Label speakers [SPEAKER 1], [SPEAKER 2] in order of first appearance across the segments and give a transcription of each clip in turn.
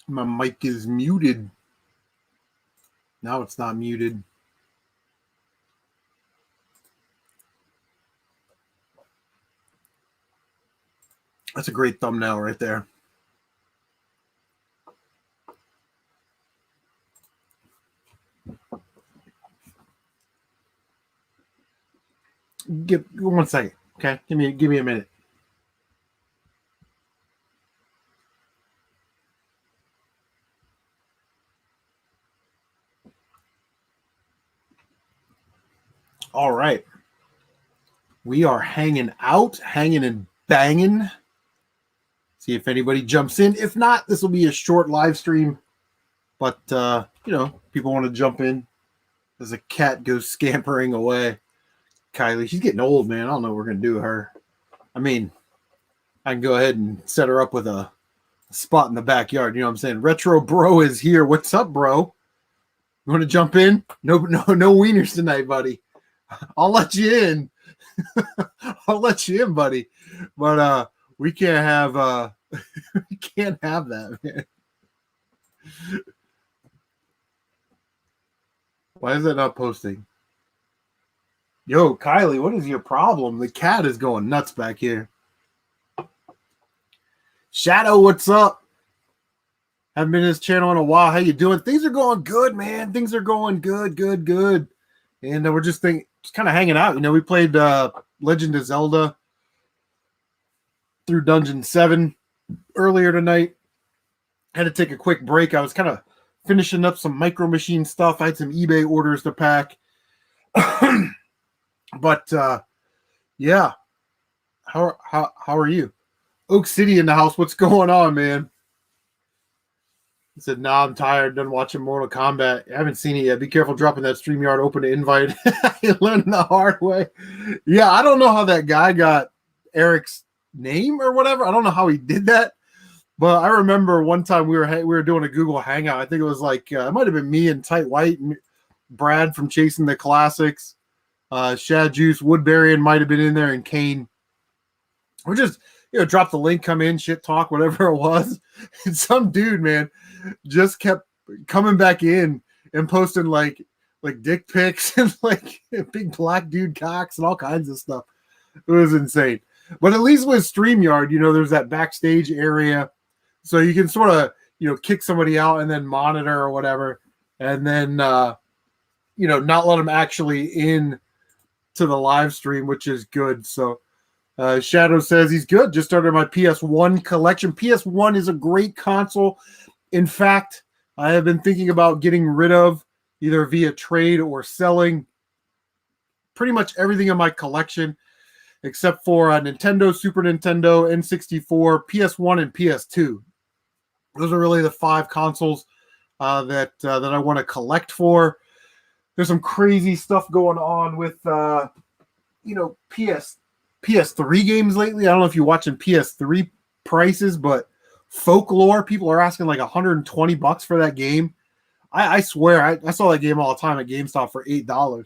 [SPEAKER 1] My mic is muted. Now it's not muted. That's a great thumbnail right there. Give 1 second, okay? Give me a minute. All right. We are hanging out, hanging and banging. See if anybody jumps in. If not, this will be a short live stream. But, people want to jump in as a cat goes scampering away. Kylie, she's getting old, man. I don't know what we're going to do with her. I mean, I can go ahead and set her up with a spot in the backyard. You know what I'm saying? Retro Bro is here. What's up, bro? You want to jump in? No wieners tonight, buddy. I'll let you in. I'll let you in, buddy. But we can't have we can't have that, man. Why is that not posting? Yo, Kylie, what is your problem? The cat is going nuts back here. Shadow, what's up? Haven't been to this channel in a while. How you doing? Things are going good, man. Things are going good. And we're just kind of hanging out. You know, we played Legend of Zelda through Dungeon 7 earlier tonight. Had to take a quick break. I was kind of finishing up some Micro Machine stuff. I had some eBay orders to pack. But yeah. How are you? Oak City in the house. What's going on, man? He said, "Nah, I'm tired. Done watching Mortal Kombat. I haven't seen it yet. Be careful dropping that StreamYard open to invite." You learned the hard way. Yeah, I don't know how that guy got Eric's name or whatever. I don't know how he did that. But I remember one time we were doing a Google Hangout. I think it was like it might have been me and Tight White, and Brad from Chasing the Classics, Shad Juice, Woodbury, and might have been in there, and Kane. We just drop the link, come in, shit talk, whatever it was. And some dude, man, just kept coming back in and posting like dick pics and like big black dude cocks and all kinds of stuff. It was insane. But at least with StreamYard, there's that backstage area. So you can sort of, kick somebody out and then monitor or whatever. And then, not let them actually in to the live stream, which is good. So Shadow says he's good. Just started my PS1 collection. PS1 is a great console. In fact, I have been thinking about getting rid of, either via trade or selling, pretty much everything in my collection except for a Nintendo, Super Nintendo, N64, PS1, and PS2. Those are really the 5 consoles that I want to collect for. There's some crazy stuff going on with PS3 games lately. I don't know if you're watching PS3 prices, but Folklore, people are asking like $120 for that game. I swear, I saw that game all the time at GameStop for $8.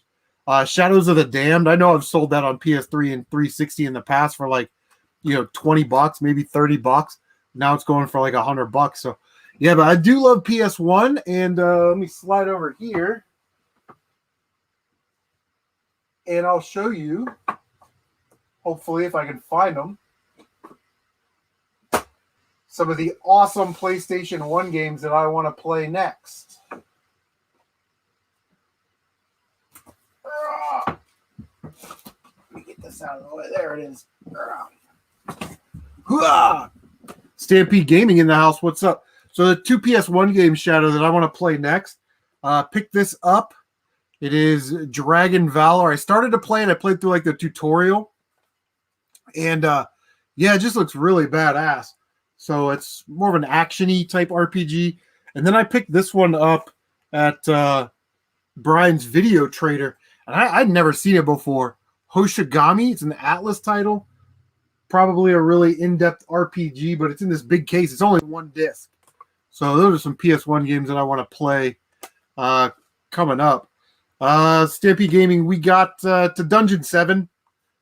[SPEAKER 1] Shadows of the Damned, I know I've sold that on PS3 and 360 in the past for like, $20, maybe $30. Now it's going for like $100. So yeah, but I do love PS1. And let me slide over here, and I'll show you, hopefully, if I can find them, some of the awesome PlayStation 1 games that I want to play next. Let me get this out of the way. There it is. Stampede Gaming in the house. What's up? So the 2 PS1 games, Shadow, that I want to play next. Pick this up. It is Dragon Valor. I started to play it. I played through like the tutorial. And it just looks really badass. So it's more of an action-y type RPG. And then I picked this one up at Brian's Video Trader. And I'd never seen it before. Hoshigami. It's an Atlas title. Probably a really in-depth RPG, but it's in this big case. It's only 1 disc. So those are some PS1 games that I want to play coming up. Stampede Gaming, we got to Dungeon 7.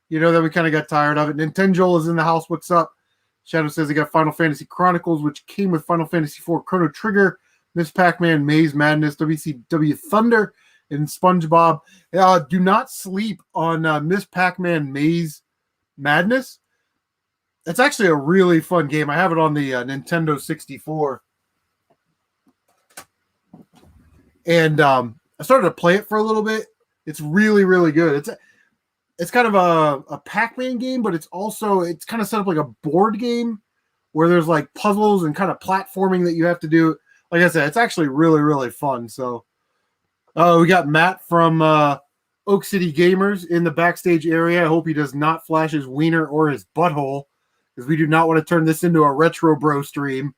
[SPEAKER 1] That we kind of got tired of it. Nintendo is in the house. What's up? Shadow says they got Final Fantasy Chronicles, which came with Final Fantasy IV Chrono Trigger, Miss Pac-Man, Maze Madness, WCW Thunder, and SpongeBob. Do not sleep on Miss Pac-Man Maze Madness. It's actually a really fun game. I have it on the Nintendo 64. And I started to play it for a little bit. It's really, really good. It's kind of a Pac-Man game, but it's kind of set up like a board game where there's like puzzles and kind of platforming that you have to do. Like I said, it's actually really, really fun. So we got Matt from Oak City Gamers in the backstage area. I hope he does not flash his wiener or his butthole, because we do not want to turn this into a retro bro stream.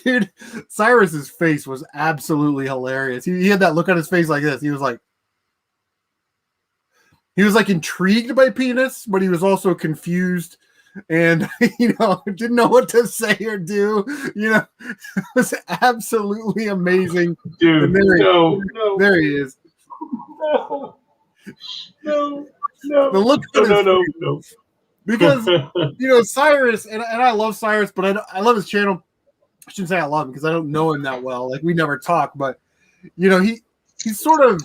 [SPEAKER 1] Dude, Cyrus's face was absolutely hilarious. He had that look on his face like this. He was like intrigued by penis, but he was also confused and didn't know what to say or do. It was absolutely amazing.
[SPEAKER 2] Dude,
[SPEAKER 1] there he is.
[SPEAKER 2] No.
[SPEAKER 1] The look
[SPEAKER 2] No.
[SPEAKER 1] Because Cyrus, and I love Cyrus, but I love his channel. I shouldn't say I love him because I don't know him that well. Like, we never talk, but he's sort of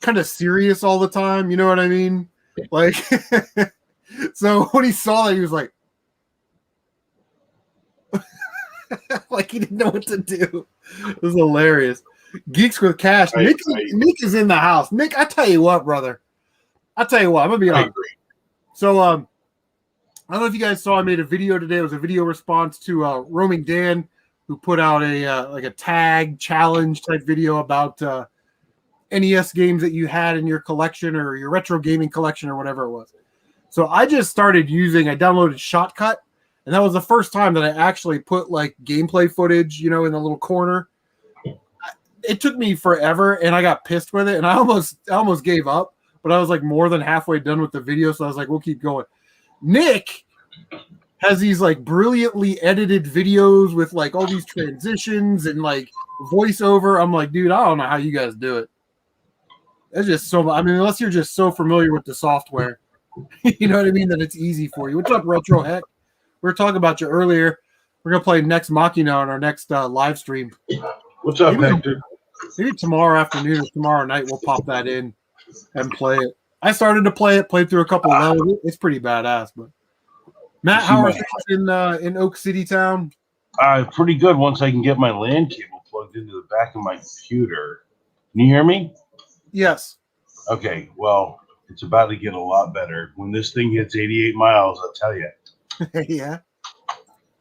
[SPEAKER 1] kind of serious all the time. You know what I mean? Like, so when he saw that, he was like, like he didn't know what to do. It was hilarious. Geeks with Cash. Nick is in the house. Nick, I tell you what, brother. I'm gonna be honest. So, I don't know if you guys saw, I made a video today. It was a video response to Roaming Dan, who put out a tag challenge type video about NES games that you had in your collection or your retro gaming collection or whatever it was. So I just started I downloaded Shotcut, and that was the first time that I actually put like gameplay footage, in the little corner. It took me forever, and I got pissed with it, and I almost gave up, but I was like more than halfway done with the video, so I was like, we'll keep going. Nick has these like brilliantly edited videos with like all these transitions and like voiceover. I'm like, dude, I don't know how you guys do it. It's just unless you're just so familiar with the software, you know what I mean, that it's easy for you. What's up, Retro Heck? We were talking about you earlier. We're gonna play Next Machina on our next live stream.
[SPEAKER 2] What's up, Hector?
[SPEAKER 1] Maybe tomorrow afternoon or tomorrow night we'll pop that in and play it. I started to play it, played through a couple of levels. It's pretty badass. But Matt, how are things in Oak City Town?
[SPEAKER 2] Pretty good once I can get my LAN cable plugged into the back of my computer. Can you hear me?
[SPEAKER 1] Yes.
[SPEAKER 2] Okay, well, it's about to get a lot better. When this thing hits 88 miles, I'll tell you.
[SPEAKER 1] Yeah.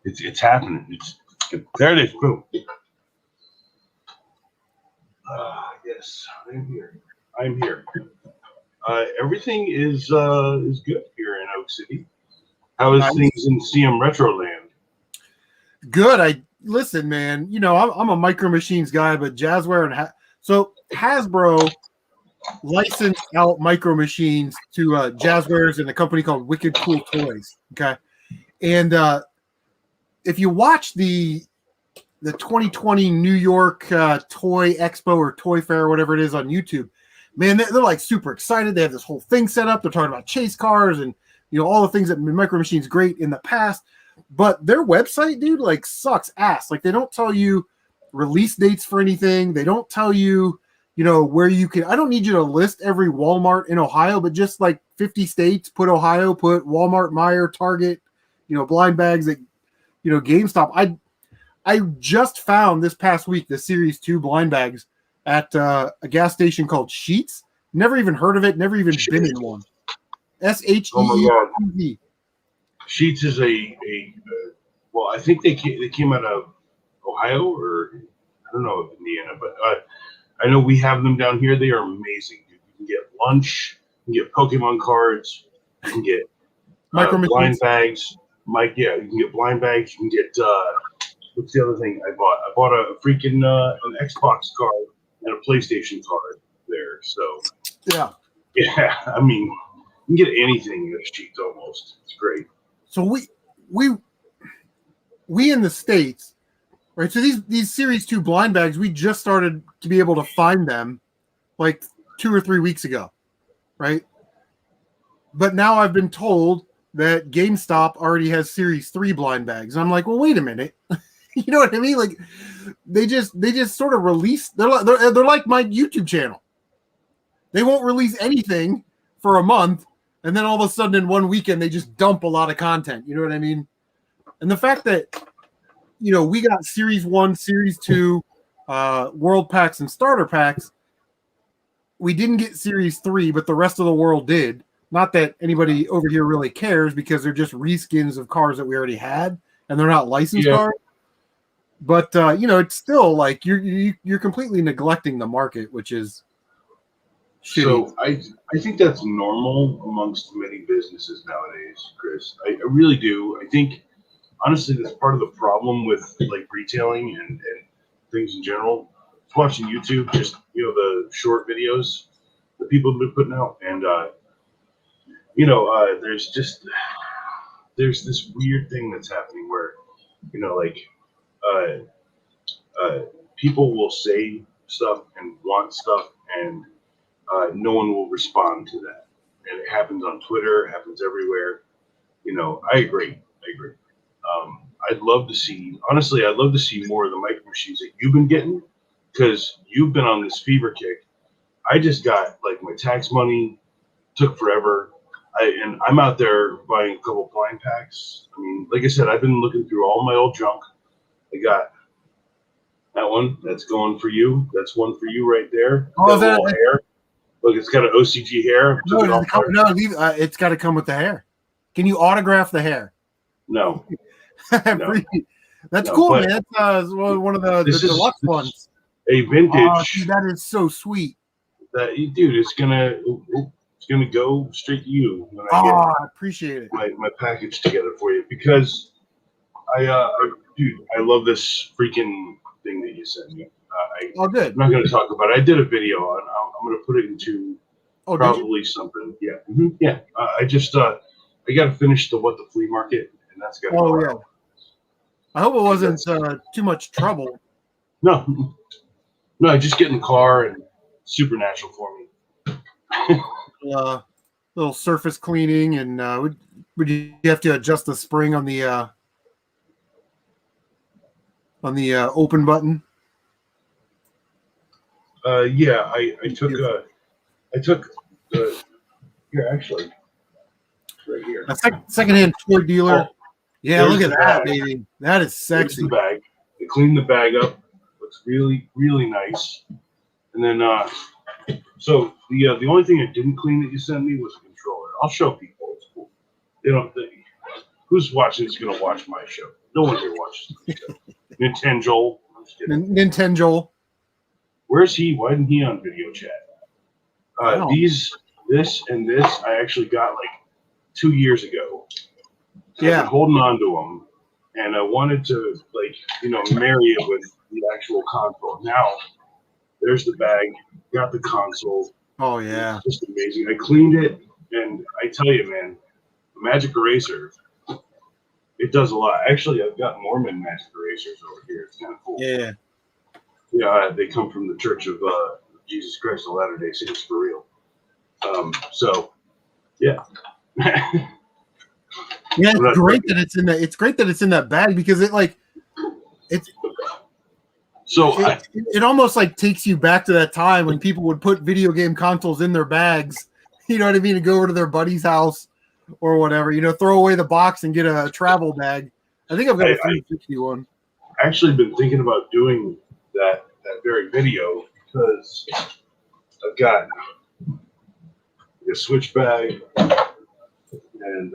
[SPEAKER 2] It's happening. There it is. Boom. Yes, I'm here. Everything is good here in Oak City. How is things in CM Retroland?
[SPEAKER 1] Good. Listen, man. I'm a Micro Machines guy, but Jazzware and so Hasbro licensed out Micro Machines to Jazzwares and a company called Wicked Cool Toys. Okay, and if you watch the 2020 New York Toy Expo or Toy Fair or whatever it is on YouTube, man, they're like super excited. They have this whole thing set up. They're talking about chase cars and all the things that Micro Machines great in the past. But their website, dude, like sucks ass. Like, they don't tell you release dates for anything. They don't tell you, where you can. I don't need you to list every Walmart in Ohio, but just like 50 states, put Ohio, put Walmart, Meijer, Target, blind bags at, GameStop. I just found this past week the Series 2 blind bags at a gas station called Sheetz. Never even heard of it. Never even been in one. SHEETZ.
[SPEAKER 2] Oh my God. Sheetz is well, I think they came out of Ohio, or I don't know, Indiana, but I know we have them down here. They are amazing. You can get lunch, you can get Pokemon cards, you can get blind bags. You can get blind bags. You can get what's the other thing I bought? I bought a freaking an Xbox card and a PlayStation card there. So yeah. I mean, you can get anything at Sheetz almost. It's great.
[SPEAKER 1] So we in the States, right? So these Series 2 blind bags, we just started to be able to find them like 2 or 3 weeks ago, right? But now I've been told that GameStop already has Series 3 blind bags. I'm like, well, wait a minute. You know what I mean? Like they just sort of release. They're like my YouTube channel. They won't release anything for a month, and then all of a sudden in one weekend they just dump a lot of content. You know what I mean? And the fact that we got Series 1, Series 2, World Packs and Starter Packs. We didn't get Series 3, but the rest of the world did. Not that anybody over here really cares because they're just reskins of cars that we already had, and they're not licensed cars. But it's still like you're completely neglecting the market, which is shitty.
[SPEAKER 2] So I think that's normal amongst many businesses nowadays, Chris. I really do. I think honestly that's part of the problem with like retailing and things in general. Just watching YouTube, just the short videos that people have been putting out, and there's this weird thing that's happening where people will say stuff and want stuff, and no one will respond to that. And it happens on Twitter, it happens everywhere. I agree. I'd love to see more of the micro machines that you've been getting because you've been on this fever kick. I just got like my tax money, took forever. And I'm out there buying a couple blind packs. I mean, like I said, I've been looking through all my old junk. I got that one. That's going for you. That's one for you right there.
[SPEAKER 1] Oh, is that
[SPEAKER 2] hair? Look, it's got an OCG hair.
[SPEAKER 1] It's got to come with the hair. Can you autograph the hair?
[SPEAKER 2] No.
[SPEAKER 1] That's cool, man. That's one of the deluxe ones.
[SPEAKER 2] A vintage.
[SPEAKER 1] That is so sweet.
[SPEAKER 2] Dude, it's gonna go straight to you when
[SPEAKER 1] I appreciate it.
[SPEAKER 2] My package together for you because I love this freaking thing that you sent me.
[SPEAKER 1] Good.
[SPEAKER 2] I'm not gonna talk about it. I did a video on. I'm gonna put it into probably something. Yeah, yeah. I got to finish the flea market, and that's got.
[SPEAKER 1] Oh yeah. I hope it wasn't too much trouble.
[SPEAKER 2] No, I just get in the car and supernatural for me.
[SPEAKER 1] Little surface cleaning, and would you have to adjust the spring on the open button?
[SPEAKER 2] Yeah, I took here actually right here.
[SPEAKER 1] A secondhand toy dealer.
[SPEAKER 2] Oh,
[SPEAKER 1] yeah, look at that, baby. That is sexy.
[SPEAKER 2] There's the bag. They cleaned the bag up. Looks really, really nice. And then so the only thing I didn't clean that you sent me was a controller. I'll show people. It's cool. They don't think who's watching is gonna watch my show. No one here watches my show. Nintendo. I'm just kidding.
[SPEAKER 1] Nintendo.
[SPEAKER 2] Where's he? Why isn't he on video chat? This and this I actually got like 2 years ago. So I've been holding on to them, and I wanted to marry it with the actual console. Now there's the bag, got the console.
[SPEAKER 1] Oh yeah,
[SPEAKER 2] it's just amazing. I cleaned it, and I tell you, man, the magic eraser, it does a lot. Actually, I've got Mormon magic erasers over here. It's kind of cool.
[SPEAKER 1] Yeah.
[SPEAKER 2] Yeah, they come from the Church of Jesus Christ of Latter-day Saints for real. So, yeah.
[SPEAKER 1] Yeah, it's great that it's in that. It's great that it's in that bag because it almost like takes you back to that time when people would put video game consoles in their bags. You know what I mean? And go over to their buddy's house or whatever. Throw away the box and get a travel bag. I think I've got a 360 one.
[SPEAKER 2] I actually been thinking about doing that very video because I've got a Switch bag and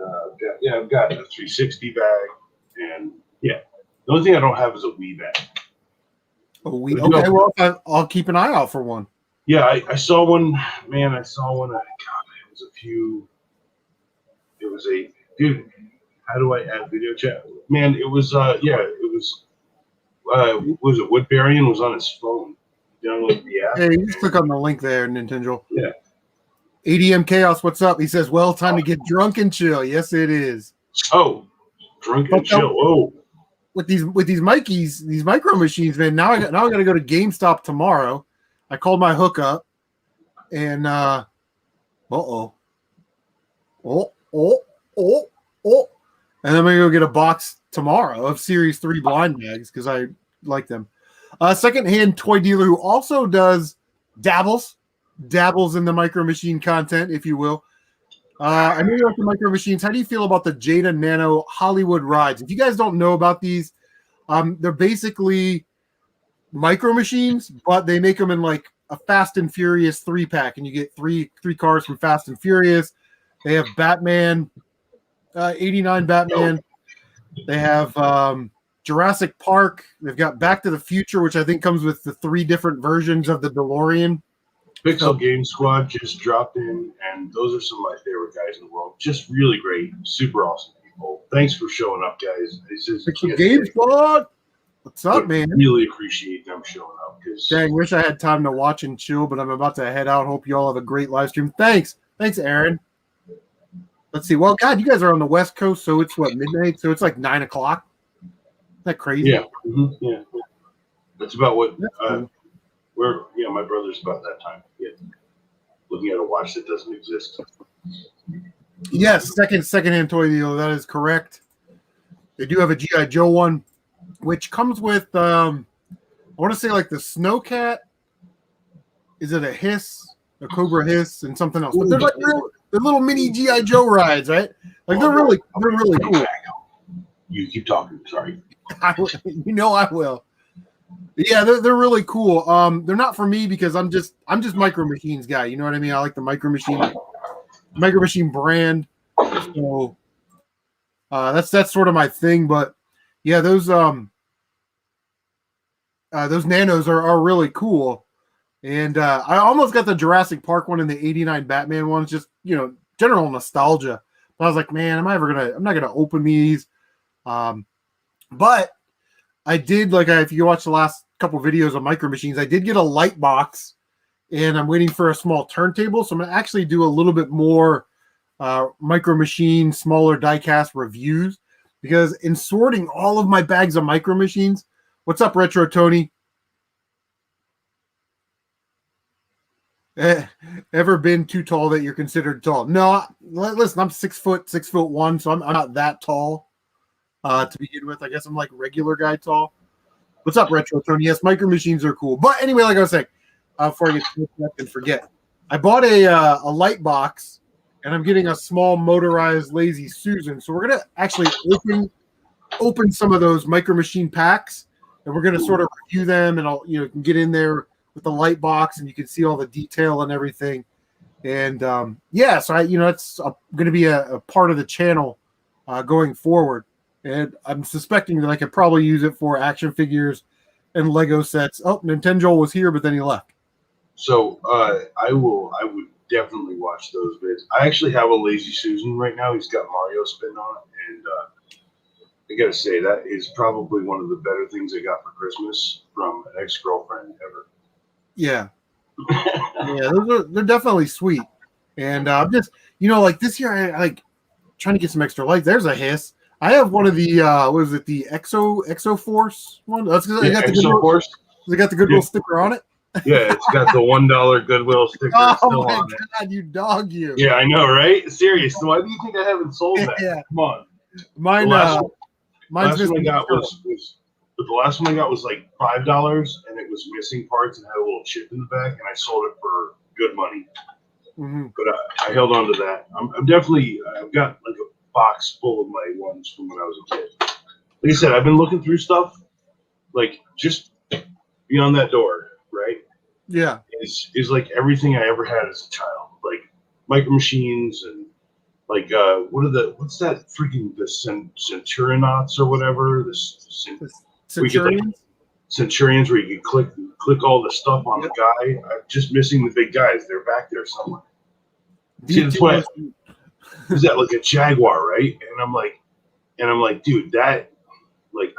[SPEAKER 2] I've got a 360 bag and the only thing I don't have is a Wii bag.
[SPEAKER 1] A Wii? Okay, well I'll keep an eye out for one.
[SPEAKER 2] Yeah, I saw one. Man, I saw one. God, it was a dude. How do I add video chat? Man, it was was it Woodbury was on his phone. Download the app.
[SPEAKER 1] Hey, you just click on the link there, Nintendo.
[SPEAKER 2] Yeah.
[SPEAKER 1] ADM Chaos, what's up? He says, well, time to get drunk and chill. Yes, it is.
[SPEAKER 2] Oh, drunk and chill. Oh.
[SPEAKER 1] With these Mikeys, these micro machines, man. Now I got to go to GameStop tomorrow. I called my hookup, and And I'm going to go get a box tomorrow of Series 3 blind bags because I like them. Secondhand toy dealer who also dabbles in the Micro Machine content, if you will. I know you like the Micro Machines. How do you feel about the Jada Nano Hollywood rides? If you guys don't know about these, they're basically Micro Machines, but they make them in like a Fast and Furious 3-pack, and you get three cars from Fast and Furious. They have Batman, 89 Batman. They have Jurassic Park. They've got Back to the Future, which I think comes with the 3 different versions of the DeLorean.
[SPEAKER 2] Pixel Game Squad just dropped in, and those are some of my favorite guys in the world. Just really great, super awesome people. Thanks for showing up, guys.
[SPEAKER 1] Pixel Game Squad. What's up, man?
[SPEAKER 2] Really appreciate them showing up.
[SPEAKER 1] Dang, wish I had time to watch and chill, but I'm about to head out. Hope you all have a great live stream. Thanks, Aaron. Let's see. Well, God, you guys are on the West Coast, so it's what, midnight? So it's like 9 o'clock. Isn't that crazy?
[SPEAKER 2] Yeah. Mm-hmm. Yeah. That's about what my brother's about that time. Yeah. Looking at a watch that doesn't exist.
[SPEAKER 1] Yes, secondhand toy deal. That is correct. They do have a G.I. Joe one, which comes with I want to say like the Snowcat. Is it a Hiss, a Cobra Hiss, and something else? But they're like they're little mini G.I. Joe rides, right? Like they're really cool.
[SPEAKER 2] You keep talking. Sorry.
[SPEAKER 1] I will. Yeah, they're really cool. They're not for me because I'm just Micro Machines guy. You know what I mean? I like the Micro Machine brand. So that's sort of my thing. But yeah, those nanos are really cool. And I almost got the Jurassic Park one and the 89 Batman ones, just general nostalgia. But I was like, man, I'm not gonna open these. But I did, if you watch the last couple videos of Micro Machines, I did get a light box, and I'm waiting for a small turntable. So I'm going to actually do a little bit more Micro Machine, smaller diecast reviews, because in sorting all of my bags of Micro Machines, what's up, Retro Tony? Ever been too tall that you're considered tall? No, listen, I'm 6'1", so I'm not that tall. To begin with, I guess I'm like regular guy tall. What's up, Retro Tony? Yes, Micro Machines are cool. But anyway, like I was saying, before I get too much and forget, I bought a light box, and I'm getting a small motorized Lazy Susan. So we're gonna actually open some of those Micro Machine packs, and we're gonna sort of review them, and I'll can get in there with the light box, and you can see all the detail and everything. And so it's going to be a part of the channel going forward. And I'm suspecting that I could probably use it for action figures and Lego sets. Oh, Nintendo was here, but then he left.
[SPEAKER 2] So I would definitely watch those vids. I actually have a Lazy Susan right now. He's got Mario spin on it, and I gotta say that is probably one of the better things I got for Christmas from an ex-girlfriend ever.
[SPEAKER 1] Yeah, yeah, they're definitely sweet. And I'm just this year I like trying to get some extra lights. There's a Hiss. I have one of the the Exo Force one. That's because I got the Exo Force. They got the Goodwill sticker on it.
[SPEAKER 2] Yeah, it's got the $1 Goodwill sticker still
[SPEAKER 1] my
[SPEAKER 2] on
[SPEAKER 1] God, you dog, you.
[SPEAKER 2] Yeah, I know, right? Serious. So why do you think I haven't sold that?
[SPEAKER 1] Yeah.
[SPEAKER 2] Come on.
[SPEAKER 1] Mine.
[SPEAKER 2] The last one I got the last one I got was like $5, and it was missing parts and had a little chip in the back, and I sold it for good money.
[SPEAKER 1] Mm-hmm.
[SPEAKER 2] But I held on to that. I'm definitely. I've got like a box full of my ones from when I was a kid. Like I said, I've been looking through stuff, like just beyond that door, right?
[SPEAKER 1] Yeah,
[SPEAKER 2] is like everything I ever had as a child, like Micro Machines and like what's that freaking the Centurionauts or whatever Centurions where you can click all the stuff on the guy. I'm just missing the big guys. They're back there somewhere. See, that's what is that like a Jaguar, right? And I'm like, dude, that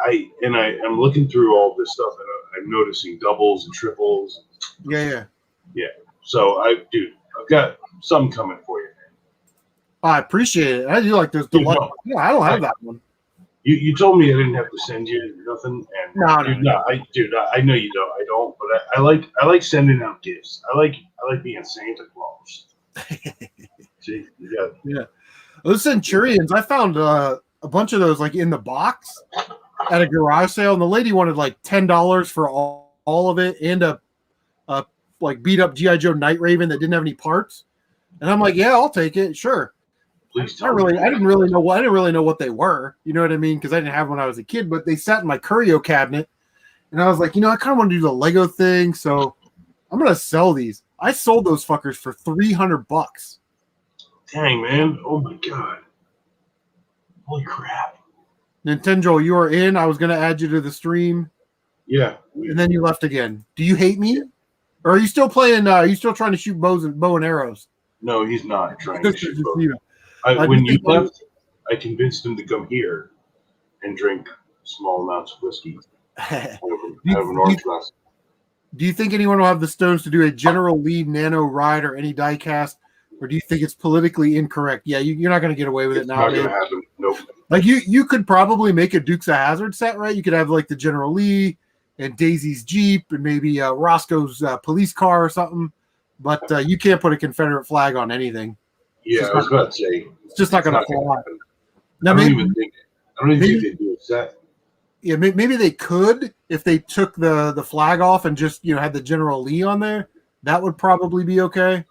[SPEAKER 2] I'm looking through all this stuff and I'm noticing doubles and triples.
[SPEAKER 1] Yeah.
[SPEAKER 2] So I've got some coming for you, man.
[SPEAKER 1] I appreciate it. I do like those deluxe. Yeah, I don't have that one.
[SPEAKER 2] You told me I didn't have to send you nothing, and
[SPEAKER 1] no.
[SPEAKER 2] I know you don't. I don't, but I like sending out gifts. I like being Santa Claus. See,
[SPEAKER 1] yeah. Those Centurions, I found a a bunch of those like in the box at a garage sale, and the lady wanted like $10 for all of it and a like beat up G.I. Joe Night Raven that didn't have any parts. And I'm like, yeah, I'll take it, sure. I didn't really know what they were. You know what I mean? Because I didn't have them when I was a kid, but they sat in my curio cabinet, and I was like, I kind of want to do the Lego thing, so I'm gonna sell these. I sold those fuckers for $300.
[SPEAKER 2] Dang, man! Oh my god! Holy crap!
[SPEAKER 1] Nintendo, you are in. I was gonna add you to the stream.
[SPEAKER 2] Yeah.
[SPEAKER 1] And then you left again. Do you hate me? Or are you still playing? Are you still trying to shoot bow and arrows?
[SPEAKER 2] No, he's not trying to shoot bows. When you left, I convinced him to come here and drink small amounts of whiskey. Have an orange glass.
[SPEAKER 1] Do you think anyone will have the stones to do a General Lee Nano ride or any diecast? Or do you think it's politically incorrect? Yeah, you're not going to get away with it now.
[SPEAKER 2] Not going to happen. Nope.
[SPEAKER 1] Like you could probably make a Dukes of Hazzard set, right? You could have like the General Lee and Daisy's Jeep and maybe Roscoe's police car or something, but you can't put a Confederate flag on anything.
[SPEAKER 2] Yeah, I was about to say
[SPEAKER 1] it's just not going to fly. Now,
[SPEAKER 2] I don't even think they do a set.
[SPEAKER 1] Yeah, maybe they could if they took the flag off and just had the General Lee on there. That would probably be okay.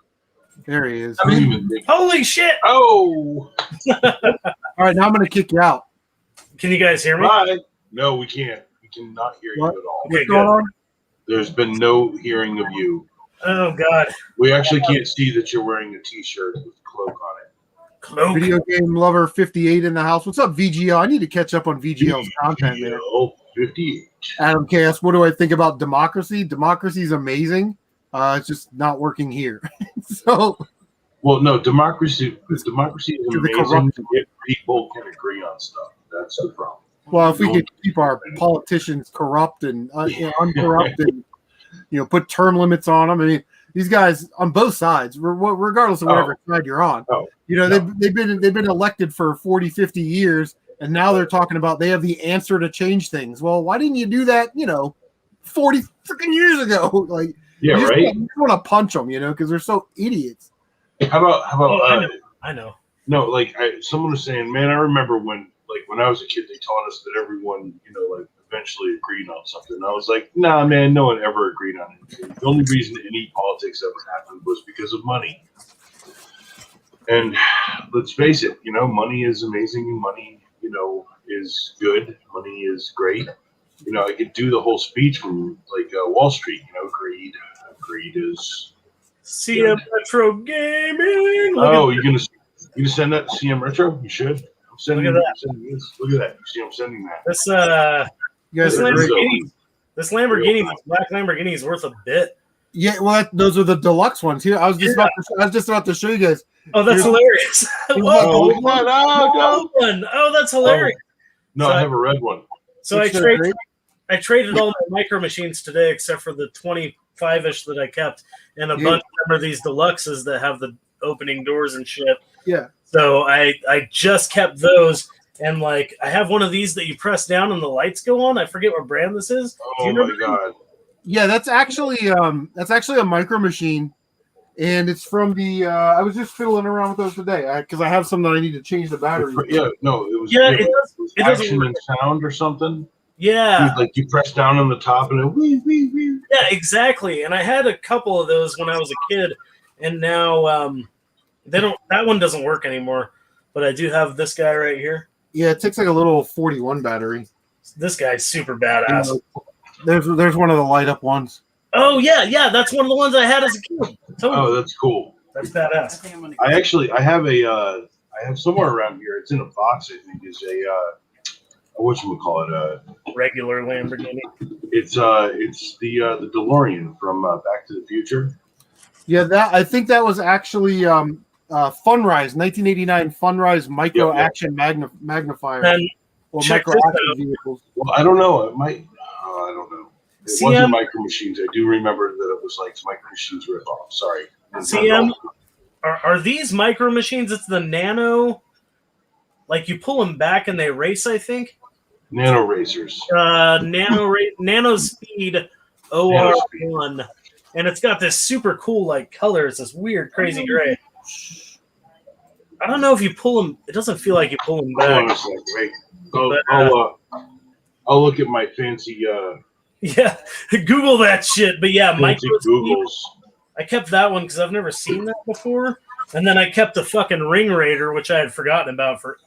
[SPEAKER 1] There he is.
[SPEAKER 2] I don't even think.
[SPEAKER 3] Holy shit!
[SPEAKER 2] Oh!
[SPEAKER 1] All right, now I'm going to kick you out.
[SPEAKER 3] Can you guys hear me?
[SPEAKER 2] Bye. No, we can't. We cannot hear you at all.
[SPEAKER 3] Okay, good.
[SPEAKER 2] There's been no hearing of you.
[SPEAKER 3] Oh, God.
[SPEAKER 2] We actually can't see that you're wearing a T-shirt with a cloak on it.
[SPEAKER 3] Cloak.
[SPEAKER 1] Video game lover 58 in the house. What's up, VGL? I need to catch up on VGL's content, man.
[SPEAKER 2] Oh, 58.
[SPEAKER 1] Adam KS, what do I think about democracy? Democracy is amazing. It's just not working here. So,
[SPEAKER 2] well, no, democracy is amazing if people can agree on stuff. That's the problem.
[SPEAKER 1] Well, if we could keep our politicians corrupt and uncorrupt and put term limits on them. I mean, these guys on both sides, regardless of whatever side you're on, they've been elected for 40, 50 years, and now they're talking about they have the answer to change things. Well, why didn't you do that? 40 freaking years ago, like.
[SPEAKER 2] Yeah, right.
[SPEAKER 1] You want to punch them, because they're so idiots.
[SPEAKER 2] How about?
[SPEAKER 3] I know.
[SPEAKER 2] No, like someone was saying, man, I remember when I was a kid, they taught us that everyone, eventually agreed on something. And I was like, nah, man, no one ever agreed on anything. The only reason any politics ever happened was because of money. And let's face it, money is amazing. Money, is good. Money is great. I could do the whole speech from Wall Street. Greed is
[SPEAKER 3] CM Retro Gaming.
[SPEAKER 2] Oh, you gonna send that to CM Retro? You should. I'm sending
[SPEAKER 3] Look at
[SPEAKER 2] that. Look at that. You see, I'm sending that.
[SPEAKER 3] This Lamborghini, this black Lamborghini is worth a bit.
[SPEAKER 1] Yeah, well, those are the deluxe ones. Here, I was just about to show you guys.
[SPEAKER 3] Oh, that's hilarious. Oh, that's hilarious.
[SPEAKER 2] No, I have a red one.
[SPEAKER 3] So I traded all my micro machines today, except for the 25-ish that I kept, and a bunch of them are these deluxes that have the opening doors and shit.
[SPEAKER 1] Yeah.
[SPEAKER 3] So I just kept those, and I have one of these that you press down and the lights go on. I forget what brand this is.
[SPEAKER 2] Oh my god.
[SPEAKER 1] Yeah, that's actually a micro machine, and it's from the. I was just fiddling around with those today because I have some that I need to change the battery.
[SPEAKER 2] Yeah, no, it was.
[SPEAKER 3] Yeah,
[SPEAKER 2] it was action and sound or something.
[SPEAKER 3] Yeah,
[SPEAKER 2] you press down on the top and it wee wee wee.
[SPEAKER 3] Yeah, exactly. And I had a couple of those when I was a kid, and now that one doesn't work anymore. But I do have this guy right here.
[SPEAKER 1] Yeah, it takes like a little 41 battery.
[SPEAKER 3] This guy's super badass.
[SPEAKER 1] There's one of the light up ones.
[SPEAKER 3] Oh yeah, that's one of the ones I had as a kid. Totally.
[SPEAKER 2] Oh, that's cool.
[SPEAKER 3] That's badass.
[SPEAKER 2] I have somewhere around here. It's in a box. I think is a. Whatchamacallit,
[SPEAKER 3] regular Lamborghini.
[SPEAKER 2] It's the DeLorean from Back to the Future.
[SPEAKER 1] Yeah, I think that was actually Funrise 1989 Funrise micro action magnifier or micro action vehicles.
[SPEAKER 2] Well, I don't know. It might. I don't know. It wasn't Micro Machines. I do remember that it was Micro Machines ripoff. Sorry.
[SPEAKER 3] CM, are these Micro Machines? It's the Nano. You pull them back and they race, I think.
[SPEAKER 2] Nano Racers.
[SPEAKER 3] Nano Speed OR1. And it's got this super cool color. It's this weird, crazy gray. I don't know if you pull them. It doesn't feel like you pull them
[SPEAKER 2] Hold on
[SPEAKER 3] back.
[SPEAKER 2] a second, wait. I'll look at my fancy
[SPEAKER 3] Yeah, Google that shit. But yeah,
[SPEAKER 2] fancy
[SPEAKER 3] micro
[SPEAKER 2] Googles.
[SPEAKER 3] I kept that one because I've never seen that before. And then I kept the fucking Ring Raider, which I had forgotten about for.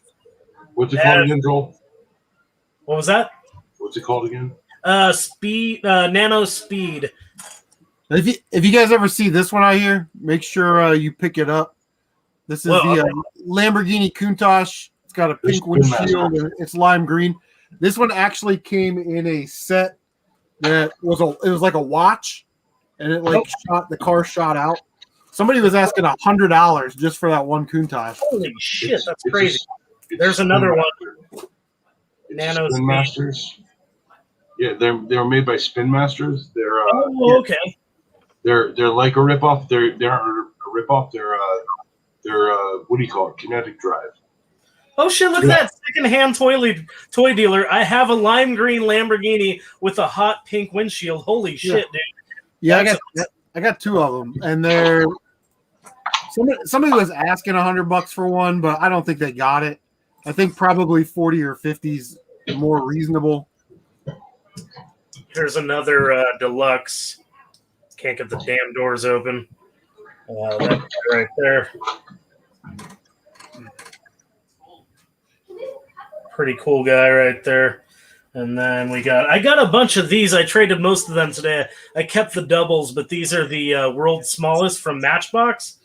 [SPEAKER 2] What's it called again, Joel?
[SPEAKER 3] What was that?
[SPEAKER 2] What's it called again?
[SPEAKER 3] Speed, Nano Speed.
[SPEAKER 1] If you guys ever see this one out here, make sure you pick it up. This is the Lamborghini Countach. It's got a pink windshield and it's lime green. This one actually came in a set that was it was like a watch, and it the car shot out. Somebody was asking $100 just for that one Countach.
[SPEAKER 3] Holy shit, that's crazy. There's another one. Nano
[SPEAKER 2] Spin Masters. Yeah, they were made by Spin Masters. They're
[SPEAKER 3] okay.
[SPEAKER 2] They're like a ripoff. They aren't a ripoff. They're what do you call it? Kinetic drive.
[SPEAKER 3] Oh shit! Look at that secondhand toy dealer. I have a lime green Lamborghini with a hot pink windshield. Holy shit, dude!
[SPEAKER 1] Yeah, I got two of them, and they're somebody was asking $100 for one, but I don't think they got it. I think probably 40 or 50's more reasonable.
[SPEAKER 3] Here's another deluxe. Can't get the damn doors open. That guy right there. Pretty cool guy right there. And then I got a bunch of these. I traded most of them today. I kept the doubles, but these are the world's smallest from Matchbox.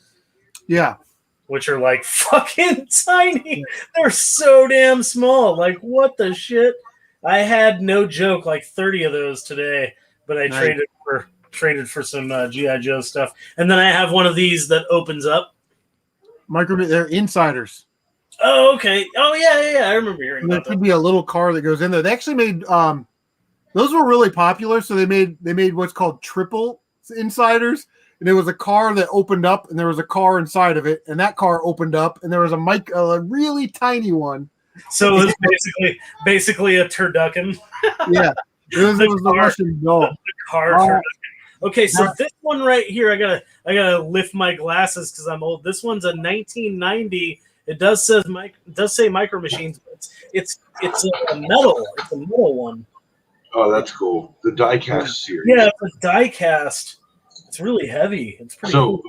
[SPEAKER 1] Yeah.
[SPEAKER 3] Which are like fucking tiny. They're so damn small. Like, what the shit? I had, no joke, like 30 of those today, but I traded for some G.I. Joe stuff. And then I have one of these that opens up.
[SPEAKER 1] They're insiders.
[SPEAKER 3] Oh, okay. Oh, yeah. I remember hearing about that.
[SPEAKER 1] There could be a little car that goes in there. They actually made those were really popular. So they made what's called triple insiders, and it was a car that opened up, and there was a car inside of it, and that car opened up, and there was a really tiny one.
[SPEAKER 3] So it was basically a turducken.
[SPEAKER 1] Yeah, it was the Russian doll.
[SPEAKER 3] The car turducken. Okay, so this one right here, I gotta lift my glasses because I'm old. This one's a 1990. It does say Micro Machines, but it's a metal. It's a metal one.
[SPEAKER 2] Oh, that's cool. The die-cast series.
[SPEAKER 3] Yeah, it's a die-cast. It's really heavy. It's pretty cool.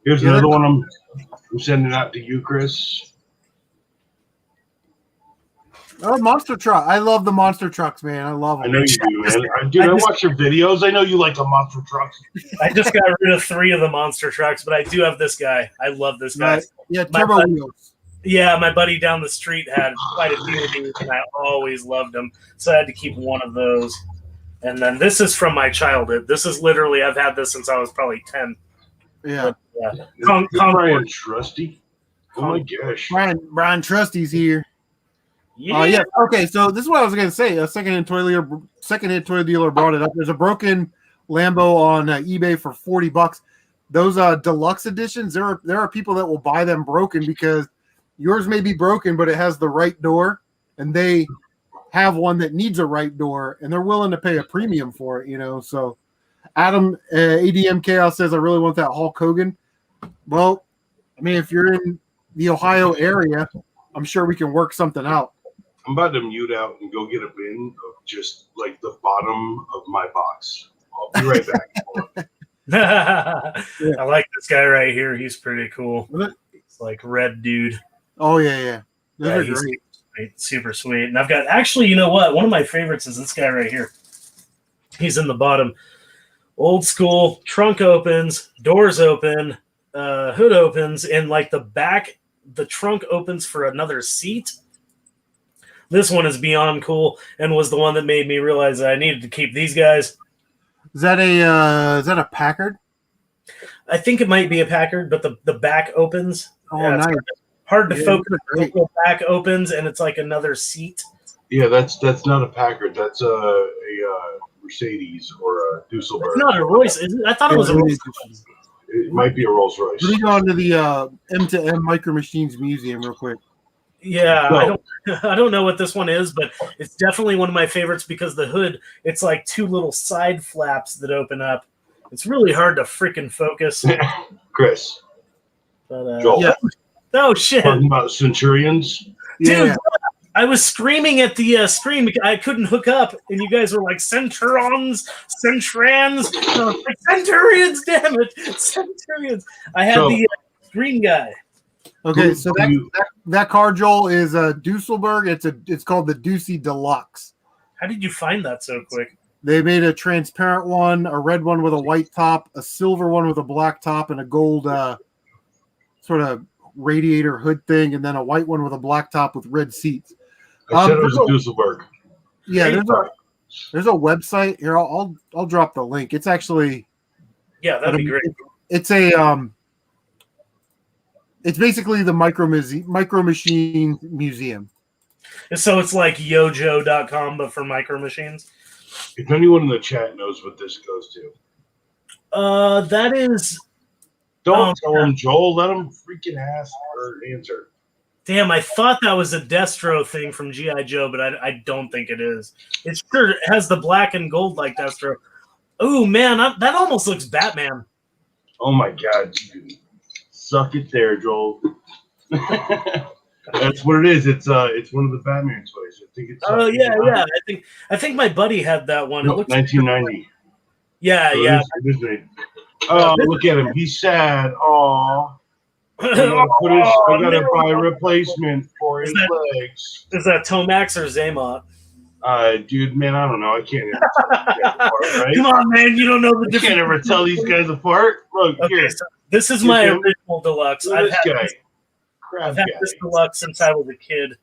[SPEAKER 2] Here's another one I'm sending out to you, Chris.
[SPEAKER 1] Oh, monster truck. I love the monster trucks, man. I love them.
[SPEAKER 2] I know you do, man. I watch your videos. I know you like the monster trucks.
[SPEAKER 3] I just got rid of 3 of the monster trucks, but I do have this guy. I love this guy.
[SPEAKER 1] Yeah, turbo wheels.
[SPEAKER 3] Yeah, my buddy down the street had quite a few of these, and I always loved them. So I had to keep one of those. And then this is from my childhood. This is literally, I've had this since I was probably 10.
[SPEAKER 1] Yeah.
[SPEAKER 2] Brian Trusty. Oh my gosh.
[SPEAKER 1] Brian Trusty's here.
[SPEAKER 3] Yeah.
[SPEAKER 1] Okay, so this is what I was going to say. A secondhand toy dealer brought it up. There's a broken Lambo on eBay for $40. Those deluxe editions, there are people that will buy them broken because yours may be broken, but it has the right door, and they have one that needs a right door, and they're willing to pay a premium for it. So Adam ADM Chaos says, I really want that Hulk Hogan. Well, I mean, if you're in the Ohio area, I'm sure we can work something out.
[SPEAKER 2] I'm about to mute out and go get a bin of just like the bottom of my box. I'll be right back.
[SPEAKER 3] I like this guy right here. He's pretty cool. It's like red dude.
[SPEAKER 1] Oh, yeah. Those are
[SPEAKER 3] great. Super sweet. And I've got, actually, you know what? One of my favorites is this guy right here. He's in the bottom. Old school, trunk opens, doors open, hood opens, and like the trunk opens for another seat. This one is beyond cool and was the one that made me realize that I needed to keep these guys.
[SPEAKER 1] Is that a Packard?
[SPEAKER 3] I think it might be a Packard, but the back opens.
[SPEAKER 1] Oh, nice.
[SPEAKER 3] Hard to focus. The back opens and it's like another seat.
[SPEAKER 2] Yeah, that's not a Packard. That's a Mercedes or a Dusseldorf.
[SPEAKER 3] It's not a Royce, is it? I thought it was a Rolls Royce.
[SPEAKER 2] It might be a Rolls Royce.
[SPEAKER 1] Let me go on to the M2M Micro Machines Museum real quick.
[SPEAKER 3] Yeah, I don't know what this one is, but it's definitely one of my favorites because the hood, it's like 2 little side flaps that open up. It's really hard to freaking focus.
[SPEAKER 2] Chris.
[SPEAKER 3] But,
[SPEAKER 2] Joel.
[SPEAKER 1] Yeah.
[SPEAKER 3] Oh shit,
[SPEAKER 2] Talking about Centurions.
[SPEAKER 3] dude!
[SPEAKER 1] Yeah.
[SPEAKER 3] I was screaming at the screen. I couldn't hook up, and you guys were like Centurions, Centrans. No, like Centurions, damn it, Centurions. I had
[SPEAKER 2] So-
[SPEAKER 3] the green guy.
[SPEAKER 1] Okay, so that car, Joel, is a Dusselberg. It's called the Ducey Deluxe.
[SPEAKER 3] How did you find that so quick?
[SPEAKER 1] They made a transparent one, a red one with a white top, a silver one with a black top, and a gold sort of radiator hood thing, and then a white one with a black top with red seats.
[SPEAKER 2] I said it was a Dusselberg.
[SPEAKER 1] Yeah, there's a website here. I'll drop the link. It's actually
[SPEAKER 3] That'd be great.
[SPEAKER 1] It's it's basically the Micro Machine Museum.
[SPEAKER 3] So it's like yojo.com, but for micro machines.
[SPEAKER 2] If anyone in the chat knows what this goes to,
[SPEAKER 3] That is.
[SPEAKER 2] don't tell him, Joel. Let him freaking ask or answer.
[SPEAKER 3] Damn, I thought that was a Destro thing from G.I. Joe, but I don't think it is. It sure has the black and gold like Destro. Oh, man, that almost looks Batman.
[SPEAKER 2] Oh my God, dude. Suck it there, Joel. That's what it is. It's one of the Batman toys. I think it's.
[SPEAKER 3] Oh yeah. I think my buddy had that one.
[SPEAKER 2] No,
[SPEAKER 3] It looks
[SPEAKER 2] 1990.
[SPEAKER 3] Yeah.
[SPEAKER 2] It is made. Oh, look at him. He's sad. Aw. I gotta buy a replacement for his legs.
[SPEAKER 3] Is that Tomax or Zaymot?
[SPEAKER 2] Dude, man, I don't know. I can't ever tell these guys apart, right?
[SPEAKER 3] Come on, man, you don't know the
[SPEAKER 2] I
[SPEAKER 3] difference.
[SPEAKER 2] can't ever tell these guys apart. Look,
[SPEAKER 3] Okay,
[SPEAKER 2] here.
[SPEAKER 3] so this is my original deluxe.
[SPEAKER 2] Look at this guy.
[SPEAKER 3] I've had this deluxe since I was a kid.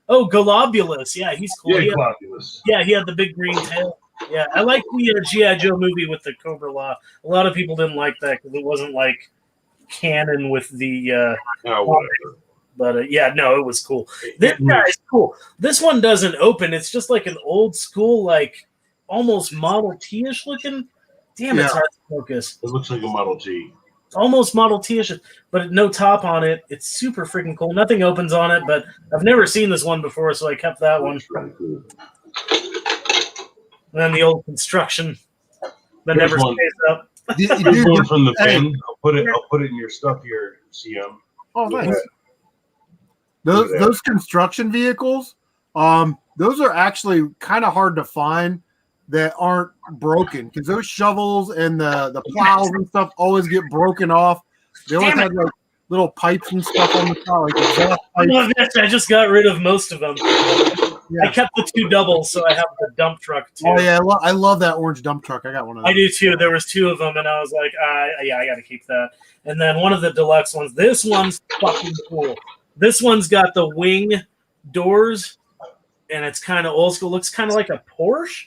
[SPEAKER 3] Oh, Globulus. Yeah, he's cool.
[SPEAKER 2] Yeah, Globulus.
[SPEAKER 3] Yeah, he had the big green tail. Yeah, I like the G.I. Joe movie with the Cobra Law. A lot of people didn't like that because it wasn't like canon with the.
[SPEAKER 2] Whatever.
[SPEAKER 3] But no, it was cool. This guy's cool. This one doesn't open. It's just like an old school, like almost Model T-ish looking. Damn, it's hard to focus.
[SPEAKER 2] It looks like a Model T.
[SPEAKER 3] It's almost Model T-ish, but no top on it. It's super freaking cool. Nothing opens on it, but I've never seen this one before, so I kept that one.
[SPEAKER 2] Really cool.
[SPEAKER 3] And then the old construction that never stays up.
[SPEAKER 2] Here's one from the bin. I'll put it in your stuff here, CM.
[SPEAKER 1] Oh, thanks. Those construction vehicles, those are actually kind of hard to find that aren't broken because those shovels and the plows and stuff always get broken off. They always had like little pipes and stuff on the top, like exhaust pipes.
[SPEAKER 3] I just got rid of most of them.
[SPEAKER 1] Yeah.
[SPEAKER 3] I kept the two doubles, so I have the dump truck too.
[SPEAKER 1] Oh yeah, I love that orange dump truck. I got one of those.
[SPEAKER 3] I do too. There was two of them, and I was like, yeah, I got to keep that. And then one of the deluxe ones. This one's fucking cool. This one's got the wing doors, and it's kind of old school. Looks kind of like a Porsche,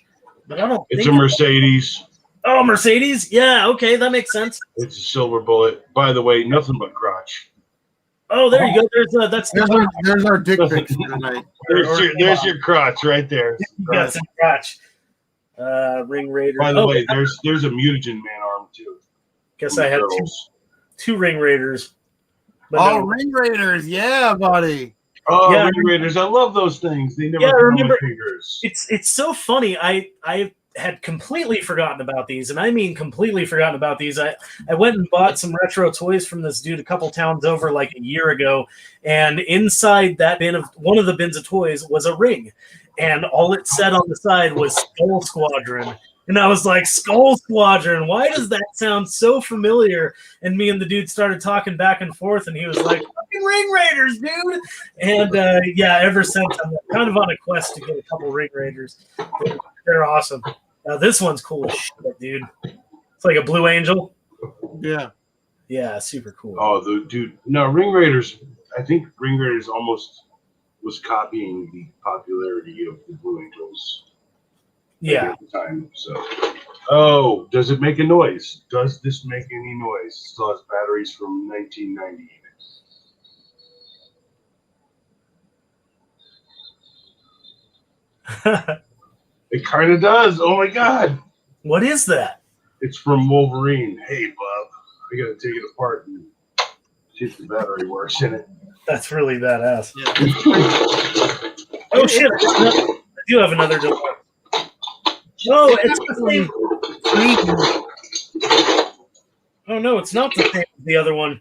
[SPEAKER 3] but I don't.
[SPEAKER 2] It's a Mercedes.
[SPEAKER 3] Oh, Mercedes? Yeah, okay, that makes sense.
[SPEAKER 2] It's a silver bullet. By the way, nothing but crotch.
[SPEAKER 3] Oh, there you go.
[SPEAKER 1] There's our dick pics for tonight.
[SPEAKER 2] There's your crotch right there.
[SPEAKER 3] You got some crotch. Ring Raider.
[SPEAKER 2] By the way, there's a mutagen man arm too.
[SPEAKER 3] Guess I had two Ring Raiders. But
[SPEAKER 1] Ring Raiders, yeah, buddy.
[SPEAKER 2] Oh, yeah, Ring Raiders! I love those things. They never
[SPEAKER 3] remember
[SPEAKER 2] fingers.
[SPEAKER 3] It's so funny. I had completely forgotten about these, and I mean completely forgotten about these. I went and bought some retro toys from this dude a couple towns over like a year ago, and inside that one of the bins of toys was a ring, and all it said on the side was Skull Squadron. And I was like, Skull Squadron, why does that sound so familiar? And me and the dude started talking back and forth, and he was like, fucking Ring Raiders, dude. And ever since, I'm kind of on a quest to get a couple Ring Raiders. They're awesome. Now, this one's cool as shit, dude. It's like a Blue Angel.
[SPEAKER 1] Yeah.
[SPEAKER 3] Yeah, super cool.
[SPEAKER 2] Oh, no, Ring Raiders, I think Ring Raiders almost was copying the popularity of the Blue Angels.
[SPEAKER 3] Yeah.
[SPEAKER 2] At the time, so. Does it make a noise? Does this make any noise? It still has batteries from 1990. It kind of does. Oh my God.
[SPEAKER 3] What is that?
[SPEAKER 2] It's from Wolverine. Hey, Bob, I gotta take it apart and see if the battery works in it.
[SPEAKER 3] That's really badass.
[SPEAKER 1] Yeah.
[SPEAKER 3] Oh shit! I do have another deluxe. Oh, it's the same. Oh no, it's not the same as the other one.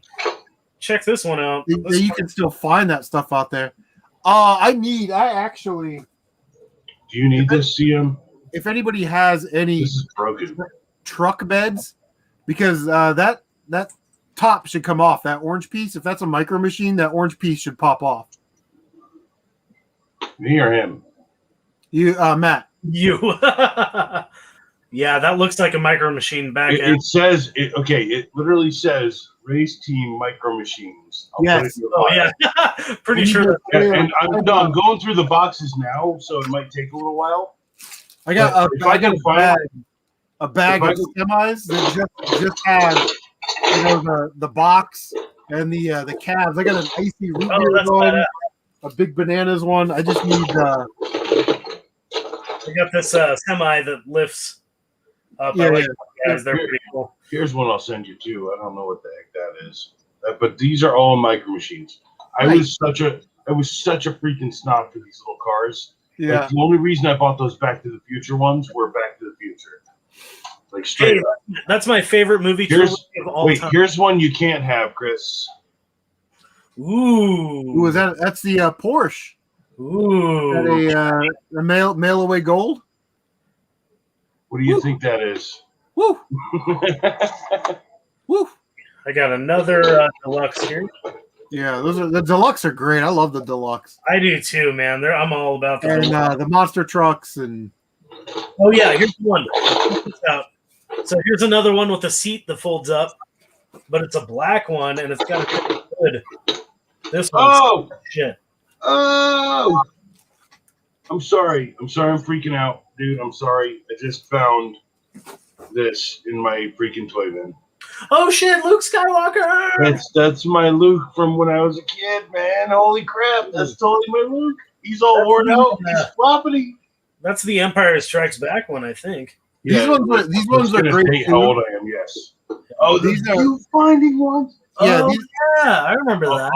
[SPEAKER 3] check this one out.
[SPEAKER 1] You can still find that stuff out there. I actually.
[SPEAKER 2] Do you need this, CM?
[SPEAKER 1] If anybody has any
[SPEAKER 2] This is broken.
[SPEAKER 1] truck beds, because that top should come off, that orange piece. If that's a micro machine, that orange piece should pop off.
[SPEAKER 2] Me or him?
[SPEAKER 1] You, Matt.
[SPEAKER 3] You. Yeah, that looks like a micro machine back end.
[SPEAKER 2] It says okay. It literally says Race Team Micro Machines.
[SPEAKER 1] Yes.
[SPEAKER 3] Oh yeah, pretty sure.
[SPEAKER 2] And I'm going through the boxes now, so it might take a little while.
[SPEAKER 1] I got a bag of
[SPEAKER 2] can-
[SPEAKER 1] semis that just have the box and the cabs. I got an icy root beer
[SPEAKER 3] that's
[SPEAKER 1] one,
[SPEAKER 3] badass.
[SPEAKER 1] a big bananas one. I just need
[SPEAKER 3] I got this semi that lifts up.
[SPEAKER 1] Yeah,
[SPEAKER 3] I like
[SPEAKER 1] yeah.
[SPEAKER 3] those guys. They're pretty cool.
[SPEAKER 2] Here's one I'll send you too. I don't know what the heck that is, but these are all micro machines. I was such a freaking snob for these little cars.
[SPEAKER 1] yeah.
[SPEAKER 2] Like, the only reason I bought those Back to the Future ones were Back to the Future. Like straight up.
[SPEAKER 3] That's my favorite movie trilogy of all time.
[SPEAKER 2] Here's one you can't have, Chris.
[SPEAKER 3] Ooh,
[SPEAKER 1] That's the Porsche.
[SPEAKER 3] ooh.
[SPEAKER 1] A mail away gold.
[SPEAKER 2] What do you think that is?
[SPEAKER 1] Woo, woo.
[SPEAKER 3] I got another deluxe here.
[SPEAKER 1] Yeah, the deluxe are great. I love the deluxe
[SPEAKER 3] I do too, man. I'm all about the
[SPEAKER 1] and
[SPEAKER 3] deluxe.
[SPEAKER 1] the monster trucks and
[SPEAKER 3] Oh yeah, here's one. Check this out. So here's another one with a seat that folds up, but it's a black one and it's got a hood. This one's shit.
[SPEAKER 2] Oh! I'm sorry. I'm freaking out, dude. I'm sorry. I just found this in my freaking toy bin.
[SPEAKER 3] Oh shit, Luke Skywalker!
[SPEAKER 2] That's my Luke from when I was a kid, man. Holy crap. That's totally my Luke. He's all worn out. He's floppity.
[SPEAKER 3] That's the Empire Strikes Back one, I think.
[SPEAKER 1] these ones are great.
[SPEAKER 2] How old I am, yes. Oh,
[SPEAKER 1] These are
[SPEAKER 2] you finding ones?
[SPEAKER 1] yeah.
[SPEAKER 3] Oh,
[SPEAKER 1] These,
[SPEAKER 3] yeah, I remember that.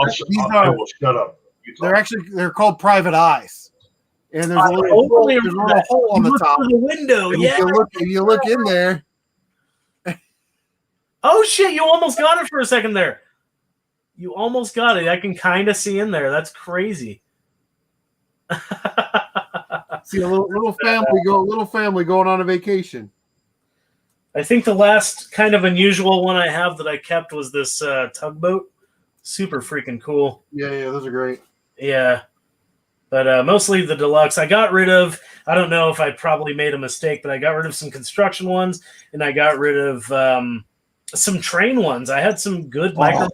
[SPEAKER 2] I will shut up. You talk.
[SPEAKER 1] they're called private eyes, and there's a
[SPEAKER 3] I
[SPEAKER 1] little
[SPEAKER 3] totally
[SPEAKER 1] there's a
[SPEAKER 3] remember
[SPEAKER 1] little
[SPEAKER 3] that.
[SPEAKER 1] hole on
[SPEAKER 3] You
[SPEAKER 1] the
[SPEAKER 3] look
[SPEAKER 1] top.
[SPEAKER 3] through the window,
[SPEAKER 1] And
[SPEAKER 3] yeah.
[SPEAKER 1] if you look in there,
[SPEAKER 3] Oh shit, you almost got it for a second there. You almost got it. I can kind of see in there. That's crazy.
[SPEAKER 1] see a little family going on a vacation.
[SPEAKER 3] I think the last kind of unusual one I have that I kept was this tugboat. Super freaking cool.
[SPEAKER 1] Yeah, those are great.
[SPEAKER 3] Yeah. But mostly the deluxe. I got rid of, I don't know if I probably made a mistake, but I got rid of some construction ones and I got rid of some train ones. I had some good micro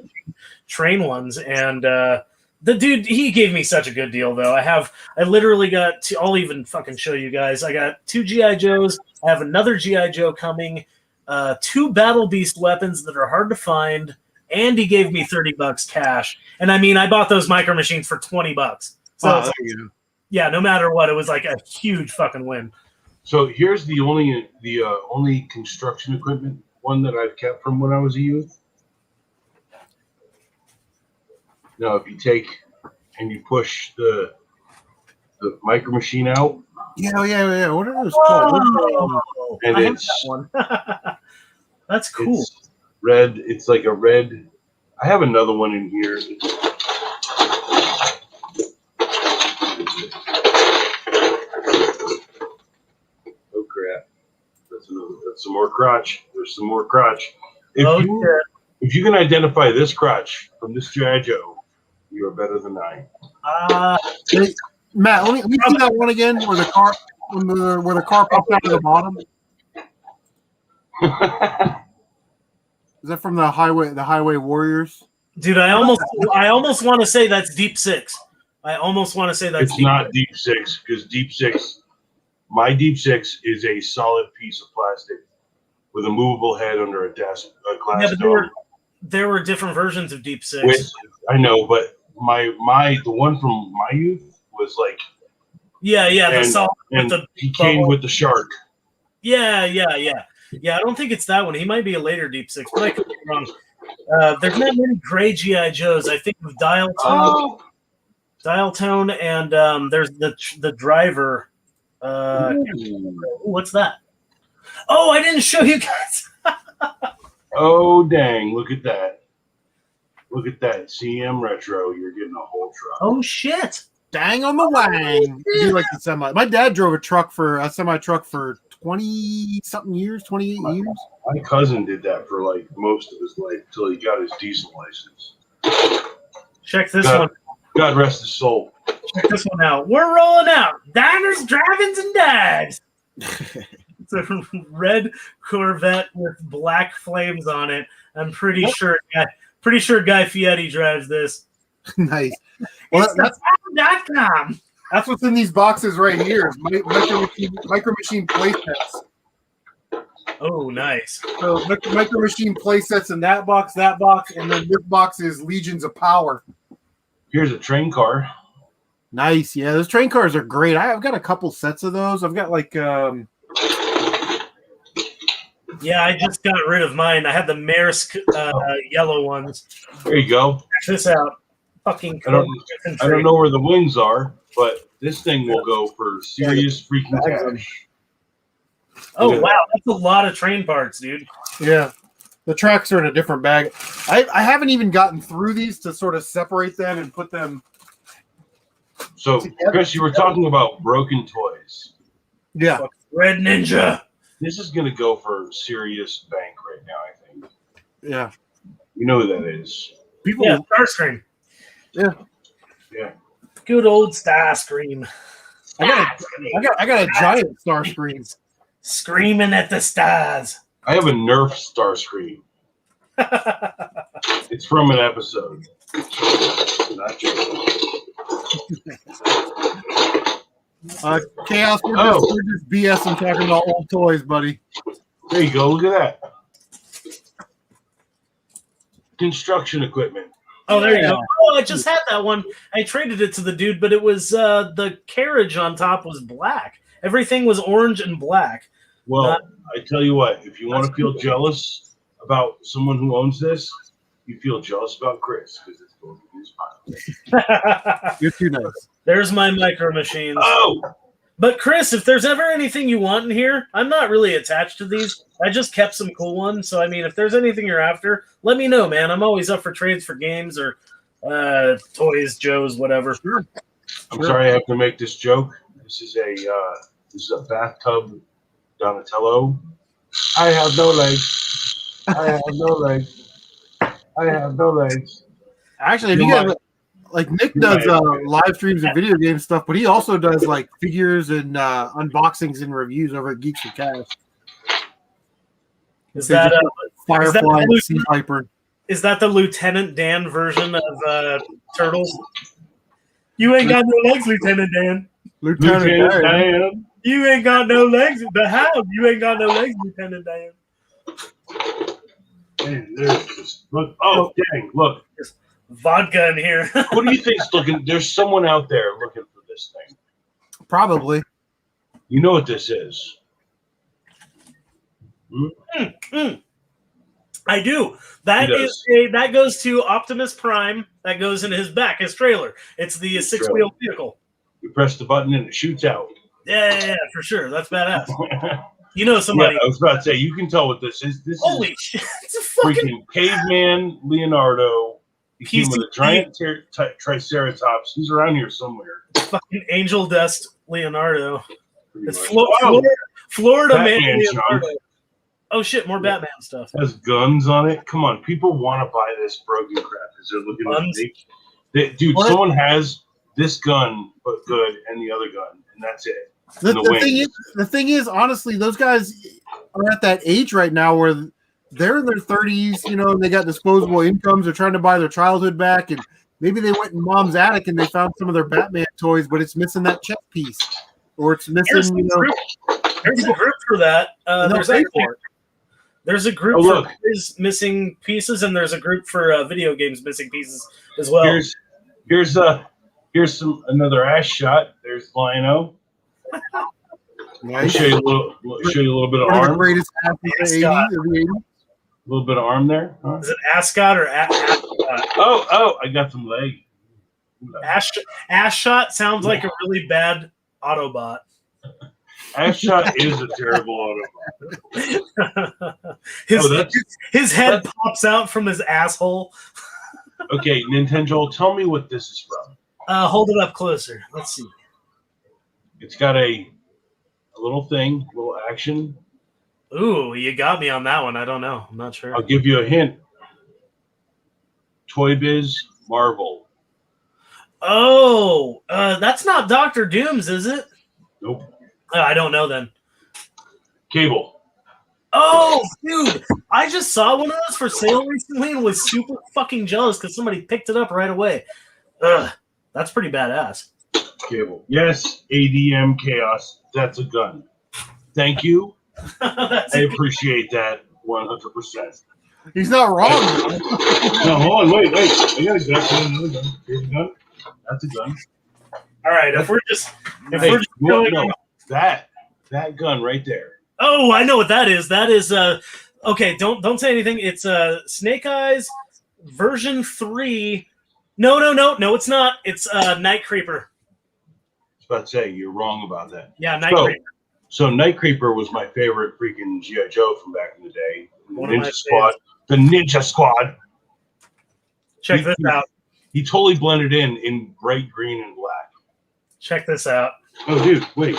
[SPEAKER 3] train ones, and the dude, he gave me such a good deal though. I literally got two, I'll even fucking show you guys. I got 2 GI Joes. I have another GI Joe coming, 2 Battle Beast weapons that are hard to find, and he gave me $30 cash. And I mean, I bought those micro machines for $20. So yeah, no matter what, it was like a huge fucking win.
[SPEAKER 2] So here's the only construction equipment one that I've kept from when I was a youth. Now, if you take and you push the micro machine out,
[SPEAKER 1] yeah. What are those called?
[SPEAKER 3] Oh,
[SPEAKER 2] and
[SPEAKER 3] I have
[SPEAKER 2] it's
[SPEAKER 3] that one. That's cool.
[SPEAKER 2] It's red. It's like a red. I have another one in here. Oh crap! That's some more crotch. There's some more crotch. If you can identify this crotch from this GI Joe, you are better than I.
[SPEAKER 1] Hey, Matt, let me see that one again where the car popped out of the bottom. Is that from the Highway Warriors?
[SPEAKER 3] Dude, I almost want to say that's Deep Six. I almost want to say that's
[SPEAKER 2] It's not Deep Six, because Deep Six, my Deep Six is a solid piece of plastic with a movable head under a desk, a glass
[SPEAKER 3] Yeah, but
[SPEAKER 2] dome.
[SPEAKER 3] there were different versions of Deep Six.
[SPEAKER 2] I know, but the one from my youth was like,
[SPEAKER 3] the solid
[SPEAKER 2] and
[SPEAKER 3] with the
[SPEAKER 2] he came with the shark.
[SPEAKER 3] Yeah. I don't think it's that one. He might be a later Deep Six, but I could be wrong. There's not many gray GI Joes. I think of Dial Tone, and there's the driver. What's that? Oh, I didn't show you guys.
[SPEAKER 2] Oh dang! Look at that. Look at that CM Retro. You're getting a whole truck.
[SPEAKER 3] Oh shit!
[SPEAKER 1] Dang on the wang. You like the semi. My dad drove a semi truck for 20-something years, 28 years.
[SPEAKER 2] My cousin did that for like most of his life until he got his diesel license.
[SPEAKER 3] Check this
[SPEAKER 2] God,
[SPEAKER 3] one.
[SPEAKER 2] God rest his soul.
[SPEAKER 3] Check this one out. We're rolling out diners, drive-ins, and dives. It's a red Corvette with black flames on it. I'm pretty sure Guy Fieri drives this.
[SPEAKER 1] Nice. Well,
[SPEAKER 3] It's
[SPEAKER 1] that's what's in these boxes right here. Micro Machine play sets.
[SPEAKER 3] Oh, nice.
[SPEAKER 1] So Micro Machine play sets in that box, and then this box is Legions of Power.
[SPEAKER 2] Here's a train car.
[SPEAKER 1] Nice. Yeah, those train cars are great. I've got a couple sets of those. I've got like
[SPEAKER 3] Yeah, I just got rid of mine. I had the Maersk yellow ones.
[SPEAKER 2] There you go.
[SPEAKER 3] Check this out. Fucking
[SPEAKER 2] I don't know where the wings are, but this thing will go for serious freaking cash.
[SPEAKER 3] Oh, wow. That's a lot of train parts, dude.
[SPEAKER 1] Yeah. The tracks are in a different bag. I haven't even gotten through these to sort of separate them and put them.
[SPEAKER 2] So, Chris, you were talking about broken toys.
[SPEAKER 1] Yeah.
[SPEAKER 3] Red Ninja.
[SPEAKER 2] This is going to go for serious bank right now, I think.
[SPEAKER 1] Yeah.
[SPEAKER 2] You know who that is.
[SPEAKER 1] People.
[SPEAKER 3] Yeah, Starscream.
[SPEAKER 1] Yeah.
[SPEAKER 2] Yeah.
[SPEAKER 3] Good old Starscream.
[SPEAKER 1] I got a giant Starscream.
[SPEAKER 3] Screaming at the stars.
[SPEAKER 2] I have a Nerf Starscream. It's from an episode. Not joking.
[SPEAKER 1] Chaos, we're just BSing talking about old toys, buddy.
[SPEAKER 2] There you go. Look at that. Construction equipment.
[SPEAKER 3] Oh, there you go. Oh, I just had that one. I traded it to the dude, but it was the carriage on top was black. Everything was orange and black.
[SPEAKER 2] Well, I tell you what, if you want to feel jealous about someone who owns this, you feel jealous about Chris because it's going to his pile.
[SPEAKER 1] You're too nice.
[SPEAKER 3] There's my micro machines.
[SPEAKER 2] Oh!
[SPEAKER 3] But Chris, if there's ever anything you want in here, I'm not really attached to these. I just kept some cool ones. So, I mean, if there's anything you're after, let me know, man. I'm always up for trades for games or toys, Joe's, whatever.
[SPEAKER 2] I'm sorry I have to make this joke. This is a bathtub Donatello. I have no legs. I have no legs. I have no legs.
[SPEAKER 1] Actually, if you guys like Nick does live streams and video game stuff, but he also does like figures and unboxings and reviews over at Geeks for Cash.
[SPEAKER 3] Is that
[SPEAKER 1] Firefly and Sea Viper?
[SPEAKER 3] Is that the Lieutenant Dan version of Turtles? You ain't got no legs, Lieutenant Dan.
[SPEAKER 1] Lieutenant Dan.
[SPEAKER 3] You ain't got no legs. The hound. You ain't got no legs, Lieutenant Dan.
[SPEAKER 2] Man, there's just look. Oh, dang! Look,
[SPEAKER 3] there's vodka in here.
[SPEAKER 2] What do you think's looking? There's someone out there looking for this thing.
[SPEAKER 1] Probably.
[SPEAKER 2] You know what this is?
[SPEAKER 3] I do. That goes to Optimus Prime. That goes in his back, his trailer. It's the six-wheel vehicle.
[SPEAKER 2] You press the button and it shoots out.
[SPEAKER 3] Yeah, for sure. That's badass. You know somebody.
[SPEAKER 2] Yeah, I was about to say, you can tell what this is. This
[SPEAKER 3] Holy
[SPEAKER 2] is
[SPEAKER 3] shit. It's a fucking
[SPEAKER 2] caveman Leonardo. He came with a giant triceratops. He's around here somewhere.
[SPEAKER 3] Fucking angel dust Leonardo. It's
[SPEAKER 2] Florida
[SPEAKER 3] man
[SPEAKER 2] Leonardo.
[SPEAKER 3] Jump. Oh shit, more Batman stuff.
[SPEAKER 2] It has guns on it. Come on, people want to buy this broken crap because they're looking at it. Dude, someone has this gun, but good, and the other gun, and that's it.
[SPEAKER 1] The thing is, honestly, those guys are at that age right now where they're in their 30s, you know, and they got disposable incomes. They're trying to buy their childhood back, and maybe they went in mom's attic and they found some of their Batman toys, but it's missing that chest piece, or it's missing.
[SPEAKER 3] There's a group for that. There's a group for missing pieces, and there's a group for video games missing pieces as well.
[SPEAKER 2] Here's another ass shot. There's Lino. Nice. Show you a little bit of arm.
[SPEAKER 1] Greatest athlete of the 80s.
[SPEAKER 2] A little bit of arm there. Huh?
[SPEAKER 3] Is it ascot or ascot?
[SPEAKER 2] Oh! I got some leg.
[SPEAKER 3] Ass shot sounds like a really bad Autobot.
[SPEAKER 2] Ass shot is a terrible Autobot.
[SPEAKER 3] His head pops out from his asshole.
[SPEAKER 2] Okay, Nintendo, tell me what this is from.
[SPEAKER 3] Hold it up closer. Let's see.
[SPEAKER 2] It's got a little thing, little action.
[SPEAKER 3] Ooh, you got me on that one. I don't know. I'm not sure.
[SPEAKER 2] I'll give you a hint. Toy Biz Marvel.
[SPEAKER 3] Oh, that's not Doctor Doom's, is it?
[SPEAKER 2] Nope.
[SPEAKER 3] I don't know then.
[SPEAKER 2] Cable.
[SPEAKER 3] Oh, dude, I just saw one of those for sale recently and was super fucking jealous because somebody picked it up right away. Ugh, that's pretty badass.
[SPEAKER 2] Cable. Yes, ADM Chaos. That's a gun. Thank you. I appreciate that 100%.
[SPEAKER 1] He's not wrong.
[SPEAKER 2] No, hold on, wait. I got a gun. Another gun. Here's a gun. That's a gun.
[SPEAKER 3] All right, if we're just
[SPEAKER 2] that gun right there.
[SPEAKER 3] Oh, I know what that is. That is okay. Don't say anything. It's Snake Eyes version 3. No, it's not. It's Night Creeper.
[SPEAKER 2] I was about to say you're wrong about that.
[SPEAKER 3] Yeah, Night Creeper.
[SPEAKER 2] So Night Creeper was my favorite freaking G.I. Joe from back in the day.
[SPEAKER 3] Ninja
[SPEAKER 2] Squad. The Ninja Squad.
[SPEAKER 3] Check this out.
[SPEAKER 2] He totally blended in bright green and black.
[SPEAKER 3] Check this out.
[SPEAKER 2] Oh, dude, wait.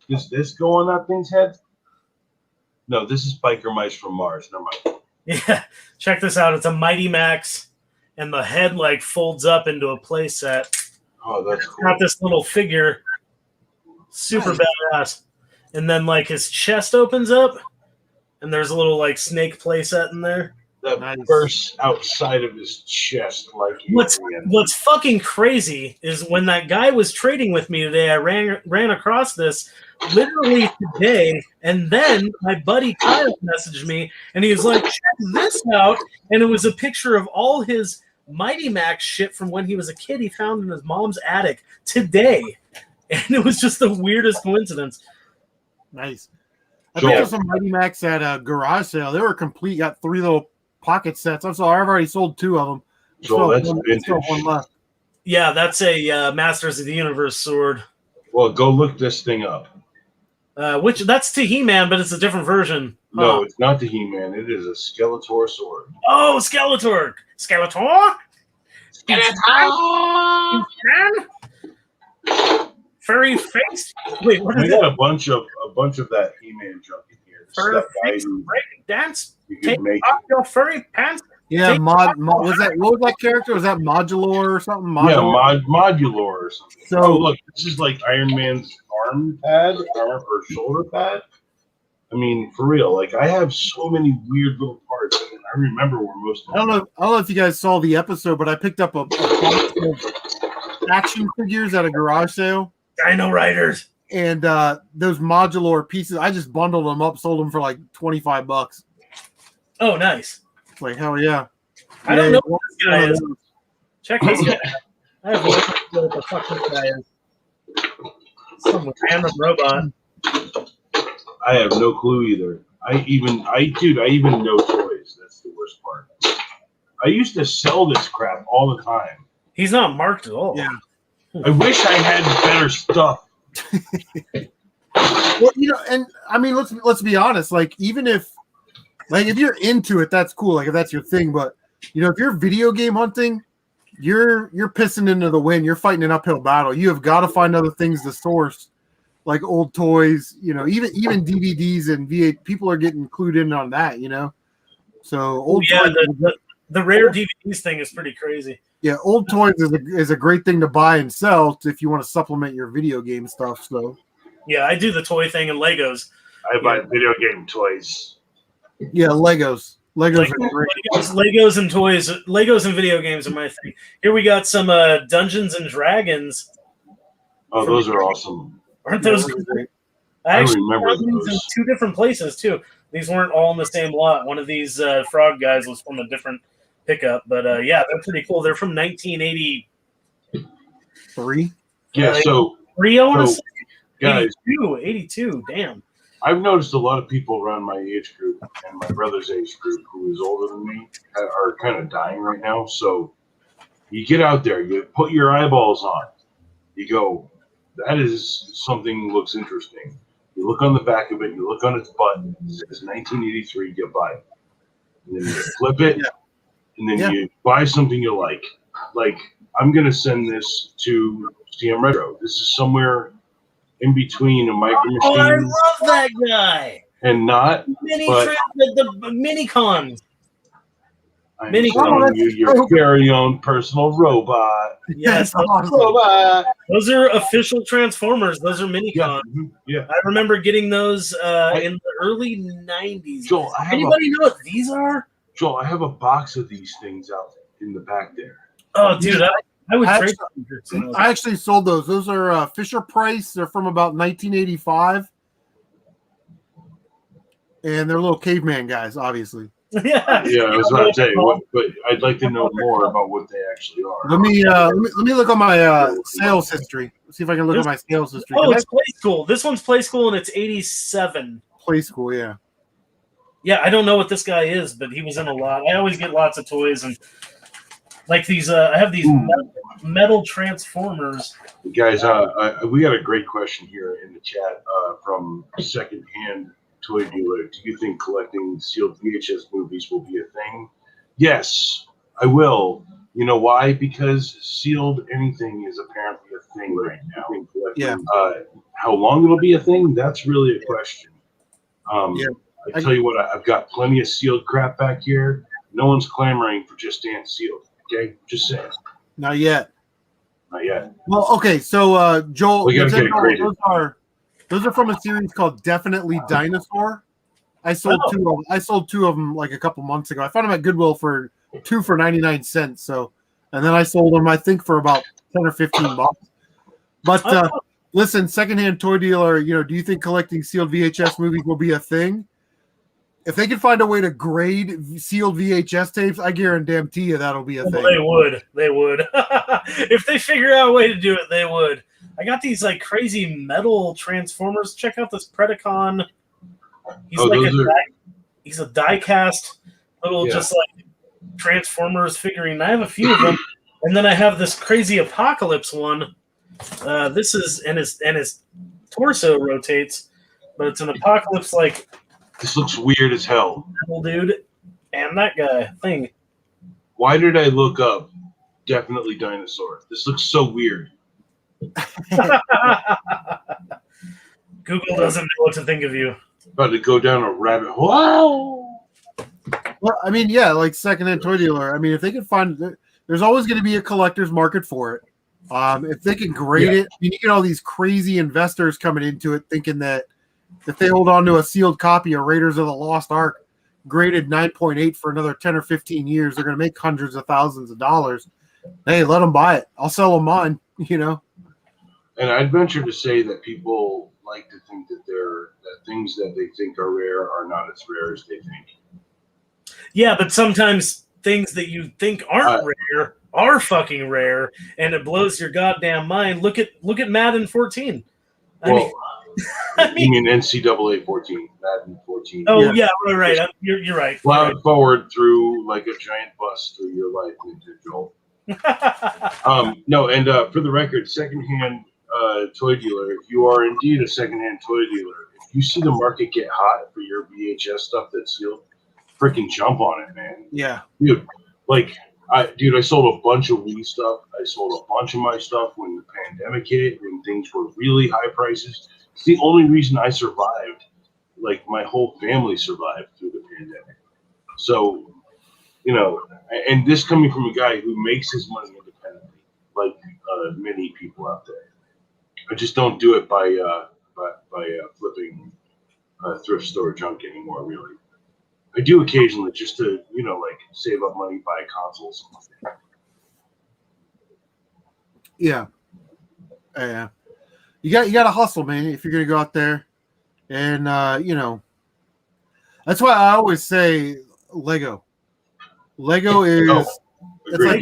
[SPEAKER 2] Does this go on that thing's head? No, this is Biker Mice from Mars. Never mind.
[SPEAKER 3] Yeah, check this out. It's a Mighty Max, and the head like folds up into a play set.
[SPEAKER 2] Oh, that's cool.
[SPEAKER 3] Got this little figure. Super badass. And then like his chest opens up, and there's a little like snake play set in there.
[SPEAKER 2] That bursts outside of his chest like
[SPEAKER 3] what's fucking crazy is when that guy was trading with me today, I ran across this literally today, and then my buddy Kyle messaged me and he was like, check this out, and it was a picture of all his Mighty Max shit from when he was a kid he found in his mom's attic today, and it was just the weirdest coincidence.
[SPEAKER 1] Nice. I picked up some Mighty Max at a garage sale. They were complete. Got 3 little pocket sets. I've already sold 2 of them.
[SPEAKER 2] So that's vintage.
[SPEAKER 1] One left.
[SPEAKER 3] Yeah, that's a Masters of the Universe sword.
[SPEAKER 2] Well, go look this thing up.
[SPEAKER 3] Which that's to He-Man, but it's a different version.
[SPEAKER 2] No, it's not the He-Man. It is a Skeletor sword.
[SPEAKER 3] Oh, Skeletor! Skeletor! Furry face. Wait, what is
[SPEAKER 2] it? We got a bunch of that He-Man junk in here.
[SPEAKER 3] Furry face break dance. Take off your furry pants.
[SPEAKER 1] Yeah, what was that character? Was that Modular or something?
[SPEAKER 2] Yeah, Modular or something. So look, this is like Iron Man's arm pad or shoulder pad. I mean, for real, like I have so many weird little parts. I remember where most of them.
[SPEAKER 1] I don't know if you guys saw the episode, but I picked up a box of action figures at a garage sale.
[SPEAKER 3] Dino Riders.
[SPEAKER 1] And those modular pieces, I just bundled them up, sold them for like $25.
[SPEAKER 3] Oh, nice.
[SPEAKER 1] Like, hell yeah.
[SPEAKER 3] I don't know what this guy is. Check this guy out. I have no idea what the fuck this guy is. Some random robot.
[SPEAKER 2] I have no clue either. I even know toys. That's the worst part. I used to sell this crap all the time.
[SPEAKER 3] He's not marked at all.
[SPEAKER 1] Yeah.
[SPEAKER 2] I wish I had better stuff.
[SPEAKER 1] Well, and I mean, let's be honest. Like, even if you're into it, that's cool. Like, if that's your thing. But if you're video game hunting, you're pissing into the wind. You're fighting an uphill battle. You have got to find other things to source, like old toys. Even DVDs and V8. People are getting clued in on that. So old.
[SPEAKER 3] Yeah, the rare DVDs thing is pretty crazy.
[SPEAKER 1] Yeah, old toys is a great thing to buy and sell if you want to supplement your video game stuff. So,
[SPEAKER 3] yeah, I do the toy thing and Legos.
[SPEAKER 2] I buy video game toys.
[SPEAKER 1] Yeah, Legos are great.
[SPEAKER 3] Legos and toys. Legos and video games are my thing. Here we got some Dungeons and Dragons.
[SPEAKER 2] Oh, those are awesome.
[SPEAKER 3] Aren't those great?
[SPEAKER 2] I
[SPEAKER 3] actually
[SPEAKER 2] remember
[SPEAKER 3] found these in 2 different places too. These weren't all in the same lot. One of these frog guys was from a different pickup, but yeah, they're pretty cool. They're from 1983.
[SPEAKER 2] Yeah, so
[SPEAKER 3] 3 I want to say.
[SPEAKER 2] Guys,
[SPEAKER 3] 82. Damn.
[SPEAKER 2] I've noticed a lot of people around my age group and my brother's age group who is older than me are kind of dying right now. So you get out there, you put your eyeballs on, you go, that is something looks interesting. You look on the back of it, you look on its button, it says 1983, you buy it. And then you flip it, and then you buy something you like. Like, I'm going to send this to CM Retro. This is somewhere in between a Micro Machines.
[SPEAKER 3] Oh, I love that guy.
[SPEAKER 2] And not.
[SPEAKER 3] The mini cons.
[SPEAKER 2] I'm showing you your very own personal robot.
[SPEAKER 3] Yes,
[SPEAKER 2] robot.
[SPEAKER 3] Those are official Transformers. Those are mini cons.
[SPEAKER 2] Yeah.
[SPEAKER 3] I remember getting those in the early 90s.
[SPEAKER 2] Joel,
[SPEAKER 3] anybody know what these are?
[SPEAKER 2] Joel, I have a box of these things out in the back there.
[SPEAKER 3] Oh, dude, I would trade
[SPEAKER 1] them. I actually sold those. Those are Fisher Price. They're from about 1985. And they're little caveman guys, obviously.
[SPEAKER 3] Yeah,
[SPEAKER 2] I was about to say, but I'd like to know more about what they actually are.
[SPEAKER 1] Let me look on my sales history. See if I can look at my sales history.
[SPEAKER 3] Oh, it's Play School. This one's Play School, and it's 87.
[SPEAKER 1] Play School, yeah.
[SPEAKER 3] Yeah, I don't know what this guy is, but he was in a lot. I always get lots of toys, and like these. I have these metal Transformers.
[SPEAKER 2] Guys, we got a great question here in the chat from Secondhand Toy Dealer. Do you think collecting sealed VHS movies will be a thing? Yes, I will. You know why? Because sealed anything is apparently a thing right now.
[SPEAKER 1] Yeah.
[SPEAKER 2] How long it'll be a thing? That's really a question. I tell you what, I've got plenty of sealed crap back here. No one's clamoring for Just Dance sealed. Okay, just saying.
[SPEAKER 1] Not yet.
[SPEAKER 2] Not yet.
[SPEAKER 1] Well, okay. So Joel,
[SPEAKER 2] we gotta get it graded.
[SPEAKER 1] Those are from a series called Definitely Dinosaur. I sold two of them like a couple months ago. I found them at Goodwill for 99 cents. So, and then I sold them, I think, for about 10 or 15 bucks. But listen, Secondhand Toy Dealer, do you think collecting sealed VHS movies will be a thing? If they can find a way to grade sealed VHS tapes, I guarantee you that'll be a thing.
[SPEAKER 3] They would. If they figure out a way to do it, they would. I got these like crazy metal Transformers. Check out this Predacon. He's a die-cast little just like Transformers figurine. I have a few of them, and then I have this crazy Apocalypse one. This is and his torso rotates, but it's an Apocalypse like.
[SPEAKER 2] This looks weird as hell.
[SPEAKER 3] Dude, and that guy thing.
[SPEAKER 2] Why did I look up Definitely Dinosaur? This looks so weird.
[SPEAKER 3] Google doesn't know what to think of you.
[SPEAKER 2] About to go down a rabbit hole.
[SPEAKER 1] Well, I mean, yeah, like Secondhand Toy Dealer. I mean, if they can find, there's always going to be a collector's market for it. If they can grade it, you get all these crazy investors coming into it, thinking that if they hold on to a sealed copy of Raiders of the Lost Ark, graded 9.8 for another 10 or 15 years, they're going to make hundreds of thousands of dollars. Hey, let them buy it. I'll sell them mine.
[SPEAKER 2] And I'd venture to say that people like to think that things that they think are rare are not as rare as they think.
[SPEAKER 3] Yeah, but sometimes things that you think aren't rare are fucking rare, and it blows your goddamn mind. Look at Madden 14.
[SPEAKER 2] You mean NCAA 14, Madden 14?
[SPEAKER 3] Oh yeah, right. You're right.
[SPEAKER 2] Plowed forward through like a giant bus through your life, Joel. No, and for the record, Secondhand Toy Dealer, if you are indeed a secondhand toy dealer, if you see the market get hot for your VHS stuff that's sealed, freaking jump on it, man.
[SPEAKER 1] Yeah.
[SPEAKER 2] Dude, I sold a bunch of Wii stuff. I sold a bunch of my stuff when the pandemic hit, when things were really high prices. It's the only reason I survived. Like, my whole family survived through the pandemic. So, and this coming from a guy who makes his money independently, like many people out there. I just don't do it by flipping thrift store junk anymore, really. I do occasionally just to, save up money, buy consoles.
[SPEAKER 1] Yeah. Yeah. You got to hustle, man, if you're going to go out there. And, that's why I always say Lego. Lego is it's like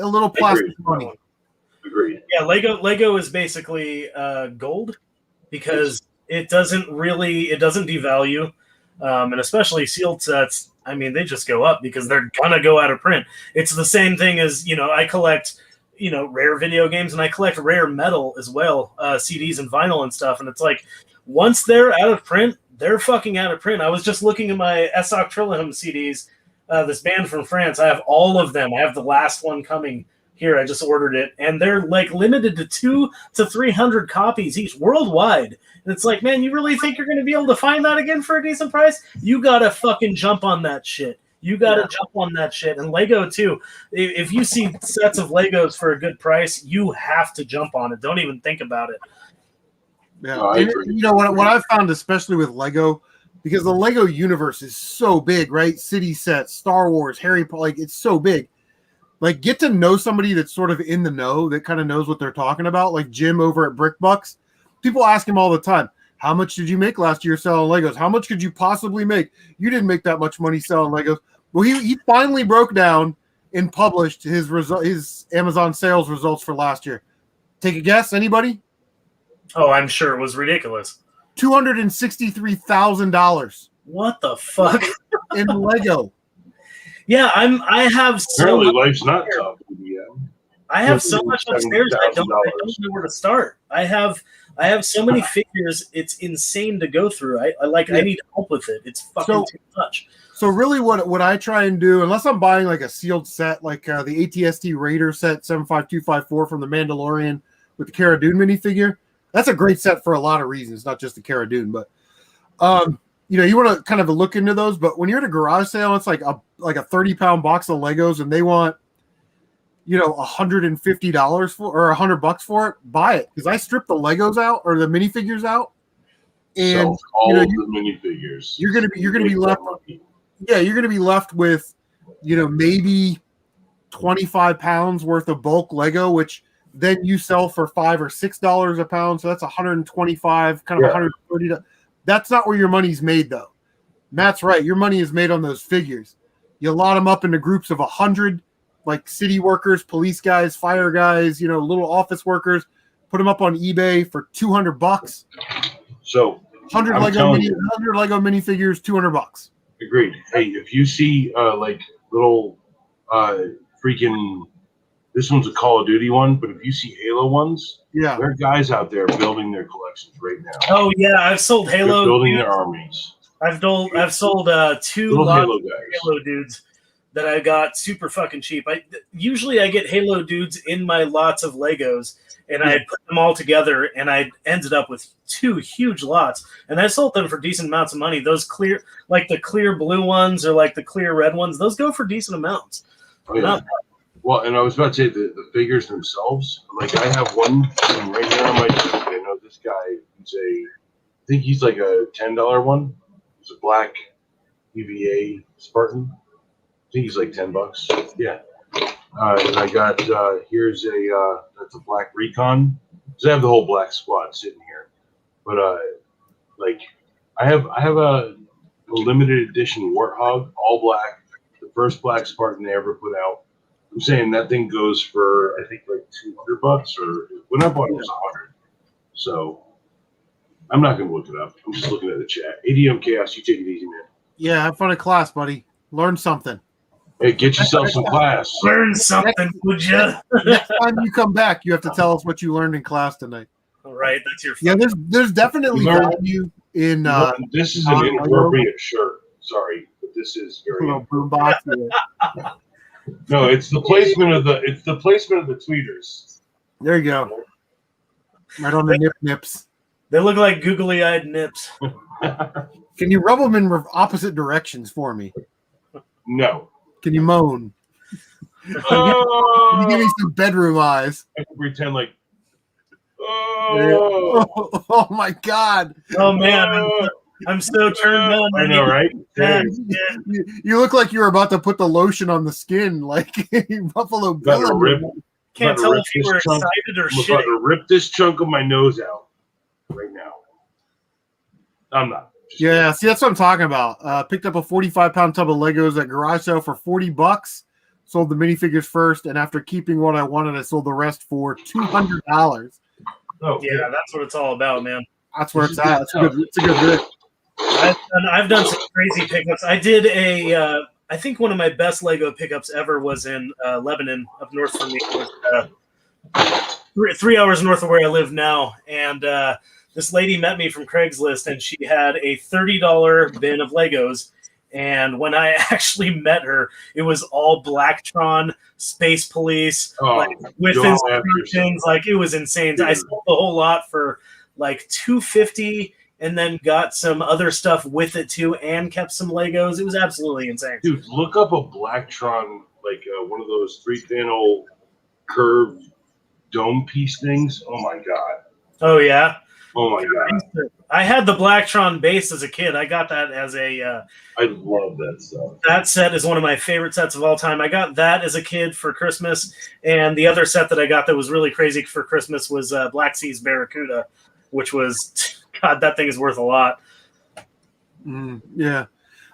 [SPEAKER 1] a little plastic money.
[SPEAKER 2] Agreed.
[SPEAKER 3] Yeah, Lego is basically gold because it doesn't devalue. And especially sealed sets, I mean, they just go up because they're gonna go out of print. It's the same thing as, I collect, rare video games, and I collect rare metal as well, CDs and vinyl and stuff. And it's like, once they're out of print, they're fucking out of print. I was just looking at my Esok Trillium CDs. this band from France. I have all of them. I have the last one coming here. I just ordered it, and they're like limited to 200 to 300 copies each worldwide. And it's like, man, you really think you're going to be able to find that again for a decent price? You gotta fucking jump on that shit. You gotta jump on that shit. And Lego too. If you see sets of Legos for a good price, you have to jump on it. Don't even think about it.
[SPEAKER 1] Yeah, and, you know what I've found, especially with Lego, because the Lego universe is so big, right? City sets, Star Wars, Harry Potter, like it's so big. Like, get to know somebody that's sort of in the know, that kind of knows what they're talking about. Like Jim over at Brick Bucks. People ask him all the time, how much did you make last year selling Legos? How much could you possibly make? You didn't make that much money selling Legos. Well, he finally broke down and published his Amazon sales results for last year. Take a guess, anybody?
[SPEAKER 3] Oh, I'm sure it was ridiculous.
[SPEAKER 1] $263,000.
[SPEAKER 3] What the fuck?
[SPEAKER 1] In Lego.
[SPEAKER 3] Yeah, I have so
[SPEAKER 2] Apparently
[SPEAKER 3] much
[SPEAKER 2] life's not tough.
[SPEAKER 3] I have so much upstairs. I don't know where to start. I have so many figures. It's insane to go through. I need help with it. It's fucking too much.
[SPEAKER 1] So really, what I try and do, unless I'm buying like a sealed set, like the ATST Raider set 75254 from the Mandalorian with the Cara Dune minifigure, that's a great set for a lot of reasons, not just the Cara Dune, but you want to kind of look into those. But when you're at a garage sale, it's like a 30-pound box of Legos, and they want $150 for, or $100 for it. Buy it, because I strip the Legos out or the minifigures out, and
[SPEAKER 2] the minifigures.
[SPEAKER 1] You're gonna be left. Yeah, you're gonna be left with, maybe 25 pounds worth of bulk Lego, which then you sell for $5 or $6 a pound. So that's 125, kind of 130. That's not where your money's made, though. Matt's right. Your money is made on those figures. You lot them up into groups of 100, like city workers, police guys, fire guys, little office workers. Put them up on eBay for $200.
[SPEAKER 2] So
[SPEAKER 1] 100 Lego minifigures, $200.
[SPEAKER 2] Agreed. Hey, if you see like little freaking, this one's a Call of Duty one, but if you see Halo ones, there are guys out there building their collections right now.
[SPEAKER 3] Oh yeah, I've sold Halo.
[SPEAKER 2] They're building their armies.
[SPEAKER 3] I've sold two lots of Halo dudes that I got super fucking cheap. Usually I get Halo dudes in my lots of Legos, and I put them all together, and I ended up with 2 huge lots, and I sold them for decent amounts of money. Those clear, like the clear blue ones or like the clear red ones, those go for decent amounts.
[SPEAKER 2] Oh, yeah. Well, and I was about to say the figures themselves. Like, I have one right here on my desk. I know this guy. I think he's like a $10 one. It's a black EVA Spartan. I think he's like $10. Yeah. And I got here's that's a black Recon. Because I have the whole black squad sitting here. But like I have a limited edition Warthog, all black, the first black Spartan they ever put out. I'm saying that thing goes for, I think, like $200, or when I bought it was $100. So I'm not gonna look it up. I'm just looking at the chat. ADM Chaos, you take it easy, man.
[SPEAKER 1] Yeah, have fun in class, buddy. Learn something.
[SPEAKER 2] Hey, get yourself some class.
[SPEAKER 3] Learn something, would you?
[SPEAKER 1] Next time you come back, you have to tell us what you learned in class tonight.
[SPEAKER 3] All right, that's your.
[SPEAKER 1] Yeah, there's definitely value in.
[SPEAKER 2] This is an inappropriate shirt. Sorry, but this is very.
[SPEAKER 1] Boombox.
[SPEAKER 2] No, it's the placement of the tweeters.
[SPEAKER 1] There you go. Right on the nips.
[SPEAKER 3] They look like googly-eyed nips.
[SPEAKER 1] Can you rub them in opposite directions for me?
[SPEAKER 2] No.
[SPEAKER 1] Can you moan? Can you give me some bedroom eyes?
[SPEAKER 2] I can pretend like.
[SPEAKER 1] Oh my God!
[SPEAKER 3] Oh man, I'm so turned on.
[SPEAKER 2] I know, right?
[SPEAKER 1] You look like you're about to put the lotion on the skin, like Buffalo Bill.
[SPEAKER 3] Can't tell if you were excited or shitting.
[SPEAKER 2] I'm about to rip this chunk of my nose out right now. I'm not.
[SPEAKER 1] Yeah, see, that's what I'm talking about. Picked up a 45-pound tub of Legos at garage sale for $40. Sold the minifigures first, and after keeping what I wanted, I sold the rest for $200.
[SPEAKER 2] Oh,
[SPEAKER 3] yeah, that's what it's all about, man.
[SPEAKER 1] That's where it's at. It's a good bit.
[SPEAKER 3] I've done some crazy pickups. I did I think one of my best Lego pickups ever was in Lebanon, up north from me. It was, 3 hours north of where I live now, and this lady met me from Craigslist, and she had a $30 bin of Legos, And when I actually met her, it was all Blacktron, Space Police, like with instructions. Like it was insane. I sold the whole lot for like $250, and then got some other stuff with it too, and kept some Legos. It was absolutely insane.
[SPEAKER 2] Dude, look up a Blacktron, like one of those 3-panel curved dome piece things. Oh my god.
[SPEAKER 3] Oh yeah.
[SPEAKER 2] Oh my god.
[SPEAKER 3] I had the Blacktron base as a kid. I got that as a.
[SPEAKER 2] I love that stuff.
[SPEAKER 3] That set is one of my favorite sets of all time. I got that as a kid for Christmas, and the other set that I got that was really crazy for Christmas was Black Seas Barracuda, which was, God, that thing is worth a lot.
[SPEAKER 1] Yeah,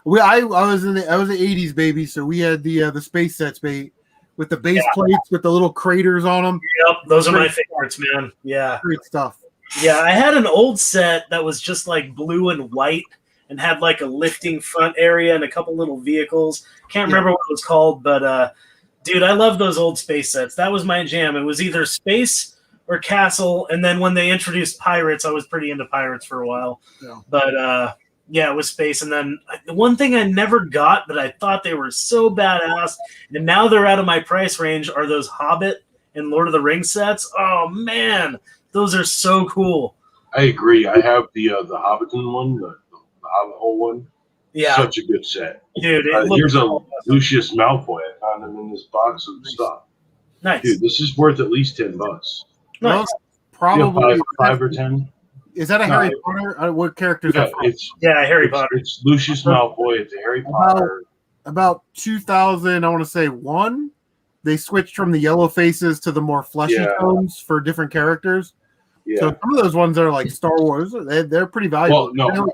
[SPEAKER 1] I was an '80s baby, so we had the space sets, with the base plates with the little craters on them.
[SPEAKER 3] Yep, those are my favorites, man. Yeah,
[SPEAKER 1] great stuff.
[SPEAKER 3] Yeah, I had an old set that was just like blue and white and had like a lifting front area and a couple little vehicles. Can't remember what it was called, but dude, I love those old space sets. That was my jam. It was either space or castle, and then when they introduced pirates, I was pretty into pirates for a while. Yeah. But yeah, it was space. And then the one thing I never got, but I thought they were so badass, and now they're out of my price range, are those Hobbit and Lord of the Rings sets. Oh man, those are so cool.
[SPEAKER 2] I agree. I have the Hobbiton one, the Hobbit hole one.
[SPEAKER 3] Yeah,
[SPEAKER 2] such a good set,
[SPEAKER 3] dude.
[SPEAKER 2] Here's a Lucius Malfoy. I found him in this box of stuff.
[SPEAKER 3] Nice,
[SPEAKER 2] dude. This is worth at least $10.
[SPEAKER 3] Nice.
[SPEAKER 1] Well, probably
[SPEAKER 2] five or 10.
[SPEAKER 1] Is that a Harry Potter? What character is that from?
[SPEAKER 3] Harry Potter.
[SPEAKER 2] It's Lucius Malfoy. It's a Harry Potter.
[SPEAKER 1] About 2000, I want to say 1. They switched from the yellow faces to the more fleshy tones for different characters. Yeah. So some of those ones are like Star Wars. They're pretty valuable.
[SPEAKER 2] Well, no,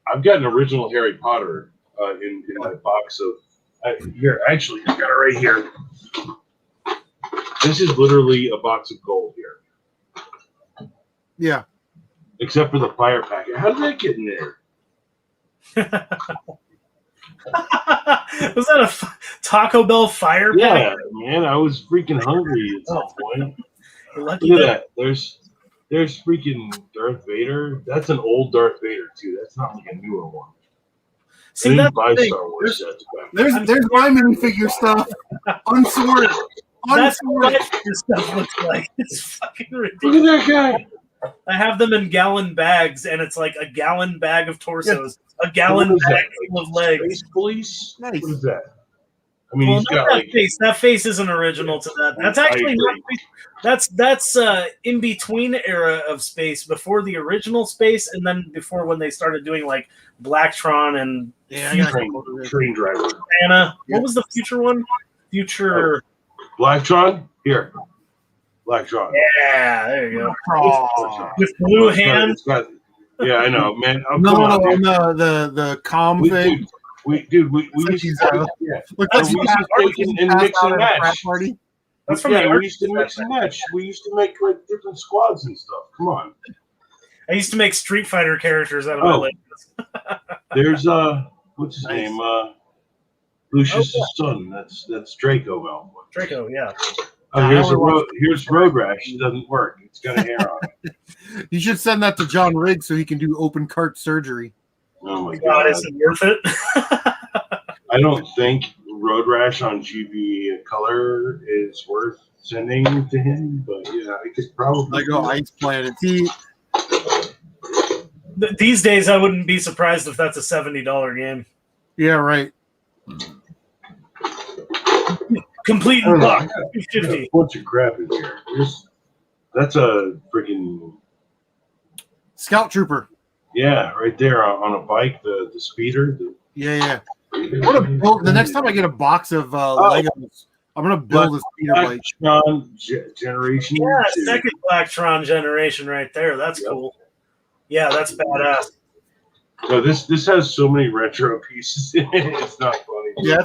[SPEAKER 2] I've got an original Harry Potter in my box of here. Actually, I got it right here. This is literally a box of gold here.
[SPEAKER 1] Yeah.
[SPEAKER 2] Except for the fire packet. How did that get in there?
[SPEAKER 3] Was that a Taco Bell fire packet?
[SPEAKER 2] Yeah, man. I was freaking hungry at some point. Look at that. There's freaking Darth Vader. That's an old Darth Vader too. That's not like a newer one.
[SPEAKER 3] See, that's
[SPEAKER 2] buy Star Wars sets back.
[SPEAKER 1] There's my minifigure stuff. Unsorted.
[SPEAKER 3] That's what this stuff looks like. It's fucking ridiculous.
[SPEAKER 2] Look at that guy.
[SPEAKER 3] I have them in gallon bags, and it's like a gallon bag of torsos, a gallon bag full of legs.
[SPEAKER 2] Space Police?
[SPEAKER 1] Nice.
[SPEAKER 2] What is that? I mean, he's got
[SPEAKER 3] that face. That face isn't original to that. That's actually not. That's in between era of space, before the original space, and then before when they started doing like Blacktron and
[SPEAKER 2] Train Driver.
[SPEAKER 3] Anna. What was the future one? Future.
[SPEAKER 2] Blacktron? Here. Blacktron.
[SPEAKER 3] Yeah, there you go. With blue hands.
[SPEAKER 2] Yeah, I know, man.
[SPEAKER 1] The calm thing.
[SPEAKER 2] We used to take and mix and match.
[SPEAKER 3] That's from
[SPEAKER 2] we used to mix and match. We used to make like different squads and stuff. Come on.
[SPEAKER 3] I used to make Street Fighter characters out of my legs.
[SPEAKER 2] There's what's his name? Lucius' son. That's Draco Malfoy.
[SPEAKER 3] Draco, yeah.
[SPEAKER 2] Here's Road Rash. It doesn't work. It's got a hair on it.
[SPEAKER 1] You should send that to John Riggs so he can do open cart surgery.
[SPEAKER 2] Oh my God!
[SPEAKER 3] Is it worth it?
[SPEAKER 2] I don't think Road Rash on GB Color is worth sending to him, but yeah, I could probably.
[SPEAKER 1] Lego Ice Planet.
[SPEAKER 3] These days, I wouldn't be surprised if that's a $70 game.
[SPEAKER 1] Yeah, right.
[SPEAKER 3] Complete and block.
[SPEAKER 2] A bunch of crap in here. That's a freaking
[SPEAKER 1] Scout Trooper.
[SPEAKER 2] Yeah, right there on a bike, the speeder.
[SPEAKER 1] Yeah. The next time I get a box of Legos, I'm gonna build a speeder bike.
[SPEAKER 2] Blacktron generation.
[SPEAKER 3] Yeah, second Blacktron generation right there. That's cool. Yeah, that's badass.
[SPEAKER 2] No, this has so many retro pieces in it. It's not funny.
[SPEAKER 1] Yeah,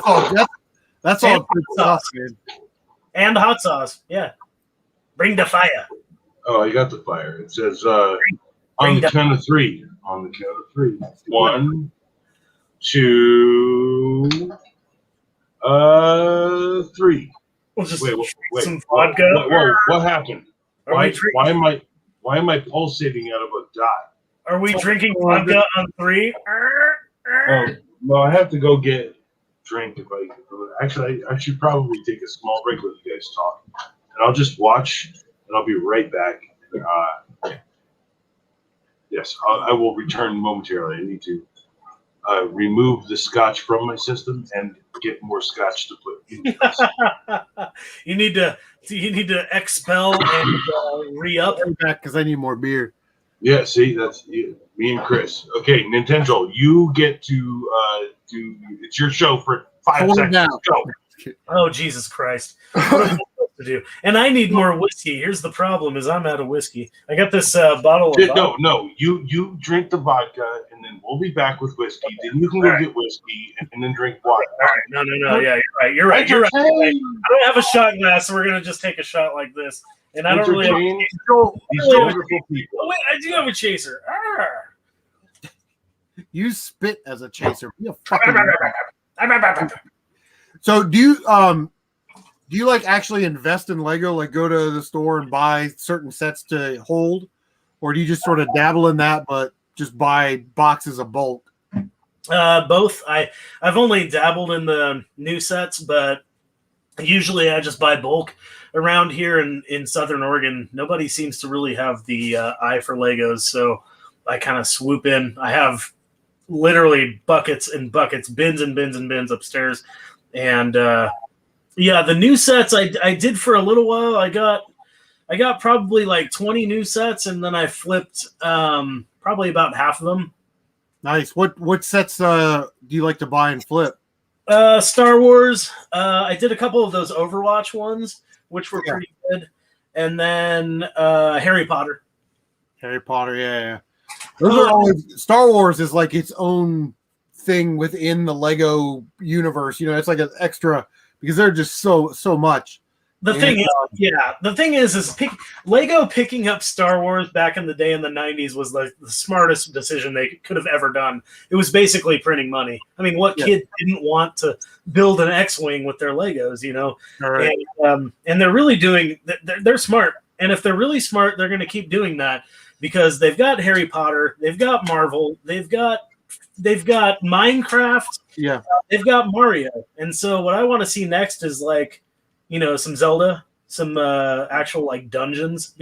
[SPEAKER 1] that's all good stuff, man.
[SPEAKER 3] And hot sauce. Yeah. Bring the fire.
[SPEAKER 2] Oh, I got the fire. It says on the count of three. On the count of three. 1, 2, 3.
[SPEAKER 3] We'll just
[SPEAKER 2] wait.
[SPEAKER 3] Some vodka.
[SPEAKER 2] Whoa, what happened? Why am I pulsating out of a dot?
[SPEAKER 3] Are we drinking vodka on 3?
[SPEAKER 2] Well, I have to go get drink. If I actually, I should probably take a small break with you guys talk, and I'll just watch, and I'll be right back. Yes, I will return momentarily. I need to remove the scotch from my system and get more scotch to put in.
[SPEAKER 3] you need to expel and re-up.
[SPEAKER 1] I'll be back because I need more beer.
[SPEAKER 2] Yeah, see, that's me and Chris. Okay, Nintendo, you get to do. It's your show for 5 seconds. Go.
[SPEAKER 3] Oh, Jesus Christ! What am I supposed to do? And I need more whiskey. Here's the problem: is I'm out of whiskey. I got this bottle of vodka.
[SPEAKER 2] No. You drink the vodka, and then we'll be back with whiskey. Okay. Then you can go get whiskey, and then drink water.
[SPEAKER 3] All right. No. Yeah, you're right. You're right. I don't have a shot glass, so we're gonna just take a shot like this. And I don't really have
[SPEAKER 2] these wonderful people.
[SPEAKER 3] Oh, wait, I do have a chaser. Arr.
[SPEAKER 1] You spit as a chaser. Be a fucking So do you like actually invest in Lego? Like go to the store and buy certain sets to hold, or do you just sort of dabble in that, but just buy boxes of bulk?
[SPEAKER 3] Both. I've only dabbled in the new sets, but usually I just buy bulk. Around here in Southern Oregon, nobody seems to really have the eye for Legos, so I kind of swoop in. I have literally buckets and buckets, bins and bins and bins upstairs, and yeah, the new sets I did for a little while. I got probably like 20 new sets, and then I flipped probably about half of them.
[SPEAKER 1] Nice. What sets do you like to buy and flip?
[SPEAKER 3] Star Wars. I did a couple of those Overwatch ones, which were pretty good. And then Harry Potter.
[SPEAKER 1] Harry Potter, yeah. Those are always, Star Wars is like its own thing within the Lego universe. You know, it's like an extra because they're just so much.
[SPEAKER 3] The thing is Lego picking up Star Wars back in the day in the 90s was like the smartest decision they could have ever done. It was basically printing money. I mean, what kid didn't want to build an X-Wing with their Legos, you know?
[SPEAKER 1] Right.
[SPEAKER 3] And they're really doing, they're smart. And if they're really smart, they're going to keep doing that because they've got Harry Potter, they've got Marvel, they've got Minecraft, they've got Mario. And so what I want to see next is like, you know, some Zelda, some actual like dungeons.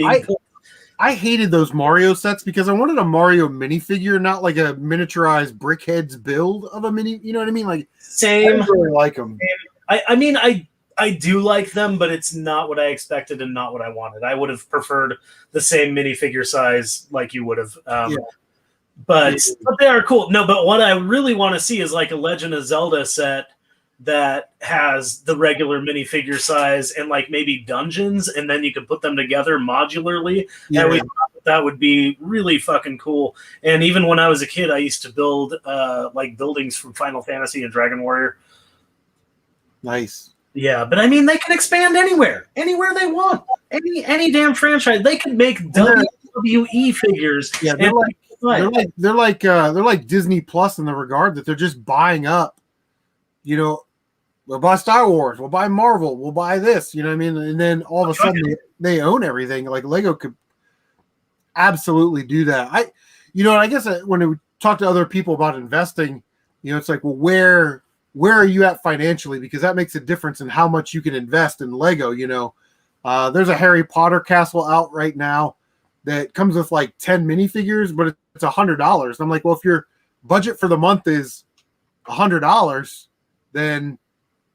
[SPEAKER 1] I hated those Mario sets because I wanted a Mario minifigure, not like a miniaturized Brickheads build of a mini. You know what I mean? Like
[SPEAKER 3] same.
[SPEAKER 1] I didn't really like them.
[SPEAKER 3] I mean, I do like them, but it's not what I expected and not what I wanted. I would have preferred the same minifigure size like you would have. But they are cool. No, but what I really want to see is like a Legend of Zelda set that has the regular minifigure size and like maybe dungeons, and then you can put them together modularly. Yeah. And we thought that would be really fucking cool. And even when I was a kid, I used to build like buildings from Final Fantasy and Dragon Warrior.
[SPEAKER 1] Nice.
[SPEAKER 3] Yeah, but I mean, they can expand anywhere they want. Any damn franchise, they could make WWE figures.
[SPEAKER 1] Yeah, they're like Disney Plus in the regard that they're just buying up. You know, we'll buy Star Wars, we'll buy Marvel, we'll buy this, you know what I mean? And then all of a sudden they own everything. Like Lego could absolutely do that. I guess when we talk to other people about investing, you know, it's like, well, where are you at financially? Because that makes a difference in how much you can invest in Lego. You know, there's a Harry Potter castle out right now that comes with like 10 minifigures, but it's $100. And I'm like, well, if your budget for the month is $100, then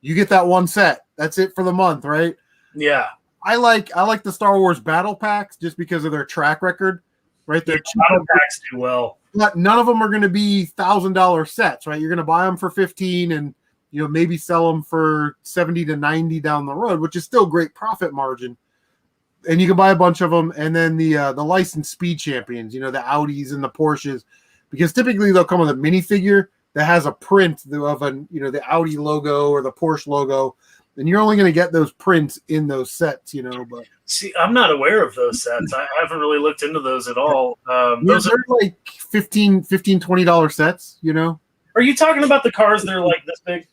[SPEAKER 1] you get that one set. That's it for the month, right?
[SPEAKER 3] Yeah.
[SPEAKER 1] I like the Star Wars battle packs just because of their track record, right? They're
[SPEAKER 3] battle packs do well.
[SPEAKER 1] But none of them are going to be $1,000 sets, right? You're going to buy them for 15 and, you know, maybe sell them for 70 to 90 down the road, which is still great profit margin. And you can buy a bunch of them. And then the licensed speed champions, you know, the Audis and the Porsches, because typically they'll come with a minifigure that has a print of the Audi logo or the Porsche logo, and you're only going to get those prints in those sets, you know. But
[SPEAKER 3] see, I'm not aware of those sets. I haven't really looked into those at all. Those are like
[SPEAKER 1] $20 sets, you know.
[SPEAKER 3] Are you talking about the cars that are like this big?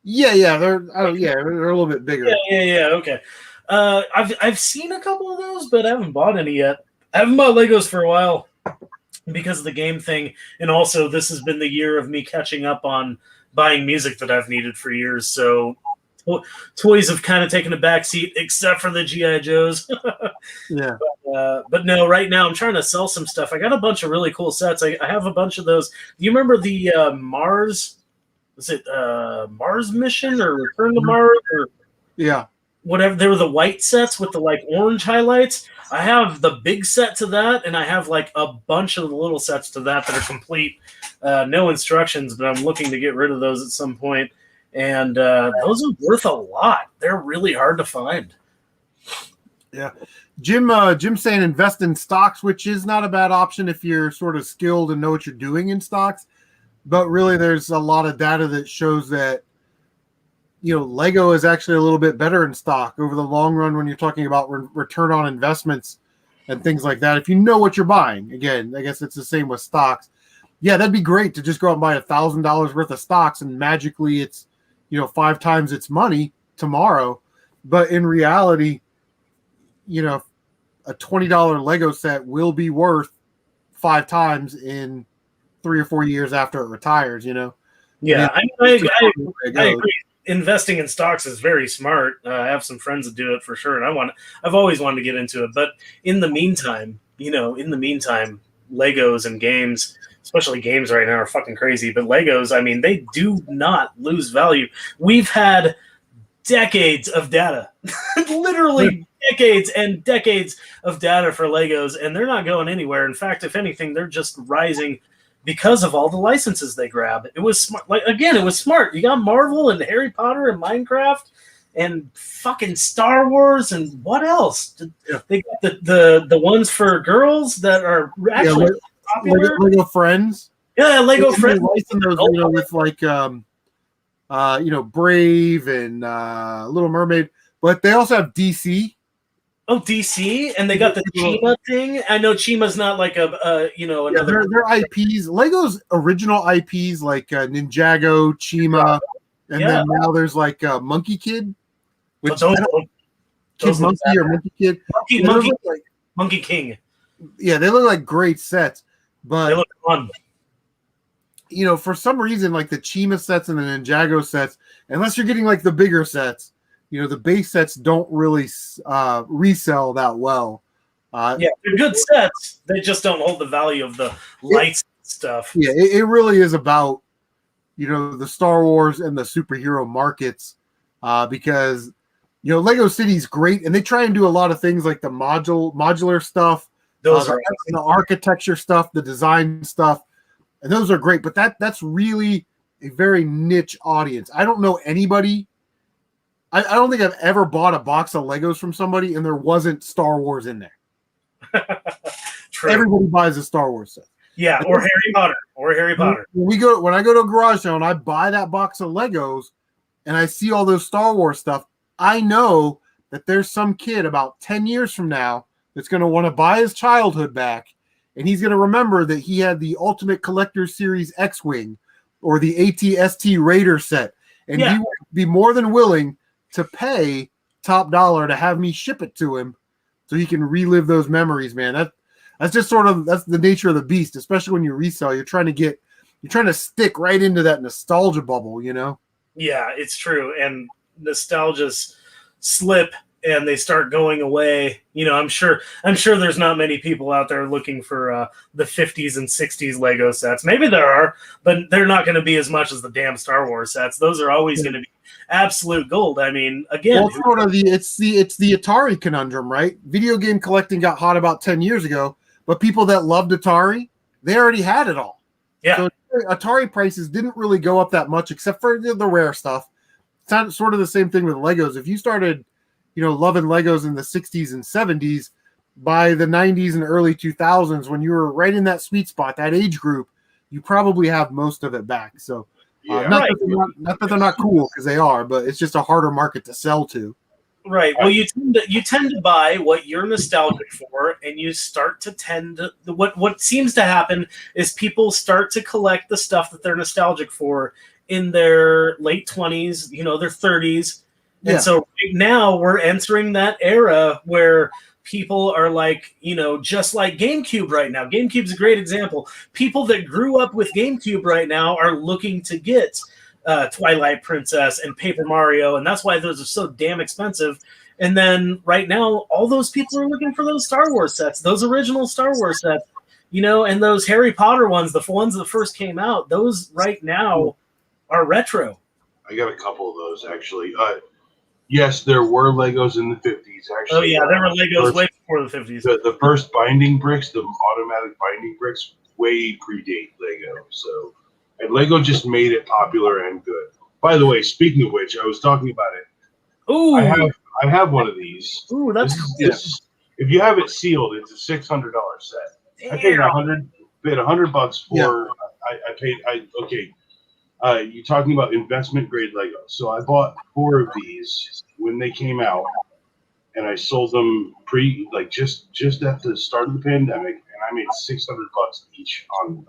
[SPEAKER 1] Yeah, they're a little bit bigger.
[SPEAKER 3] Yeah. Okay. I've seen a couple of those, but I haven't bought any yet. I haven't bought Legos for a while. because of the game thing, and also this has been the year of me catching up on buying music that I've needed for years. So toys have kind of taken a backseat, except for the GI Joes.
[SPEAKER 1] Yeah.
[SPEAKER 3] But no, right now I'm trying to sell some stuff. I got a bunch of really cool sets. I have a bunch of those. Do you remember the Mars? Was it Mars mission or Return to Mars or
[SPEAKER 1] Yeah.
[SPEAKER 3] whatever? They were the white sets with the like orange highlights. I have the big set to that, and I have like a bunch of the little sets to that are complete, no instructions. But I'm looking to get rid of those at some point, and those are worth a lot. They're really hard to find.
[SPEAKER 1] Yeah. Jim's saying invest in stocks, which is not a bad option if you're sort of skilled and know what you're doing in stocks. But really, there's a lot of data that shows that, Lego is actually a little bit better in stock over the long run when you're talking about return on investments and things like that. If you know what you're buying, again, I guess it's the same with stocks. Yeah, that'd be great to just go out and buy $1,000 worth of stocks and magically it's, 5 times its money tomorrow. But in reality, a $20 Lego set will be worth 5 times in 3 or 4 years after it retires,
[SPEAKER 3] Yeah, I agree. Investing in stocks is very smart. I have some friends that do it for sure, and I've always wanted to get into it. But in the meantime, Legos and games, especially games right now, are fucking crazy. But Legos, I mean, they do not lose value. We've had decades of data, literally decades and decades of data for Legos, and they're not going anywhere. In fact, if anything, they're just rising because of all the licenses they grab. It was smart. It was smart. You got Marvel and Harry Potter and Minecraft and fucking Star Wars and what else? They got the ones for girls that are actually popular.
[SPEAKER 1] Lego Friends.
[SPEAKER 3] Yeah, Lego Friends.
[SPEAKER 1] Those, with like Brave and Little Mermaid, but they also have DC.
[SPEAKER 3] Oh, DC, and they got the Chima thing. I know Chima's not like another.
[SPEAKER 1] Their IPs, Lego's original IPs like Ninjago, Chima, and then now there's like Monkey Kid, which Kid Monkey or Monkey Kid,
[SPEAKER 3] Monkey King.
[SPEAKER 1] Yeah, they look like great sets, but
[SPEAKER 3] they look fun.
[SPEAKER 1] For some reason, like the Chima sets and the Ninjago sets, unless you're getting like the bigger sets. The base sets don't really resell that well.
[SPEAKER 3] They're good sets. They just don't hold the value of the lights stuff.
[SPEAKER 1] Yeah, it really is about, the Star Wars and the superhero markets because, Lego City's great. And they try and do a lot of things like the modular stuff,
[SPEAKER 3] Those are
[SPEAKER 1] the architecture stuff, the design stuff. And those are great. But that's really a very niche audience. I don't know anybody. I don't think I've ever bought a box of Legos from somebody and there wasn't Star Wars in there.
[SPEAKER 3] True.
[SPEAKER 1] Everybody buys a Star Wars set.
[SPEAKER 3] Yeah, or Harry Potter.
[SPEAKER 1] When I go to a garage sale and I buy that box of Legos and I see all those Star Wars stuff, I know that there's some kid about 10 years from now that's going to want to buy his childhood back, and he's going to remember that he had the Ultimate Collector Series X-Wing or the AT-ST Raider set, and he would be more than willing to pay top dollar to have me ship it to him so he can relive those memories, man. That's just that's the nature of the beast, especially when you resell. You're trying to stick right into that nostalgia bubble,
[SPEAKER 3] Yeah, it's true. And nostalgias slip and they start going away. I'm sure there's not many people out there looking for the 50s and 60s Lego sets. Maybe there are, but they're not going to be as much as the damn Star Wars sets. Those are always going to be absolute gold. I mean, again,
[SPEAKER 1] it's the Atari conundrum, right? Video game collecting got hot about 10 years ago, but people that loved Atari, they already had it all.
[SPEAKER 3] Yeah.
[SPEAKER 1] So Atari prices didn't really go up that much, except for the rare stuff. It's sort of the same thing with Legos. If you started, loving Legos in the 60s and 70s, by the 90s and early 2000s, when you were right in that sweet spot, that age group, you probably have most of it back. So not that they're not cool, because they are, but it's just a harder market to sell to.
[SPEAKER 3] Right. Well, you tend to buy what you're nostalgic for, and you start to what seems to happen is people start to collect the stuff that they're nostalgic for in their late 20s, their 30s. And so right now we're entering that era where people are like, just like GameCube right now. GameCube's a great example. People that grew up with GameCube right now are looking to get Twilight Princess and Paper Mario, and that's why those are so damn expensive. And then right now, all those people are looking for those Star Wars sets, those original Star Wars sets, and those Harry Potter ones, the ones that first came out. Those right now are retro.
[SPEAKER 2] I got a couple of those actually. Yes, there were Legos in the 50s. Actually,
[SPEAKER 3] oh yeah, there were Legos way before the 50s.
[SPEAKER 2] The first binding bricks, the automatic binding bricks, way predate Lego. So, and Lego just made it popular and good. By the way, speaking of which, I was talking about it.
[SPEAKER 3] Ooh,
[SPEAKER 2] I have one of these.
[SPEAKER 3] Ooh, that's
[SPEAKER 2] this is if you have it sealed, it's a $600 set.
[SPEAKER 3] damn.
[SPEAKER 2] I paid $100 for.
[SPEAKER 3] Yeah.
[SPEAKER 2] You're talking about investment grade Lego. So I bought 4 of these when they came out, and I sold them just at the start of the pandemic, and I made $600 each on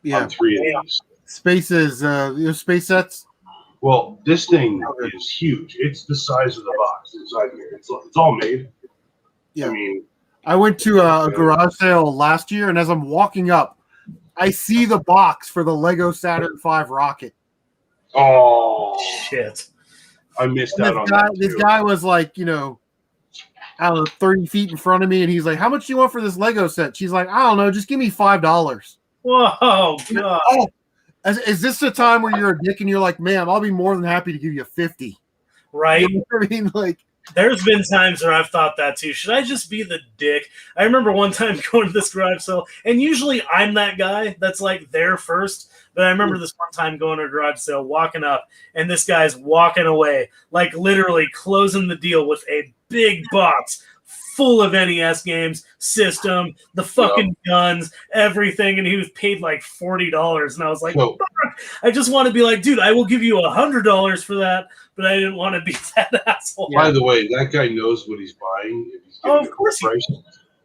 [SPEAKER 2] 3 of these.
[SPEAKER 1] Spaces, space sets.
[SPEAKER 2] Well, this thing is huge. It's the size of the box inside here. It's all made.
[SPEAKER 1] Yeah.
[SPEAKER 2] I mean,
[SPEAKER 1] I went to a garage sale last year, and as I'm walking up, I see the box for the Lego Saturn V rocket.
[SPEAKER 2] Oh
[SPEAKER 3] shit!
[SPEAKER 2] I missed out on that too.
[SPEAKER 1] This guy was like, I don't know, 30 feet in front of me, and he's like, "How much do you want for this Lego set?" She's like, "I don't know, just give me $5."
[SPEAKER 3] Whoa, God!
[SPEAKER 1] Oh, is this the time where you're a dick and you're like, "Ma'am, I'll be more than happy to give you 50."
[SPEAKER 3] Right?
[SPEAKER 1] You know what I mean, like.
[SPEAKER 3] There's been times where I've thought that too. Should I just be the dick? I remember one time going to this garage sale, and usually I'm that guy that's like there first. But I remember this one time going to a garage sale, walking up, and this guy's walking away, like literally closing the deal with a big box full of NES games, system, the fucking guns, everything, and he was paid like $40. And I was like, fuck. I just want to be like, dude, I will give you $100 for that, but I didn't want to be that asshole.
[SPEAKER 2] By the way, that guy knows what he's buying. If he's
[SPEAKER 3] of course.
[SPEAKER 2] Price.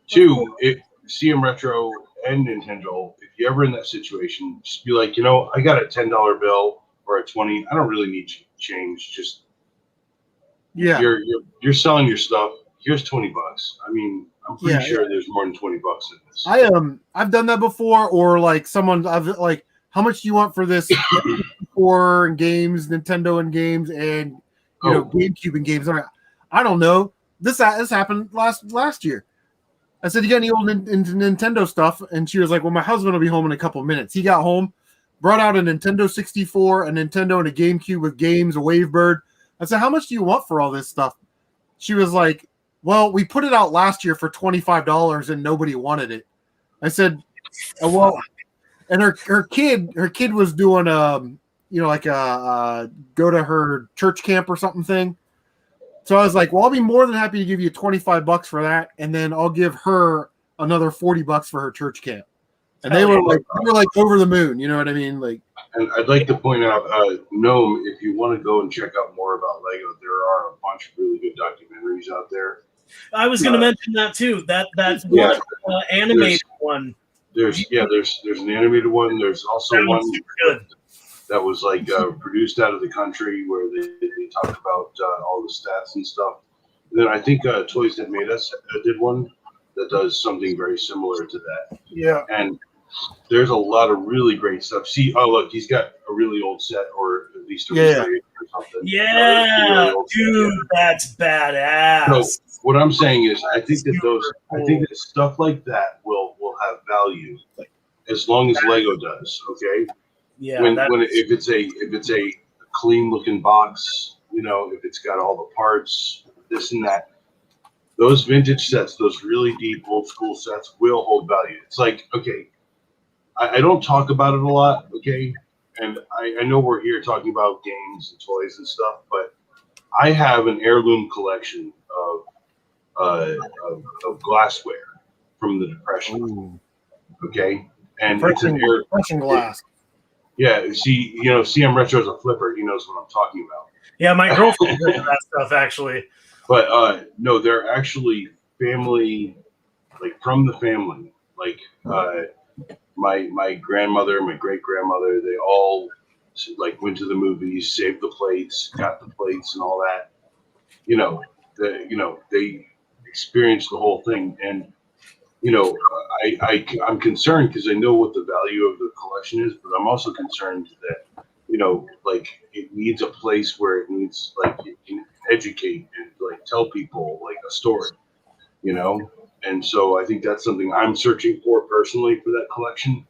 [SPEAKER 2] Two, if CM Retro and Nintendo, if you're ever in that situation, just be like, I got a $10 bill or a 20. I don't really need change. Just you're selling your stuff. Here's $20. I mean, I'm pretty sure there's more than $20 in this.
[SPEAKER 1] I've done that before, or like I've like, how much do you want for this? For games, Nintendo and games, and GameCube and games. I don't know. This happened last year. I said, "You got any old Nintendo stuff?" And she was like, "Well, my husband will be home in a couple of minutes." He got home, brought out a Nintendo 64, a Nintendo, and a GameCube with games, a Wavebird. I said, "How much do you want for all this stuff?" She was like, "Well, we put it out last year for $25 and nobody wanted it." I said, "Well," and her kid was doing like a go to her church camp or something thing. So I was like, "Well, I'll be more than happy to give you $25 for that, and then I'll give her another $40 for her church camp." And they were like over the moon. You know what I mean? Like,
[SPEAKER 2] and I'd like to point out, Gnome, if you want to go and check out more about Lego, there are a bunch of really good documentaries out there.
[SPEAKER 3] I was going to mention that too. That animated one.
[SPEAKER 2] There's an animated one. There's also one that was like produced out of the country where they talked about all the stats and stuff. And then I think Toys That Made Us did one that does something very similar to that.
[SPEAKER 1] Yeah.
[SPEAKER 2] And there's a lot of really great stuff. See, look, he's got a really old set, or at least a or something.
[SPEAKER 3] Yeah, really dude, that's badass.
[SPEAKER 2] So what I'm saying is, I think that stuff like that will have value as long as Lego does. Okay.
[SPEAKER 3] Yeah.
[SPEAKER 2] If it's a clean looking box, if it's got all the parts, this and that. Those vintage sets, those really deep old school sets will hold value. It's like, okay, I don't talk about it a lot, okay? And I know we're here talking about games and toys and stuff, but I have an heirloom collection of glassware from the Depression.
[SPEAKER 1] Ooh.
[SPEAKER 2] Okay? And
[SPEAKER 1] Depression glass.
[SPEAKER 2] Yeah, see, CM Retro is a flipper. He knows what I'm talking about.
[SPEAKER 3] Yeah, my girlfriend does that stuff, actually.
[SPEAKER 2] But no, they're actually family, like from the family. Like my grandmother, my great grandmother, they all like went to the movies, saved the plates, got the plates, and all that. They experience the whole thing. And I'm concerned because I know what the value of the collection is, but I'm also concerned that like it needs a place where it needs like it can educate and like tell people like a story, And so I think that's something I'm searching for personally for that collection,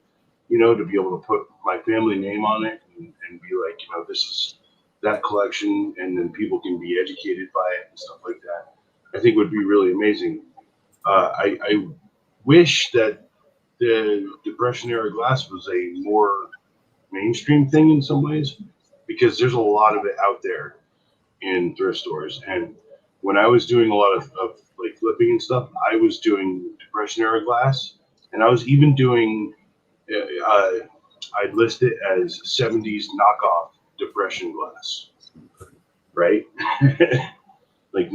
[SPEAKER 2] to be able to put my family name on it and be like, this is that collection, and then people can be educated by it and stuff like that. I think would be really amazing. I wish that the Depression era glass was a more mainstream thing in some ways, because there's a lot of it out there in thrift stores. And when I was doing a lot of like flipping and stuff, I was doing Depression era glass, and I was even doing I'd list it as 70s knockoff Depression glass, right? Like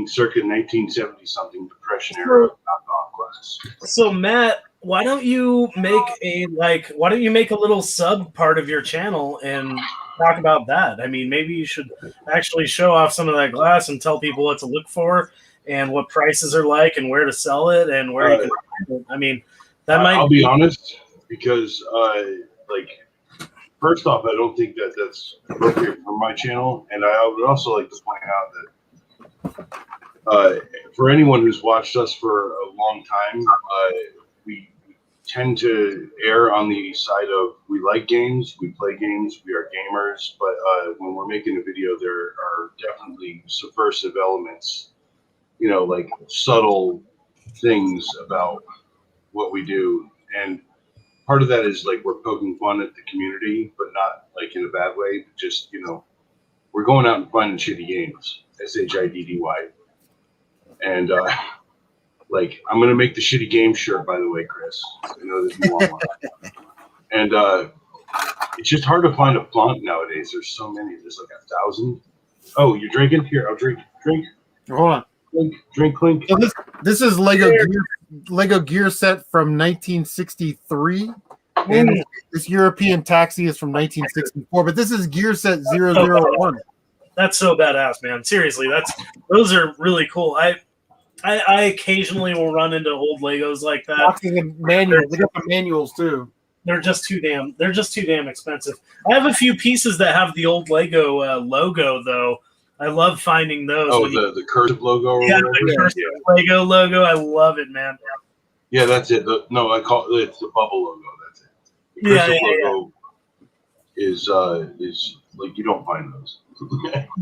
[SPEAKER 2] circa 1970 something Depression era knockoff glass.
[SPEAKER 3] So Matt, why don't you make a little sub part of your channel and talk about that? I mean, maybe you should actually show off some of that glass and tell people what to look for and what prices are like and where to sell it and where you can find it. I mean,
[SPEAKER 2] I'll be honest, because first off, I don't think that that's appropriate for my channel, and I would also like to point out that for anyone who's watched us for a long time, we tend to err on the side of we like games, we play games, we are gamers, but when we're making a video, there are definitely subversive elements, like subtle things about what we do. And part of that is like we're poking fun at the community, but not like in a bad way. But just we're going out and finding shitty games, SHIDDY, and like I'm gonna make the shitty game shirt, by the way, Chris. I know that you want one. And it's just hard to find a font nowadays. There's so many. There's like 1,000. Oh, you're drinking? Here, I'll drink.
[SPEAKER 1] Hold on.
[SPEAKER 2] Clink.
[SPEAKER 1] So this is Lego Gear set from 1963, and this European Taxi is from 1964. But this is Gear set 001.
[SPEAKER 3] That's so badass, man. Seriously, those are really cool. I occasionally will run into old Legos like that.
[SPEAKER 1] Boxing and manuals. They got the manuals too.
[SPEAKER 3] They're just too damn expensive. I have a few pieces that have the old Lego logo though. I love finding those.
[SPEAKER 2] Oh, the cursive logo. Or
[SPEAKER 3] yeah, the cursive Lego logo. I love it, man.
[SPEAKER 2] Yeah, that's it. I call it's the bubble logo. That's it. The cursive logo is like you don't find those.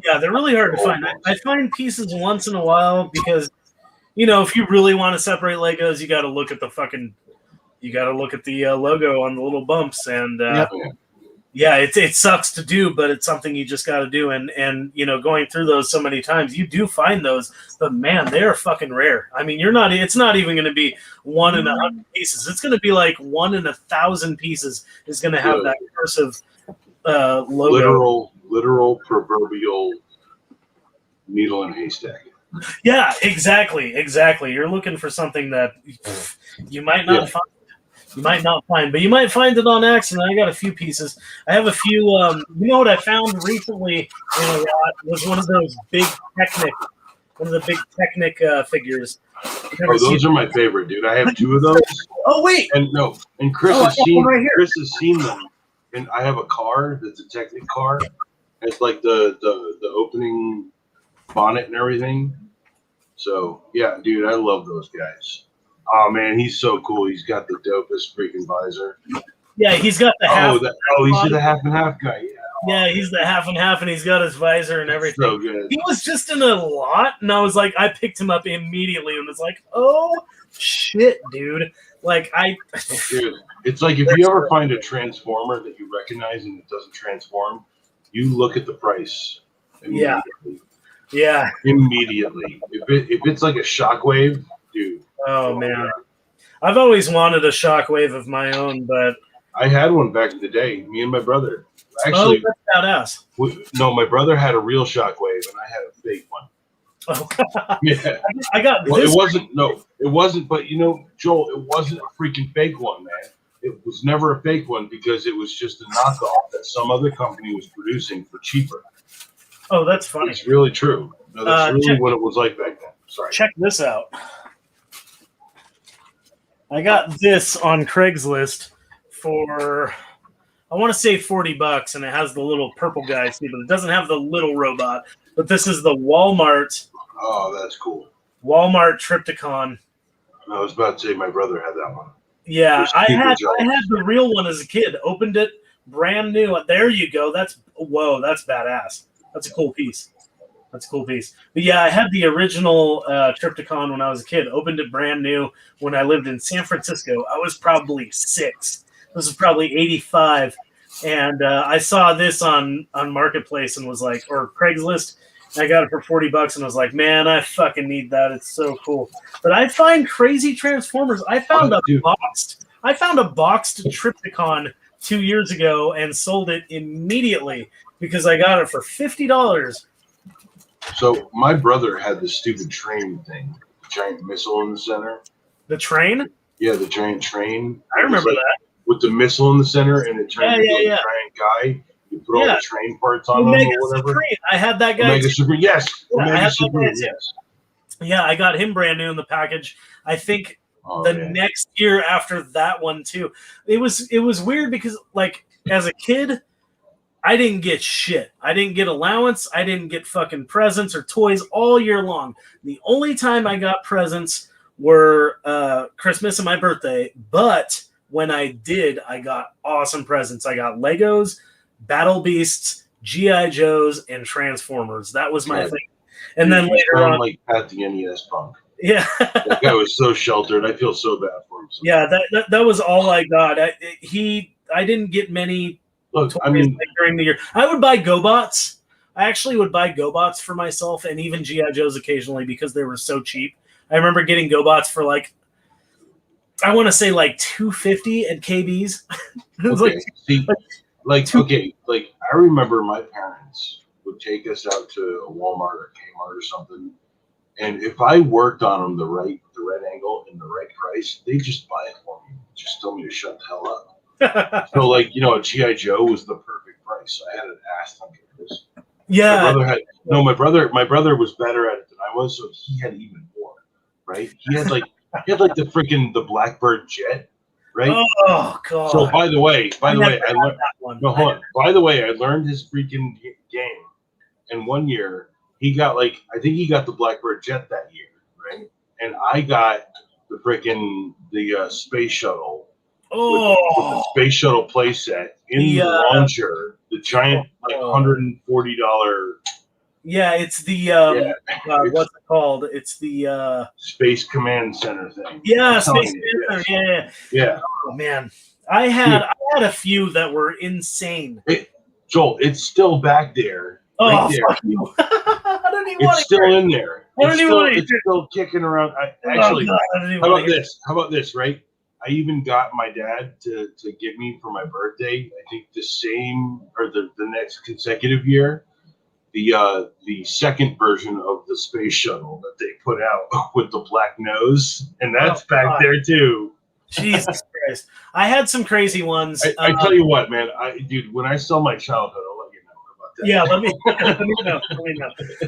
[SPEAKER 3] Yeah, they're really hard to find. I find pieces once in a while because, if you really want to separate Legos, you got to look at the logo on the little bumps, and it sucks to do, but it's something you just got to do. And going through those so many times, you do find those, but man, they are fucking rare. I mean, it's not even going to be 1 in 100 pieces. It's going to be like 1 in 1,000 pieces is going to have that cursive logo.
[SPEAKER 2] Literal proverbial needle in a haystack.
[SPEAKER 3] Yeah, exactly. You're looking for something that you might not find. You might not find, but you might find it on accident. I got a few pieces. I have a few. What I found recently in a lot was one of those big Technic figures.
[SPEAKER 2] Those are my favorite, dude. I have 2 of those.
[SPEAKER 3] Oh wait,
[SPEAKER 2] and Chris has seen. Chris has seen them, and I have a car that's a Technic car. It's like the opening bonnet and everything. So yeah, dude, I love those guys. Oh man, he's so cool. He's got the dopest freaking visor.
[SPEAKER 3] Yeah, he's got the half.
[SPEAKER 2] He's the half and half guy.
[SPEAKER 3] Yeah, he's the half and half, and he's got his visor and everything.
[SPEAKER 2] So good.
[SPEAKER 3] He was just in a lot, and I was like, I picked him up immediately, and was like, oh shit, dude. Like
[SPEAKER 2] dude, it's like if you ever find a transformer that you recognize and it doesn't transform, you look at the price. Immediately.
[SPEAKER 3] Yeah.
[SPEAKER 2] Immediately. If it's like a shockwave, dude.
[SPEAKER 3] Oh man, I've always wanted a shockwave of my own, but
[SPEAKER 2] I had one back in the day. Me and my brother. Actually,
[SPEAKER 3] that's badass.
[SPEAKER 2] No, my brother had a real shockwave, and I had a fake one.
[SPEAKER 3] Oh,
[SPEAKER 2] yeah.
[SPEAKER 3] I got.
[SPEAKER 2] Well, it wasn't. No, it wasn't. But Joel, it wasn't a freaking fake one, man. It was never a fake one because it was just a knockoff that some other company was producing for cheaper.
[SPEAKER 3] Oh, that's funny.
[SPEAKER 2] It's really true. No, that's really what it was like back then. Sorry.
[SPEAKER 3] Check this out. I got this on Craigslist for, I want to say $40, and it has the little purple guy, see, but it doesn't have the little robot. But this is the Walmart.
[SPEAKER 2] Oh, that's cool.
[SPEAKER 3] Walmart Triptychon.
[SPEAKER 2] I was about to say my brother had that one.
[SPEAKER 3] Yeah, I had
[SPEAKER 2] jealous.
[SPEAKER 3] the real one as a kid. Opened it, brand new. There you go. That's badass. That's a cool piece. But yeah, I had the original Triptychon when I was a kid. Opened it brand new when I lived in San Francisco. I was probably 6. This was probably 85. And I saw this on Marketplace and was like, or Craigslist. And I got it for $40 and was like, man, I fucking need that. It's so cool. But I find crazy Transformers. I found a boxed Triptychon 2 years ago and sold it immediately because I got it for $50.
[SPEAKER 2] So my brother had the stupid train thing, the giant missile in the center.
[SPEAKER 3] The train?
[SPEAKER 2] Yeah, the giant train.
[SPEAKER 3] I remember that.
[SPEAKER 2] With the missile in the center, and it turned into a giant guy. You put all the train parts on them or whatever.
[SPEAKER 3] Supreme. I had that guy.
[SPEAKER 2] Omega Supreme, yes.
[SPEAKER 3] Yeah,
[SPEAKER 2] Omega Supreme, yes.
[SPEAKER 3] Yeah, I got him brand new in the package. I think next year after that one too. It was weird because like as a kid, I didn't get shit. I didn't get allowance. I didn't get fucking presents or toys all year long. The only time I got presents were Christmas and my birthday. But when I did, I got awesome presents. I got Legos, Battle Beasts, G.I. Joes, and Transformers. That was my thing. And then later on,
[SPEAKER 2] like Pat the NES punk.
[SPEAKER 3] Yeah,
[SPEAKER 2] that guy was so sheltered. I feel so bad for him.
[SPEAKER 3] Yeah, that was all I got. I didn't get many.
[SPEAKER 2] Look, I mean,
[SPEAKER 3] during the year, I would buy GoBots. I actually would buy GoBots for myself and even G.I. Joes occasionally because they were so cheap. I remember getting GoBots for like, I want to say like $250 at KB's. It was
[SPEAKER 2] I remember my parents would take us out to a Walmart or Kmart or something, and if I worked on them the right angle and the right price, they just buy it for me. Just tell me to shut the hell up. So, like, a G.I. Joe was the perfect price. So I had an ass ton of this.
[SPEAKER 3] Yeah.
[SPEAKER 2] My brother was better at it than I was, so he had even more, right? He had the Blackbird jet, right?
[SPEAKER 3] Oh god.
[SPEAKER 2] So by the way, I learned his freaking game. And one year he got I think he got the Blackbird jet that year, right? And I got the space shuttle. With the space shuttle playset in the launcher, the giant $140.
[SPEAKER 3] Yeah, it's the what's it called? It's the
[SPEAKER 2] Space Command Center thing.
[SPEAKER 3] Yeah, Space Command Center. Yeah. Oh man, I had a few that were insane.
[SPEAKER 2] Joel, it's still back there.
[SPEAKER 3] Right
[SPEAKER 2] there.
[SPEAKER 3] Fuck you! I don't even want
[SPEAKER 2] It's still in there. It's still kicking around. How about this? Right. I even got my dad to get me for my birthday. I think the same or the next consecutive year, the second version of the space shuttle that they put out with the black nose, and that's back there too.
[SPEAKER 3] Jesus Christ! I had some crazy ones.
[SPEAKER 2] I tell you what, man, dude, when I sell my childhood, I'll let you know about that.
[SPEAKER 3] Yeah, let me know.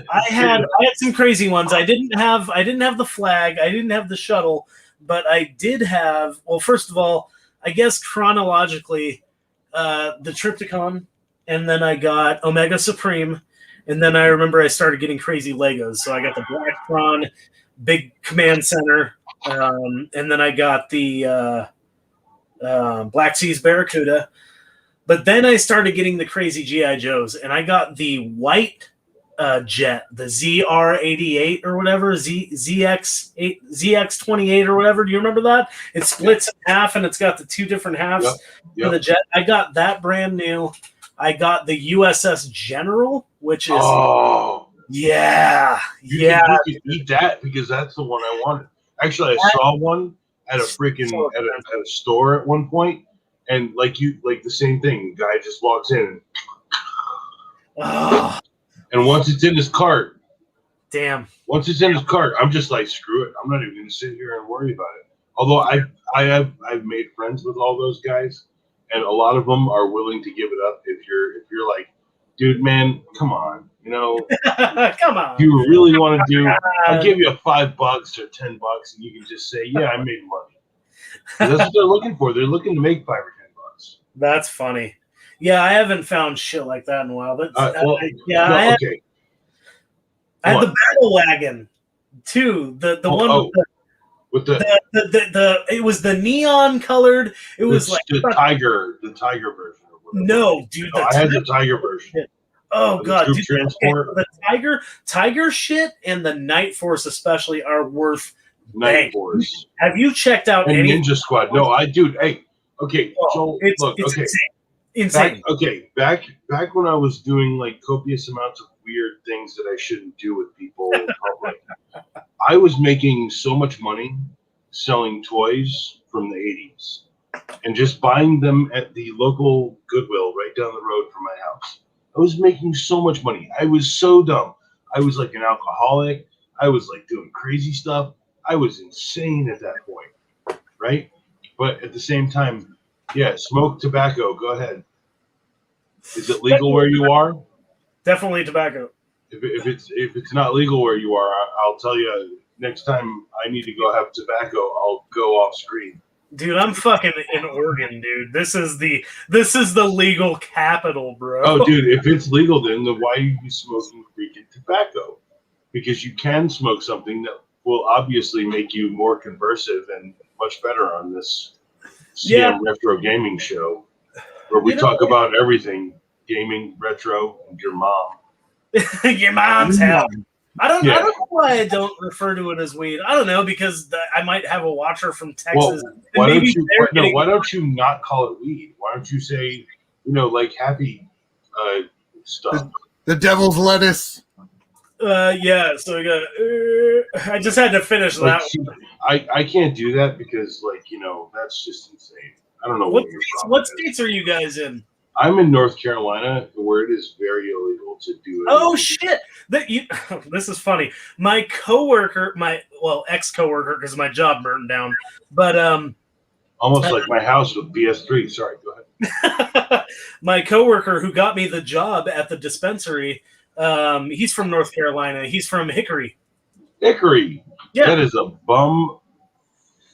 [SPEAKER 3] I had some crazy ones. I didn't have the flag. I didn't have the shuttle. But I did have, well, first of all, I guess chronologically, the Triptychon, and then I got Omega Supreme, and then I remember I started getting crazy Legos. So I got the Blacktron, big command center, and then I got the Black Seas Barracuda. But then I started getting the crazy G.I. Joes, and I got the white jet, the ZR88 or whatever, ZX28 or whatever. Do you remember that? It splits in half and it's got the two different halves for the jet. I got that brand new. I got the USS General, which is you can
[SPEAKER 2] eat that because that's the one I wanted. Actually, I saw one at a freaking at a store at one point, and like the same thing. The guy just walks in. And once it's in his cart, I'm just like, screw it. I'm not even going to sit here and worry about it. Although I've made friends with all those guys, and a lot of them are willing to give it up if you're like, dude, man, come on. You know,
[SPEAKER 3] Come on.
[SPEAKER 2] you really want to do? I'll give you $5 or $10, and you can just say, "Yeah, I made money." That's what they're looking for. They're looking to make $5 or $10.
[SPEAKER 3] That's funny. Yeah, I haven't found shit like that in a while. But
[SPEAKER 2] okay.
[SPEAKER 3] I had the battle wagon too. The one with the it was the neon colored. It was like
[SPEAKER 2] the tiger version.
[SPEAKER 3] No, dude.
[SPEAKER 2] I had the tiger version.
[SPEAKER 3] Oh god, dude,
[SPEAKER 2] transport.
[SPEAKER 3] The tiger shit and the Night Force especially are worth.
[SPEAKER 2] Night Force.
[SPEAKER 3] Have you checked out any
[SPEAKER 2] Ninja Squad? No, Hey, okay. So
[SPEAKER 3] it's
[SPEAKER 2] look, okay.
[SPEAKER 3] Insane.
[SPEAKER 2] Back when I was doing like copious amounts of weird things that I shouldn't do with people in public, I was making so much money selling toys from the 80s and just buying them at the local Goodwill right down the road from my house. I was making so much money. I was so dumb. I was like an alcoholic. I was like doing crazy stuff. I was insane at that point, right? But at the same time, yeah, smoke tobacco. Go ahead. Is it legal where you are?
[SPEAKER 3] Definitely tobacco.
[SPEAKER 2] If it's not legal where you are, I'll tell you next time I need to go have tobacco, I'll go off screen.
[SPEAKER 3] Dude, I'm fucking in Oregon, dude. This is the legal capital, bro.
[SPEAKER 2] Oh, dude, if it's legal, then why are you smoking freaking tobacco? Because you can smoke something that will obviously make you more conversive and much better on this CM Retro Gaming Show, where we talk about everything gaming, retro, and your mom.
[SPEAKER 3] Your mom's house. I don't know why I don't refer to it as weed. I don't know, because I might have a watcher from Texas.
[SPEAKER 2] Well, why don't you not call it weed? Why don't you say, like happy stuff?
[SPEAKER 1] The devil's lettuce.
[SPEAKER 3] Yeah, so we got. I just had to finish that one.
[SPEAKER 2] I can't do that because, that's just insane. I don't know
[SPEAKER 3] what states are you guys in?
[SPEAKER 2] I'm in North Carolina, where it is very illegal to do it.
[SPEAKER 3] Oh shit! This is funny. My coworker, ex-coworker, because my job burned down, but
[SPEAKER 2] almost like my house with BS3. Sorry, go ahead.
[SPEAKER 3] My coworker who got me the job at the dispensary. He's from North Carolina. He's from Hickory.
[SPEAKER 2] Hickory.
[SPEAKER 3] Yeah.
[SPEAKER 2] That is a bum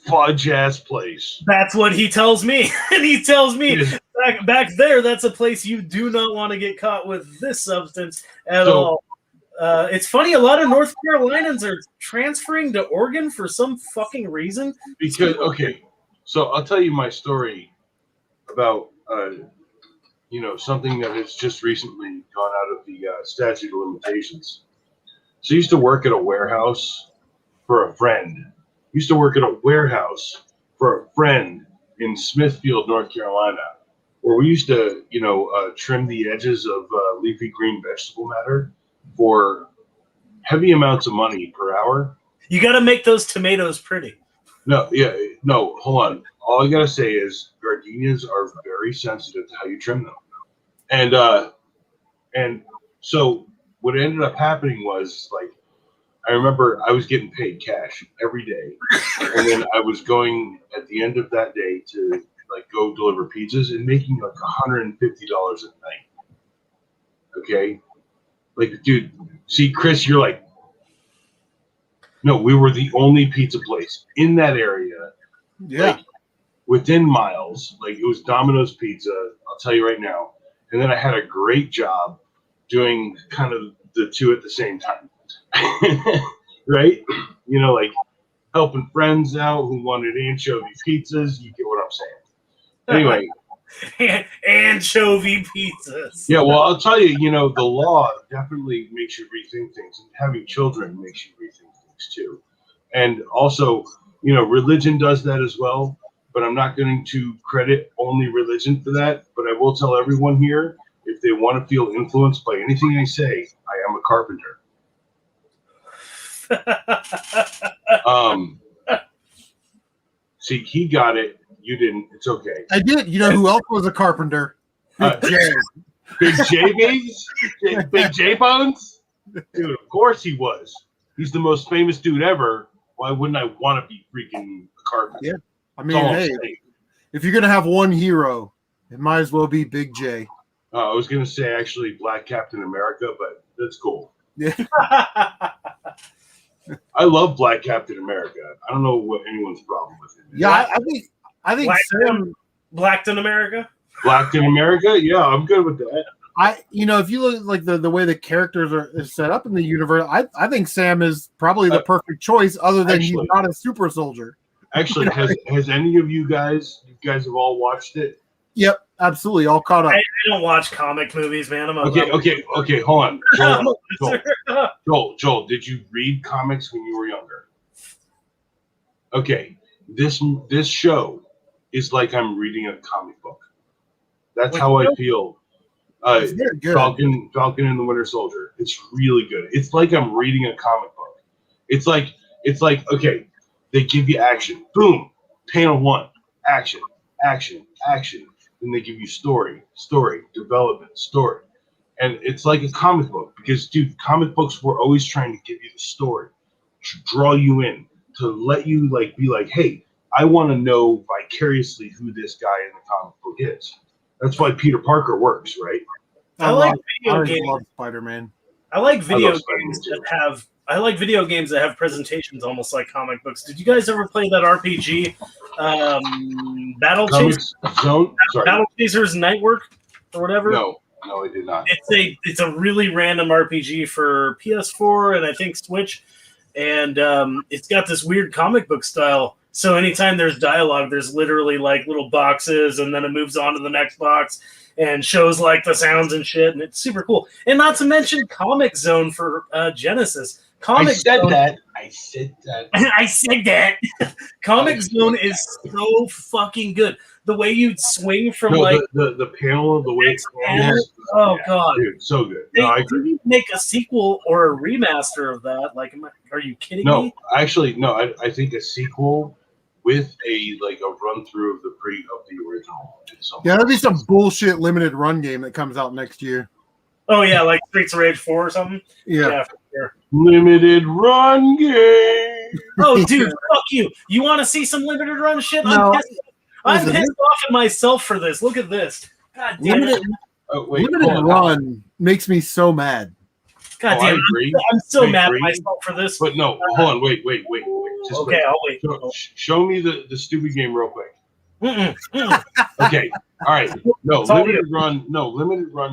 [SPEAKER 2] fudge ass place.
[SPEAKER 3] That's what he tells me. And he tells me back there, that's a place you do not want to get caught with this substance at all. It's funny, a lot of North Carolinians are transferring to Oregon for some fucking reason.
[SPEAKER 2] Because so I'll tell you my story about something that has just recently gone out of the statute of limitations. So I used to work at a warehouse for a friend. In Smithfield, North Carolina, where we used to, trim the edges of leafy green vegetable matter for heavy amounts of money per hour.
[SPEAKER 3] You got to make those tomatoes pretty.
[SPEAKER 2] No, hold on. All I gotta say is gardenias are very sensitive to how you trim them. And so what ended up happening was, I remember I was getting paid cash every day, and then I was going at the end of that day to go deliver pizzas and making $150 a night. Okay, dude, see, Chris, you're like, no, we were the only pizza place in that area.
[SPEAKER 1] Yeah,
[SPEAKER 2] within miles. It was Domino's Pizza. I'll tell you right now. And then I had a great job doing kind of the two at the same time. Right? Helping friends out who wanted anchovy pizzas. You get what I'm saying. Anyway.
[SPEAKER 3] Anchovy pizzas.
[SPEAKER 2] Yeah, well, I'll tell you, the law definitely makes you rethink things. And having children makes you rethink things too. And also, religion does that as well. But I'm not going to credit only religion for that. But I will tell everyone here, if they want to feel influenced by anything I say, I am a carpenter. See, he got it. You didn't. It's okay.
[SPEAKER 1] I did. You know who else was a carpenter? Big J.
[SPEAKER 2] Big J Babies? Big J Bones? Dude, of course he was. He's the most famous dude ever. Why wouldn't I want to be freaking a carpenter?
[SPEAKER 1] Yeah. I mean, hey, if you're going to have one hero, it might as well be Big J.
[SPEAKER 2] I was gonna say actually Black Captain America, but that's cool.
[SPEAKER 1] Yeah.
[SPEAKER 2] I love Black Captain America. I don't know what anyone's problem with him.
[SPEAKER 1] Yeah, I think Sam.
[SPEAKER 3] Blackton America.
[SPEAKER 2] Blackton America. Yeah, I'm good with that.
[SPEAKER 1] If you look at like the way the characters are set up in the universe, I think Sam is probably the perfect choice. Other than he's not a super soldier.
[SPEAKER 2] Actually, has any of you guys have all watched it?
[SPEAKER 1] Yep, absolutely, all caught up.
[SPEAKER 3] I don't watch comic movies, man. I'm
[SPEAKER 2] okay. Hold on, Joel. Did you read comics when you were younger? Okay, this show is like I'm reading a comic book. That's how I feel. Falcon and the Winter Soldier. It's really good. It's like I'm reading a comic book. It's like okay, they give you action. Boom. Panel 1. Action. Then they give you story, development, story. And it's like a comic book because, dude, comic books were always trying to give you the story, to draw you in, to let you be like, hey, I want to know vicariously who this guy in the comic book is. That's why Peter Parker works, right?
[SPEAKER 3] I like video games.
[SPEAKER 1] Love Spider-Man.
[SPEAKER 3] I like video games that have presentations almost like comic books. Did you guys ever play that RPG, Battle Chasers Nightwork or whatever?
[SPEAKER 2] No, I did not.
[SPEAKER 3] It's a really random RPG for PS4 and I think Switch, and it's got this weird comic book style. So anytime there's dialogue, there's literally like little boxes, and then it moves on to the next box and shows like the sounds and shit, and it's super cool. And not to mention Comic Zone for Genesis. I said that. Comic Zone is so fucking good. The way you'd swing from
[SPEAKER 2] the panel of the way it's
[SPEAKER 3] god,
[SPEAKER 2] dude, so good.
[SPEAKER 3] I agree. Make a sequel or a remaster of that. Like, are you kidding me?
[SPEAKER 2] No, actually, no. I think a sequel with a run through of the original.
[SPEAKER 1] Yeah, that'd be some bullshit limited run game that comes out next year.
[SPEAKER 3] Oh yeah, like Streets of Rage 4 or something.
[SPEAKER 1] Yeah,
[SPEAKER 3] for sure.
[SPEAKER 2] Limited run game.
[SPEAKER 3] Oh, dude, fuck you! You want to see some limited run shit?
[SPEAKER 1] No.
[SPEAKER 3] I'm pissed off at myself for this. Look at this. God damn it!
[SPEAKER 1] Limited run makes me so mad.
[SPEAKER 3] God damn it! I'm so mad at myself for this.
[SPEAKER 2] But no, hold on, wait. Just
[SPEAKER 3] okay, I'll wait.
[SPEAKER 2] Show me the stupid game real quick. Okay, all right. Limited run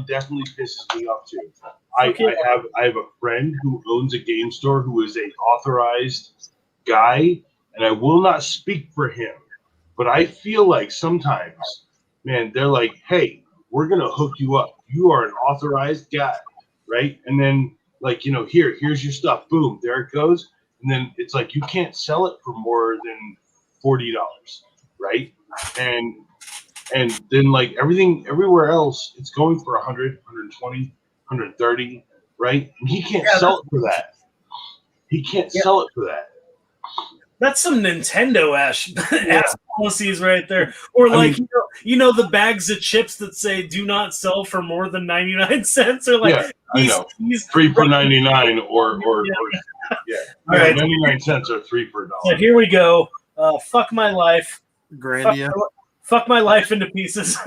[SPEAKER 2] definitely pisses me off too. I have a friend who owns a game store who is a authorized guy, and I will not speak for him, but I feel like sometimes, man, they're like, hey, we're gonna hook you up. You are an authorized guy, right? And then here's your stuff. Boom, there it goes. And then it's like you can't sell it for more than $40, right? And then everything everywhere else, it's going for 100, 120, 130, right? And he can't sell it for that. He can't sell it for that.
[SPEAKER 3] That's some Nintendo ass policies right there. Or the bags of chips that say "do not sell for more than 99 cents." Or
[SPEAKER 2] I know 3 for 99 or All right, 99 cents or 3 for $1.
[SPEAKER 3] So here we go. Fuck my life.
[SPEAKER 1] Grandia.
[SPEAKER 3] Fuck my life into pieces.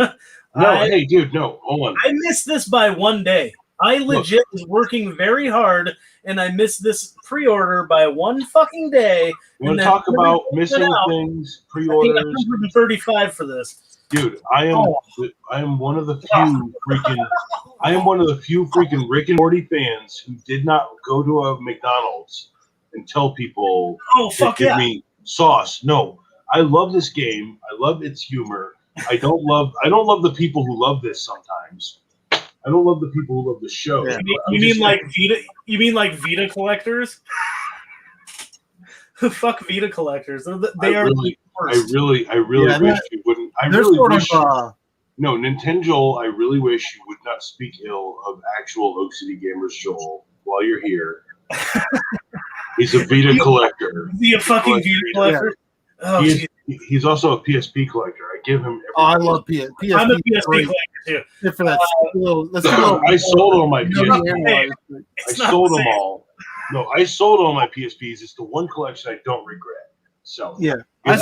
[SPEAKER 2] Hey, dude, no, hold on.
[SPEAKER 3] I missed this by one day. I legit was working very hard, and I missed this pre-order by one fucking day.
[SPEAKER 2] You want to talk about missing things, pre-orders?
[SPEAKER 3] I think $135 for this.
[SPEAKER 2] Dude, I am one of the few freaking Rick and Morty fans who did not go to a McDonald's and tell people, give me sauce. No, I love this game. I love its humor. I don't love the people who love this sometimes. I don't love the people who love the show.
[SPEAKER 3] Yeah. You mean like Vita? You mean like Vita collectors? Fuck Vita collectors. They are.
[SPEAKER 2] I really wish you wouldn't. No, Nintendo. I really wish you would not speak ill of actual Oak City Gamers Joel while you're here. He's a Vita collector.
[SPEAKER 3] Is he a fucking Vita collector?
[SPEAKER 2] Yeah. He's also a PSP collector. I give him.
[SPEAKER 1] I love PSP.
[SPEAKER 3] I'm a PSP collector too.
[SPEAKER 1] For that
[SPEAKER 2] I sold all my PSPs. I sold them all. No, I sold all my PSPs. It's the one collection I don't regret selling.
[SPEAKER 1] Yeah,
[SPEAKER 2] I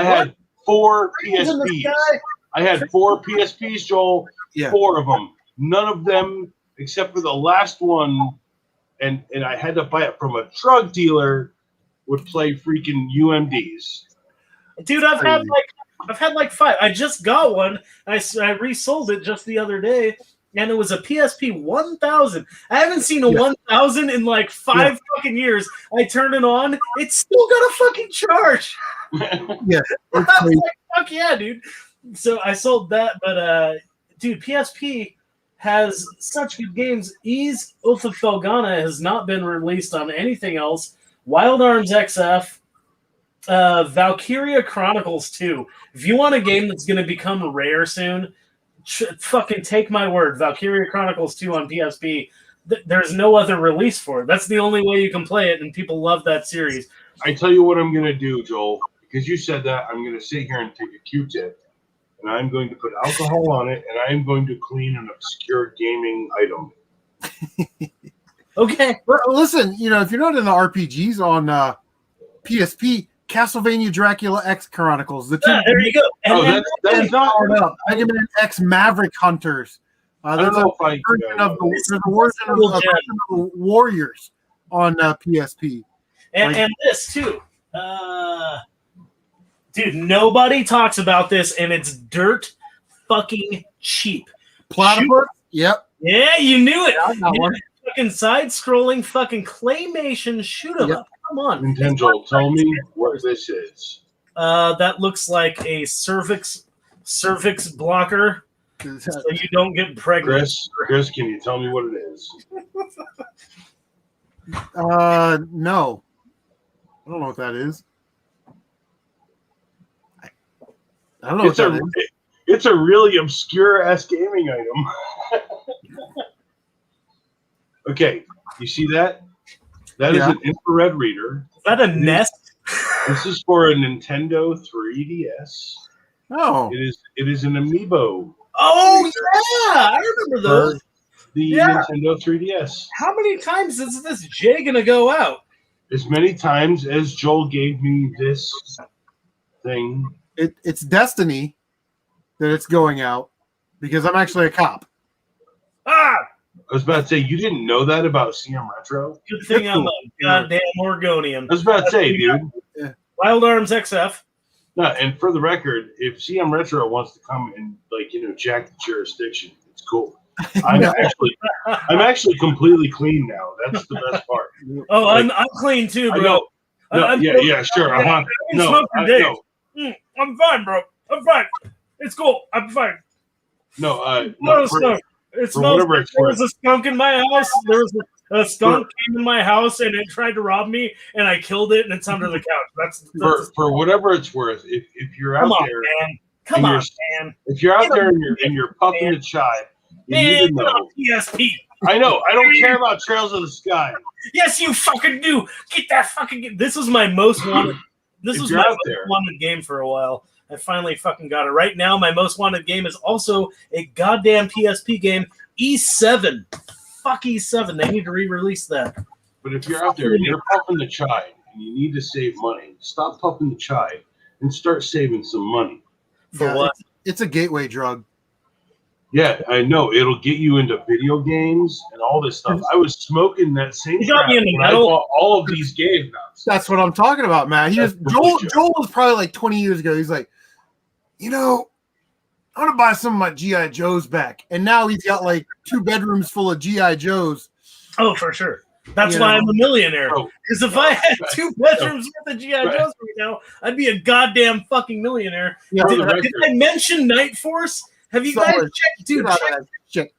[SPEAKER 2] had 4 PSPs. I had 4 PSPs, Joel.
[SPEAKER 1] Yeah.
[SPEAKER 2] 4 of them. None of them, except for the last one, and I had to buy it from a drug dealer, would play freaking UMDs.
[SPEAKER 3] Dude, I've had like 5. I just got one. I resold it just the other day, and it was a PSP 1000. I haven't seen a 1000 in like 5 fucking years. I turned it on. It's still got a fucking charge.
[SPEAKER 1] Yeah.
[SPEAKER 3] I was like, fuck yeah, dude. So I sold that, but dude, PSP has such good games. Ys Oath of Felghana has not been released on anything else. Wild Arms XF, Valkyria Chronicles 2. If you want a game that's going to become rare soon, fucking take my word. Valkyria Chronicles 2 on PSP. There's no other release for it. That's the only way you can play it, and people love that series.
[SPEAKER 2] I tell you what I'm going to do, Joel. Because you said that, I'm going to sit here and take a Q-tip, and I'm going to put alcohol on it, and I'm going to clean an obscure gaming item.
[SPEAKER 3] Okay.
[SPEAKER 1] Well, listen, if you're not into RPGs on PSP, Castlevania Dracula X Chronicles. The two
[SPEAKER 3] there you go. And
[SPEAKER 2] that's not
[SPEAKER 1] up. Mega Man X Maverick Hunters.
[SPEAKER 2] I don't know if I
[SPEAKER 1] there's a version of the Warriors on PSP.
[SPEAKER 3] And this too. Dude, nobody talks about this, and it's dirt fucking cheap.
[SPEAKER 1] Platypus? Yep.
[SPEAKER 3] Yeah, you knew it.
[SPEAKER 1] Yeah, I got one.
[SPEAKER 3] Fucking side-scrolling fucking claymation shoot 'em up. Come on.
[SPEAKER 2] Nintendo, tell me what this is.
[SPEAKER 3] That looks like a cervix blocker, so you don't get pregnant.
[SPEAKER 2] Chris, can you tell me what it is?
[SPEAKER 1] No. I don't know what that is. I don't know what that is.
[SPEAKER 2] It's a really obscure-ass gaming item. Okay, you see that? That is an infrared reader.
[SPEAKER 3] Is that a Nest?
[SPEAKER 2] This is for a Nintendo 3DS.
[SPEAKER 1] Oh.
[SPEAKER 2] It is an amiibo.
[SPEAKER 3] Oh, yeah! I remember those.
[SPEAKER 2] The Nintendo 3DS.
[SPEAKER 3] How many times is this J going to go out?
[SPEAKER 2] As many times as Joel gave me this thing.
[SPEAKER 1] It's destiny that it's going out because I'm actually a cop.
[SPEAKER 3] Ah!
[SPEAKER 2] I was about to say, you didn't know that about CM Retro?
[SPEAKER 3] Good thing I'm a goddamn Oregonian.
[SPEAKER 2] I was about to say, dude.
[SPEAKER 1] Yeah.
[SPEAKER 3] Wild Arms XF.
[SPEAKER 2] No, and for the record, if CM Retro wants to come and jack the jurisdiction, it's cool. I'm actually completely clean now. That's the best part.
[SPEAKER 3] Oh, I'm clean too, bro.
[SPEAKER 2] Sure.
[SPEAKER 3] I'm fine, bro. I'm fine. It's cool. I'm fine. It smells. There was a skunk in my house. There was a skunk came in my house and it tried to rob me, and I killed it, and it's under the couch. That's
[SPEAKER 2] for whatever it's worth. If you're out there,
[SPEAKER 3] man.
[SPEAKER 2] If you're out there and you're puffing the chai, you need to know.
[SPEAKER 3] PSP.
[SPEAKER 2] I know. I don't care about Trails of the Sky.
[SPEAKER 3] Yes, you fucking do. Get that fucking. This was my most wanted. This was my most wanted game for a while. I finally fucking got it. Right now, my most wanted game is also a goddamn PSP game, E7. Fuck E7. They need to re-release that.
[SPEAKER 2] But if you're out there and you're puffing the chai and you need to save money, stop puffing the chai and start saving some money.
[SPEAKER 3] For what?
[SPEAKER 1] It's a gateway drug.
[SPEAKER 2] Yeah, I know. It'll get you into video games and all this stuff. I was smoking that same crap when I bought all of these games.
[SPEAKER 1] That's what I'm talking about, man. Joel was probably like 20 years ago. He's like, I'm going to buy some of my G.I. Joes back. And now he's got like 2 bedrooms full of G.I. Joes.
[SPEAKER 3] Oh, for sure. That's why I'm a millionaire. Because if I had 2 bedrooms worth of G.I. Joes right now, I'd be a goddamn fucking millionaire.
[SPEAKER 1] Yeah,
[SPEAKER 3] did I mention Night Force? Have you guys checked?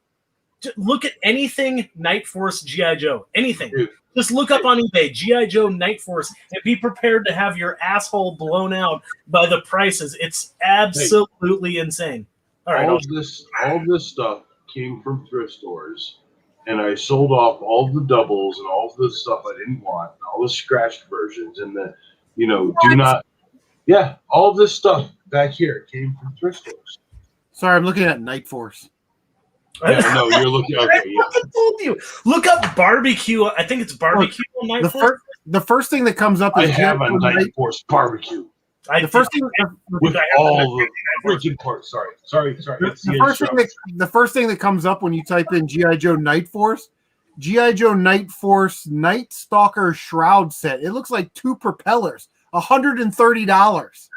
[SPEAKER 3] Dude, look at anything Night Force G.I. Joe. Anything.
[SPEAKER 2] Dude.
[SPEAKER 3] Just look up on eBay, G.I. Joe Night Force, and be prepared to have your asshole blown out by the prices. It's absolutely insane. All right.
[SPEAKER 2] All of this stuff came from thrift stores, and I sold off all of the doubles and all of the stuff I didn't want, all the scratched versions, and all of this stuff back here came from thrift stores.
[SPEAKER 1] Sorry, I'm looking at Night Force.
[SPEAKER 2] Yeah, no, you're looking. Okay, yeah.
[SPEAKER 3] I told you. Look up barbecue. I think it's barbecue on Night Force.
[SPEAKER 1] The first thing that comes up is
[SPEAKER 2] I have a Night Force barbecue.
[SPEAKER 1] The first thing
[SPEAKER 2] with all the freaking parts. Sorry.
[SPEAKER 1] The first thing that comes up when you type in GI Joe Night Force, GI Joe Night Force Night Stalker Shroud Set. It looks like 2 propellers, $130.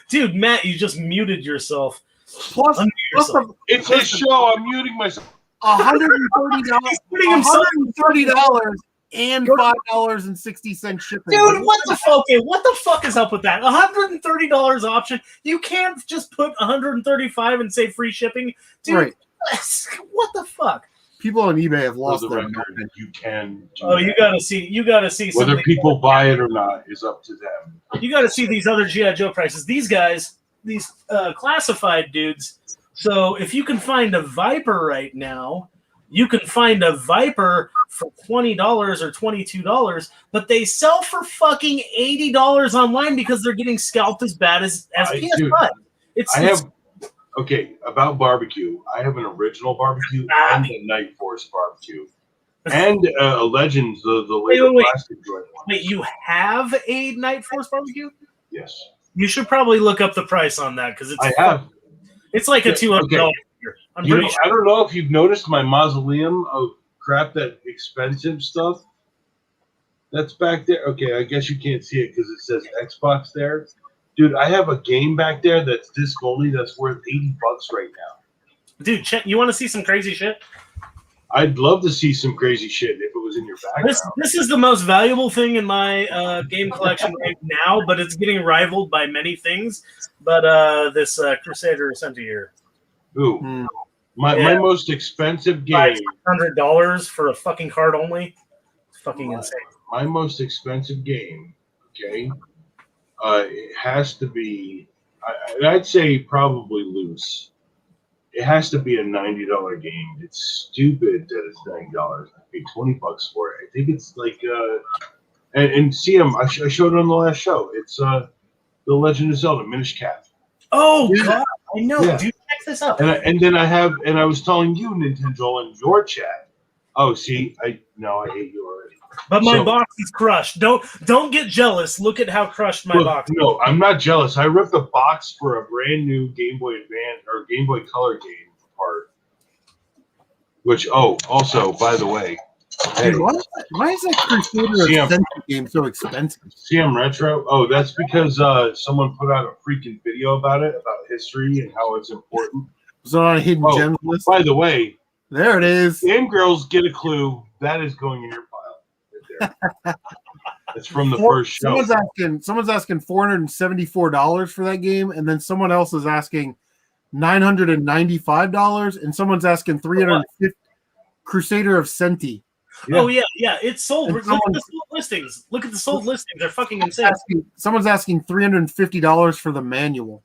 [SPEAKER 3] Dude, Matt, you just muted yourself.
[SPEAKER 1] Plus
[SPEAKER 2] it's his show. I'm muting myself.
[SPEAKER 1] $130 and $5.60 shipping.
[SPEAKER 3] Dude, what the fuck? Okay, what the fuck is up with that? $130 option. You can't just put $135 and say free shipping. Dude,
[SPEAKER 1] right.
[SPEAKER 3] What the fuck?
[SPEAKER 2] People on eBay have lost their mind. You can.
[SPEAKER 3] You gotta see.
[SPEAKER 2] Whether people buy it or not is up to them.
[SPEAKER 3] You gotta see these other GI Joe prices. These guys, these classified dudes. So if you can find a Viper right now, you can find a Viper for $20 or $22, but they sell for fucking $80 online because they're getting scalped as bad as PS5.
[SPEAKER 2] Okay, about barbecue. I have an original barbecue and a Night Force barbecue. And a Legends, the later plastic joint one.
[SPEAKER 3] Wait, you have a Night Force barbecue?
[SPEAKER 2] Yes.
[SPEAKER 3] You should probably look up the price on that because it's like a $200.
[SPEAKER 2] Okay. I don't know if you've noticed my mausoleum of crap, that expensive stuff that's back there. Okay, I guess you can't see it because it says Xbox there. Dude, I have a game back there that's disc only that's worth $80 right now.
[SPEAKER 3] Dude, you want to see some crazy shit?
[SPEAKER 2] I'd love to see some crazy shit if it was in your background.
[SPEAKER 3] This is the most valuable thing in my game collection right now, but it's getting rivaled by many things. But this Crusader Ascent here.
[SPEAKER 2] Ooh. My most expensive game.
[SPEAKER 3] $500 for a fucking card only. It's fucking insane.
[SPEAKER 2] My most expensive game, okay, it has to be, I'd say probably loose. It has to be a $90 game. It's stupid that it's $90. I paid $20 for it. I think it's like, and see him. I showed it on the last show. It's The Legend of Zelda: Minish Cap.
[SPEAKER 3] Oh God, I know. Yeah. Dude, check this out.
[SPEAKER 2] And then I was telling you, Nintendo, in your chat. Oh, see, I hate you already.
[SPEAKER 3] But my box is crushed. Don't get jealous. Look at how crushed my box is.
[SPEAKER 2] No, I'm not jealous. I ripped a box for a brand new Game Boy Advance or Game Boy Color game apart. Which, also, by the way,
[SPEAKER 1] dude, why is that Crusader Ascent game so expensive?
[SPEAKER 2] CM Retro? Oh, that's because someone put out a freaking video about it, about history and how it's important.
[SPEAKER 1] Was it on a hidden gems list?
[SPEAKER 2] By the way,
[SPEAKER 1] there it is.
[SPEAKER 2] Game Girls, get a clue. That is going in your pile right there. It's from the first show.
[SPEAKER 1] Someone's asking $474 for that game, and then someone else is asking $995, and someone's asking $350. Crusader of Senti.
[SPEAKER 3] Yeah. Oh yeah, it's sold. Look at the sold listings. Look at the sold listings. They're fucking insane.
[SPEAKER 1] Someone's asking $350 for the manual.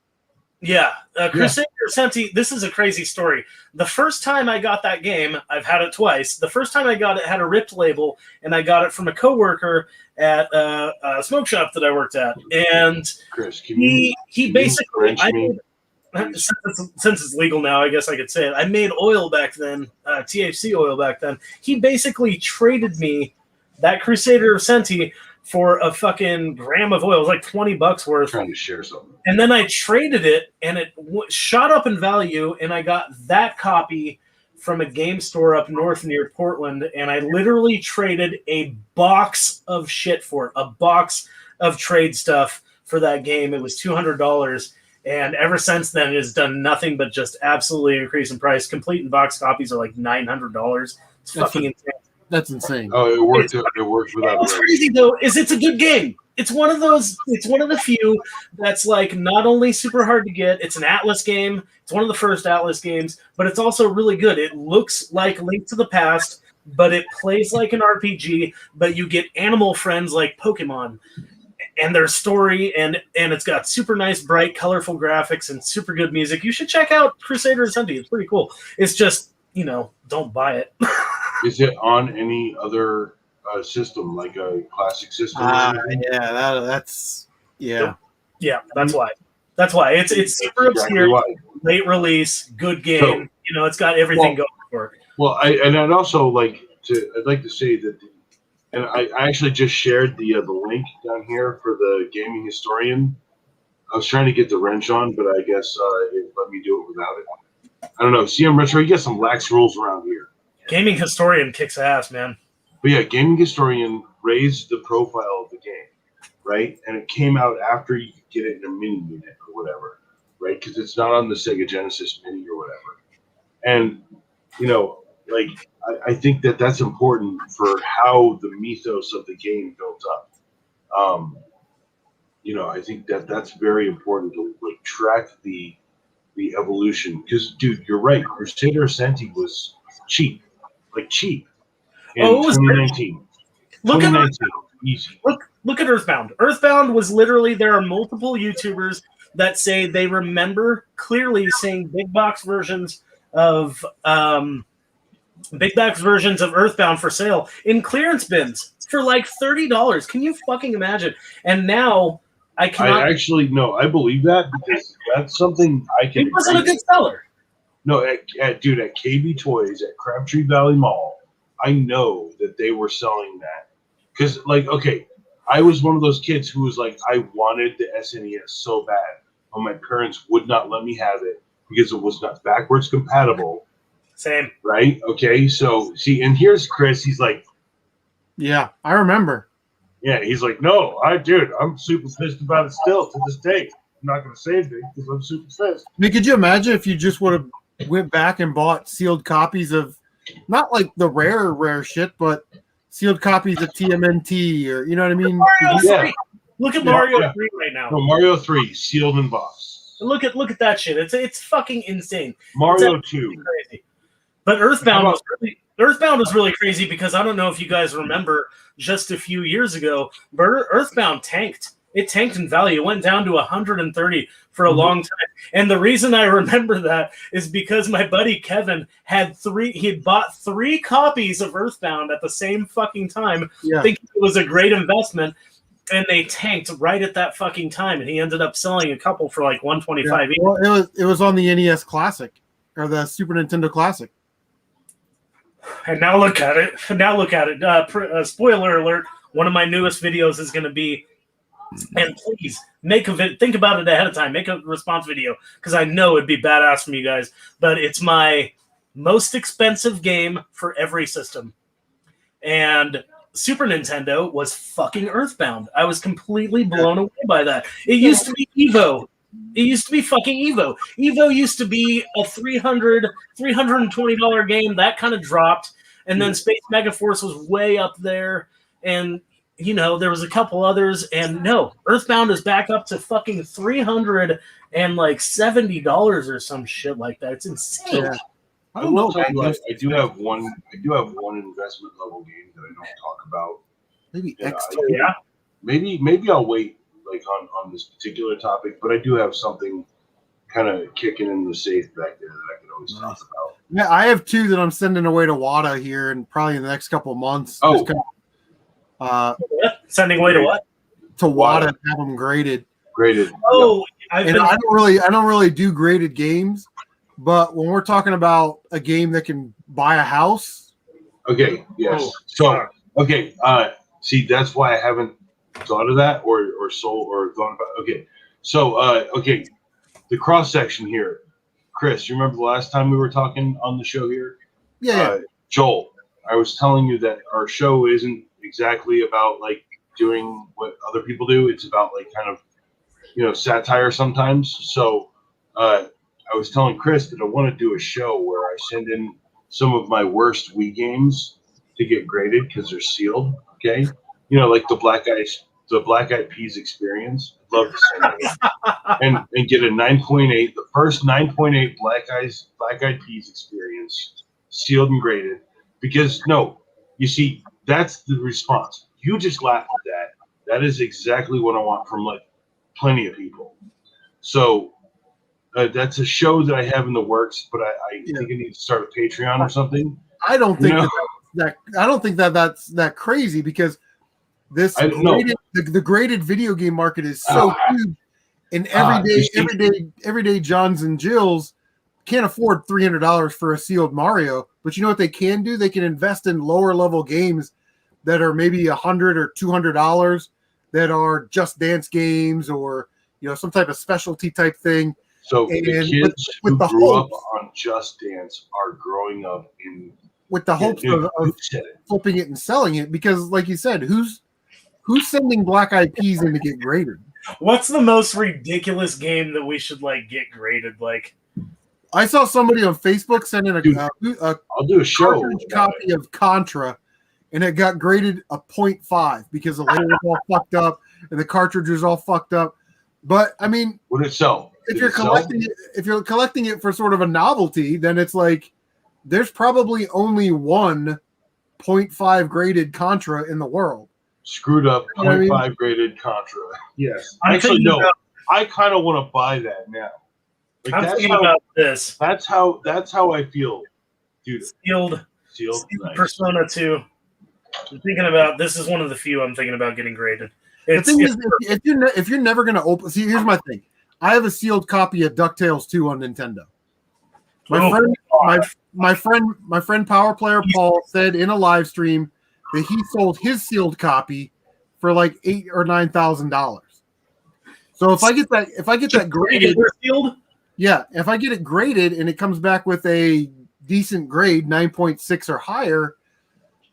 [SPEAKER 3] Yeah, Crusader of Senti. This is a crazy story. The first time I got that game, I've had it twice. The first time I got it had a ripped label, and I got it from a coworker at a smoke shop that I worked at. And
[SPEAKER 2] Chris,
[SPEAKER 3] he basically, since it's legal now, I guess I could say it. I made oil back then, THC oil back then. He basically traded me that Crusader of Senti for a fucking gram of oil. It was like $20 worth.
[SPEAKER 2] Trying to share something.
[SPEAKER 3] And then I traded it, and it shot up in value, and I got that copy from a game store up north near Portland, and I literally traded a box of shit for it, a box of trade stuff for that game. It was $200, and ever since then, it has done nothing but just absolutely increase in price. Complete and box copies are like $900. It's fucking insane.
[SPEAKER 1] That's insane.
[SPEAKER 2] Oh, it worked. It worked without.
[SPEAKER 3] What's crazy though is it's a good game. It's one of those. It's one of the few that's like not only super hard to get. It's an Atlas game. It's one of the first Atlas games, but it's also really good. It looks like Link to the Past, but it plays like an RPG. But you get animal friends like Pokemon, and their story, and it's got super nice, bright, colorful graphics and super good music. You should check out Crusader Ascent. It's pretty cool. It's just don't buy it.
[SPEAKER 2] Is it on any other system, like a classic system?
[SPEAKER 1] That's
[SPEAKER 3] why. That's why it's super obscure, late release, good game. So, it's got everything going for it.
[SPEAKER 2] Well, I'd also I'd like to say that And I actually just shared the link down here for the gaming historian. I was trying to get the wrench on, but I guess it let me do it without it. I don't know. CM Retro, you get some lax rules around here.
[SPEAKER 3] Gaming historian kicks ass, man.
[SPEAKER 2] But yeah, gaming historian raised the profile of the game, right? And it came out after you could get it in a mini unit or whatever, right? Because it's not on the Sega Genesis Mini or whatever. And, you know, like, I think that that's important for how the mythos of the game built up. You know, I think that that's very important to like track the evolution. Because, dude, you're right. Crusader Ascenti was cheap, like cheap in
[SPEAKER 3] Oh, it was
[SPEAKER 2] 2019.
[SPEAKER 3] Look at
[SPEAKER 2] 2019, easy.
[SPEAKER 3] look at Earthbound. Earthbound was literally, there are multiple YouTubers that say they remember clearly seeing big box versions of Earthbound for sale in clearance bins for like $30. Can you fucking imagine? And now I cannot.
[SPEAKER 2] I actually no, I believe that because that's something I can.
[SPEAKER 3] It wasn't a good seller.
[SPEAKER 2] No, at KB Toys at Crabtree Valley Mall, I know that they were selling that because, like, okay, I was one of those kids who was like, I wanted the SNES so bad, but my parents would not let me have it because it was not backwards compatible.
[SPEAKER 3] Same.
[SPEAKER 2] Right? Okay, so see, and here's Chris. He's like,
[SPEAKER 1] yeah, I remember.
[SPEAKER 2] Yeah, he's like, no, dude, I'm super pissed about it still to this day. I'm not going to say anything because I'm super pissed.
[SPEAKER 1] I mean, could you imagine if you just would have went back and bought sealed copies of, not like the rare shit, but sealed copies of TMNT or, you know what I mean?
[SPEAKER 3] Mario 3. Look at Mario 3 right now.
[SPEAKER 2] No, Mario 3, sealed in box.
[SPEAKER 3] Look at that shit. It's fucking insane.
[SPEAKER 2] Mario 2.
[SPEAKER 3] Crazy. But Earthbound was really crazy because I don't know if you guys remember just a few years ago, but Earthbound tanked. It tanked in value. It went down to 130 for a long time. And the reason I remember that is because my buddy Kevin had bought 3 copies of Earthbound at the same fucking time, thinking it was a great investment, and they tanked right at that fucking time. And he ended up selling a couple for like 125 each.
[SPEAKER 1] Well, it was on the NES Classic or the Super Nintendo Classic.
[SPEAKER 3] And now look at it. Spoiler alert, one of my newest videos is going to be, and please think about it ahead of time. Make a response video because I know it'd be badass from you guys. But it's my most expensive game for every system. And Super Nintendo was fucking Earthbound. I was completely blown away by that. It used to be Evo. It used to be fucking Evo. Evo used to be a $320 game. That kind of dropped. And then Space Megaforce was way up there. And, you know, there was a couple others. And no, Earthbound is back up to fucking $370 or some shit like that. It's insane.
[SPEAKER 1] Yeah.
[SPEAKER 2] I don't know. I do have one investment level game that I don't talk about.
[SPEAKER 1] Maybe
[SPEAKER 2] Maybe I'll wait like on this particular topic, but I do have something kind of kicking in the safe back there that I can always talk about.
[SPEAKER 1] Yeah, I have 2 that I'm sending away to WADA here and probably in the next couple of months.
[SPEAKER 2] Oh.
[SPEAKER 3] Sending away to what?
[SPEAKER 1] To WADA, have them graded.
[SPEAKER 3] Oh,
[SPEAKER 1] I don't really do graded games, but when we're talking about a game that can buy a house.
[SPEAKER 2] Okay. Yes. See, that's why I haven't thought of that or sold or thought about. Okay. So, the cross section here, Chris. You remember the last time we were talking on the show here?
[SPEAKER 1] Yeah.
[SPEAKER 2] Joel, I was telling you that our show isn't exactly about like doing what other people do. It's about like kind of, you know, satire sometimes. So, I was telling Chris that I want to do a show where I send in some of my worst Wii games to get graded because they're sealed. Okay. You know, like the Black Eyed Peas experience. I'd love to send that and get a 9.8, the first 9.8 Black Eyed Peas experience, sealed and graded. Because no, you see, that's the response. You just laughed at that. That is exactly what I want from like plenty of people. So that's a show that I have in the works, but I think I need to start a Patreon or something.
[SPEAKER 1] I don't think that's that crazy because the graded video game market is so huge, and everyday Johns and Jills can't afford $300 for a sealed Mario. But you know what they can do? They can invest in lower level games that are maybe $100 or $200 that are Just Dance games or some type of specialty type thing.
[SPEAKER 2] So
[SPEAKER 1] And
[SPEAKER 2] the kids
[SPEAKER 1] with
[SPEAKER 2] who
[SPEAKER 1] the
[SPEAKER 2] grew up
[SPEAKER 1] hopes-
[SPEAKER 2] on Just Dance are growing up in
[SPEAKER 1] with the hopes
[SPEAKER 2] dude,
[SPEAKER 1] of
[SPEAKER 2] you said it.
[SPEAKER 1] flipping it and selling it, because like you said, who's sending Black Eyed Peas in to get graded?
[SPEAKER 3] What's the most ridiculous game that we should get graded?
[SPEAKER 1] I saw somebody on Facebook sending
[SPEAKER 2] Dude,
[SPEAKER 1] a
[SPEAKER 2] I'll do a show
[SPEAKER 1] cartridge copy of Contra, and it got graded a 0.5 because the label was all fucked up and the cartridge was all fucked up. But I mean,
[SPEAKER 2] would it sell?
[SPEAKER 1] if you're collecting it for sort of a novelty, then it's like there's probably only one 0.5 graded Contra in the world.
[SPEAKER 2] Screwed up
[SPEAKER 1] You know what I
[SPEAKER 2] 0.5
[SPEAKER 1] mean?
[SPEAKER 2] graded Contra. Yes.
[SPEAKER 3] I'm
[SPEAKER 2] Actually,
[SPEAKER 3] thinking
[SPEAKER 2] no.
[SPEAKER 3] about-
[SPEAKER 2] I kind of want to buy that now.
[SPEAKER 3] I'm thinking about this.
[SPEAKER 2] That's how I feel, dude.
[SPEAKER 3] Sealed
[SPEAKER 2] Nice.
[SPEAKER 3] Persona 2. I'm thinking about this is one of the few I'm thinking about getting graded.
[SPEAKER 1] The thing is, if you're never going to open, see, here's my thing. I have a sealed copy of DuckTales 2 on Nintendo. My friend Power Player Paul said in a live stream that he sold his sealed copy for like $8,000 or $9,000. So if I get that graded,
[SPEAKER 3] sealed?
[SPEAKER 1] yeah, if I get it graded and it comes back with a decent grade, 9.6 or higher,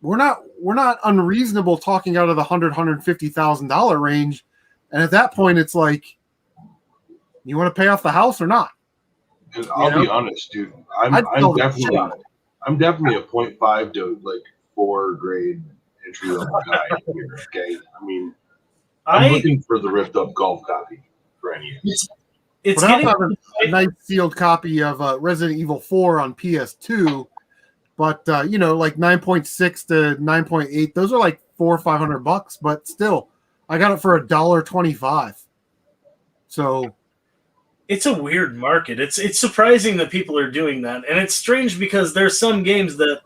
[SPEAKER 1] we're not unreasonable talking out of the $150,000 range. And at that point, it's like, you want to pay off the house or not?
[SPEAKER 2] And I'll be honest, dude. I'm definitely a 0.5 to 4 grade entry level guy here. Okay, I mean, I'm looking for the ripped up golf copy for any.
[SPEAKER 3] It's
[SPEAKER 1] but
[SPEAKER 3] getting
[SPEAKER 1] I have a nice sealed copy of Resident Evil 4 on PS2, but 9.6 to 9.8, those are like $400 or $500, but still, I got it for $1.25. So
[SPEAKER 3] it's a weird market. It's surprising that people are doing that, and it's strange because there's some games that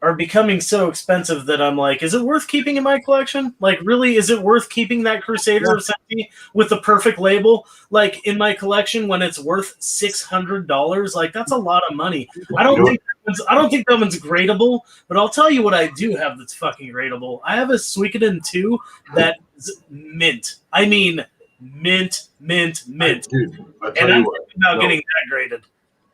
[SPEAKER 3] are becoming so expensive that I'm like, is it worth keeping in my collection? Like, really, is it worth keeping that Crusader of Senti with the perfect label in my collection when it's worth $600? Like, that's a lot of money. I don't think that one's gradable, but I'll tell you what I do have that's fucking gradable. I have a Suikoden 2 that's mint. I mean, mint.
[SPEAKER 2] Dude,
[SPEAKER 3] And I'm thinking about getting that graded.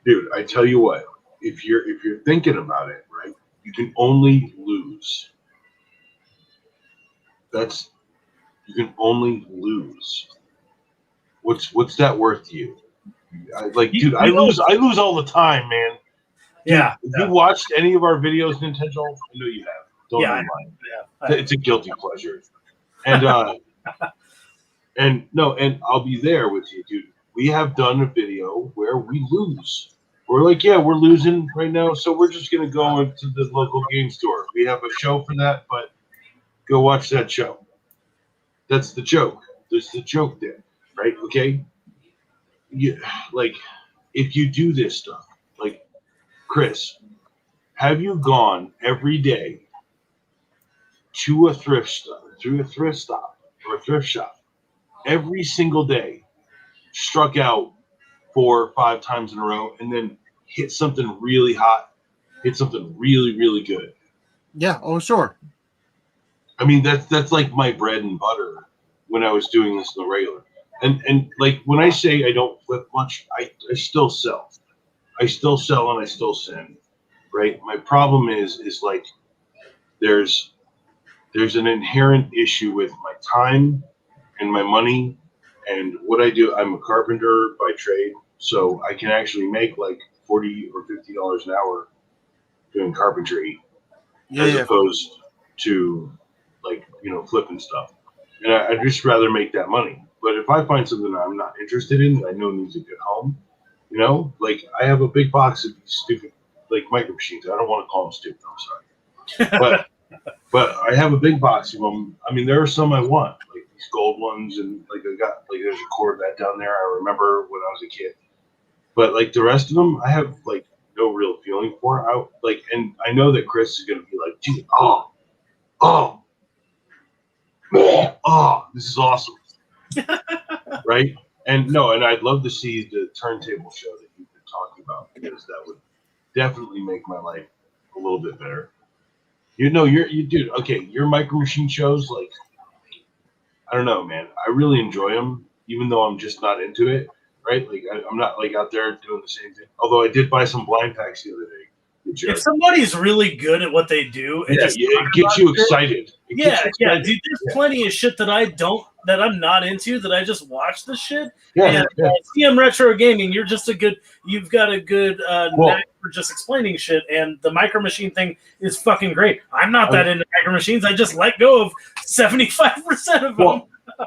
[SPEAKER 2] Dude, I tell you what, if you're thinking about it, right, you can only lose. You can only lose. What's that worth to you? Dude, I lose all the time, man. Dude,
[SPEAKER 3] Yeah.
[SPEAKER 2] Have you watched any of our videos, Nintendo? I know you have. Don't mind.
[SPEAKER 3] Yeah.
[SPEAKER 2] It's a guilty pleasure. And and I'll be there with you, dude. We have done a video where we lose. We're like, yeah, we're losing right now, so we're just gonna go into the local game store. We have a show for that, but go watch that show. That's the joke. There's the joke there, right? Okay. If you do this stuff, Chris, have you gone every day to a thrift stop or a thrift shop every single day, struck out 4 or 5 times in a row, and then hit something really hot, hit something really, really good?
[SPEAKER 1] yeah, oh sure.
[SPEAKER 2] I mean, that's like my bread and butter when I was doing this in the regular. And when I say I don't flip much, I still sell. I still sell and I still send. Right? My problem is there's an inherent issue with my time and my money and what I do. I'm a carpenter by trade, so I can actually make $40 or $50 an hour doing carpentry, as opposed to flipping stuff. And I'd just rather make that money. But if I find something that I'm not interested in that I know needs a good home, I have a big box of these stupid micro machines. I don't want to call them stupid. I'm sorry, but I have a big box of them. I mean, there are some I want, these gold ones, and I got there's a Corvette down there. I remember when I was a kid. But the rest of them, I have no real feeling for. And I know that Chris is gonna be like, dude, this is awesome, right? And I'd love to see the turntable show that you've been talking about, because that would definitely make my life a little bit better. dude. Okay, your Micro Machine shows, like, I don't know, man. I really enjoy them, even though I'm just not into it. Right? Like, I'm not like out there doing the same thing. Although I did buy some blind packs the other day.
[SPEAKER 3] If somebody's really good at what they do, and
[SPEAKER 2] it gets you excited.
[SPEAKER 3] Yeah, dude. There's plenty of shit that I'm not into that I just watch the shit.
[SPEAKER 2] Yeah,
[SPEAKER 3] and CM Retro Gaming, you've got a good knack for just explaining shit, and the Micro Machine thing is fucking great. I'm not that into Micro Machines. I just let go of 75% of them.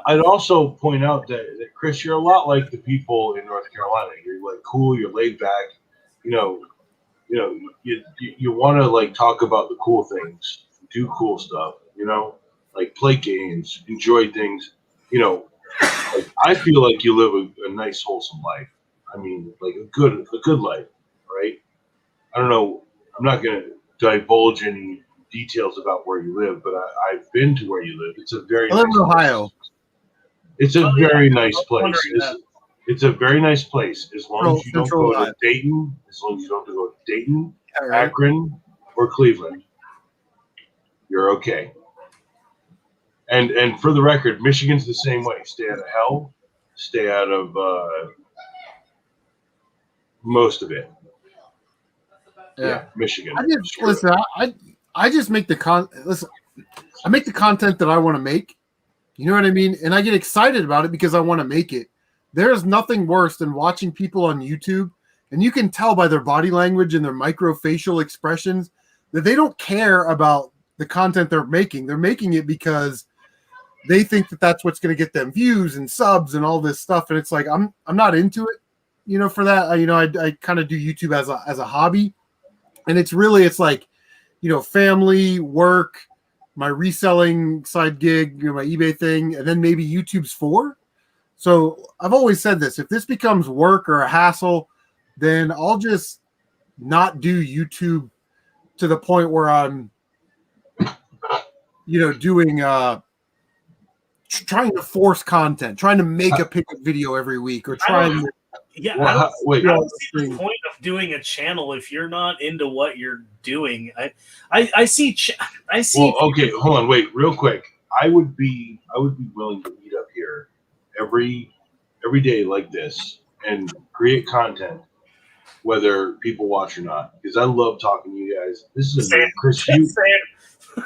[SPEAKER 2] I'd also point out that Chris, you're a lot like the people in North Carolina. You're like cool, you're laid back, you want to like talk about the cool things, do cool stuff, like play games, enjoy things, like I feel like you live a nice, wholesome life. I mean, like a good life, right? I don't know. I'm not going to divulge any details about where you live, but I've been to where you live. It's a very
[SPEAKER 1] I live in Ohio.
[SPEAKER 2] It's a very nice place. It's a very nice place as long as you don't go to Dayton, Akron, or Cleveland. You're okay. And for the record, Michigan's the same way. Stay out of hell. Stay out of most of it. Yeah, Michigan.
[SPEAKER 1] I just make the I make the content that I want to make. You know what I mean? And I get excited about it because I want to make it. There's nothing worse than watching people on YouTube, and you can tell by their body language and their microfacial expressions that they don't care about the content they're making. They're making it because they think that that's what's going to get them views and subs and all this stuff. And it's like, I'm not into it, for that. I kind of do YouTube as a hobby, and it's like, family, work, my reselling side gig, my eBay thing, and then maybe YouTube's for. So I've always said this: if this becomes work or a hassle, then I'll just not do YouTube to the point where I'm, doing trying to force content, trying to make a pickup video every week, or trying.
[SPEAKER 3] I don't see the point of doing a channel if you're not into what you're doing. I see.
[SPEAKER 2] Well, okay, hold on, wait, real quick. I would be willing to meet up here every day like this and create content, whether people watch or not, because I love talking to you guys. This is Chris.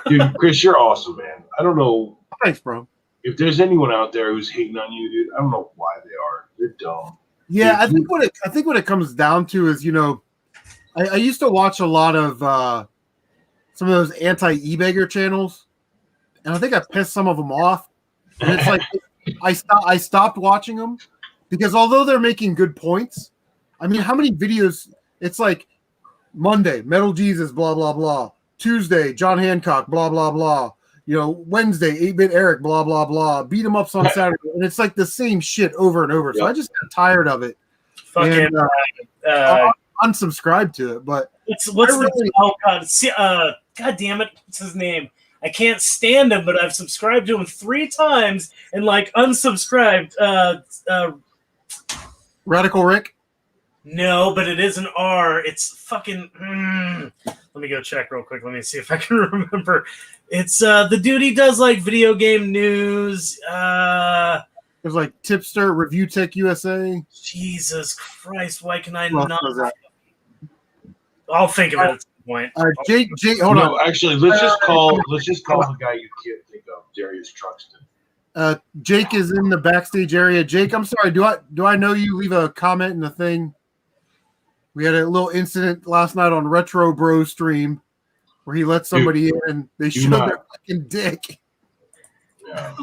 [SPEAKER 2] Dude, Chris, you're awesome, man. I don't know.
[SPEAKER 1] Thanks, bro.
[SPEAKER 2] If there's anyone out there who's hating on you, dude, I don't know why they are. They're dumb.
[SPEAKER 1] Yeah, I think what it comes down to is, I used to watch a lot of some of those anti-e-bagger channels, and I think I pissed some of them off. And it's like I stopped watching them because although they're making good points, I mean, how many videos? It's like Monday, Metal Jesus, blah blah blah. Tuesday, John Hancock, blah blah blah. Wednesday, 8-Bit Eric, blah, blah, blah. Beat 'em ups on Saturday. And it's like the same shit over and over. So I just got tired of it.
[SPEAKER 3] Fucking
[SPEAKER 1] unsubscribed to it. But
[SPEAKER 3] God damn it. What's his name? I can't stand him, but I've subscribed to him 3 times and unsubscribed.
[SPEAKER 1] Radical Rick?
[SPEAKER 3] No, but it is an R. It's fucking. Let me go check real quick. Let me see if I can remember. It's the dude. He does video game news.
[SPEAKER 1] There's Tipster, Review Tech USA.
[SPEAKER 3] Jesus Christ! Why can I not? I'll think of it at some point.
[SPEAKER 1] Jake, hold on.
[SPEAKER 2] Actually, let's just call the guy you can't think of, Darius Truxton.
[SPEAKER 1] Jake is in the backstage area. Jake, I'm sorry. Do I know you? Leave a comment in the thing. We had a little incident last night on Retro Bro stream where he let somebody in and they showed their fucking dick.
[SPEAKER 2] Yeah.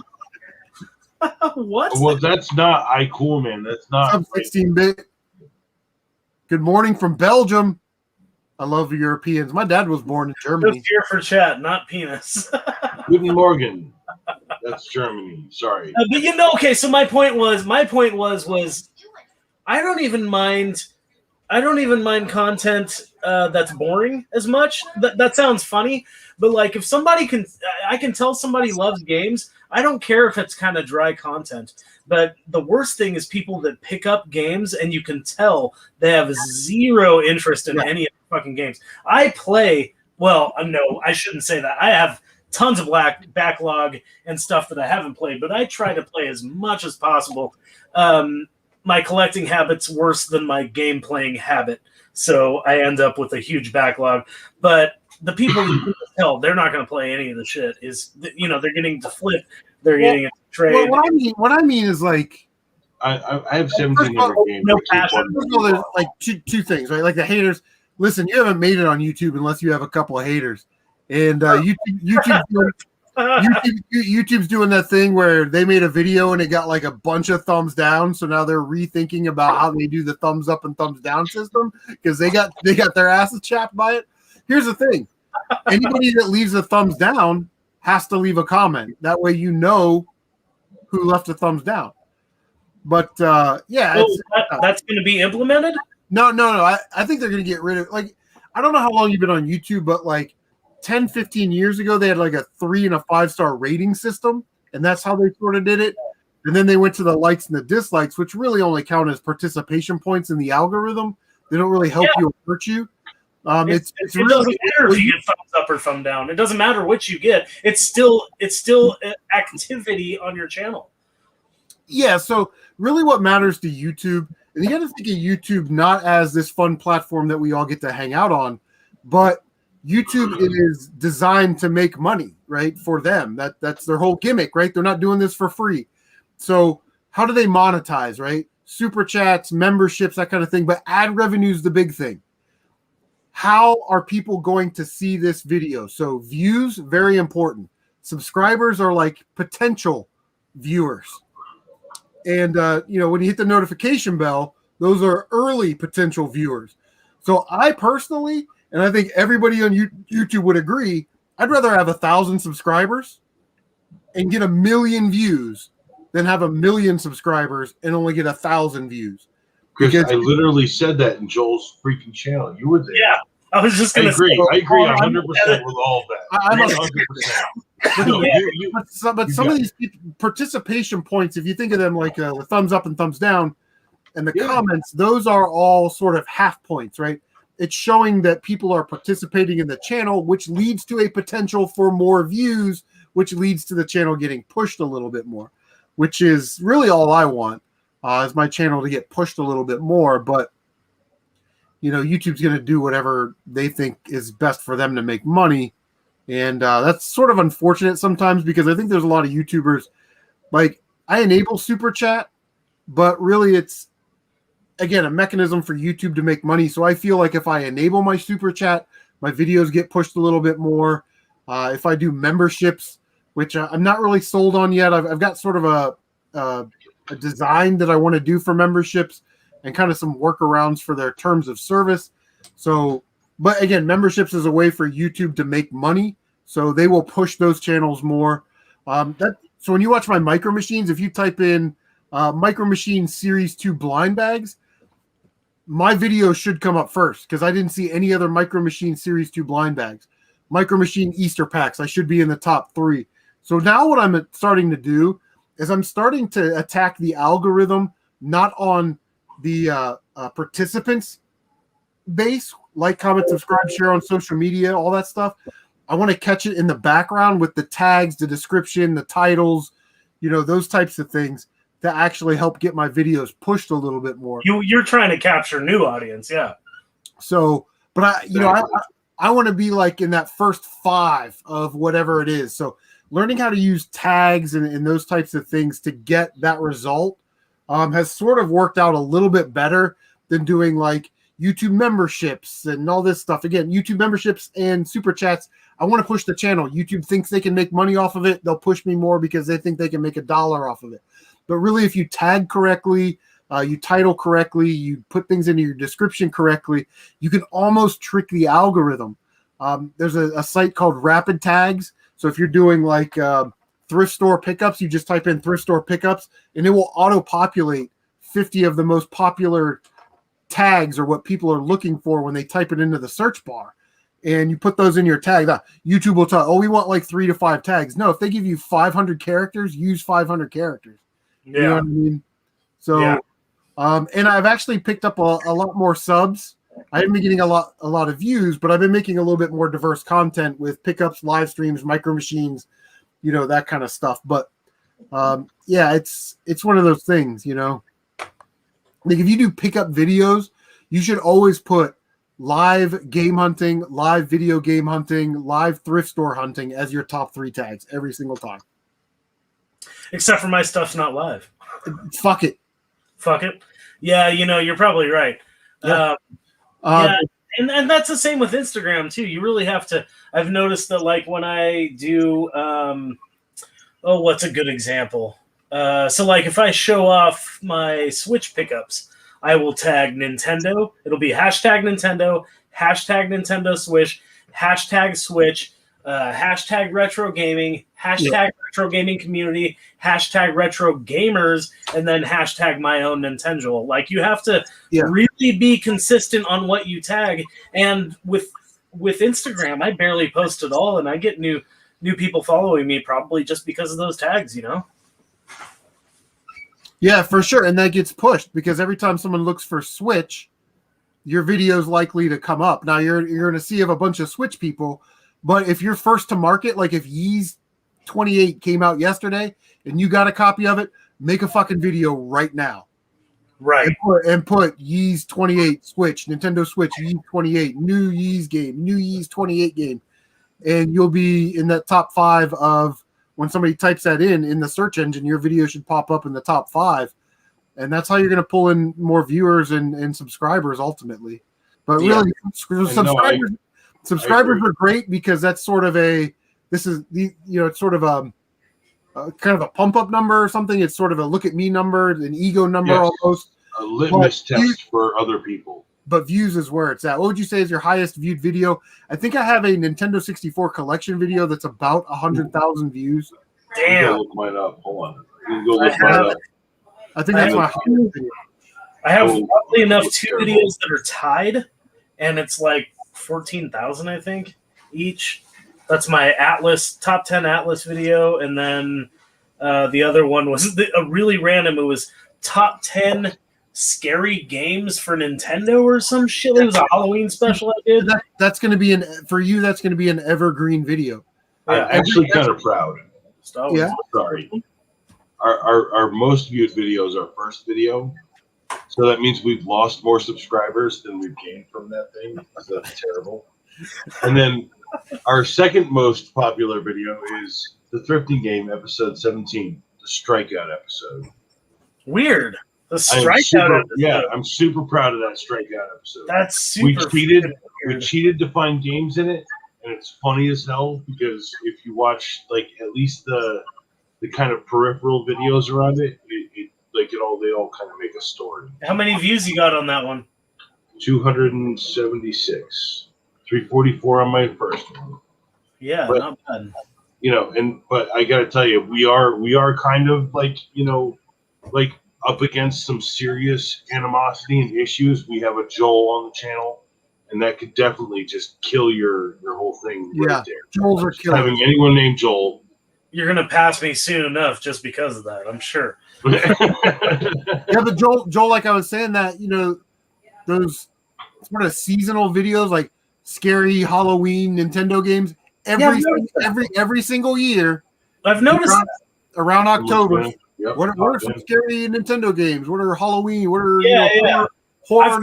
[SPEAKER 3] What?
[SPEAKER 2] Well, that's not cool, man. That's not
[SPEAKER 1] 16-bit. Good morning from Belgium. I love Europeans. My dad was born in Germany.
[SPEAKER 3] Just here for chat, not penis.
[SPEAKER 2] Guten Morgen. That's Germany. Sorry.
[SPEAKER 3] But okay. So my point was I don't even mind content that's boring as much. That sounds funny, but if somebody I can tell somebody loves games. I don't care if it's kind of dry content. But the worst thing is people that pick up games and you can tell they have zero interest in any of the fucking games. I play Well, no, I shouldn't say that. I have tons of backlog and stuff that I haven't played, but I try to play as much as possible. My collecting habit's worse than my game playing habit, so I end up with a huge backlog. But the people you can tell they're not going to play any of the shit is, they're getting to flip, they're getting it to trade.
[SPEAKER 1] What I mean is like
[SPEAKER 2] I have 1,700 games.
[SPEAKER 3] No passion.
[SPEAKER 1] First of all, there's like two things, right? Like the haters. Listen, you haven't made it on YouTube unless you have a couple of haters, and YouTube's doing that thing where they made a video and it got like a bunch of thumbs down. So now they're rethinking about how they do the thumbs up and thumbs down system because they got their asses chapped by it. Here's the thing: anybody that leaves a thumbs down has to leave a comment. That way, you know who left a thumbs down. But
[SPEAKER 3] that's going to be implemented.
[SPEAKER 1] No. I think they're going to get rid of, like, I don't know how long you've been on YouTube, but like 10, 15 years ago, they had like a 3 and a 5-star rating system, and that's how they sort of did it. And then they went to the likes and the dislikes, which really only count as participation points in the algorithm. They don't really help you or hurt you. It
[SPEAKER 3] really doesn't matter if you get thumbs up or thumb down. It doesn't matter what you get. It's still activity on your channel.
[SPEAKER 1] Yeah, so really what matters to YouTube, and you got to think of YouTube not as this fun platform that we all get to hang out on, but YouTube is designed to make money, right, for them. That's their whole gimmick, right? They're not doing this for free. So how do they monetize, right? Super chats, memberships, that kind of thing, but ad revenue is the big thing. How are people going to see this video? So views, very important. Subscribers are like potential viewers. And, when you hit the notification bell, those are early potential viewers. So I personally, and I think everybody on YouTube would agree, I'd rather have 1,000 subscribers and get 1 million views than have 1 million subscribers and only get 1,000 views.
[SPEAKER 2] Because I literally said that in Joel's freaking channel. You were there.
[SPEAKER 3] Yeah, I was just going to
[SPEAKER 2] say. I agree 100% with all of that.
[SPEAKER 1] I'm 100%. But some of these participation points, if you think of them like the thumbs up and thumbs down and the comments, those are all sort of half points, right? It's showing that people are participating in the channel, which leads to a potential for more views, which leads to the channel getting pushed a little bit more, which is really all I want, is my channel to get pushed a little bit more. But, YouTube's going to do whatever they think is best for them to make money. And that's sort of unfortunate sometimes because I think there's a lot of YouTubers, like, I enable Super Chat, but really it's, again, a mechanism for YouTube to make money. So I feel like if I enable my Super Chat, my videos get pushed a little bit more. If I do memberships, which I'm not really sold on yet, I've got sort of a design that I want to do for memberships and kind of some workarounds for their terms of service. So, but again, memberships is a way for YouTube to make money. So they will push those channels more. So when you watch my Micro Machines, if you type in Micro Machine Series 2 blind bags, my video should come up first because I didn't see any other Micro Machine Series 2 blind bags. Micro Machine Easter packs, I should be in the top 3. So now what I'm starting to do is I'm starting to attack the algorithm, not on the participants base, like, comment, subscribe, share on social media, all that stuff. I want to catch it in the background with the tags, the description, the titles, those types of things to actually help get my videos pushed a little bit more.
[SPEAKER 3] You're trying to capture new audience, yeah.
[SPEAKER 1] So, but I want to be like in that first 5 of whatever it is. So learning how to use tags and those types of things to get that result has sort of worked out a little bit better than doing like YouTube memberships and all this stuff. Again, YouTube memberships and super chats, I want to push the channel. YouTube thinks they can make money off of it. They'll push me more because they think they can make $1 off of it. But really, if you tag correctly, you title correctly, you put things into your description correctly, you can almost trick the algorithm. There's a site called Rapid Tags. So if you're doing like thrift store pickups, you just type in thrift store pickups, and it will auto-populate 50 of the most popular tags or what people are looking for when they type it into the search bar. And you put those in your tag. YouTube will tell, we want like 3 to 5 tags. No, if they give you 500 characters, use 500 characters.
[SPEAKER 3] Yeah.
[SPEAKER 1] You know what I mean? So, and I've actually picked up a lot more subs I haven't been getting a lot of views, but I've been making a little bit more diverse content with pickups, live streams, micro machines, that kind of stuff. But yeah, it's one of those things, Like if you do pickup videos, you should always put live game hunting, live video game hunting, live thrift store hunting as your top 3 tags every single time.
[SPEAKER 3] Except for my stuff's not live.
[SPEAKER 1] Fuck it.
[SPEAKER 3] Yeah, you're probably right.
[SPEAKER 1] Yeah.
[SPEAKER 3] Yeah, and that's the same with Instagram too. You really have to. I've noticed that, like when I do, what's a good example? So like if I show off my Switch pickups, I will tag Nintendo. It'll be hashtag Nintendo, hashtag Nintendo Switch, hashtag Switch, hashtag retro gaming, hashtag retro gaming community, hashtag retro gamers, and then hashtag my own Nintendo. Like you have to really be consistent on what you tag. And with Instagram, I barely post at all, and I get new people following me probably just because of those tags,
[SPEAKER 1] Yeah, for sure. And that gets pushed because every time someone looks for Switch, your video is likely to come up. Now you're in a sea of a bunch of Switch people, but if you're first to market, like if Yeez 28 came out yesterday and you got a copy of it, make a fucking video right now.
[SPEAKER 3] Right.
[SPEAKER 1] And put Yeez 28 Switch, Nintendo Switch, Yeez 28, new Yeez game, new Yeez 28 game. And you'll be in that top 5 of when somebody types that in the search engine, your video should pop up in the top 5. And that's how you're going to pull in more viewers and subscribers ultimately. But really, subscribers are great because that's sort of it's sort of kind of a pump up number or something. It's sort of a look at me number, an ego number almost.
[SPEAKER 2] A litmus test for other people.
[SPEAKER 1] But views is where it's at. What would you say is your highest viewed video? I think I have a Nintendo 64 collection video that's about 100,000 views.
[SPEAKER 3] Damn.
[SPEAKER 2] Go look mine up. Hold on. You can go look mine up.
[SPEAKER 1] I think that's my highest video.
[SPEAKER 3] I have roughly enough 2 videos that are tied, and it's like 14,000, I think, each. That's my Atlas, top 10 Atlas video, and then the other one was a really random. It was top 10 scary games for Nintendo or some shit. It was a Halloween special I did.
[SPEAKER 1] That's going to be for you. That's going to be an evergreen video.
[SPEAKER 2] I'm actually kind of proud.
[SPEAKER 1] Yeah.
[SPEAKER 2] Sorry. Our most viewed video is our first video. So that means we've lost more subscribers than we've gained from that thing. That's terrible. And then our second most popular video is the thrifting game episode 17, the strikeout episode.
[SPEAKER 3] Weird. The strikeout episode.
[SPEAKER 2] Yeah, I'm super proud of that strikeout episode.
[SPEAKER 3] That's super.
[SPEAKER 2] We cheated to find games in it, and it's funny as hell because if you watch like at least the kind of peripheral videos around it, they all kind of make a story.
[SPEAKER 3] How many views you got on that one?
[SPEAKER 2] 276, 344 on my first one.
[SPEAKER 3] Yeah,
[SPEAKER 2] but,
[SPEAKER 3] not bad.
[SPEAKER 2] But I gotta tell you, we are kind of like like up against some serious animosity and issues. We have a Joel on the channel, and that could definitely just kill your whole thing right there.
[SPEAKER 1] Joel's are killing.
[SPEAKER 2] Having anyone named Joel.
[SPEAKER 3] You're gonna pass me soon enough just because of that, I'm sure.
[SPEAKER 1] Yeah, but Joel, like I was saying that, those sort of seasonal videos like scary Halloween Nintendo games every single year.
[SPEAKER 3] I've noticed
[SPEAKER 1] around October.
[SPEAKER 2] Yep.
[SPEAKER 1] What are some scary Nintendo games? What are Halloween? What are
[SPEAKER 3] horror?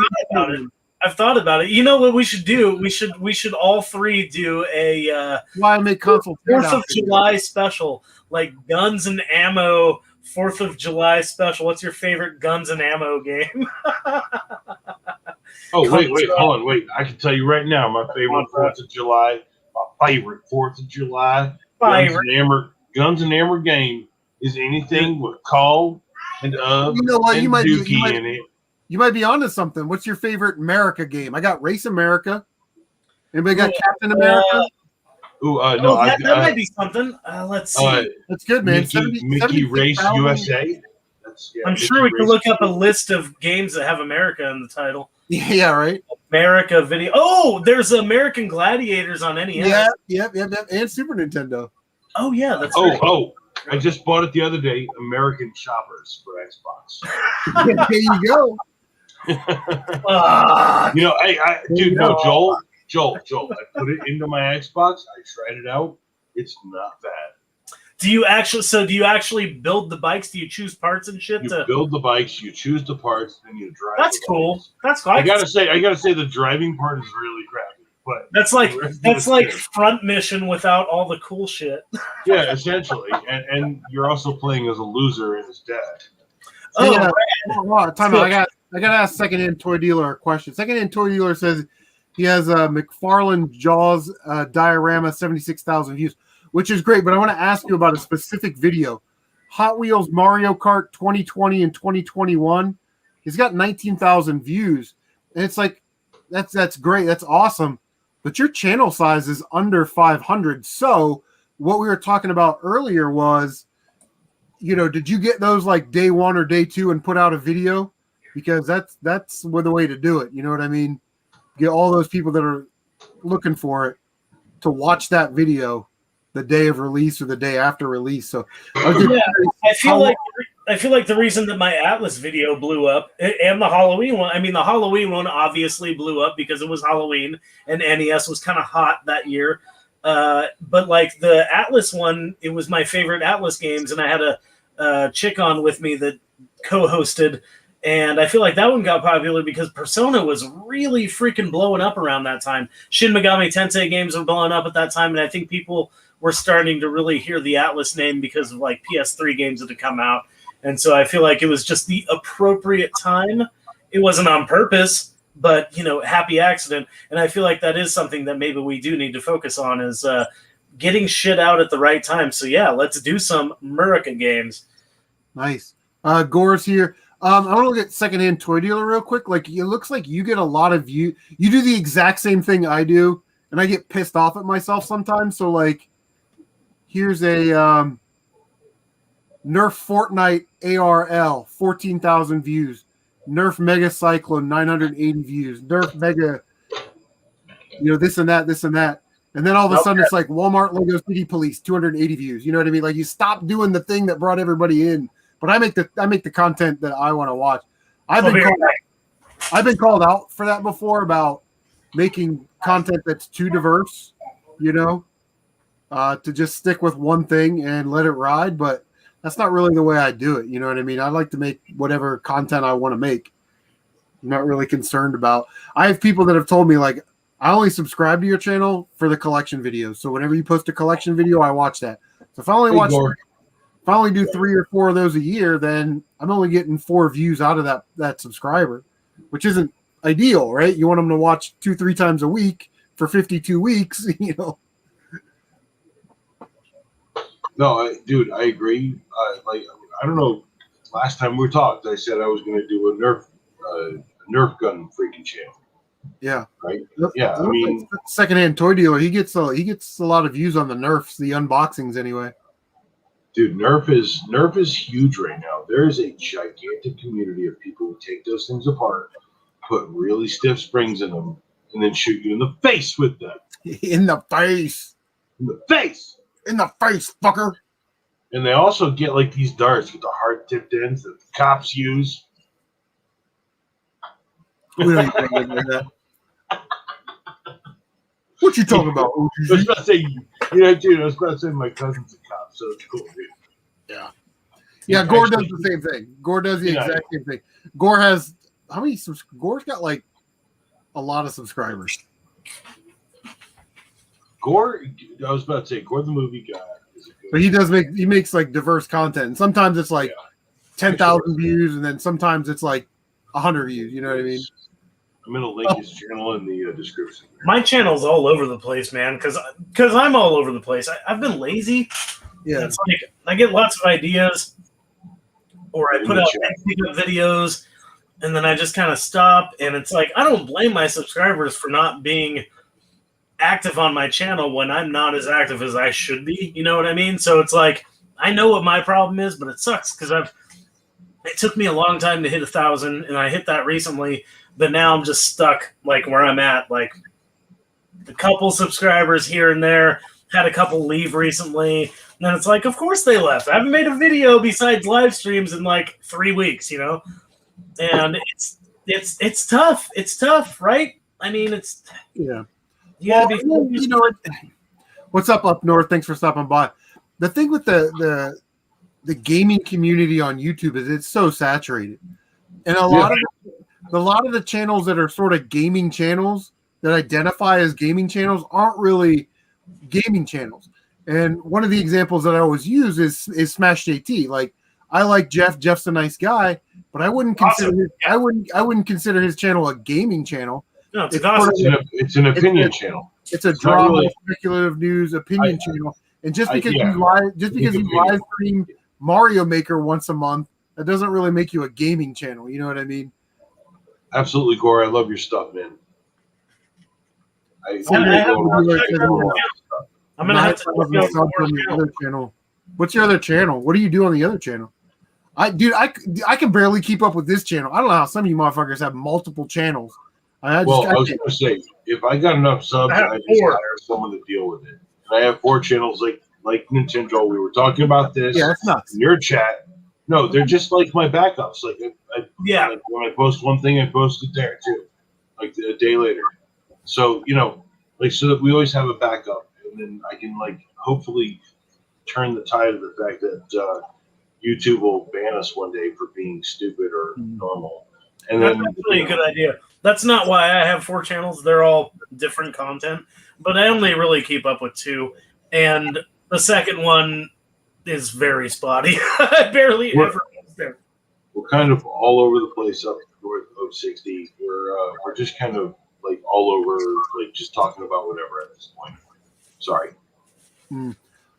[SPEAKER 3] I've thought about it. You know what we should do? We should all three do a
[SPEAKER 1] why I make console
[SPEAKER 3] 4th of July special, like guns and ammo. 4th of July special. What's your favorite guns and ammo game?
[SPEAKER 2] Wait, hold on, wait. I can tell you right now, my favorite 4th of July, Guns and Hammer game is anything with Call and and Dookie in it.
[SPEAKER 1] You might be onto something. What's your favorite America game? I got Race America. Anybody got Captain America?
[SPEAKER 2] No,
[SPEAKER 3] that might be something. Let's see.
[SPEAKER 1] That's good, man.
[SPEAKER 2] Mickey Race USA.
[SPEAKER 3] I'm sure we could look up a list of games that have America in the title.
[SPEAKER 1] Yeah, right.
[SPEAKER 3] America video. Oh, there's American Gladiators on NES.
[SPEAKER 1] Yep. And Super Nintendo.
[SPEAKER 3] Oh, yeah, that's right.
[SPEAKER 2] I just bought it the other day. American Shoppers for Xbox.
[SPEAKER 1] There you go.
[SPEAKER 2] You know, dude, no, Joel, I put it into my Xbox. I tried it out. It's not bad.
[SPEAKER 3] Do you actually build the bikes? Do you choose parts and shit?
[SPEAKER 2] You build the bikes, you choose the parts, and you drive.
[SPEAKER 3] That's cool.
[SPEAKER 2] Bikes.
[SPEAKER 3] That's cool.
[SPEAKER 2] I gotta say, the driving part is really crappy. But
[SPEAKER 3] that's like front mission without all the cool shit.
[SPEAKER 2] Yeah, essentially, and you're also playing as a loser and his dad.
[SPEAKER 3] Oh,
[SPEAKER 1] yeah. Time out. I got to ask secondhand toy dealer a question. Secondhand toy dealer says he has a McFarlane Jaws diorama, 76,000 views, which is great. But I want to ask you about a specific video. Hot Wheels Mario Kart 2020 and 2021. He's got 19,000 views, and it's like that's great. That's awesome. But your channel size is under 500. So what we were talking about earlier was, you know, did you get those like day one or day two and put out a video? Because that's the way to do it. You know what I mean? Get all those people that are looking for it to watch that video the day of release or the day after release. So
[SPEAKER 3] I feel like the reason that my Atlas video blew up and the Halloween one, I mean, the Halloween one obviously blew up because it was Halloween and NES was kind of hot that year. But like the Atlas one, it was my favorite Atlas games, and I had a chick on with me that co-hosted. And I feel like that one got popular because Persona was really freaking blowing up around that time. Shin Megami Tensei games were blowing up at that time, and I think people were starting to really hear the Atlas name because of like PS3 games that had come out. And so I feel like it was just the appropriate time. It wasn't on purpose, but, you know, happy accident. And I feel like that is something that maybe we do need to focus on is getting shit out at the right time. So yeah, let's do some America games.
[SPEAKER 1] Nice. Gore's here. I want to look at secondhand toy dealer real quick. Like, it looks like you get a lot of view. You do the exact same thing I do, and I get pissed off at myself sometimes. So, like, here's a Nerf Fortnite ARL, 14,000 views. Nerf Mega Cyclone, 980 views. Nerf Mega, you know, this and that. And then all of a sudden, it's like Walmart Lego City Police, 280 views. You know what I mean? Like, you stop doing the thing that brought everybody in. But I make the content that I want to watch. I've been called out for that before about making content that's too diverse, you know, to just stick with one thing and let it ride. But that's not really the way I do it. You know what I mean? I like to make whatever content I want to make. I'm not really concerned about. I have people that have told me, like, I only subscribe to your channel for the collection videos. So whenever you post a collection video, I watch that. So if I only do 3 or 4 of those a year, then I'm only getting 4 views out of that subscriber, which isn't ideal, right? You want them to watch 2-3 times a week for 52 weeks, you know.
[SPEAKER 2] No, dude, I agree. Like, I don't know. Last time we talked, I said I was going to do a Nerf gun freaking channel.
[SPEAKER 1] Yeah.
[SPEAKER 2] Right. Yeah. I mean,
[SPEAKER 1] secondhand toy dealer. He gets a lot of views on the Nerfs, the unboxings, anyway.
[SPEAKER 2] Dude, Nerf is huge right now. There is a gigantic community of people who take those things apart, put really stiff springs in them, and then shoot you in the face with them.
[SPEAKER 1] In the face.
[SPEAKER 2] In the face.
[SPEAKER 1] In the face, fucker.
[SPEAKER 2] And they also get like these darts with the hard tipped ends that the cops use.
[SPEAKER 1] We don't even think like that. What you talking about?
[SPEAKER 2] I was about to say, dude, I was about to say my cousin's a cop, so it's cool, dude.
[SPEAKER 1] Yeah. Yeah, Gore does the same thing. Gore does the exact same thing. Gore has how many? Gore's got like a lot of subscribers.
[SPEAKER 2] Gore, I was about to say, Gore the movie guy.
[SPEAKER 1] But he makes like diverse content. And sometimes it's like 10,000 views, and then sometimes it's like 100 views. You know what I mean?
[SPEAKER 2] I'm gonna link his channel in the description.
[SPEAKER 3] My channel's all over the place, man, because I'm all over the place. I've been lazy.
[SPEAKER 1] Yeah,
[SPEAKER 3] it's like I get lots of ideas, or I put out videos, and then I just kind of stop. And it's like I don't blame my subscribers for not being active on my channel when I'm not as active as I should be. You know what I mean? So it's like I know what my problem is, but it sucks because it took me a long time to hit 1,000, and I hit that recently. But now I'm just stuck like where I'm at, like a couple subscribers here and there, had a couple leave recently. And then it's like, of course they left. I haven't made a video besides live streams in like 3 weeks, you know? And It's tough. It's tough, right? I mean, it's
[SPEAKER 1] Yeah.
[SPEAKER 3] you gotta be.
[SPEAKER 1] You know what? What's up north? Thanks for stopping by. The thing with the gaming community on YouTube is it's so saturated, and a lot of the channels that are sort of gaming channels that identify as gaming channels aren't really gaming channels. And one of the examples that I always use is Smash JT. Like, I like Jeff. Jeff's a nice guy, but I wouldn't consider I wouldn't consider his channel a gaming channel.
[SPEAKER 3] No,
[SPEAKER 2] it's an opinion channel.
[SPEAKER 1] It's a drama, really, speculative news opinion channel. And just because you live stream Mario Maker once a month, that doesn't really make you a gaming channel. You know what I mean?
[SPEAKER 2] Absolutely, Corey. I love your stuff, man.
[SPEAKER 1] I'm gonna have to look up the other channel. What's your other channel? What do you do on the other channel? I can barely keep up with this channel. I don't know how some of you motherfuckers have multiple channels.
[SPEAKER 2] I was going to say, if I got enough subs, I just hire someone to deal with it. And I have 4 channels like Nintendo. We were talking about this.
[SPEAKER 1] Yeah, that's nuts.
[SPEAKER 2] In your chat. No, they're just like my backups. Like when I post one thing, I post it there too. Like a day later. So, so that we always have a backup. And then I can hopefully turn the tide of the fact that YouTube will ban us one day for being stupid or normal. And
[SPEAKER 3] that's actually a good idea. That's not why I have 4 channels. They're all different content, but I only really keep up with 2. And the second one is very spotty. I barely ever post there.
[SPEAKER 2] We're kind of all over the place up north of 60. We're just kind of all over, just talking about whatever at this point. Sorry.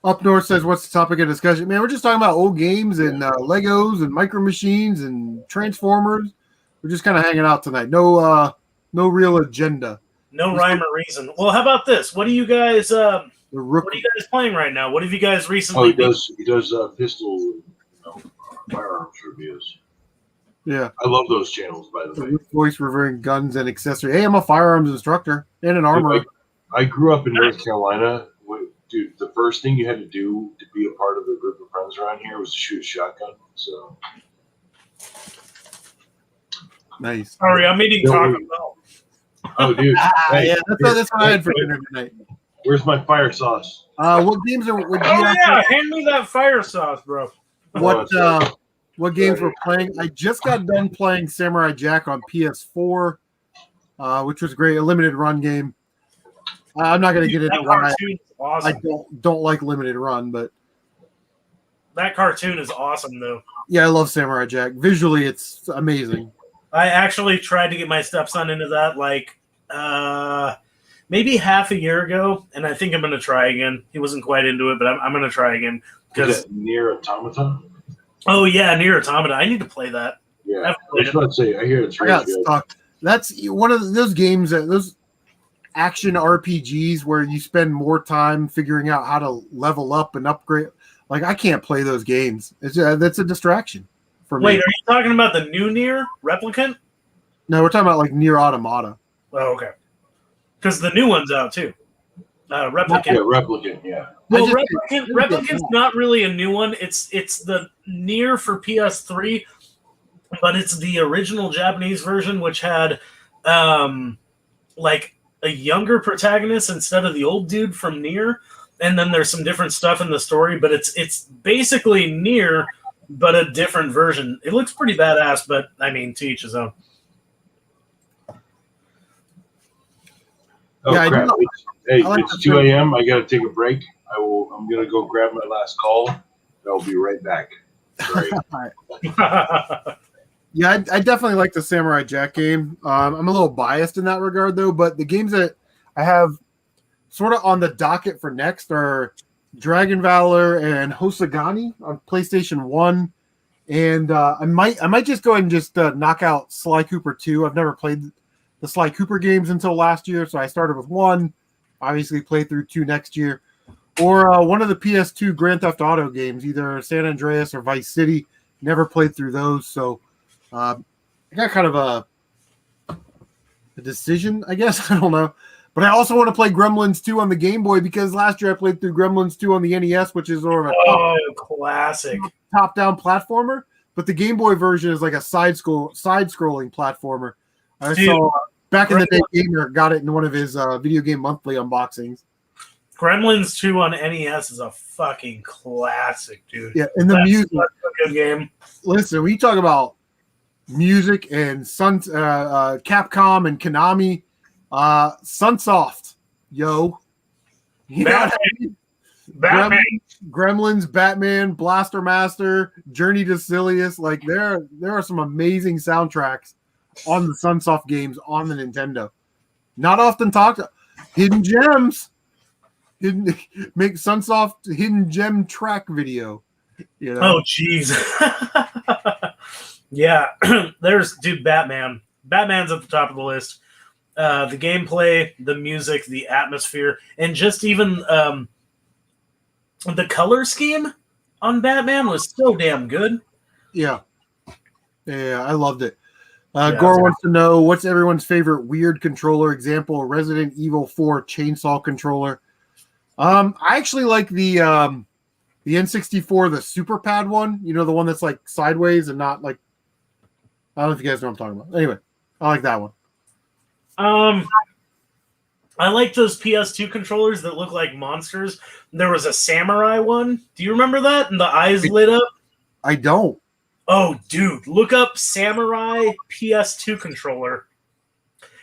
[SPEAKER 1] Up North says, what's the topic of discussion? Man, we're just talking about old games and Legos and Micro Machines and Transformers. We're just kind of hanging out tonight. No real agenda.
[SPEAKER 3] No rhyme or reason. Well, how about this? What are you guys what are you guys playing right now? What have you guys recently
[SPEAKER 2] he does pistol firearms reviews.
[SPEAKER 1] Yeah.
[SPEAKER 2] I love those channels, by the way.
[SPEAKER 1] Voice reviewing guns and accessories. Hey, I'm a firearms instructor and an armorer.
[SPEAKER 2] I grew up in North Carolina. Dude, the first thing you had to do to be a part of the group of friends around here was to shoot a shotgun. So
[SPEAKER 1] nice.
[SPEAKER 3] Sorry, I'm eating Taco Bell.
[SPEAKER 2] Oh, dude. Hey,
[SPEAKER 1] yeah, that's what I had for dinner tonight.
[SPEAKER 2] Where's my fire sauce?
[SPEAKER 1] What games are?
[SPEAKER 3] Hand me that fire sauce, bro.
[SPEAKER 1] What games we're playing? I just got done playing Samurai Jack on PS4, which was great. A limited run game. I'm not going to get into why I don't like limited run, but
[SPEAKER 3] that cartoon is awesome, though.
[SPEAKER 1] Yeah, I love Samurai Jack. Visually, it's amazing.
[SPEAKER 3] I actually tried to get my stepson into that maybe half a year ago, and I think I'm going to try again. He wasn't quite into it, but I'm going to try again.
[SPEAKER 2] Is it Nier Automata?
[SPEAKER 3] Oh, yeah, Nier Automata. I need to play that.
[SPEAKER 2] Yeah, I was about to say, I hear it's really good.
[SPEAKER 1] Stuck. That's one of those games, those action RPGs where you spend more time figuring out how to level up and upgrade. I can't play those games. That's a distraction for me.
[SPEAKER 3] Wait, are you talking about the new Nier Replicant?
[SPEAKER 1] No, we're talking about Nier Automata.
[SPEAKER 3] Oh, okay. Because the new one's out too. Replicant.
[SPEAKER 2] Yeah, Replicant. Yeah.
[SPEAKER 3] Well, Replicant's not really a new one. It's the Nier for PS3, but it's the original Japanese version, which had a younger protagonist instead of the old dude from Nier, and then there's some different stuff in the story, but it's basically Nier, but a different version. It looks pretty badass, but I mean, to each his own.
[SPEAKER 2] Oh, yeah, crap. It's 2 a.m. I got to take a break. I'm going to go grab my last call. I'll be right back. Sorry.
[SPEAKER 1] Yeah, I definitely like the Samurai Jack game. I'm a little biased in that regard, though. But the games that I have sort of on the docket for next are Dragon Valor and Hosogani on PlayStation 1. And I might just go ahead and just knock out Sly Cooper 2. I've never played the Sly Cooper games until last year, so I started with 1. Obviously, play through 2 next year. Or one of the PS2 Grand Theft Auto games, either San Andreas or Vice City. Never played through those, so I got kind of a decision, I guess. I don't know. But I also want to play Gremlins 2 on the Game Boy because last year I played through Gremlins 2 on the NES, which is sort of a
[SPEAKER 3] classic
[SPEAKER 1] top-down platformer. but the Game Boy version is like a side-scrolling platformer. I
[SPEAKER 3] Dude,
[SPEAKER 1] saw back in the day, Gamer got it in one of his Video Game Monthly unboxings.
[SPEAKER 3] Gremlins 2 on NES is a fucking classic, dude.
[SPEAKER 1] Yeah, and the music.
[SPEAKER 3] That's a good game.
[SPEAKER 1] Listen, we talk about music and Capcom and Konami. Sunsoft, yo. You know what I mean?
[SPEAKER 3] Batman.
[SPEAKER 1] Gremlins, Batman, Blaster Master, Journey to Silius. Like there are some amazing soundtracks on the Sunsoft games on the Nintendo. Not often talked about. Hidden gems. Make Sunsoft hidden gem track video. You know?
[SPEAKER 3] Oh jeez. Yeah. There's Batman. Batman's at the top of the list. The gameplay, the music, the atmosphere, and just even the color scheme on Batman was so damn good.
[SPEAKER 1] Yeah, I loved it. Gore wants to know what's everyone's favorite weird controller. Example: Resident Evil 4 chainsaw controller. I actually like the N64, the Super Pad one. You know, the one that's like sideways and not like. I don't know if you guys know what I'm talking about. Anyway, I like that one.
[SPEAKER 3] I like those PS2 controllers that look like monsters. There was a samurai one. Do you remember that? And the eyes lit up?
[SPEAKER 1] I don't.
[SPEAKER 3] Oh, dude, look up samurai PS2 controller.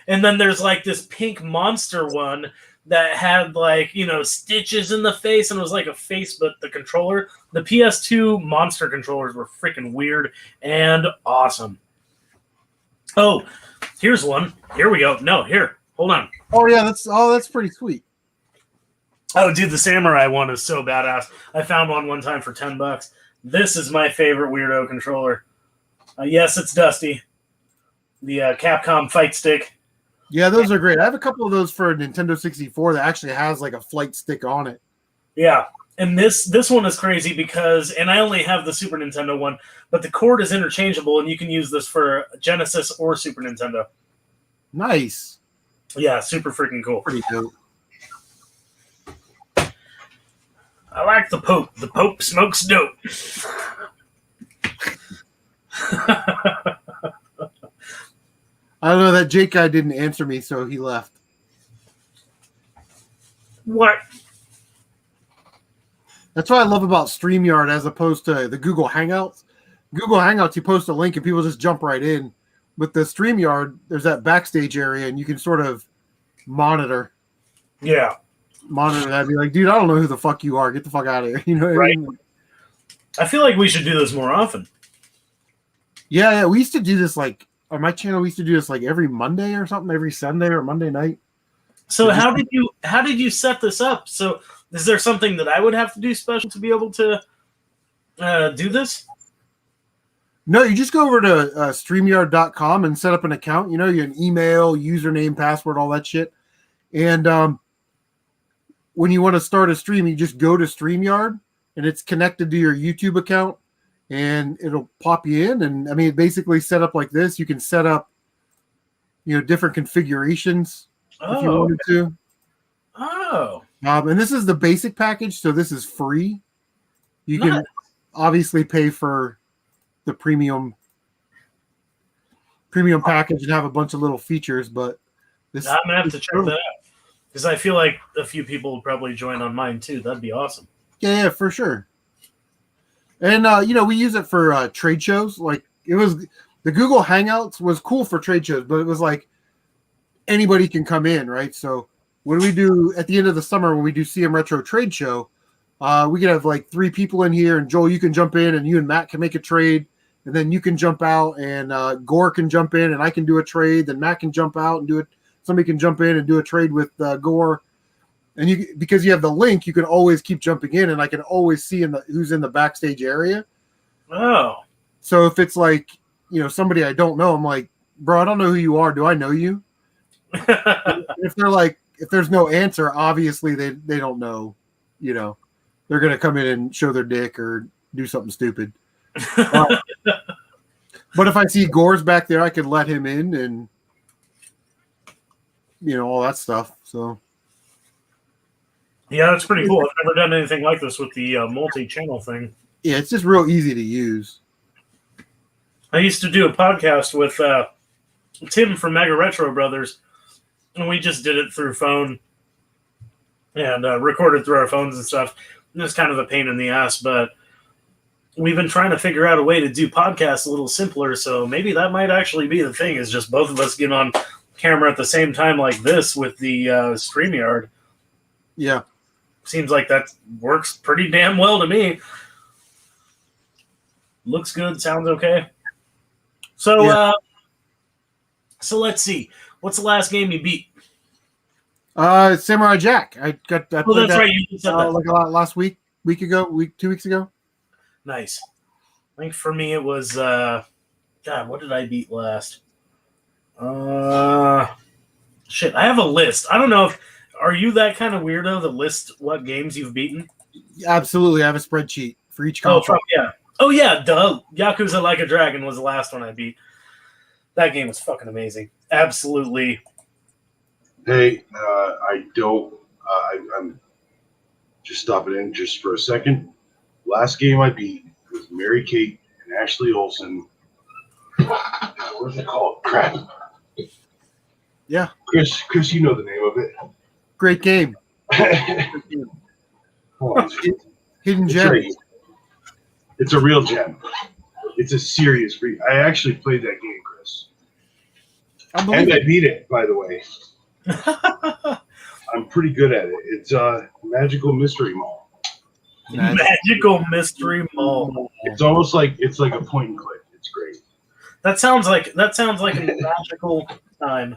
[SPEAKER 3] And then there's like this pink monster one that had like, stitches in the face and was like a face, but the controller, the PS2 monster controllers were freaking weird and awesome. Oh, here's one. Here we go. No, here. Hold on.
[SPEAKER 1] Oh yeah, that's pretty sweet.
[SPEAKER 3] Oh, dude, the samurai one is so badass. I found one time for $10. This is my favorite weirdo controller. Yes, it's Dusty. The Capcom Fight Stick.
[SPEAKER 1] Yeah, those are great. I have a couple of those for a Nintendo 64 that actually has like a flight stick on it.
[SPEAKER 3] Yeah, and this one is crazy because, and I only have the Super Nintendo one, but the cord is interchangeable, and you can use this for Genesis or Super Nintendo.
[SPEAKER 1] Nice.
[SPEAKER 3] Yeah, super freaking cool.
[SPEAKER 1] Pretty dope.
[SPEAKER 3] I like the Pope. The Pope smokes dope.
[SPEAKER 1] I don't know, that Jake guy didn't answer me, so he left.
[SPEAKER 3] What?
[SPEAKER 1] That's what I love about StreamYard as opposed to the Google Hangouts. Google Hangouts, you post a link and people just jump right in. With the StreamYard, there's that backstage area and you can sort of monitor.
[SPEAKER 3] Yeah.
[SPEAKER 1] Monitor that. Be like, dude, I don't know who the fuck you are. Get the fuck out of here. You know what
[SPEAKER 3] right.
[SPEAKER 1] I mean?
[SPEAKER 3] I feel like we should do this more often.
[SPEAKER 1] Yeah. We used to do this like on my channel. We used to do this like every Monday or something, every Sunday or Monday night.
[SPEAKER 3] So how did you set this up? So is there something that I would have to do special to be able to do this?
[SPEAKER 1] No, you just go over to StreamYard.com and set up an account. You know, you an email, username, password, all that shit. And when you want to start a stream, you just go to StreamYard and it's connected to your YouTube account and it'll pop you in. And I mean, basically set up like this. You can set up, different configurations if you wanted to.
[SPEAKER 3] Oh.
[SPEAKER 1] And this is the basic package. So this is free. You can obviously pay for the premium package and have a bunch of little features, but
[SPEAKER 3] I'm gonna have to check that out because I feel like a few people would probably join on mine too. That'd be awesome.
[SPEAKER 1] Yeah, for sure. And we use it for trade shows. Like it was the Google Hangouts was cool for trade shows, but it was like anybody can come in, right? So what do we do at the end of the summer when we do CM Retro Trade Show? We could have like 3 people in here, and Joel, you can jump in, and you and Matt can make a trade, and then you can jump out, and Gore can jump in, and I can do a trade. Then Matt can jump out and do it. Somebody can jump in and do a trade with Gore, and because you have the link, you can always keep jumping in, and I can always see who's in the backstage area.
[SPEAKER 3] Oh,
[SPEAKER 1] so if it's like somebody I don't know, I'm like, bro, I don't know who you are. Do I know you? If they're like, if there's no answer, obviously they don't know. They're going to come in and show their dick or do something stupid. But if I see Gore's back there, I could let him in and, all that stuff. So,
[SPEAKER 3] yeah, that's pretty cool. I've never done anything like this with the multi-channel thing.
[SPEAKER 1] Yeah, it's just real easy to use.
[SPEAKER 3] I used to do a podcast with Tim from Mega Retro Brothers, and we just did it through phone and recorded through our phones and stuff. It was kind of a pain in the ass, but we've been trying to figure out a way to do podcasts a little simpler, so maybe that might actually be the thing, is just both of us get on camera at the same time like this with the StreamYard.
[SPEAKER 1] Yeah.
[SPEAKER 3] Seems like that works pretty damn well to me. Looks good, sounds okay. So, so let's see. What's the last game you beat?
[SPEAKER 1] Samurai Jack. I played
[SPEAKER 3] That's
[SPEAKER 1] that,
[SPEAKER 3] right. You said that.
[SPEAKER 1] like last week, 2 weeks ago.
[SPEAKER 3] Nice. I think for me it was God, what did I beat last? Shit, I have a list. I don't know if are you that kind of weirdo that lists what games you've beaten?
[SPEAKER 1] Absolutely. I have a spreadsheet for each
[SPEAKER 3] Oh,
[SPEAKER 1] console.
[SPEAKER 3] yeah. Oh yeah, duh. Yakuza Like a Dragon was the last one I beat. That game was fucking amazing. Absolutely.
[SPEAKER 2] Hey, I'm just stopping in just for a second. Last game I beat was Mary Kate and Ashley Olsen. What's it called? Crap.
[SPEAKER 1] Yeah.
[SPEAKER 2] Chris, you know the name of it.
[SPEAKER 1] Great game.
[SPEAKER 2] Hold on.
[SPEAKER 1] Hidden
[SPEAKER 2] It's
[SPEAKER 1] Gem.
[SPEAKER 2] right. It's a real gem. It's a serious free. I actually played that game, Chris. And I beat it, by the way. I'm pretty good at it. It's Magical Mystery Mall.
[SPEAKER 3] Magical Mystery Mall.
[SPEAKER 2] It's almost like it's like a point and click. It's great.
[SPEAKER 3] That sounds like a magical time.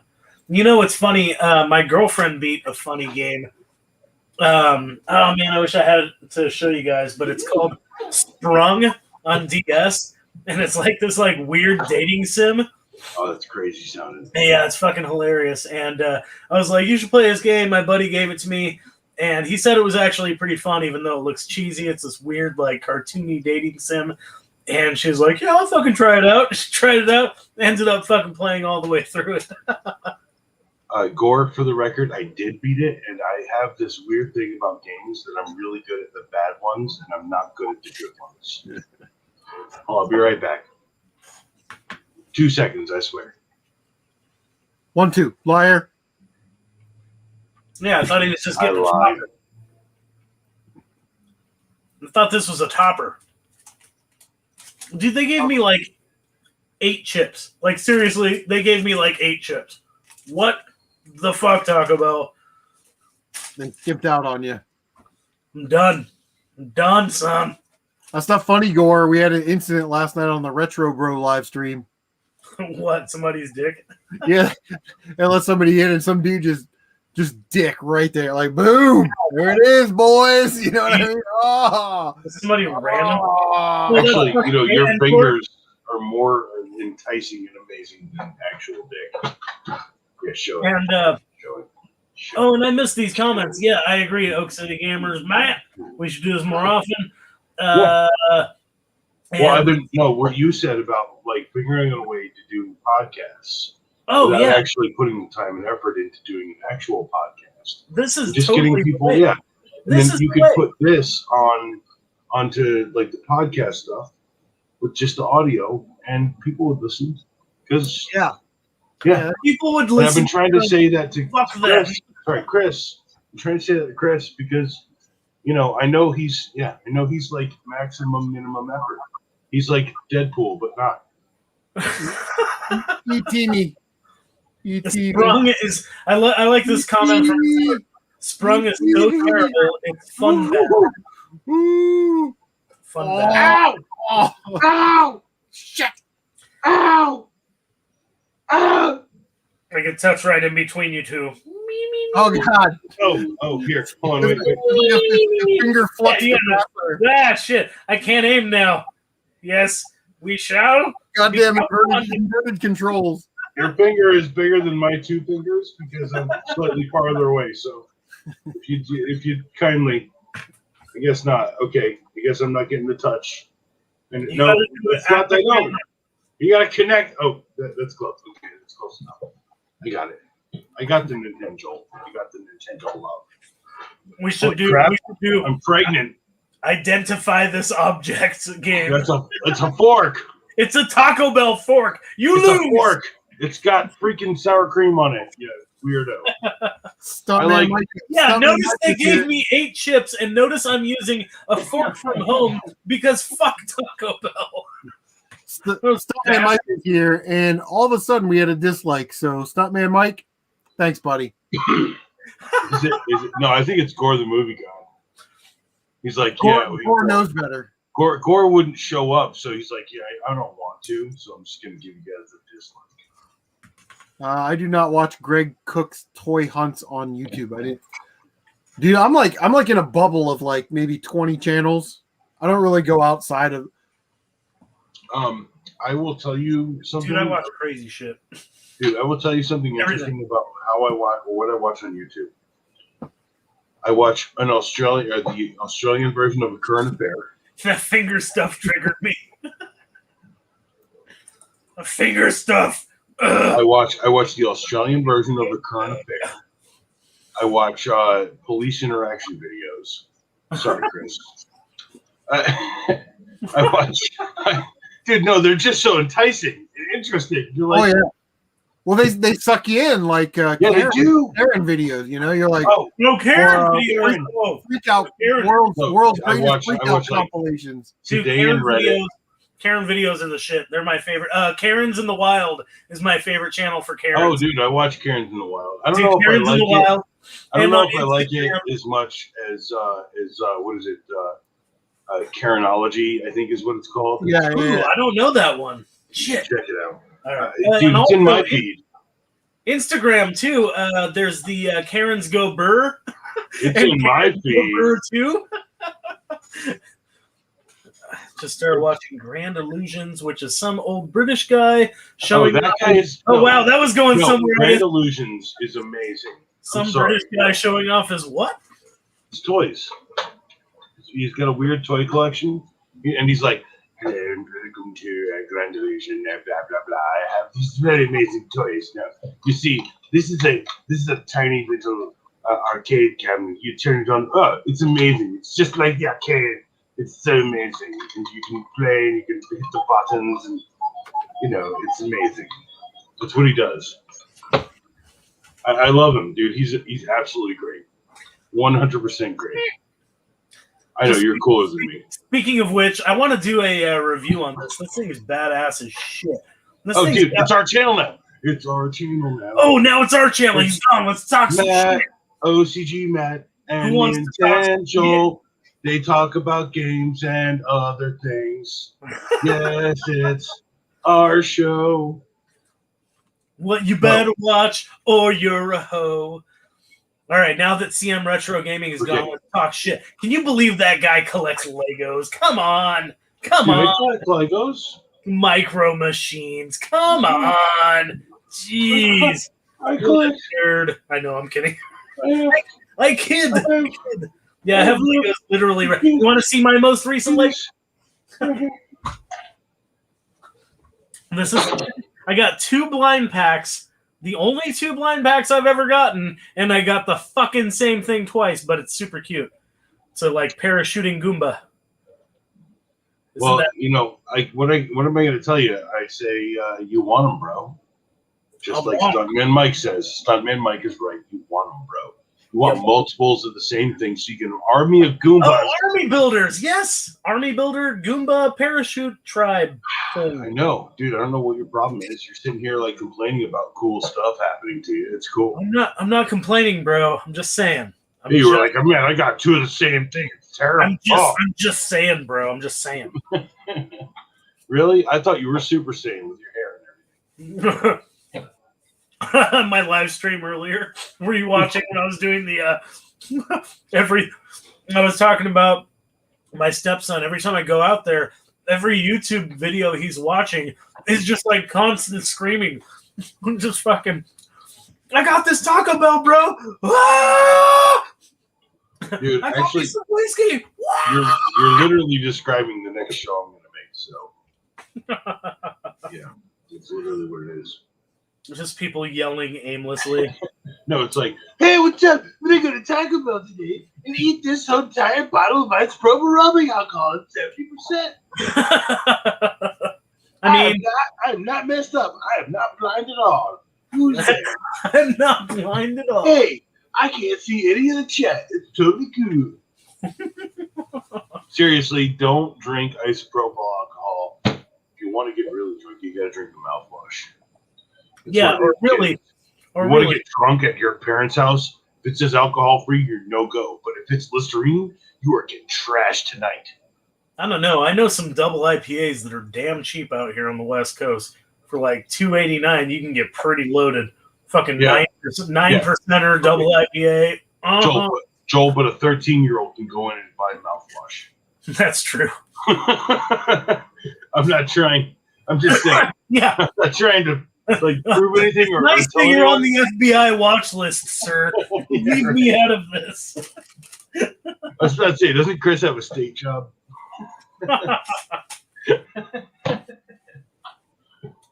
[SPEAKER 3] You know what's funny? My girlfriend beat a funny game. Oh man, I wish I had it to show you guys, but it's called Sprung on DS, and it's like this like weird dating sim.
[SPEAKER 2] Oh, that's crazy sounding.
[SPEAKER 3] Yeah, it's fucking hilarious. And I was like, you should play this game. My buddy gave it to me, and he said it was actually pretty fun, even though it looks cheesy. It's this weird like cartoony dating sim. And she was like, yeah, I'll fucking try it out. She tried it out, ended up fucking playing all the way through it.
[SPEAKER 2] Gore, for the record, I did beat it, and I have this weird thing about games that I'm really good at the bad ones, and I'm not good at the good ones. I'll be right back. 2 seconds, I swear.
[SPEAKER 1] 1, 2. Liar.
[SPEAKER 3] Yeah, I thought he was just getting a
[SPEAKER 2] lied.
[SPEAKER 3] topper. I thought this was a topper. Dude, they gave me like 8 chips. Like, seriously, they gave me like 8 chips. What the fuck, Taco Bell?
[SPEAKER 1] Then skipped out on you.
[SPEAKER 3] I'm done. I'm done, son.
[SPEAKER 1] That's not funny, Gore. We had an incident last night on the Retro Bro live stream.
[SPEAKER 3] What? Somebody's dick?
[SPEAKER 1] Yeah. And let somebody in, and some dude just dick right there. Like, boom. There it is, boys. You know what I mean? Oh.
[SPEAKER 3] Somebody random?
[SPEAKER 1] Oh.
[SPEAKER 2] Actually, your fingers are more enticing and amazing than actual dick. Yeah, show it.
[SPEAKER 3] And,
[SPEAKER 2] Show it.
[SPEAKER 3] oh, and I missed these comments. Yeah, I agree. Oak City Gamers. Matt, we should do this more often.
[SPEAKER 2] What you said about like figuring out a way to do podcasts.
[SPEAKER 3] Oh,
[SPEAKER 2] without
[SPEAKER 3] yeah.
[SPEAKER 2] actually putting the time and effort into doing an actual podcast.
[SPEAKER 3] This is
[SPEAKER 2] Just
[SPEAKER 3] totally
[SPEAKER 2] getting people,
[SPEAKER 3] right.
[SPEAKER 2] yeah. And
[SPEAKER 3] This
[SPEAKER 2] then
[SPEAKER 3] is
[SPEAKER 2] you
[SPEAKER 3] the
[SPEAKER 2] could
[SPEAKER 3] way.
[SPEAKER 2] put this onto like the podcast stuff with just the audio, and people would listen. Because
[SPEAKER 1] Yeah.
[SPEAKER 3] People would
[SPEAKER 2] and I've
[SPEAKER 3] listen.
[SPEAKER 2] been trying to say that to
[SPEAKER 3] Fuck
[SPEAKER 2] Chris. Sorry, Chris. I'm trying to say that to Chris because I know he's like maximum minimum effort. He's like Deadpool, but not.
[SPEAKER 1] E.T.
[SPEAKER 3] Sprung is. I like this comment from Sprung is so terrible. It's fun bad.
[SPEAKER 1] Ooh.
[SPEAKER 3] Fun bad.
[SPEAKER 1] Ow! Oh. Ow! Shit! Ow! Ow!
[SPEAKER 3] I can touch right in between you two.
[SPEAKER 1] Oh God!
[SPEAKER 2] Oh, here. Hold on, wait.
[SPEAKER 1] The finger flux.
[SPEAKER 3] Ah, shit! I can't aim now. Yes, we shall.
[SPEAKER 1] Goddamn inverted controls.
[SPEAKER 2] Your finger is bigger than my 2 fingers because I'm slightly farther away. So if you kindly, I guess not. Okay, I guess I'm not getting the touch. And no, it's not that. No, you gotta connect. Oh, that's close. Okay, that's close enough. I got it. I got the Nintendo. I got the Nintendo love.
[SPEAKER 3] We should do.
[SPEAKER 2] Crap.
[SPEAKER 3] We should do.
[SPEAKER 2] I'm pregnant.
[SPEAKER 3] Identify this object game.
[SPEAKER 2] That's a fork.
[SPEAKER 3] It's a Taco Bell fork. You
[SPEAKER 2] It's
[SPEAKER 3] lose.
[SPEAKER 2] a fork. It's got freaking sour cream on it. Yeah, weirdo.
[SPEAKER 1] Stuntman Mike.
[SPEAKER 3] Yeah,
[SPEAKER 1] Stuntman
[SPEAKER 3] notice
[SPEAKER 1] Mike
[SPEAKER 3] they
[SPEAKER 1] is
[SPEAKER 3] gave
[SPEAKER 1] here.
[SPEAKER 3] me 8 chips, and notice I'm using a fork from home because fuck Taco Bell.
[SPEAKER 1] Stuntman Mike is here, and all of a sudden we had a dislike. So, Stuntman Mike, thanks, buddy.
[SPEAKER 2] Is it? No, I think it's Gore the movie guy. He's like,
[SPEAKER 1] Gore knows better.
[SPEAKER 2] Gore wouldn't show up, so he's like, I don't want to, so I'm just gonna give you guys a dislike.
[SPEAKER 1] I do not watch Greg Cook's toy hunts on YouTube. I didn't, dude. I'm like in a bubble of like maybe 20 channels. I don't really go outside of.
[SPEAKER 2] I will tell you something.
[SPEAKER 3] Dude, I watch crazy shit.
[SPEAKER 2] Dude, I will tell you something interesting about how I watch or what I watch on YouTube. I watch the Australian version of A Current Affair.
[SPEAKER 3] That finger stuff triggered me. The finger stuff. Ugh.
[SPEAKER 2] I watch the Australian version of A Current Affair. I watch police interaction videos. Sorry, Chris. I watch. Dude, no, they're just so enticing and interesting. You're like,
[SPEAKER 1] Oh yeah. Well, they suck you in like
[SPEAKER 2] yeah,
[SPEAKER 1] Karen,
[SPEAKER 2] they do.
[SPEAKER 1] Karen videos. You know, you're like
[SPEAKER 3] No, Karen
[SPEAKER 1] Or,
[SPEAKER 3] videos.
[SPEAKER 2] Karen.
[SPEAKER 3] Oh,
[SPEAKER 1] freak out
[SPEAKER 3] Karen.
[SPEAKER 1] world's
[SPEAKER 2] I
[SPEAKER 1] greatest
[SPEAKER 2] watch,
[SPEAKER 1] freak
[SPEAKER 2] like,
[SPEAKER 1] out compilations.
[SPEAKER 3] dude,
[SPEAKER 2] Today in Reddit.
[SPEAKER 3] Karen videos are the shit. They're my favorite. Karen's in the Wild is my favorite channel for Karen.
[SPEAKER 2] Oh, dude, I watch Karen's in the Wild. I don't
[SPEAKER 3] Dude,
[SPEAKER 2] know if
[SPEAKER 3] Karen's
[SPEAKER 2] I
[SPEAKER 3] in the
[SPEAKER 2] like it.
[SPEAKER 3] Wild.
[SPEAKER 2] I don't
[SPEAKER 3] And
[SPEAKER 2] know
[SPEAKER 3] on
[SPEAKER 2] if I like it
[SPEAKER 3] Instagram-
[SPEAKER 2] as much as what is it? Karenology, I think is what it's called.
[SPEAKER 1] Yeah,
[SPEAKER 3] Ooh,
[SPEAKER 1] yeah.
[SPEAKER 3] I don't know that one. Shit.
[SPEAKER 2] Check it out.
[SPEAKER 3] All right.
[SPEAKER 2] Dude,
[SPEAKER 3] And
[SPEAKER 2] it's in
[SPEAKER 3] also
[SPEAKER 2] my feed.
[SPEAKER 3] Instagram too. There's the Karen's Go Burr.
[SPEAKER 2] It's
[SPEAKER 3] and
[SPEAKER 2] in my
[SPEAKER 3] Karen's Go
[SPEAKER 2] feed.
[SPEAKER 3] Burr too. Just started watching Grand Illusions, which is some old British guy
[SPEAKER 2] Oh,
[SPEAKER 3] showing.
[SPEAKER 2] that guy is.
[SPEAKER 3] Oh wow, that was going somewhere.
[SPEAKER 2] Grand Illusions is amazing.
[SPEAKER 3] Some
[SPEAKER 2] sorry.
[SPEAKER 3] British guy showing off his what?
[SPEAKER 2] It's toys. He's got a weird toy collection, and he's like, "Hello, and welcome to Grand Illusion." Blah blah blah. I have these very amazing toys. Now, you see, this is a tiny little arcade cabinet. You turn it on. Oh, it's amazing. It's just like the arcade. It's so amazing. And you can play, and you can hit the buttons, and it's amazing. That's what he does. I love him, dude. He's absolutely great. 100% great. I know you're cooler than me.
[SPEAKER 3] Speaking of which, I want to do a review on this. This thing is badass as shit.
[SPEAKER 2] Dude, it's our channel now. It's our channel now.
[SPEAKER 3] Oh, now it's our channel. He's on. Let's talk some
[SPEAKER 2] Matt,
[SPEAKER 3] shit.
[SPEAKER 2] OCG Matt, and
[SPEAKER 3] Who wants to talk some
[SPEAKER 2] Angel. They talk about games and other things. Yes, it's our show.
[SPEAKER 3] What you better watch, or you're a hoe. All right, now that CM Retro Gaming is gone, let's talk shit. Can you believe that guy collects Legos? Come on. Come
[SPEAKER 2] Dude,
[SPEAKER 3] on.
[SPEAKER 2] I collect Legos.
[SPEAKER 3] Micro Machines. Come on. Jeez.
[SPEAKER 2] I collect.
[SPEAKER 3] Nerd. I know, I'm kidding.
[SPEAKER 2] I
[SPEAKER 3] I kid.
[SPEAKER 2] have-
[SPEAKER 3] I kid. Yeah, I have Legos literally. You want to see my most recent Lego? This is. I got 2 blind packs. The only 2 blind packs I've ever gotten, and I got the fucking same thing twice, but it's super cute. So like parachuting Goomba.
[SPEAKER 2] Well, what am I going to tell you? I say you want them, bro. Just like Stuntman Mike says. Stuntman Mike is right. You want them, bro. You want multiples of the same thing, so you get an army of Goombas.
[SPEAKER 3] Oh, army builders, yes, army builder Goomba parachute tribe.
[SPEAKER 2] I know, dude. I don't know what your problem is. You're sitting here like complaining about cool stuff happening to you. It's cool.
[SPEAKER 3] I'm not complaining, bro. I'm just saying.
[SPEAKER 2] You were like, man, I got 2 of the same thing. It's terrible.
[SPEAKER 3] I'm just saying, bro. I'm just saying.
[SPEAKER 2] Really? I thought you were Super Saiyan with your hair and everything.
[SPEAKER 3] My live stream earlier. Were you watching when I was doing the I was talking about my stepson. Every time I go out there, every YouTube video he's watching is just like constant screaming. I'm just fucking, I got this Taco Bell, bro. Ah!
[SPEAKER 2] Dude,
[SPEAKER 3] I got
[SPEAKER 2] actually,
[SPEAKER 3] this whiskey.
[SPEAKER 2] you're literally describing the next show I'm going to make. So, yeah, it's literally what it is.
[SPEAKER 3] Just people yelling aimlessly.
[SPEAKER 2] No, it's like, hey, what's up? We're going to Taco Bell today and eat this entire bottle of isopropyl rubbing alcohol at 70%.
[SPEAKER 3] I mean,
[SPEAKER 2] I'm not messed up. I am not blind at all. Who's there?
[SPEAKER 3] I'm not blind at all.
[SPEAKER 2] Hey, I can't see any of the chat. It's totally cool. Seriously, don't drink isopropyl alcohol. If you want to get really drunk, you got to drink a mouthwash.
[SPEAKER 3] Yeah, or really,
[SPEAKER 2] you want to get drunk at your parents' house. If it says alcohol free, you're no go. But if it's Listerine, you are getting trashed tonight.
[SPEAKER 3] I don't know. I know some double IPAs that are damn cheap out here on the West Coast. For like $2.89, you can get pretty loaded. Fucking 9%er double IPA.
[SPEAKER 2] Joel, but a 13-year-old can go in and buy mouthwash.
[SPEAKER 3] That's true.
[SPEAKER 2] I'm not trying. I'm just saying.
[SPEAKER 3] Yeah.
[SPEAKER 2] I'm not trying to prove anything. Or
[SPEAKER 3] nice that you're on the FBI watch list, sir. Leave me out of this.
[SPEAKER 2] I was about to say, doesn't Chris have a state job?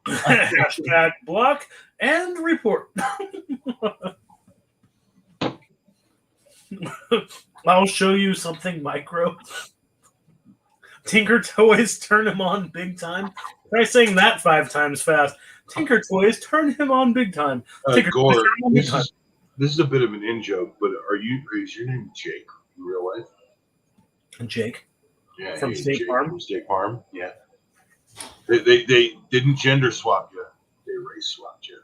[SPEAKER 3] Hashtag block and report. I'll show you something micro. Tinker Toys, turn him on big time. Try saying that 5 times fast. Tinker Toys, turn him on big time.
[SPEAKER 2] Gore, this is a bit of an in-joke, but is your name Jake in real life?
[SPEAKER 3] Jake?
[SPEAKER 2] Yeah,
[SPEAKER 3] from State Farm?
[SPEAKER 2] From State Farm, yeah. They didn't gender swap you. They race swapped you.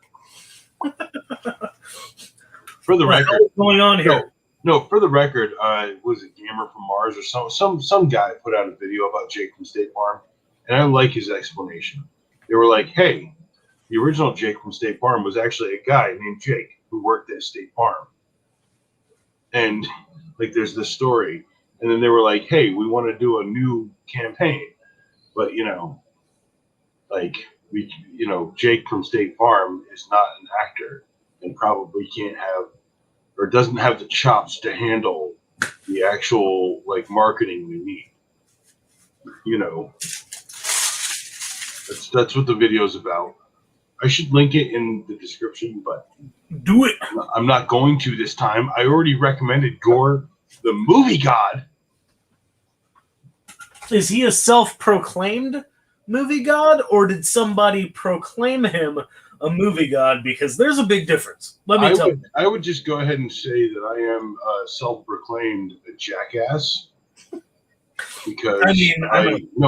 [SPEAKER 2] For the record,
[SPEAKER 3] what's going on here?
[SPEAKER 2] No, for the record, was it Gamer from Mars or some guy put out a video about Jake from State Farm, and I like his explanation. They were like, "Hey, the original Jake from State Farm was actually a guy named Jake who worked at State Farm," and there's this story, and then they were like, "Hey, we want to do a new campaign, but Jake from State Farm is not an actor and probably can't have or doesn't have the chops to handle the actual marketing we need." That's what the video's about. I should link it in the description, but
[SPEAKER 3] do it.
[SPEAKER 2] I'm not going to this time. I already recommended Gore, the movie god.
[SPEAKER 3] Is he a self-proclaimed movie god, or did somebody proclaim him a movie god? Because there's a big difference. Let me tell you.
[SPEAKER 2] I would just go ahead and say that I am self-proclaimed a jackass because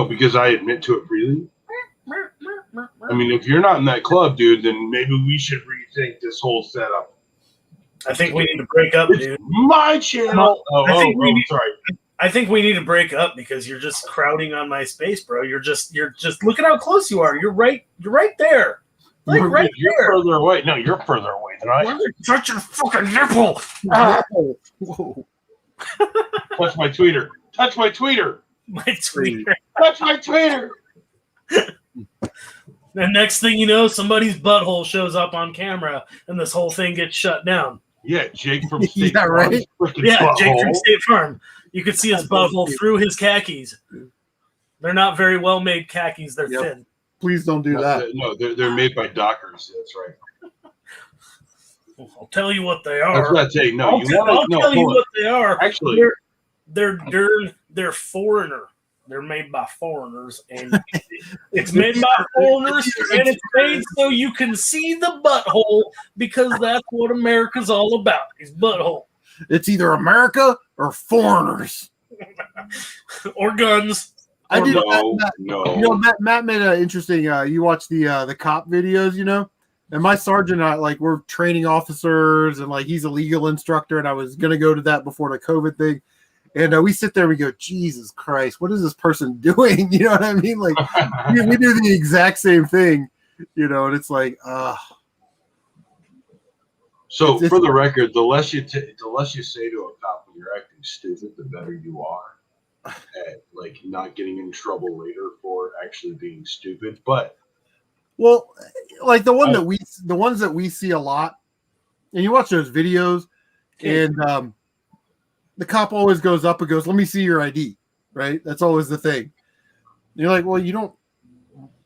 [SPEAKER 2] because I admit to it freely. I mean, if you're not in that club, dude, then maybe we should rethink this whole setup.
[SPEAKER 3] I think we need to break up, dude.
[SPEAKER 2] My channel. Sorry.
[SPEAKER 3] I think we need to break up because you're just crowding on my space, bro. You're just look at how close you are. You're right there.
[SPEAKER 2] You're further away. No, you're further away than I am.
[SPEAKER 3] Touch your fucking nipple.
[SPEAKER 1] Whoa.
[SPEAKER 2] Touch my tweeter. Touch my tweeter.
[SPEAKER 3] My tweeter.
[SPEAKER 2] Touch my tweeter.
[SPEAKER 3] The next thing you know, somebody's butthole shows up on camera, and this whole thing gets shut down.
[SPEAKER 2] Yeah, Jake from State Farm.
[SPEAKER 1] Right?
[SPEAKER 3] Yeah, Jake from State Farm. You could see his butthole through his khakis. They're not very well made khakis. They're thin.
[SPEAKER 1] Please don't do that.
[SPEAKER 2] No, they're made by Dockers. That's right.
[SPEAKER 3] I'll tell you what they are.
[SPEAKER 2] I was about to say, no.
[SPEAKER 3] I'll tell you what they are.
[SPEAKER 2] Actually,
[SPEAKER 3] they're foreigner. They're made by foreigners, and it's made by foreigners, and it's made so you can see the butthole because that's what America's all about, is butthole.
[SPEAKER 1] It's either America or foreigners.
[SPEAKER 3] Or guns.
[SPEAKER 1] I did.
[SPEAKER 2] No.
[SPEAKER 1] Matt made an interesting. You watch the cop videos, and my sergeant and I we're training officers, and he's a legal instructor, and I was gonna go to that before the COVID thing, and we sit there, we go, Jesus Christ, what is this person doing? You know what I mean? we do the exact same thing, and it's like,
[SPEAKER 2] So for the record, the less you say to a cop when you're acting stupid, the better you are at not getting in trouble later for actually being stupid. But
[SPEAKER 1] the ones that we see a lot, and you watch those videos, and the cop always goes up and goes, "Let me see your ID." Right? That's always the thing. And you're like, well, you don't.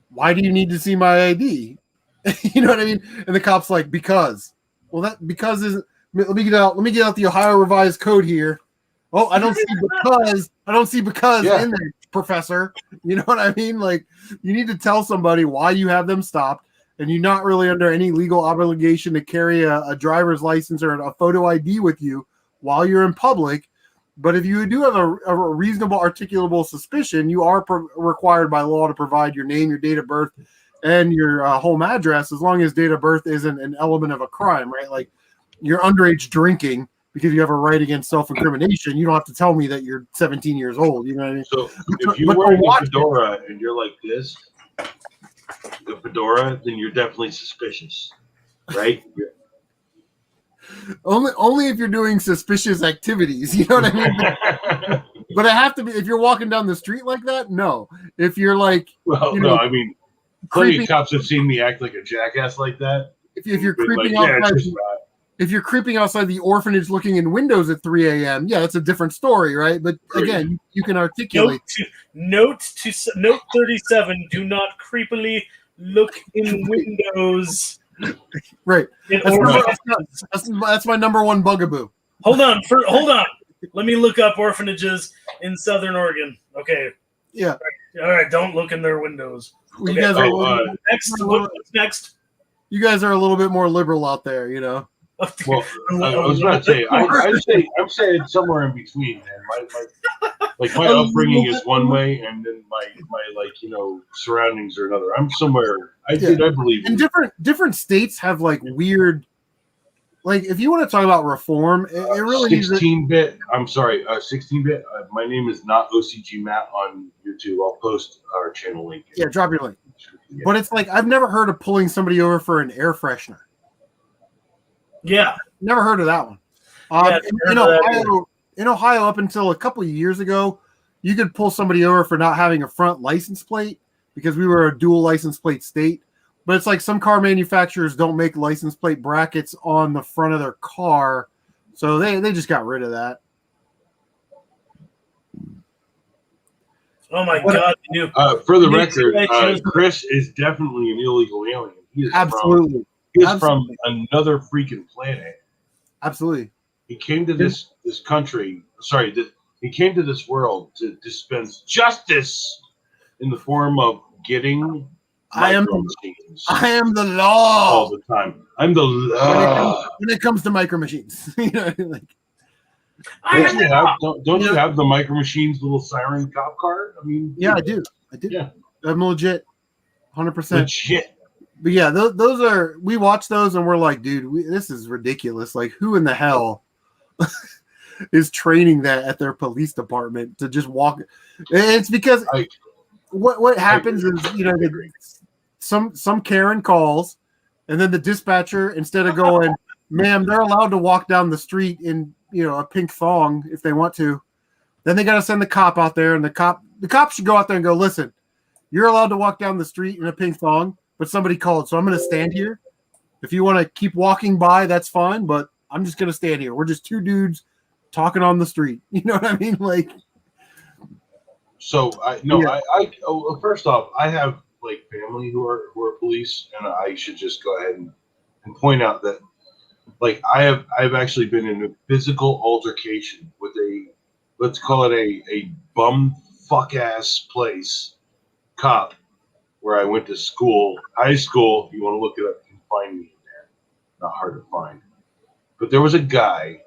[SPEAKER 1] Why do you need to see my ID? You know what I mean? And the cop's like, because. Well, that because isn't. Let me get out the Ohio Revised Code here. Oh, I don't see because
[SPEAKER 2] Yeah.
[SPEAKER 1] in there, professor. You know what I mean? Like, you need to tell somebody why you have them stopped, and you're not really under any legal obligation to carry a driver's license or a photo ID with you while you're in public. But if you do have a reasonable articulable suspicion, you are required by law to provide your name, your date of birth, and your home address, as long as date of birth isn't an element of a crime, right? Like, you're underage drinking because you have a right against self-incrimination. You don't have to tell me that you're 17 years old. You know what I mean?
[SPEAKER 2] So if you're wearing a fedora and you're like this, the fedora, then you're definitely suspicious, right?
[SPEAKER 1] Only if you're doing suspicious activities. You know what I mean? But I have to be, if you're walking down the street like that, no. If you're like,
[SPEAKER 2] Well,
[SPEAKER 1] you know,
[SPEAKER 2] no, I mean, plenty of cops have seen me act like a jackass like that.
[SPEAKER 1] If you're
[SPEAKER 2] Been
[SPEAKER 1] creeping
[SPEAKER 2] like,
[SPEAKER 1] outside,
[SPEAKER 2] it's just not.
[SPEAKER 1] if you're creeping outside the orphanage looking in windows at 3 a.m., yeah, that's a different story, right? But again, you can articulate.
[SPEAKER 3] Note 37: do not creepily look in windows.
[SPEAKER 1] Right. That's my number one bugaboo.
[SPEAKER 3] Hold on. Let me look up orphanages in Southern Oregon. Okay.
[SPEAKER 1] Yeah.
[SPEAKER 3] All right. Don't look in their windows.
[SPEAKER 1] Well, you guys are
[SPEAKER 3] what's next?
[SPEAKER 1] You guys are a little bit more liberal out there, you know.
[SPEAKER 2] Well, I was about to say, I'm saying somewhere in between, man. My upbringing is one way, and then my surroundings are another. I'm somewhere. I believe.
[SPEAKER 1] And different states have like weird. Like, if you want to talk about reform, it really
[SPEAKER 2] 16-bit. I'm sorry, 16-bit. My name is not OCG Matt on YouTube. I'll post our channel link.
[SPEAKER 1] Yeah, drop your link. Yeah. But it's like, I've never heard of pulling somebody over for an air freshener.
[SPEAKER 3] Yeah,
[SPEAKER 1] never heard of that one. In Ohio, up until a couple of years ago, you could pull somebody over for not having a front license plate because we were a dual license plate state. But it's like some car manufacturers don't make license plate brackets on the front of their car, so they just got rid of that.
[SPEAKER 3] Oh my God!
[SPEAKER 2] For the record, Chris is definitely an illegal alien. He is
[SPEAKER 1] absolutely.
[SPEAKER 2] He is from another freaking planet.
[SPEAKER 1] Absolutely.
[SPEAKER 2] He came to this country. Sorry, he came to this world to dispense justice in the form of getting. I am
[SPEAKER 1] the law
[SPEAKER 2] all the time. I'm the law
[SPEAKER 1] when it comes to micro machines. You know, like,
[SPEAKER 2] don't you have the micro machines little siren cop car? I mean,
[SPEAKER 1] yeah, I do.
[SPEAKER 2] Yeah,
[SPEAKER 1] I'm legit, 100%.
[SPEAKER 2] Legit.
[SPEAKER 1] But yeah, those are, we watch those and we're like, dude, this is ridiculous. Like, who in the hell is training that at their police department to just walk? It's because what happens is, you know, some Karen calls, and then the dispatcher, instead of going, ma'am, they're allowed to walk down the street in, you know, a pink thong if they want to. Then they got to send the cop out there, and the cop should go out there and go, listen, you're allowed to walk down the street in a pink thong, but somebody called, so I'm going to stand here. If you want to keep walking by, that's fine, but I'm just going to stand here. We're just two dudes talking on the street. You know what I mean? Like,
[SPEAKER 2] so first off, I have like family who are police, and I should just go ahead and point out that, like, I've actually been in a physical altercation with let's call it a bum fuck ass place cop where I went to school, high school. If you want to look it up, you can find me there. Not hard to find. But there was a guy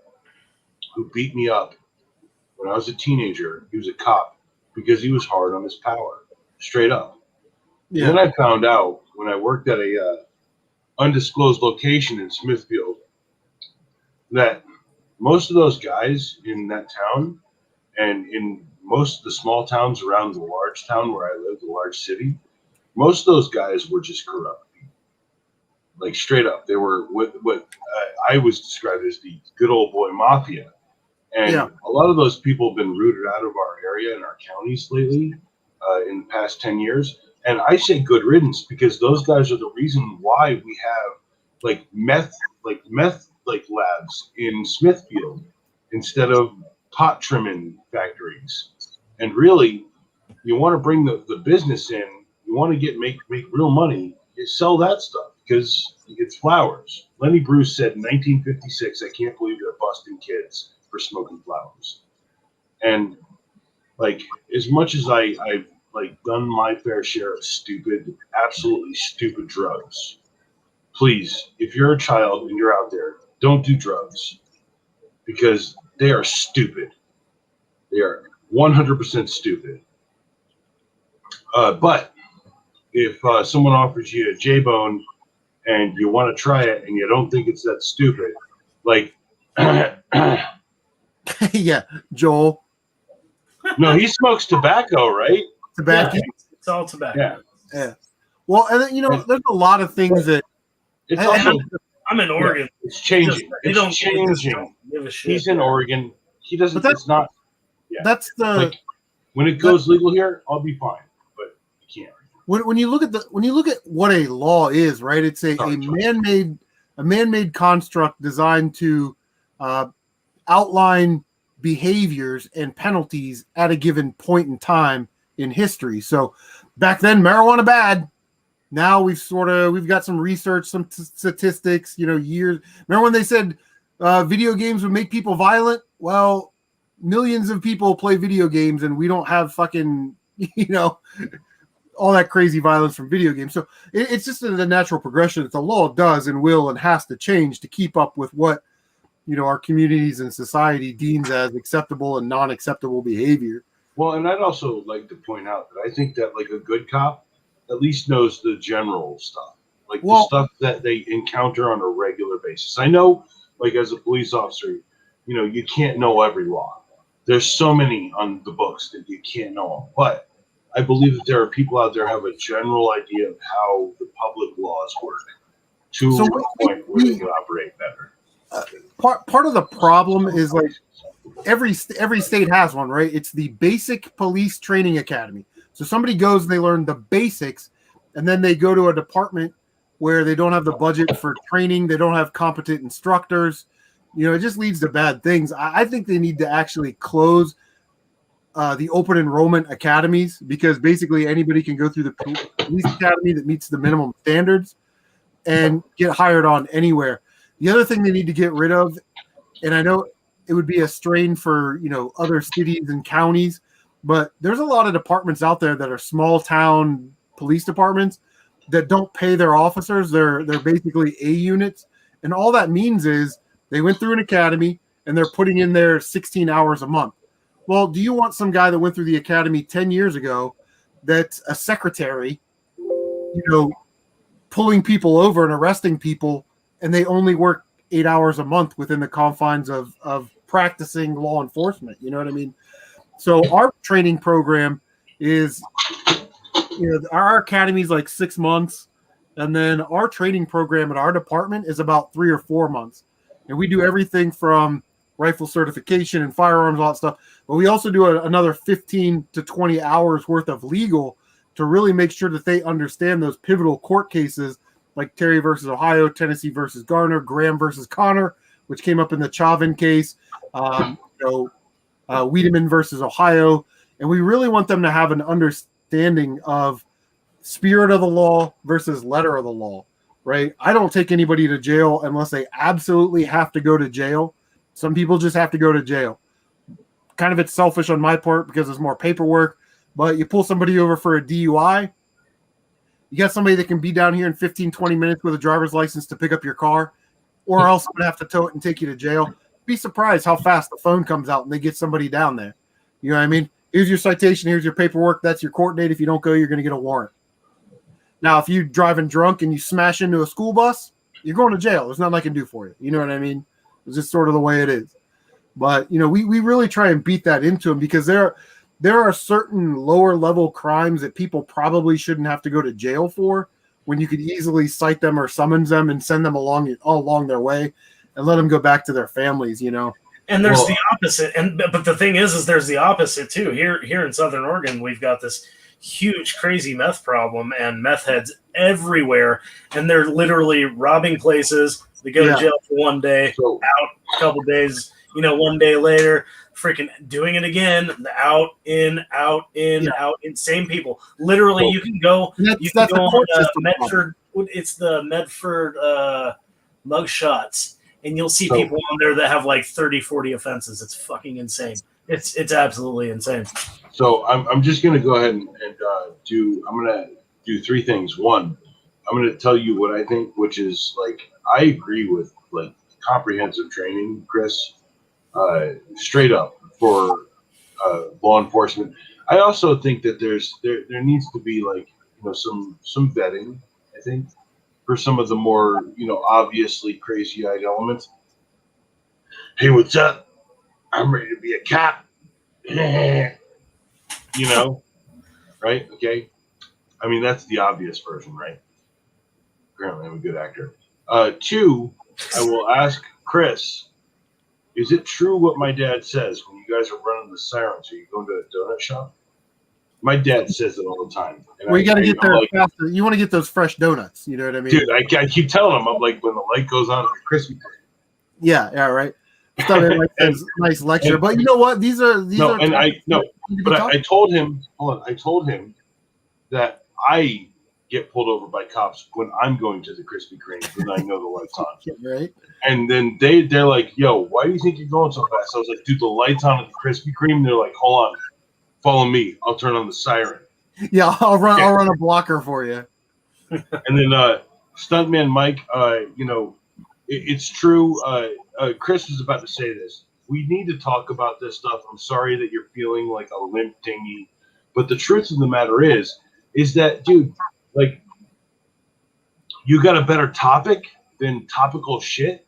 [SPEAKER 2] who beat me up when I was a teenager. He was a cop because he was hard on his power, straight up. Yeah. And then I found out when I worked at a undisclosed location in Smithfield that most of those guys in that town and in most of the small towns around the large town where I lived, the large city, most of those guys were just corrupt. Like, straight up. They were what I was described as the good old boy mafia. And a lot of those people have been rooted out of our area and our counties lately in the past 10 years. And I say good riddance, because those guys are the reason why we have like meth labs in Smithfield instead of pot trimming factories. And really, you want to bring the business in, you want to make real money, you sell that stuff because it's flowers. Lenny Bruce said in 1956, I can't believe they're busting kids for smoking flowers. And like, as much as I've like done my fair share of stupid, absolutely stupid drugs, please, if you're a child and you're out there, don't do drugs because they are stupid. They are 100% stupid. But if someone offers you a J-bone and you want to try it and you don't think it's that stupid, like,
[SPEAKER 1] Yeah, Joel.
[SPEAKER 2] no, he smokes tobacco, right?
[SPEAKER 1] Tobacco.
[SPEAKER 3] Yeah, it's all tobacco.
[SPEAKER 2] Yeah.
[SPEAKER 1] Well, and then, there's a lot of things that
[SPEAKER 2] It's
[SPEAKER 1] and-
[SPEAKER 2] also
[SPEAKER 3] I'm in Oregon.
[SPEAKER 2] it's changing.
[SPEAKER 3] They
[SPEAKER 2] It's
[SPEAKER 3] don't
[SPEAKER 2] changing.
[SPEAKER 3] give a shit.
[SPEAKER 2] He's in Oregon. He doesn't.
[SPEAKER 1] But
[SPEAKER 2] It's not.
[SPEAKER 1] that's the
[SPEAKER 2] Like, when it goes legal here, I'll be fine. But you can't.
[SPEAKER 1] when you look at what a law is, right? It's a man-made construct designed to outline behaviors and penalties at a given point in time in history. So back then, marijuana bad. Now we've got some research, some statistics. Years. Remember when they said video games would make people violent? Well, millions of people play video games, and we don't have fucking all that crazy violence from video games. So it's just the natural progression that the law does and will and has to change to keep up with what our communities and society deems as acceptable and non-acceptable behavior.
[SPEAKER 2] Well, and I'd also like to point out that I think that like a good cop at least knows the general stuff, like the stuff that they encounter on a regular basis. I know, like as a police officer, you can't know every law. There's so many on the books that you can't know them. But I believe that there are people out there who have a general idea of how the public laws work to a point where they can operate better.
[SPEAKER 1] Part of the problem is like every state has one, right? It's the Basic Police Training Academy. So somebody goes and they learn the basics, and then they go to a department where they don't have the budget for training. They don't have competent instructors. It just leads to bad things. I think they need to actually close the open enrollment academies, because basically anybody can go through the police academy that meets the minimum standards and get hired on anywhere. The other thing they need to get rid of, and I know it would be a strain for other cities and counties, but there's a lot of departments out there that are small town police departments that don't pay their officers. They're basically A units, and all that means is they went through an academy and they're putting in their 16 hours a month. Well, do you want some guy that went through the academy 10 years ago that's a secretary, pulling people over and arresting people, and they only work 8 hours a month within the confines of practicing law enforcement? You know what I mean? So our training program is, our academy is like 6 months, and then our training program at our department is about 3 or 4 months. And we do everything from rifle certification and firearms, all that stuff. But we also do another 15 to 20 hours worth of legal to really make sure that they understand those pivotal court cases like Terry versus Ohio, Tennessee versus Garner, Graham versus Connor, which came up in the Chauvin case, Wiedemann versus Ohio. And we really want them to have an understanding of spirit of the law versus letter of the law, right? I don't take anybody to jail unless they absolutely have to go to jail. Some people just have to go to jail. Kind of it's selfish on my part because there's more paperwork, but you pull somebody over for a DUI, you got somebody that can be down here in 15, 20 minutes with a driver's license to pick up your car, or else I'm going to have to tow it and take you to jail. Be surprised how fast the phone comes out and they get somebody down there. You know what I mean? Here's your citation. Here's your paperwork. That's your court date. If you don't go, you're going to get a warrant. Now, if you're driving drunk and you smash into a school bus, you're going to jail. There's nothing I can do for you. You know what I mean? It's just sort of the way it is. But, we really try and beat that into them, because there are certain lower level crimes that people probably shouldn't have to go to jail for, when you could easily cite them or summons them and send them along their way and let them go back to their families,
[SPEAKER 3] And there's the opposite. But the thing is there's the opposite too. Here in Southern Oregon, we've got this huge, crazy meth problem and meth heads everywhere. And they're literally robbing places. They go to jail for one day, out a couple days, 1 day later, freaking doing it again. Out, in, same people. Literally, you can go on Medford. It's the Medford mug shots, and you'll see people on there that have like 30, 40 offenses. It's fucking insane. It's absolutely insane.
[SPEAKER 2] So I'm just gonna go ahead and I'm gonna do three things. One, I'm gonna tell you what I think, which is like I agree with like comprehensive training, Chris, straight up for law enforcement. I also think that there needs to be like some vetting. I think for some of the more obviously crazy-eyed elements. Hey, what's up? I'm ready to be a cop. Right? Okay. I mean, that's the obvious version, right? Apparently, I'm a good actor. Two, I will ask Chris, is it true what my dad says when you guys are running the sirens? Are you going to a donut shop? My dad says it all the time. And
[SPEAKER 1] Well, you got to get there
[SPEAKER 2] like,
[SPEAKER 1] faster. You want to get those fresh donuts. You know what I mean?
[SPEAKER 2] Dude, I keep telling him, I'm like, when the light goes on, it's a Krispy Kreme.
[SPEAKER 1] Yeah, right. Stuff like this nice lecture, but you know what? These are.
[SPEAKER 2] I told him. Hold on, I told him that I get pulled over by cops when I'm going to the Krispy Kreme when I know the light's on.
[SPEAKER 1] Right.
[SPEAKER 2] And then they're like, "Yo, why do you think you're going so fast?" I was like, "Dude, the light's on at the Krispy Kreme." And they're like, "Hold on, follow me. I'll turn on the siren."
[SPEAKER 1] Yeah, I'll run a blocker for you.
[SPEAKER 2] And then Stuntman Mike, it's true. Chris was about to say this. We need to talk about this stuff. I'm sorry that you're feeling like a limp dingy, but the truth of the matter is that, dude, like, you got a better topic than topical shit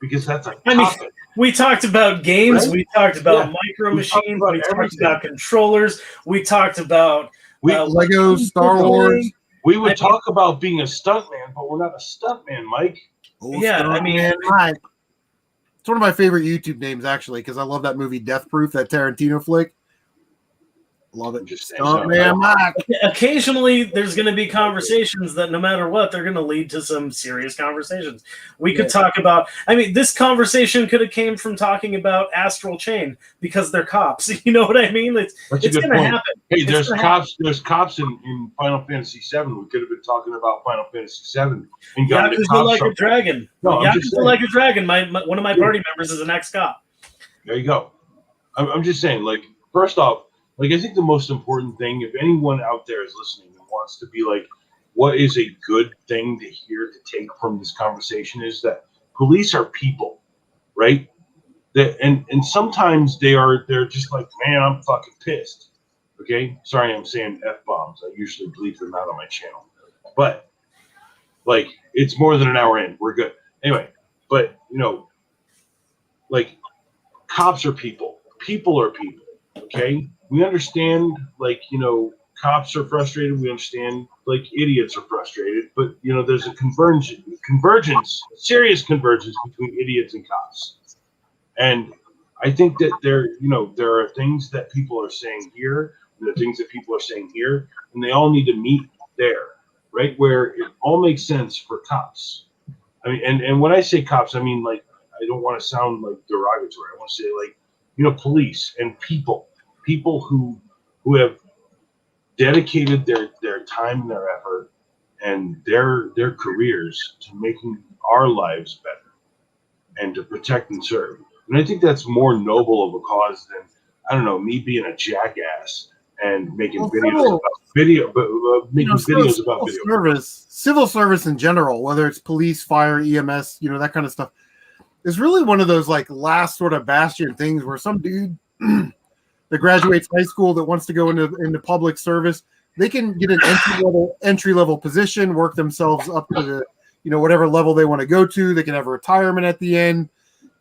[SPEAKER 2] because that's a topic.
[SPEAKER 3] We talked about games. Right? We talked about micro machines. We talked about controllers. We talked about
[SPEAKER 1] Lego, Star Wars.
[SPEAKER 2] We would talk about being a stuntman, but we're not a stuntman, Mike.
[SPEAKER 1] Mike. It's one of my favorite YouTube names, actually, because I love that movie Death Proof, that Tarantino flick. Love it.
[SPEAKER 3] Just occasionally, there's going to be conversations that no matter what, they're going to lead to some serious conversations. We could talk about, this conversation could have came from talking about Astral Chain because they're cops. You know what I mean? It's going to happen.
[SPEAKER 2] Hey, there's cops in Final Fantasy VII. We could have been talking about Final Fantasy VII.
[SPEAKER 3] Yakuza Like a Dragon. No, Yakuza Like a Dragon. One of my party members is an ex-cop.
[SPEAKER 2] There you go. I'm just saying, like, first off, like, I think the most important thing, if anyone out there is listening and wants to be like, what is a good thing to hear, to take from this conversation, is that police are people, right? And sometimes they're just like, man, I'm fucking pissed. Okay? Sorry, I'm saying F-bombs. I usually bleep them out on my channel. But, like, it's more than an hour in. We're good. Anyway, but, like, cops are people. People are people. Okay? We understand, like, cops are frustrated. We understand, like, idiots are frustrated. But, there's a convergence, serious convergence between idiots and cops. And I think that there are things that people are saying here, and there are things that people are saying here, and they all need to meet there, right? Where it all makes sense for cops. I mean, and when I say cops, I mean, like, I don't want to sound, like, derogatory. I want to say, like, police and people who have dedicated their time and their effort and their careers to making our lives better and to protect and serve. And I think that's more noble of a cause than, I don't know, me being a jackass and making videos about video
[SPEAKER 1] service, civil service in general, whether it's police, fire, EMS, that kind of stuff, is really one of those, like, last sort of bastion things where some dude that graduates high school that wants to go into public service, they can get an entry level position, work themselves up to the whatever level they want to go to. They can have a retirement at the end.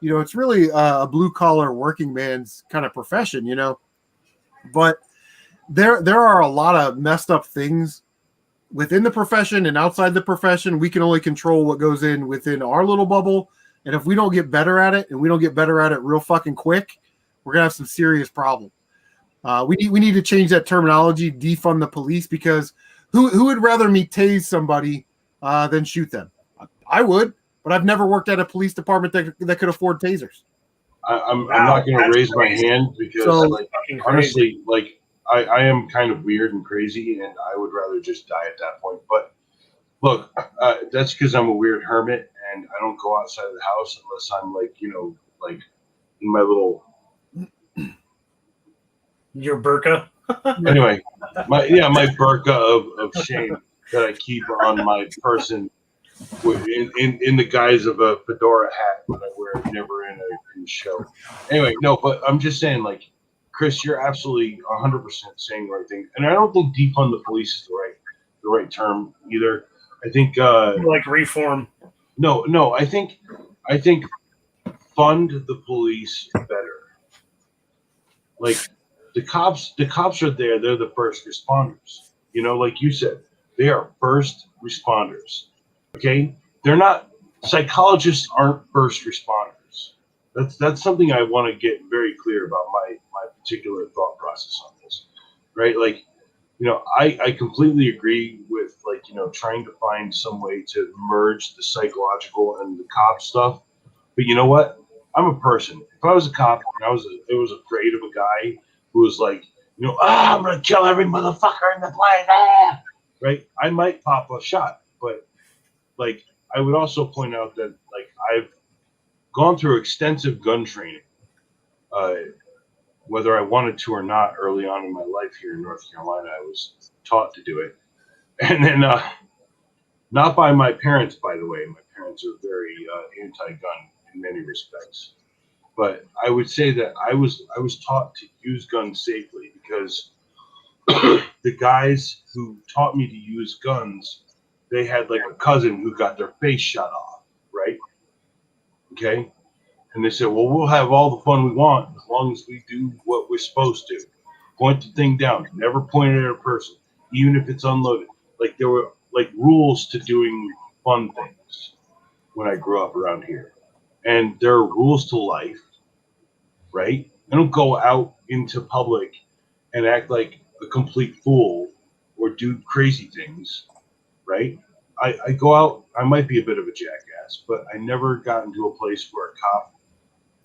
[SPEAKER 1] It's really a blue collar working man's kind of profession. But there are a lot of messed up things within the profession and outside the profession. We can only control what goes in within our little bubble. And if we don't get better at it, and we don't get better at it real fucking quick, we're gonna have some serious problems. We need to change that terminology, defund the police, because who would rather me tase somebody than shoot them? I would, but I've never worked at a police department that could afford tasers.
[SPEAKER 2] I'm not going to raise my hand because, honestly, like, I am kind of weird and crazy, and I would rather just die at that point. But look, that's because I'm a weird hermit, and I don't go outside of the house unless I'm, like, like, in my little
[SPEAKER 3] Your burqa.
[SPEAKER 2] Anyway, my burqa of shame that I keep on my person in the guise of a fedora hat that I wear never in a show. Anyway, no, but I'm just saying, like, Chris, you're absolutely 100% saying the right thing, and I don't think defund the police is the right term either. I think
[SPEAKER 3] like reform.
[SPEAKER 2] No, I think fund the police better. Like the cops are there. They're the first responders. You know, like you said, they are first responders. Okay, they're not. Psychologists aren't first responders. That's something I want to get very clear about my particular thought process on this, right? Like, you know, I completely agree with, like, you know, trying to find some way to merge the psychological and the cop stuff. But you know what? I'm a person. If I was a cop and I was afraid of a guy who was like, you know, I'm gonna kill every motherfucker in the place, right? I might pop a shot, but like I would also point out that like I've gone through extensive gun training, whether I wanted to or not. Early on in my life here in North Carolina, I was taught to do it, and then not by my parents, by the way. My parents are very anti-gun in many respects, but I would say that I was taught to use guns safely because the guys who taught me to use guns, they had like a cousin who got their face shot off, right? Okay. And they said, well, we'll have all the fun we want as long as we do what we're supposed to. Point the thing down. Never point it at a person, even if it's unloaded. Like there were like rules to doing fun things when I grew up around here. And there are rules to life, right? I don't go out into public and act like a complete fool or do crazy things, right? I go out, I might be a bit of a jackass, but I never got into a place where a cop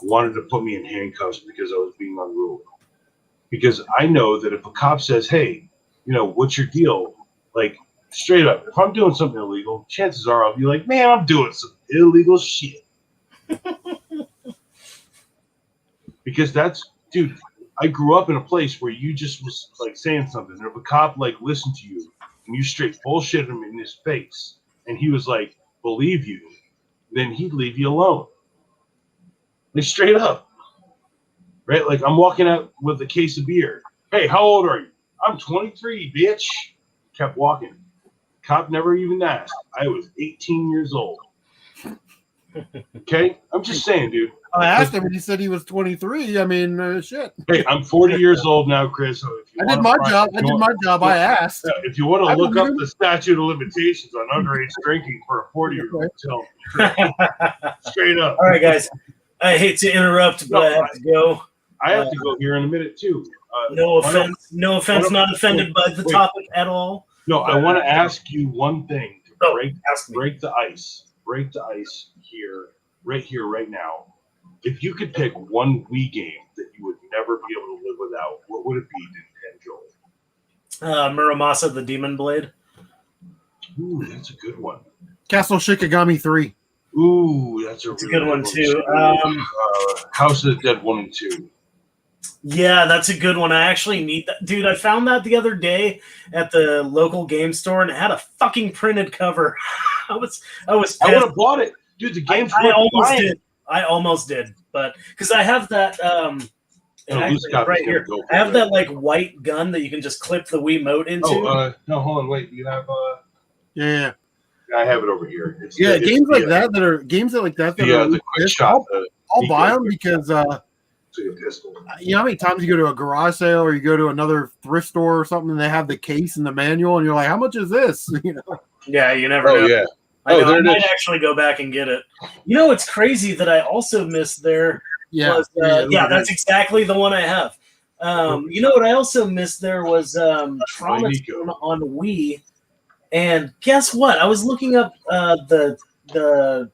[SPEAKER 2] wanted to put me in handcuffs because I was being unruly. Because I know that if a cop says, hey, you know, what's your deal? Like, straight up, if I'm doing something illegal, chances are I'll be like, man, I'm doing some illegal shit. Because that's, dude, I grew up in a place where you just was like saying something. And if a cop like listened to you and you straight bullshit him in his face and he was like, believe you, then he'd leave you alone. Like straight up. Right? Like I'm walking out with a case of beer. Hey, how old are you? I'm 23, bitch. Kept walking. Cop never even asked. I was 18 years old. Okay? I'm just saying, dude.
[SPEAKER 1] I asked him and he said he was 23. I mean, shit.
[SPEAKER 2] Hey, I'm 40 years old now, Chris. So if you
[SPEAKER 1] I did my job. I asked.
[SPEAKER 2] If you want to look up the statute of limitations on underage drinking for a 40-year-old, tell me. Straight up.
[SPEAKER 3] All right, guys. I hate to interrupt, but I have to go.
[SPEAKER 2] I have to go here in a minute, too.
[SPEAKER 3] No offense. No offense. Not offended by the topic at all.
[SPEAKER 2] No, I want to ask you one thing to break the ice. Break the ice here, right now. If you could pick one Wii game that you would never be able to live without, what would it be, Nintendo?
[SPEAKER 3] Muramasa the Demon Blade.
[SPEAKER 2] Ooh, that's a good one.
[SPEAKER 1] Castle Shikigami 3.
[SPEAKER 2] Ooh, that's a
[SPEAKER 3] good one, too.
[SPEAKER 2] House of the Dead 1 and 2.
[SPEAKER 3] Yeah, that's a good one. I actually need that. Dude, I found that the other day at the local game store, and it had a fucking printed cover. I was pissed.
[SPEAKER 2] I would have bought it. Dude, the game's
[SPEAKER 3] I almost did, but because I have that right here. I have that like white gun that you can just clip the Wiimote into.
[SPEAKER 2] Oh, no, hold on, wait. You have
[SPEAKER 1] Yeah.
[SPEAKER 2] I have it over here.
[SPEAKER 1] Games like that are
[SPEAKER 2] the quick shot.
[SPEAKER 1] I'll buy them because you know how many times you go to a garage sale or you go to another thrift store or something and they have the case and the manual and you're like, how much is this? You know?
[SPEAKER 3] Yeah, you never know.
[SPEAKER 2] Yeah.
[SPEAKER 3] I might actually go back and get it. You know, it's crazy that I also missed there. Yeah, that's exactly the one I have. You know what I also missed there was Trauma on Wii. And guess what? I was looking up the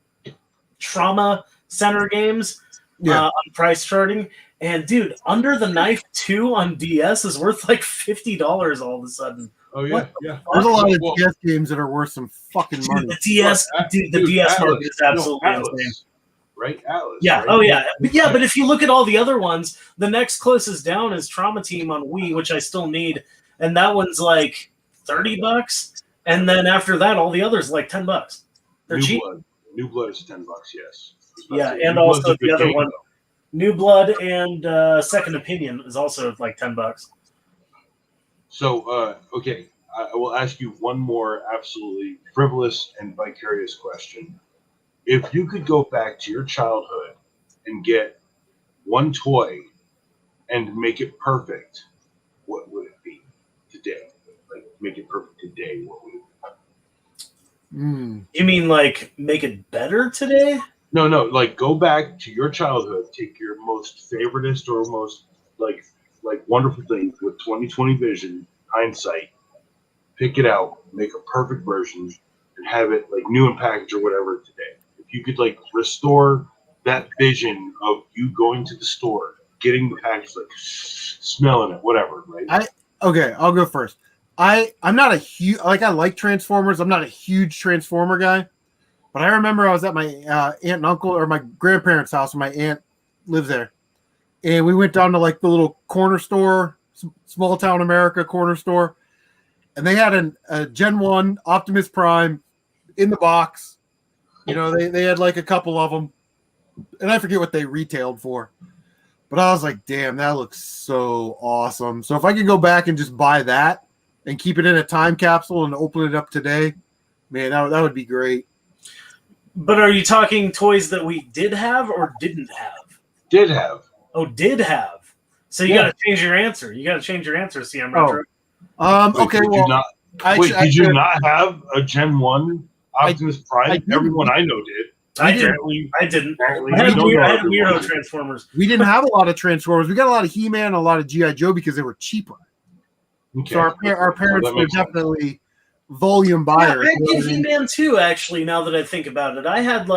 [SPEAKER 3] Trauma Center games on price charting. And, dude, Under the Knife 2 on DS is worth like $50 all of a sudden.
[SPEAKER 2] Oh, yeah. Yeah.
[SPEAKER 1] There's a lot of DS games that are worth some fucking money.
[SPEAKER 3] The DS market is absolutely insane.
[SPEAKER 2] right? Atlas.
[SPEAKER 3] Yeah.
[SPEAKER 2] Right?
[SPEAKER 3] Oh, yeah. But if you look at all the other ones, the next closest down is Trauma Team on Wii, which I still need, and that one's like $30. And then after that, all the others like $10. They're cheap.
[SPEAKER 2] New Blood is $10. Yes.
[SPEAKER 3] Yeah, and also the other one, New Blood and Second Opinion is also like $10.
[SPEAKER 2] So, okay, I will ask you one more absolutely frivolous and vicarious question. If you could go back to your childhood and get one toy and make it perfect, what would it be today? Like, make it perfect today, what would it be?
[SPEAKER 3] You mean like make it better today?
[SPEAKER 2] No, like go back to your childhood, take your most favoritist or most like wonderful thing with 2020 vision, hindsight, pick it out, make a perfect version, and have it like new and packaged or whatever today. If you could like restore that vision of you going to the store, getting the package, like smelling it, whatever, right?
[SPEAKER 1] Okay, I'll go first. I'm not a huge I like Transformers. I'm not a huge Transformer guy, but I remember I was at my aunt and uncle or my grandparents' house, and my aunt lives there, and we went down to like the little corner store, small town America corner store, and they had a Gen 1 Optimus Prime in the box. You know, they had like a couple of them, and I forget what they retailed for, but I was like, damn, that looks so awesome. So if I could go back and just buy that and keep it in a time capsule and open it up today, man, that would be great.
[SPEAKER 3] But are you talking toys that we did have or didn't have?
[SPEAKER 2] Did have.
[SPEAKER 3] Oh, did have. So you got to change your answer. You got to change your answer, CM Retro.
[SPEAKER 1] Okay, well,
[SPEAKER 2] did you not have a Gen 1 Optimus Prime? Everyone I know did.
[SPEAKER 3] I didn't. I had Weirdo Transformers.
[SPEAKER 1] We didn't have a lot of Transformers. We got a lot of He-Man and a lot of G.I. Joe because they were cheaper. Okay. So our parents were definitely volume buyers.
[SPEAKER 3] I did He-Man too, actually, now that I think about it. I had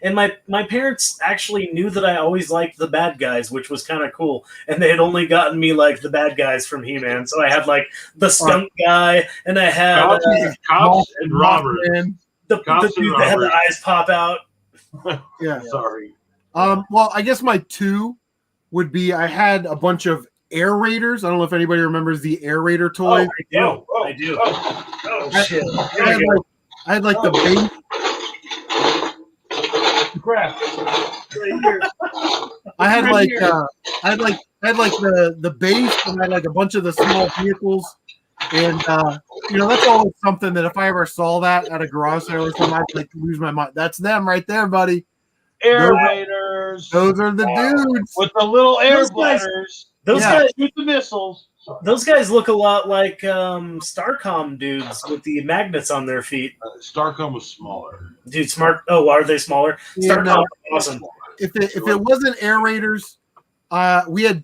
[SPEAKER 3] and my parents actually knew that I always liked the bad guys, which was kind of cool. And they had only gotten me the bad guys from He-Man. So I had the skunk guy, and I had
[SPEAKER 2] Cops and robbers.
[SPEAKER 3] The dude that had the eyes pop out.
[SPEAKER 1] Yeah.
[SPEAKER 2] Sorry.
[SPEAKER 1] Well, I guess my two would be I had a bunch of Air Raiders. I don't know if anybody remembers the Air Raider toy.
[SPEAKER 3] I do. Oh shit!
[SPEAKER 1] I had the base.
[SPEAKER 2] Crap.
[SPEAKER 3] Right here.
[SPEAKER 1] I had the base, and I had a bunch of the small vehicles, and that's always something that if I ever saw that at a garage sale or something, I'd lose my mind. That's them right there, buddy.
[SPEAKER 2] Air Raiders.
[SPEAKER 1] Those are the dudes
[SPEAKER 2] with the little air bladders.
[SPEAKER 3] Those guys
[SPEAKER 2] with the missiles.
[SPEAKER 3] Those guys look a lot like Starcom dudes with the magnets on their feet.
[SPEAKER 2] Starcom was smaller.
[SPEAKER 3] Dude, smart. Oh, are they smaller?
[SPEAKER 1] Yeah,
[SPEAKER 3] Starcom was awesome.
[SPEAKER 1] If it wasn't Air Raiders, we had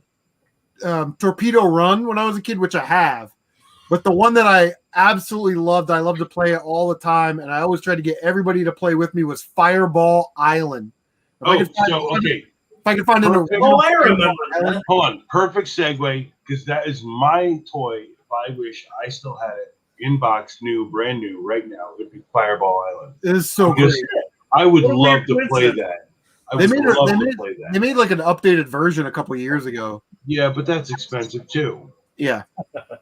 [SPEAKER 1] Torpedo Run when I was a kid, which I have. But the one that I absolutely loved, I loved to play it all the time, and I always tried to get everybody to play with me, was Fireball Island. If I could find an original.
[SPEAKER 3] I remember that.
[SPEAKER 2] Hold on. Perfect segue, because that is my toy. If I wish I still had it in box, brand new, right now, it would be Fireball Island.
[SPEAKER 1] It is so great.
[SPEAKER 2] I would love to play that.
[SPEAKER 1] They made an updated version a couple years ago.
[SPEAKER 2] Yeah, but that's expensive too.
[SPEAKER 1] Yeah.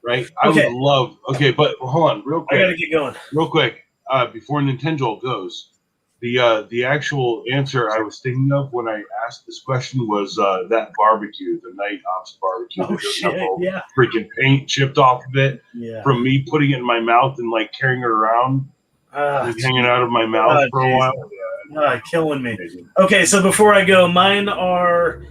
[SPEAKER 2] Right? I would love. Okay, but hold on, real quick.
[SPEAKER 3] I got to get going.
[SPEAKER 2] Real quick, before Nintendo goes. The actual answer I was thinking of when I asked this question was that barbecue, the Night Ops barbecue.
[SPEAKER 3] Oh, shit, yeah.
[SPEAKER 2] Freaking paint chipped off of it from me putting it in my mouth and carrying it around, hanging out of my mouth for a while.
[SPEAKER 3] Killing me. Okay, so before I go, mine are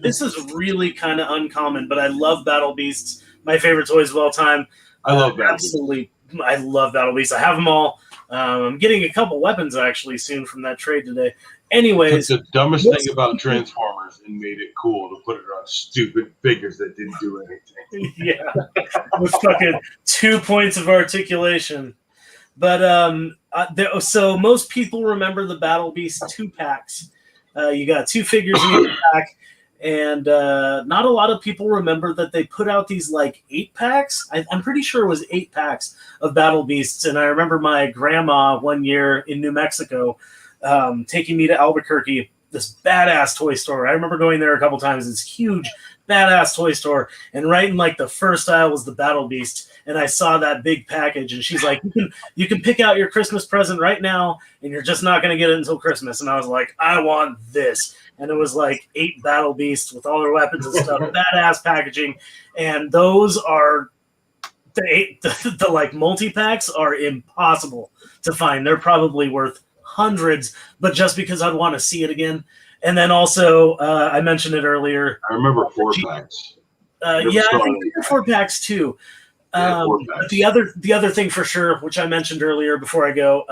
[SPEAKER 3] this is really kind of uncommon, but I love Battle Beasts. My favorite toys of all time.
[SPEAKER 2] I love Battle
[SPEAKER 3] absolutely. Beasts. I love Battle Beasts. I have them all. I'm getting a couple weapons actually soon from that trade today. Anyways,
[SPEAKER 2] the dumbest thing about Transformers and made it cool to put it on stupid figures that didn't do anything.
[SPEAKER 3] Yeah, with fucking 2 points of articulation. But so most people remember the Battle Beast 2-packs. You got 2 figures in each pack. And not a lot of people remember that they put out these 8-packs. I'm pretty sure it was 8 packs of Battle Beasts. And I remember my grandma one year in New Mexico taking me to Albuquerque, this badass toy store. I remember going there a couple times. It's huge, badass toy store. And right in like the first aisle was the Battle Beast. And I saw that big package, and she's like, you can pick out your Christmas present right now, and you're just not going to get it until Christmas. And I was like, I want this. And it was like 8 Battle Beasts with all their weapons and stuff, badass packaging. And those are the like multi-packs are impossible to find. They're probably worth hundreds, but just because I'd want to see it again. And then also, I mentioned it earlier.
[SPEAKER 2] I remember 4-packs.
[SPEAKER 3] Yeah, I think there are 4-packs too. But the other thing for sure, which I mentioned earlier before I go,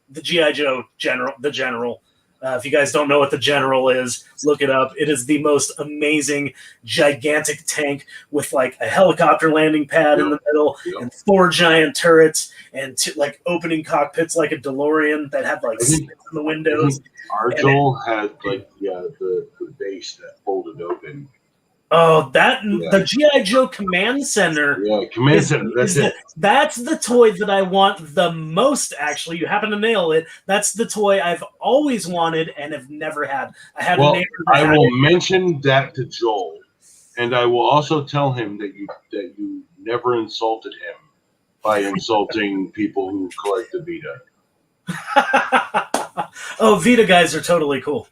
[SPEAKER 3] the G.I. Joe General. If you guys don't know what the General is, look it up. It is the most amazing, gigantic tank with like a helicopter landing pad in the middle and 4 giant turrets and like opening cockpits like a DeLorean that had like slits in the windows.
[SPEAKER 2] Our Joel had like the base that folded open.
[SPEAKER 3] Oh, the G.I. Joe Command Center.
[SPEAKER 2] Yeah, Command Center. That's it.
[SPEAKER 3] That's the toy that I want the most, actually. You happen to nail it. That's the toy I've always wanted and have never had. I will
[SPEAKER 2] mention that to Joel, and I will also tell him that you never insulted him by insulting people who collect the Vita.
[SPEAKER 3] Oh, Vita guys are totally cool.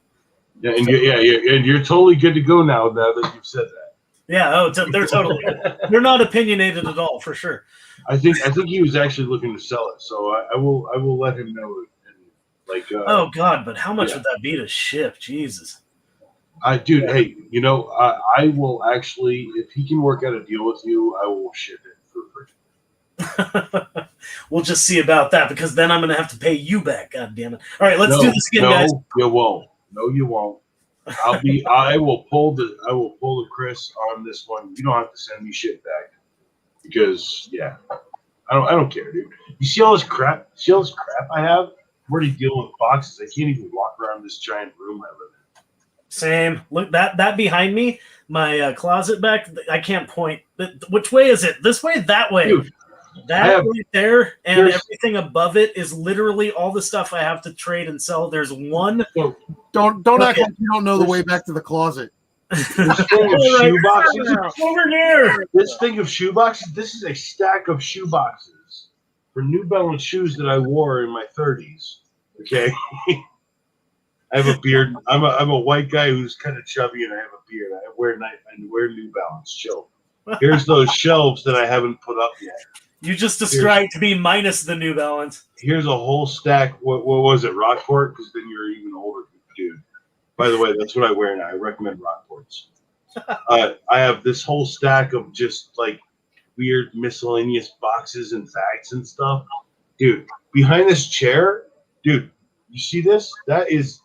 [SPEAKER 2] Yeah, and you're totally good to go now that you've said that.
[SPEAKER 3] Yeah, they're totally good. They're not opinionated at all, for sure.
[SPEAKER 2] I think he was actually looking to sell it, so I will let him know.
[SPEAKER 3] Oh God, but how much would that be to ship? Jesus.
[SPEAKER 2] Dude, hey, I will actually, if he can work out a deal with you, I will ship it for free.
[SPEAKER 3] We'll just see about that, because then I'm going to have to pay you back. God damn it! All right, let's do this again, guys.
[SPEAKER 2] You won't. No, you won't. I will pull the Chris on this one. You don't have to send me shit back, because I don't care, dude. You see all this crap? I have? I'm already dealing with boxes. I can't even walk around this giant room I live in.
[SPEAKER 3] Same. Look, that behind me, my closet back. I can't point. Which way is it? This way? That way?
[SPEAKER 2] Dude,
[SPEAKER 3] right there, and everything above it is literally all the stuff I have to trade and sell. There's one.
[SPEAKER 1] Don't act like you don't know the way back to the closet.
[SPEAKER 2] This thing of shoeboxes
[SPEAKER 3] over here.
[SPEAKER 2] This thing of shoeboxes. This is a stack of shoeboxes for New Balance shoes that I wore in my 30s. Okay, I have a beard. I'm a white guy who's kind of chubby, and I have a beard. I wear New Balance. Chill. Here's those shelves that I haven't put up yet.
[SPEAKER 3] You just described to me minus the New Balance.
[SPEAKER 2] Here's a whole stack. What was it, Rockport? Because then you're even older, dude. By the way, that's what I wear now. I recommend Rockports. I have this whole stack of just like weird miscellaneous boxes and facts and stuff. Dude, behind this chair, dude, you see this? That is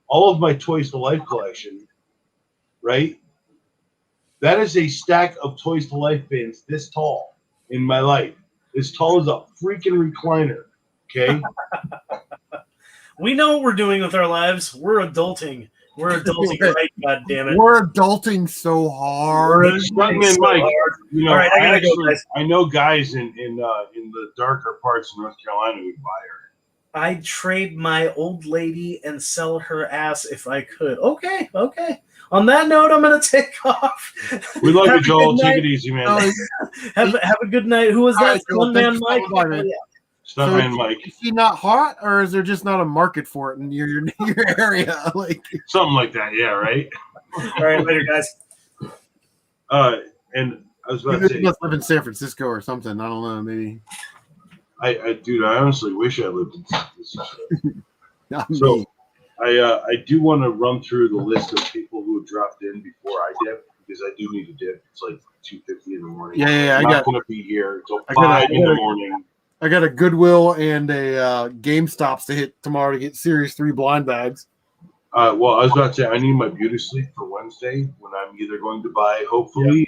[SPEAKER 2] all of my Toys to Life collection, right? That is a stack of Toys to Life bins this tall in my life. As tall as a freaking recliner, okay?
[SPEAKER 3] We know what we're doing with our lives. We're adulting. We're adulting, right? God damn it.
[SPEAKER 1] We're adulting so hard.
[SPEAKER 2] Stuntman Mike,
[SPEAKER 3] all right, I gotta go, guys.
[SPEAKER 2] I know guys in the darker parts of North Carolina who'd buy her.
[SPEAKER 3] I'd trade my old lady and sell her ass if I could. Okay. On that note, I'm going to take off.
[SPEAKER 2] We love you, Joel. Take it easy, man.
[SPEAKER 3] Have a good night. Who was that? Stuntman Mike?
[SPEAKER 2] Stuntman Mike.
[SPEAKER 1] Is he not hot, or is there just not a market for it in your area? Like
[SPEAKER 2] something like that, yeah, right?
[SPEAKER 3] All right, later, guys.
[SPEAKER 2] And I was about to say,
[SPEAKER 1] he must live in San Francisco or something. I don't know, maybe.
[SPEAKER 2] Dude, I honestly wish I lived in San Francisco.
[SPEAKER 1] Not
[SPEAKER 2] so,
[SPEAKER 1] me.
[SPEAKER 2] I do want to run through the list of people who have dropped in before I dip, because I do need to dip. It's like 2:50 in the morning.
[SPEAKER 1] Yeah.
[SPEAKER 2] I'm not going to be here until 5 in the morning.
[SPEAKER 1] I got a Goodwill and a GameStops to hit tomorrow to get Series 3 blind bags.
[SPEAKER 2] Well, I was about to say I need my beauty sleep for Wednesday, when I'm either going to buy, hopefully,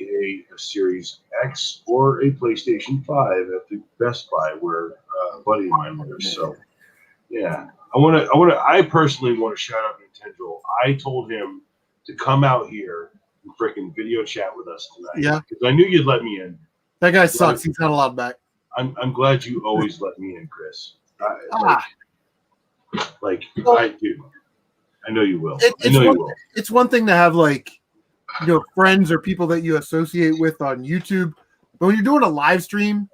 [SPEAKER 2] a Series X or a PlayStation 5 at the Best Buy, where a buddy of mine lives. So, yeah. I personally want to shout out Nintendo. I told him to come out here and freaking video chat with us tonight.
[SPEAKER 1] Yeah.
[SPEAKER 2] Because I knew you'd let me in.
[SPEAKER 1] That guy sucks. He's not allowed back.
[SPEAKER 2] I'm glad you always let me in, Chris. Like,
[SPEAKER 1] Well,
[SPEAKER 2] I know you will. I
[SPEAKER 1] It's
[SPEAKER 2] know you
[SPEAKER 1] one.
[SPEAKER 2] will.
[SPEAKER 1] It's one thing to have like, friends or people that you associate with on YouTube, but when you're doing a live stream,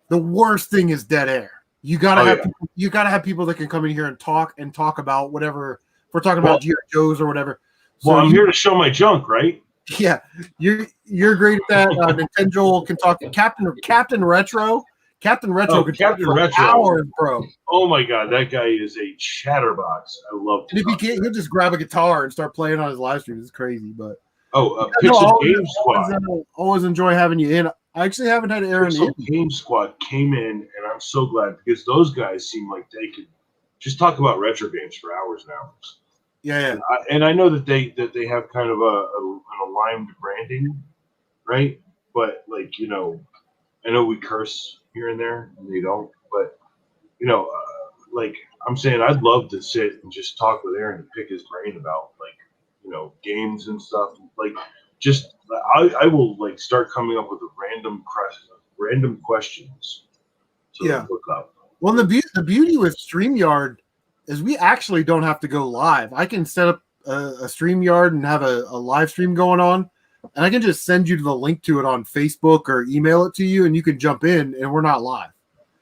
[SPEAKER 1] the worst thing is dead air. You gotta have people, that can come in here and talk about whatever. If we're talking about G.I. Joes or whatever. So
[SPEAKER 2] I'm here to show my junk, right?
[SPEAKER 1] Yeah, you're great at that. Nintendo can talk. Captain Retro. Captain Retro can talk for hours, bro.
[SPEAKER 2] Oh my god, that guy is a chatterbox. I love.
[SPEAKER 1] And if he can't, he'll just grab a guitar and start playing on his live stream. It's crazy, but
[SPEAKER 2] Pixel Game Squad.
[SPEAKER 1] Always enjoy having you in. I actually haven't had Aaron in.
[SPEAKER 2] Pixel Game Squad came in, and I'm so glad because those guys seem like they could just talk about retro games for hours and hours.
[SPEAKER 1] Yeah.
[SPEAKER 2] And I know that they have kind of an aligned branding, right? But like I know we curse here and there, and they don't. But like I'm saying, I'd love to sit and just talk with Aaron and pick his brain about games and stuff. Like just I will like start coming up with a random questions to look up.
[SPEAKER 1] Well, the beauty with StreamYard is we actually don't have to go live. I can set up a StreamYard and have a live stream going on, and I can just send you the link to it on Facebook or email it to you, and you can jump in, and we're not live.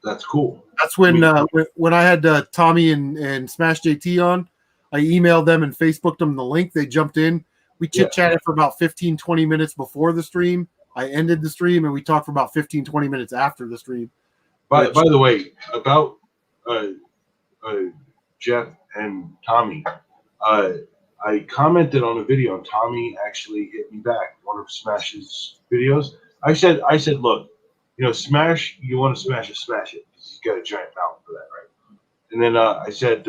[SPEAKER 2] That's cool.
[SPEAKER 1] That's when I had Tommy and Smash JT on, I emailed them and Facebooked them the link. They jumped in. We chit-chatted for about 15, 20 minutes before the stream. I ended the stream, and we talked for about 15, 20 minutes after the stream.
[SPEAKER 2] By the way, about Jeff and Tommy, I commented on a video, and Tommy actually hit me back. One of Smash's videos. I said, look, Smash, you want to smash it, smash it. He's got a giant mouth for that, right? And then I said,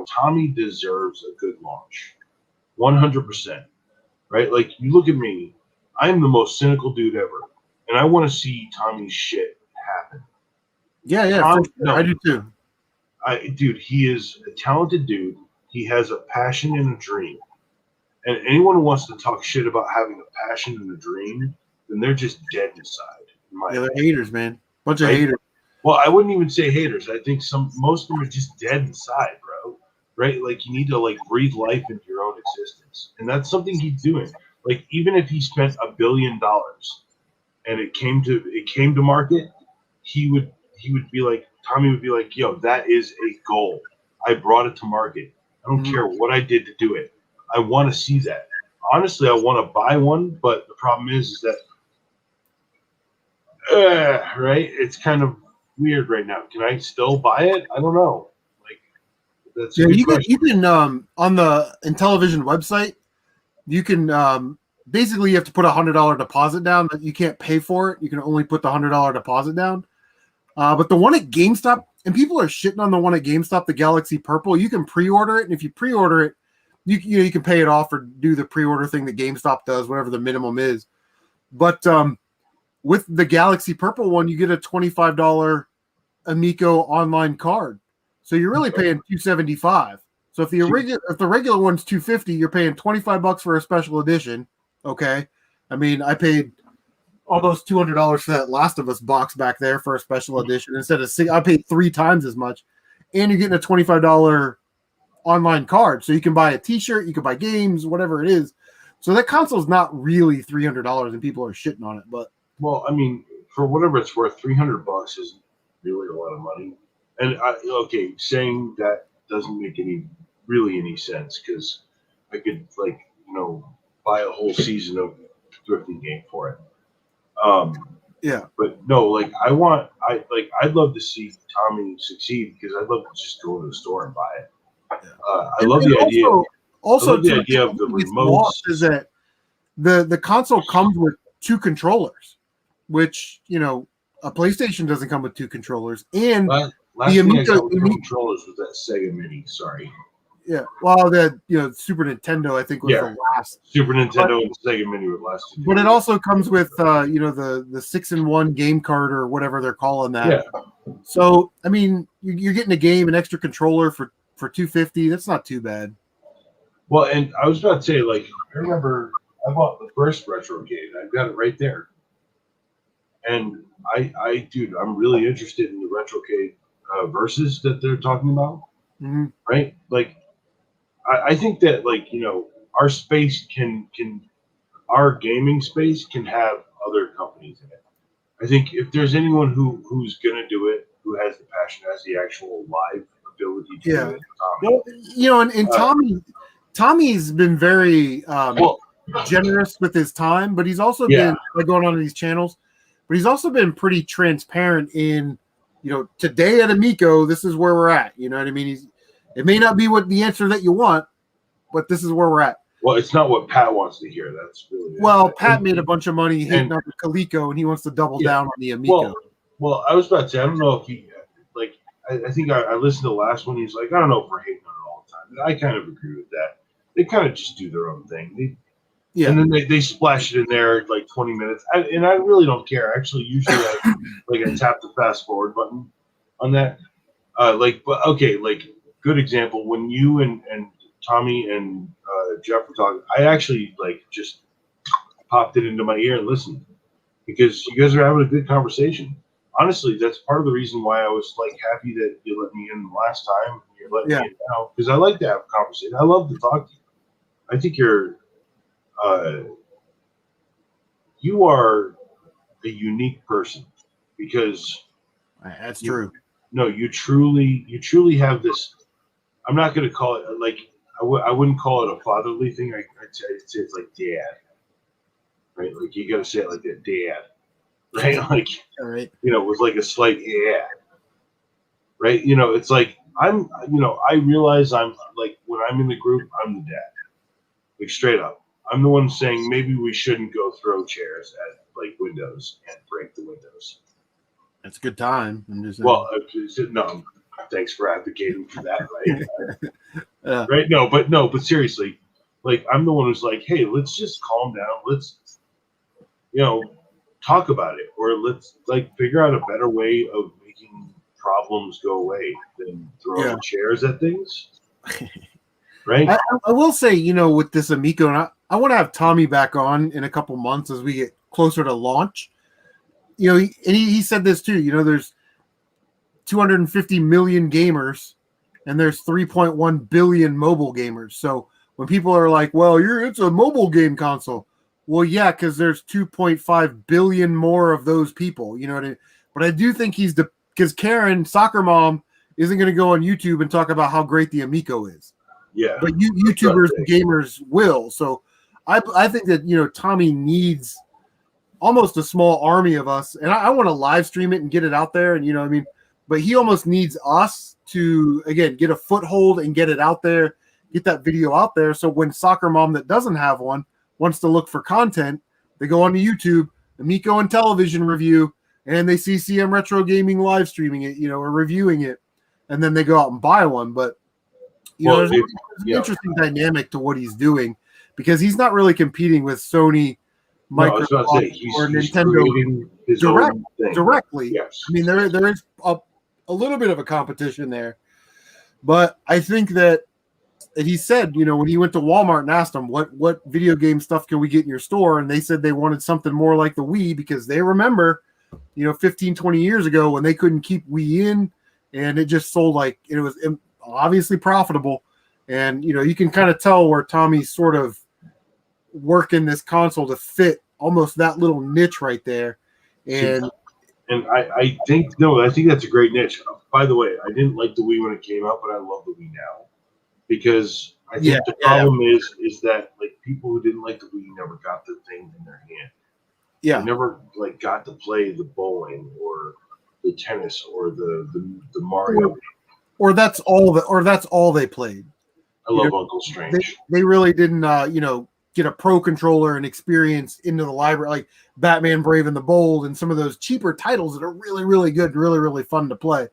[SPEAKER 2] Tommy deserves a good launch, 100%, right? Like you look at me, I'm the most cynical dude ever, and I want to see Tommy's shit happen.
[SPEAKER 1] Yeah, I do too.
[SPEAKER 2] Dude, he is a talented dude. He has a passion and a dream. And anyone who wants to talk shit about having a passion and a dream, then they're just dead inside.
[SPEAKER 1] They're haters, man. Bunch of haters.
[SPEAKER 2] Well, I wouldn't even say haters. I think most of them are just dead inside, bro. Right? Like you need to like breathe life into your own existence, and that's something he's doing. Like even if he spent $1 billion and it came to market, Tommy would be like, yo, that is a goal. I brought it to market. I don't care what I did to do it. I want to see that. Honestly, I want to buy one, but the problem is that, right? It's kind of weird right now. Can I still buy it? I don't know. Like, that's
[SPEAKER 1] you can on the Intellivision website, you can basically you have to put $100 deposit down, but you can't pay for it. You can only put the $100 deposit down. But the one at GameStop, and people are shitting on the one at GameStop, the Galaxy Purple. You can pre-order it, and if you pre-order it, you can pay it off or do the pre-order thing that GameStop does, whatever the minimum is. But with the Galaxy Purple one, you get a $25 Amico online card, so you're really paying $275. So if the regular one's $250, you're paying $25 for a special edition. Okay, I mean I paid almost $200 for that Last of Us box back there for a special edition instead of I paid 3 times as much, and you're getting a $25 online card, so you can buy a T-shirt, you can buy games, whatever it is. So that console's not really $300, and people are shitting on it. But
[SPEAKER 2] well, I mean, for whatever it's worth, $300 isn't really a lot of money. And saying that doesn't make any sense because I could buy a whole season of thrifting game for it. But no, I'd love to see Tommy succeed because I'd love to just go to the store and buy it. I love the idea. Also, the idea of the remote
[SPEAKER 1] is that the console comes with 2 controllers, which a PlayStation doesn't come with 2 controllers, and
[SPEAKER 2] the Amico controllers was that Sega Mini. Sorry.
[SPEAKER 1] Yeah, well, the Super Nintendo, I think, was the last.
[SPEAKER 2] Super Nintendo and Sega Mini were the last 2.
[SPEAKER 1] But it also comes with the 6-in-1 game card or whatever they're calling that. Yeah. So I mean, you're getting a game, an extra controller for $250. That's not too bad.
[SPEAKER 2] Well, and I was about to say, I remember I bought the first Retrocade. I've got it right there. And I'm really interested in the Retrocade verses that they're talking about. right? Like, I think that, like, our space our gaming space can have other companies in it. I think if there's anyone who's gonna do it, who has the passion, has the actual live ability to do it, Tommy.
[SPEAKER 1] Well, and Tommy's been very generous with his time, but he's also been like going on these channels, but he's also been pretty transparent in, today at Amico, this is where we're at. You know what I mean? It may not be what the answer that you want, but this is where we're at.
[SPEAKER 2] Well, it's not what Pat wants to hear. That's really
[SPEAKER 1] Pat made a bunch of money hitting up the Coleco, and he wants to double down on the Amico.
[SPEAKER 2] Well, I was about to say, I don't know if he like. I think I listened to the last one. He's like, I don't know if we're hating on it all the time. And I kind of agree with that. They kind of just do their own thing. And then they splash it in there like 20 minutes. And I really don't care. Actually, usually I tap the fast forward button on that. Good example, when you and Tommy and Jeff were talking, I actually just popped it into my ear and listened, because you guys are having a good conversation. Honestly, that's part of the reason why I was happy that you let me in last time. You're letting me in now, because I like to have a conversation. I love to talk to you. I think you are a unique person, because
[SPEAKER 1] that's true.
[SPEAKER 2] No, you truly have this. I'm not going to call it I wouldn't call it a fatherly thing. I'd say it's like dad, right? Like, you got to say it like that, dad, right? Like,
[SPEAKER 1] all right.
[SPEAKER 2] With like a slight right? It's like I realize I'm like, when I'm in the group, I'm the dad, like, straight up. I'm the one saying maybe we shouldn't go throw chairs at windows and break the windows.
[SPEAKER 1] That's a good time. I'm just
[SPEAKER 2] saying. No. Thanks for advocating for that, right? Right? No, but seriously, I'm the one who's like, hey, let's just calm down. Let's, talk about it, or let's figure out a better way of making problems go away than throwing chairs at things. Right?
[SPEAKER 1] I will say, with this Amico, and I want to have Tommy back on in a couple months as we get closer to launch. He said this too. There's 250 million gamers, and there's 3.1 billion mobile gamers. So when people are like, well, it's a mobile game console. Well, yeah, because there's 2.5 billion more of those people. You know what I mean? But I do think because Karen, soccer mom, isn't going to go on YouTube and talk about how great the Amico is.
[SPEAKER 2] Yeah.
[SPEAKER 1] But YouTubers and gamers will. So I think that, Tommy needs almost a small army of us. And I want to live stream it and get it out there. And, but he almost needs us to, again, get a foothold and get it out there, get that video out there. So when soccer mom that doesn't have one wants to look for content, they go onto YouTube, Amico and television review, and they see CM Retro Gaming live streaming it, or reviewing it, and then they go out and buy one. But there's an interesting dynamic to what he's doing, because he's not really competing with Sony, Microsoft, or Nintendo directly.
[SPEAKER 2] Yes.
[SPEAKER 1] I mean, there is a little bit of a competition there, but I think that he said, when he went to Walmart and asked them what video game stuff can we get in your store, and they said they wanted something more like the Wii, because they remember 15, 20 years ago when they couldn't keep Wii in, and it just sold it was obviously profitable. And you can kind of tell where Tommy's sort of working this console to fit almost that little niche right there. And
[SPEAKER 2] I think that's a great niche. By the way, I didn't like the Wii when it came out, but I love the Wii now, because I think the problem is that people who didn't like the Wii never got the thing in their hand.
[SPEAKER 1] Yeah,
[SPEAKER 2] they never got to play the bowling or the tennis or the Mario.
[SPEAKER 1] Or that's all they played.
[SPEAKER 2] I love Uncle Strange.
[SPEAKER 1] They really didn't get a pro controller and experience into the library, like Batman Brave and the Bold and some of those cheaper titles that are really, really good, really, really fun to play.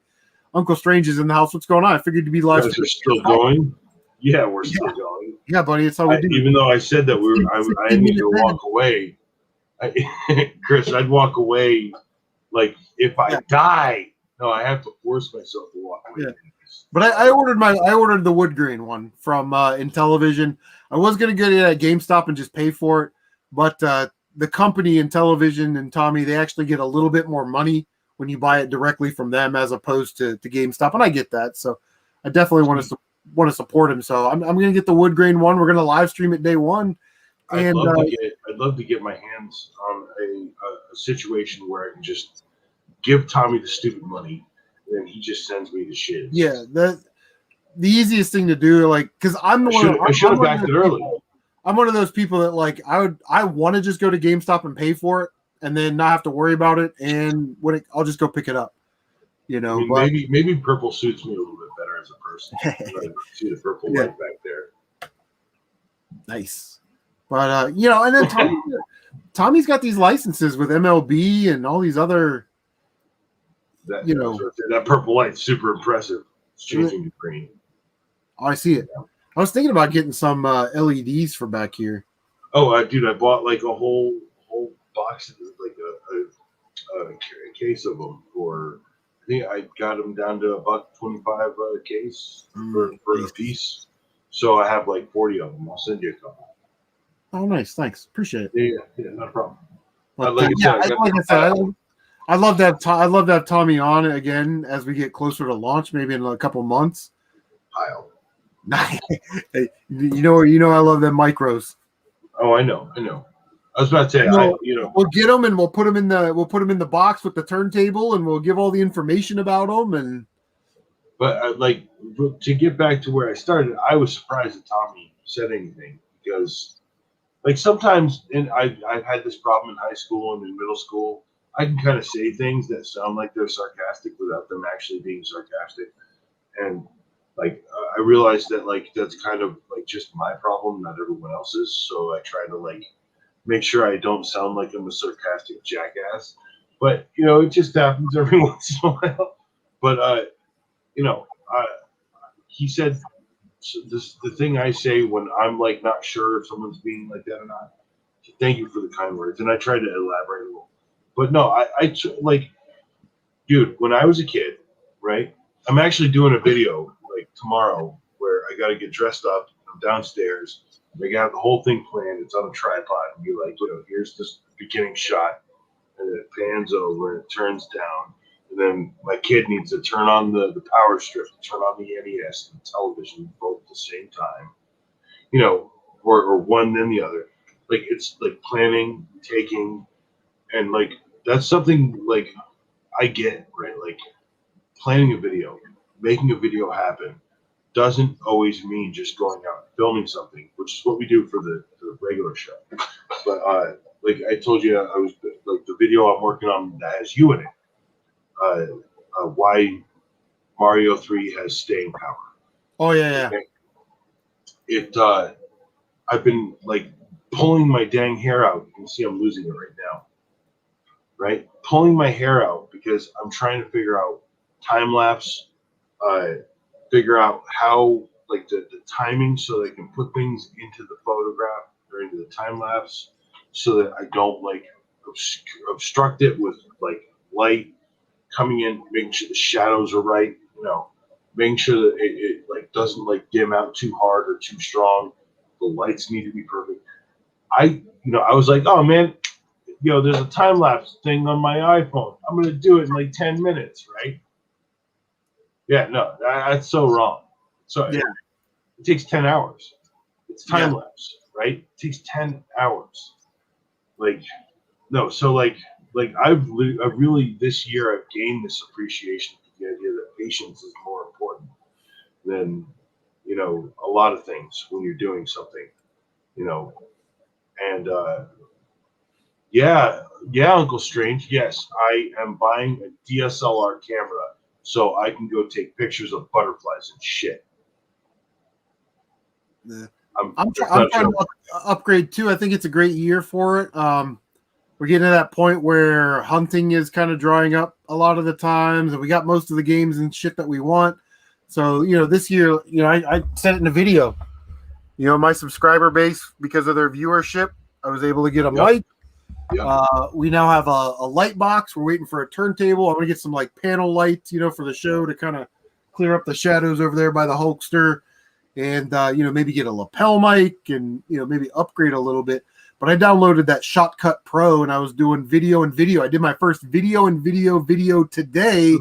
[SPEAKER 1] Uncle Strange is in the house. What's going on? I figured to be live.
[SPEAKER 2] You guys are still going? Yeah, we're still going.
[SPEAKER 1] Yeah, buddy, it's how we do.
[SPEAKER 2] Even though I said that I need to walk away, Chris, I'd walk away if I die. No, I have to force myself to walk away.
[SPEAKER 1] Yeah. But I ordered the wood grain one from Intellivision. I was gonna get it at GameStop and just pay for it, but the company Intellivision and Tommy, they actually get a little bit more money when you buy it directly from them as opposed to GameStop, and I get that. So I definitely want to support him. So I'm going to get the wood grain one. We're going to live stream it day one.
[SPEAKER 2] I'd love to get my hands on a situation where I can just give Tommy the stupid money, and then he just sends me the shit.
[SPEAKER 1] Yeah, the easiest thing to do, like, because I should have backed it early. I'm one of those people that, like, I want to just go to GameStop and pay for it, and then not have to worry about it, and I'll just go pick it up. You know,
[SPEAKER 2] I mean, maybe purple suits me a little bit better as a person. I see the purple light back there.
[SPEAKER 1] Nice. But you know, and then Tommy's got these licenses with MLB and all these other.
[SPEAKER 2] That purple light's super impressive. It's changing to green.
[SPEAKER 1] Oh, I see it. I was thinking about getting some LEDs for back here.
[SPEAKER 2] Oh, dude, I bought like a whole box, like a case of them for. I think I got them down to $1.25 a case for a piece. So I have like 40 of them. I'll send you a couple.
[SPEAKER 1] Oh, nice. Thanks. Appreciate
[SPEAKER 2] it. Yeah, not a problem.
[SPEAKER 1] I love that. I love to have Tommy on again as we get closer to launch, maybe in a couple months. Hey, you know, I love them micros.
[SPEAKER 2] Oh, I know. I was about to say,
[SPEAKER 1] we'll get them and we'll put them in the box with the turntable, and we'll give all the information about them.
[SPEAKER 2] But to get back to where I started, I was surprised that Tommy said anything, because like sometimes, and I've had this problem in high school and in middle school. I can kind of say things that sound like they're sarcastic without them actually being sarcastic, and like I realized that like that's kind of like just my problem, not everyone else's. So I try to like make sure I don't sound like I'm a sarcastic jackass. But you know, it just happens every once in a while. But he said. So the thing I say when I'm like not sure if someone's being like that or not. Thank you for the kind words, and I try to elaborate a little. But no, I like, dude. When I was a kid, right? I'm actually doing a video like tomorrow where I got to get dressed up. I'm downstairs. They got the whole thing planned. It's on a tripod. And you're like, here's this beginning shot, and it pans over and it turns down. And then my kid needs to turn on the power strip, turn on the NES and television both at the same time, you know, or one then the other. Like it's like planning, taking, and like that's something like I get, right? Like planning a video, making a video happen doesn't always mean just going out and filming something, which is what we do for the regular show. But like I told you, I was like the video I'm working on that has you in it. Why Mario 3 has staying power.
[SPEAKER 1] Oh yeah.
[SPEAKER 2] Okay? I've been like pulling my dang hair out. You can see I'm losing it right now. Right? Pulling my hair out because I'm trying to figure out time lapse, figure out how like the timing so they can put things into the photograph or into the time lapse so that I don't like obstruct it with like light coming in, making sure the shadows are right, you know, making sure that it like doesn't like dim out too hard or too strong. The lights need to be perfect. I was like, oh man, there's a time lapse thing on my iPhone. I'm gonna do it in like 10 minutes, right? Yeah, no, that's so wrong. So yeah. It takes 10 hours. It's time lapse, right? It takes 10 hours. Like, no, so like I've really this year I've gained this appreciation for the idea that patience is more important than a lot of things when you're doing something, and Uncle Strange, yes, I am buying a DSLR camera so I can go take pictures of butterflies and shit.
[SPEAKER 1] Yeah. I'm trying to upgrade too. I think it's a great year for it. We're getting to that point where hunting is kind of drying up a lot of the times, and we got most of the games and shit that we want. So, this year, I said it in a video, my subscriber base, because of their viewership, I was able to get a mic. Yep. We now have a light box. We're waiting for a turntable. I'm going to get some like panel lights, for the show to kind of clear up the shadows over there by the Hulkster, and, maybe get a lapel mic and, maybe upgrade a little bit. But I downloaded that Shotcut Pro, and I was doing video and video. I did my first video and video today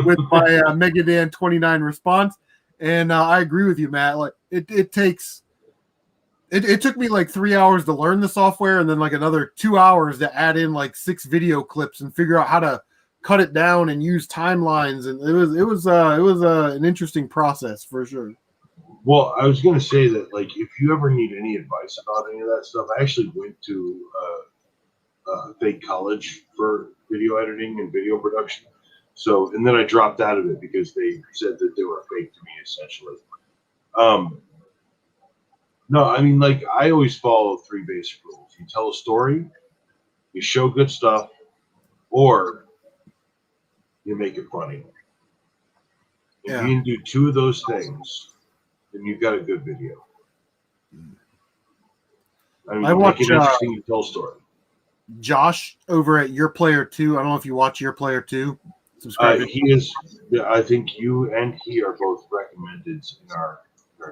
[SPEAKER 1] with my Megadan 29 response, And I agree with you, Matt. Like it takes. It took me like 3 hours to learn the software, and then like another 2 hours to add in like 6 video clips and figure out how to cut it down and use timelines. And it was an interesting process for sure.
[SPEAKER 2] Well, I was going to say that, like, if you ever need any advice about any of that stuff, I actually went to fake college for video editing and video production. So, and then I dropped out of it because they said that they were fake to me, essentially. No, I mean, like, I always follow 3 basic rules. You tell a story, you show good stuff, or you make it funny. If you can do 2 of those things, then you've got a good video. I mean, make it interesting to tell a story.
[SPEAKER 1] Josh over at Your Player 2. I don't know if you watch Your Player 2.
[SPEAKER 2] He is. Yeah, I think you and he are both recommended in our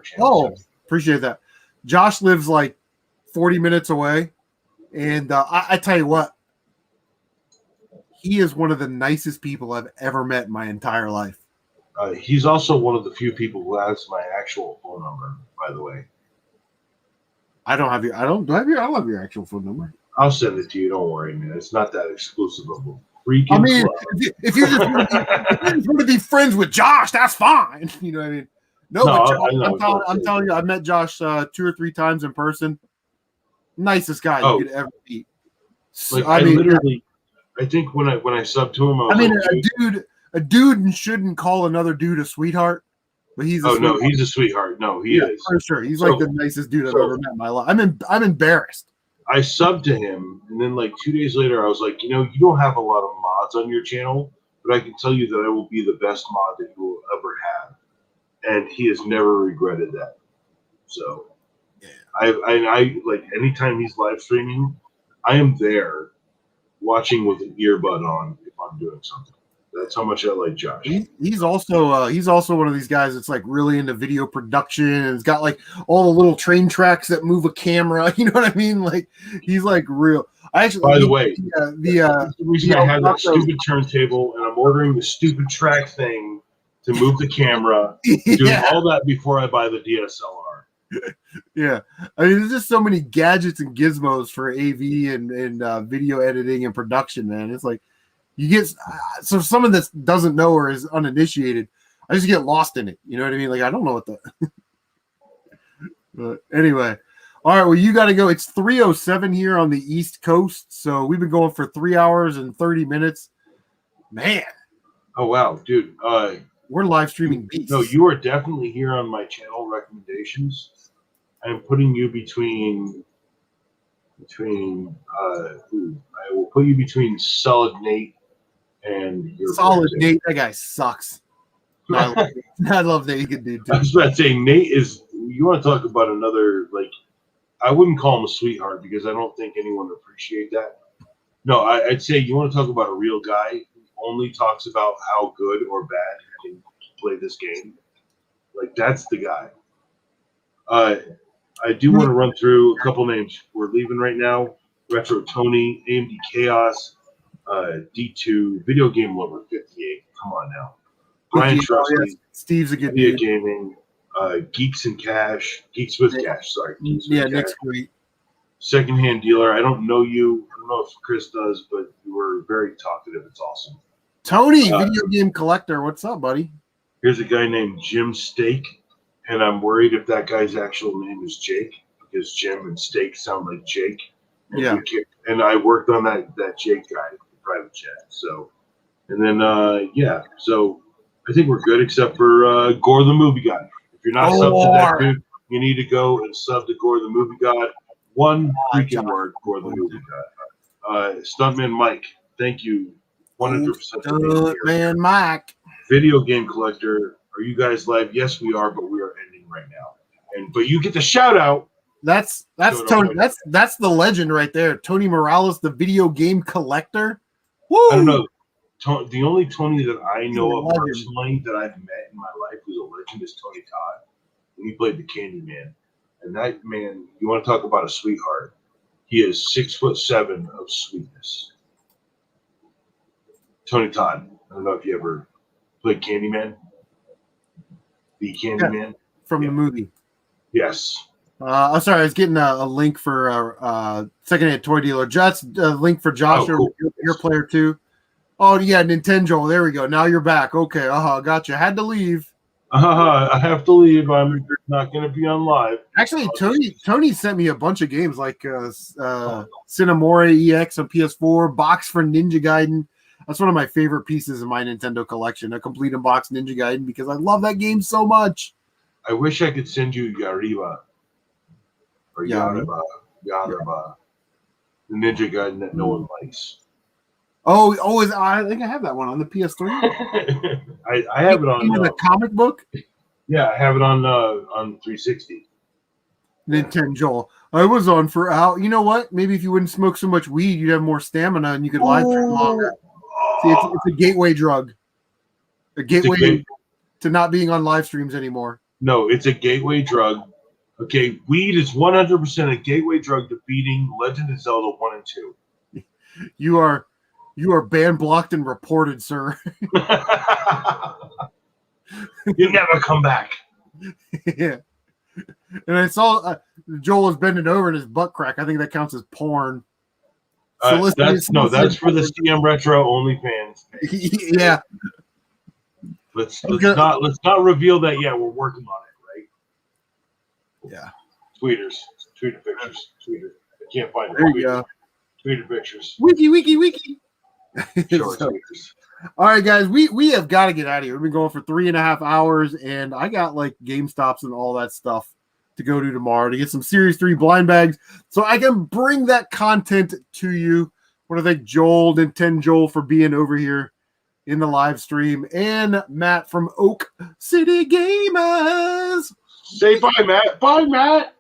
[SPEAKER 2] channel.
[SPEAKER 1] Oh, appreciate that. Josh lives like 40 minutes away, and I tell you what, he is one of the nicest people I've ever met in my entire life.
[SPEAKER 2] He's also one of the few people who has my actual phone number, by the way.
[SPEAKER 1] I don't have your actual phone number.
[SPEAKER 2] I'll send it to you. Don't worry, man. It's not that exclusive of a freaking.
[SPEAKER 1] I mean, if you just want to be friends with Josh, that's fine. You know what I mean? No, but Josh, I'm telling you, I met Josh 2 or 3 times in person. Nicest guy you could ever meet.
[SPEAKER 2] Like, I literally, I think when I subbed to him,
[SPEAKER 1] a dude shouldn't call another dude a sweetheart, but he's a sweetheart.
[SPEAKER 2] He's a sweetheart. No, he is
[SPEAKER 1] for sure. He's like the nicest dude I've ever met in my life. I'm embarrassed.
[SPEAKER 2] I subbed to him, and then like 2 days later, I was like, you don't have a lot of mods on your channel, but I can tell you that I will be the best mod that you will ever have. And he has never regretted that. So, I like anytime he's live streaming, I am there watching with an earbud on if I'm doing something. That's how much I like Josh.
[SPEAKER 1] He's also one of these guys that's like really into video production, and it's got like all the little train tracks that move a camera. You know what I mean? Like he's like real. I actually,
[SPEAKER 2] by the way,
[SPEAKER 1] the
[SPEAKER 2] reason I have that stupid turntable, and I'm ordering the stupid track thing to move the camera, doing all that before I buy the DSLR.
[SPEAKER 1] Yeah, I mean, there's just so many gadgets and gizmos for AV and video editing and production, man. It's like you get so if someone that doesn't know or is uninitiated, I just get lost in it. You know what I mean? Like I don't know what the. But anyway, all right. Well, you got to go. It's 3:07 here on the East Coast, so we've been going for 3 hours and 30 minutes. Man.
[SPEAKER 2] Oh wow, dude.
[SPEAKER 1] We're live streaming beasts.
[SPEAKER 2] No, you are definitely here on my channel recommendations. I'm putting you between I will put you between Solid Nate and your
[SPEAKER 1] Solid Nate. That guy sucks. I love Nate. He can do too.
[SPEAKER 2] I was about to say Nate is. You want to talk about another like? I wouldn't call him a sweetheart because I don't think anyone would appreciate that. No, I'd say you want to talk about a real guy who only talks about how good or bad he can play this game. Like that's the guy. I do want to run through a couple names. We're leaving right now. Retro Tony, AMD Chaos, D2, Video Game Lover 58. Come on now. Brian Trusley,
[SPEAKER 1] Steve's a good
[SPEAKER 2] Media
[SPEAKER 1] dude.
[SPEAKER 2] Gaming, Geeks with Cash. Sorry.
[SPEAKER 1] Nick's great.
[SPEAKER 2] Secondhand Dealer. I don't know you. I don't know if Chris does, but you were very talkative. It's awesome.
[SPEAKER 1] Tony, Video Game Collector. What's up, buddy?
[SPEAKER 2] Here's a guy named Jim Steak, and I'm worried if that guy's actual name is Jake because Jim and Steak sound like Jake. And and I worked on that Jake guy in private chat. So, and then so I think we're good except for Gore the Movie God. If you're not subbed to that dude, you need to go and sub to Gore the Movie God. One freaking word, Gore the Movie God. Stuntman Mike, thank you 100%.
[SPEAKER 1] Stuntman Mike.
[SPEAKER 2] Video Game Collector, are you guys live? Yes, we are, but we are ending right now. But you get the shout out.
[SPEAKER 1] That's Tony. That's the legend right there. Tony Morales, the Video Game Collector. Woo!
[SPEAKER 2] I don't know. The only Tony that I know of personally that I've met in my life who's a legend is Tony Todd. And he played the Candyman. And that man, you want to talk about a sweetheart. He is 6'7" of sweetness. Tony Todd. I don't know if you ever played Candyman. the Candyman
[SPEAKER 1] from the movie.
[SPEAKER 2] Yes.
[SPEAKER 1] I'm sorry, I was getting a link for secondhand toy dealer. Just a link for Joshua,
[SPEAKER 2] cool.
[SPEAKER 1] your player too. Oh yeah, Nintendo. There we go. Now you're back. Okay, gotcha. Had to leave.
[SPEAKER 2] I have to leave. I'm not going to be on live.
[SPEAKER 1] Actually, Tony sent me a bunch of games like Cinemore EX on PS4, box for Ninja Gaiden. That's one of my favorite pieces in my Nintendo collection, a complete unboxed Ninja Gaiden, because I love that game so much.
[SPEAKER 2] I wish I could send you Yariba. Or Yaraba. The Ninja Gaiden that no one likes.
[SPEAKER 1] I think I have that one on the PS3.
[SPEAKER 2] I have it on
[SPEAKER 1] the comic book.
[SPEAKER 2] Yeah, I have it on 360.
[SPEAKER 1] Nintendo. I was on for out. You know what? Maybe if you wouldn't smoke so much weed, you'd have more stamina and you could live stream longer. See, it's a gateway drug. A gateway to not being on live streams anymore.
[SPEAKER 2] No, it's a gateway drug. Okay, weed is 100% a gateway drug to beating Legend of Zelda 1 and 2.
[SPEAKER 1] You are ban blocked and reported, sir.
[SPEAKER 2] You never come back.
[SPEAKER 1] Yeah. And I saw Joel is bending over in his butt crack. I think that counts as porn. So
[SPEAKER 2] that's for the CM Retro OnlyFans.
[SPEAKER 1] Yeah.
[SPEAKER 2] Let's not reveal that yet. We're working on it, right?
[SPEAKER 1] Yeah.
[SPEAKER 2] Tweeter pictures. Tweeter. I can't find it.
[SPEAKER 1] There you go.
[SPEAKER 2] Tweeter pictures.
[SPEAKER 1] Wiki.
[SPEAKER 2] Short
[SPEAKER 1] So,
[SPEAKER 2] tweeters.
[SPEAKER 1] all right, guys, we have got to get out of here. We've been going for 3.5 hours, and I got like GameStops and all that stuff to go to tomorrow to get some Series 3 blind bags so I can bring that content to you. I want to thank Joel for being over here in the live stream, and Matt from Oak City Gamers.
[SPEAKER 2] Say bye, Matt. Bye, Matt.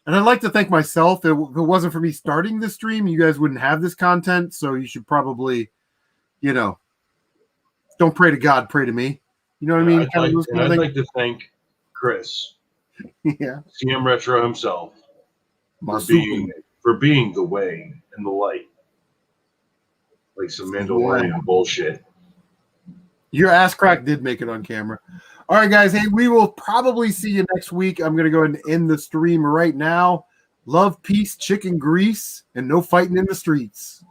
[SPEAKER 1] And I'd like to thank myself. If it wasn't for me starting this stream, you guys wouldn't have this content. So you should probably, don't pray to God, pray to me. You know what I mean?
[SPEAKER 2] I'd like to thank Chris.
[SPEAKER 1] Yeah.
[SPEAKER 2] CM Retro himself for being the way and the light. Like some Mandalorian bullshit.
[SPEAKER 1] Your ass crack did make it on camera. All right, guys. Hey, we will probably see you next week. I'm going to go ahead and end the stream right now. Love, peace, chicken grease, and no fighting in the streets.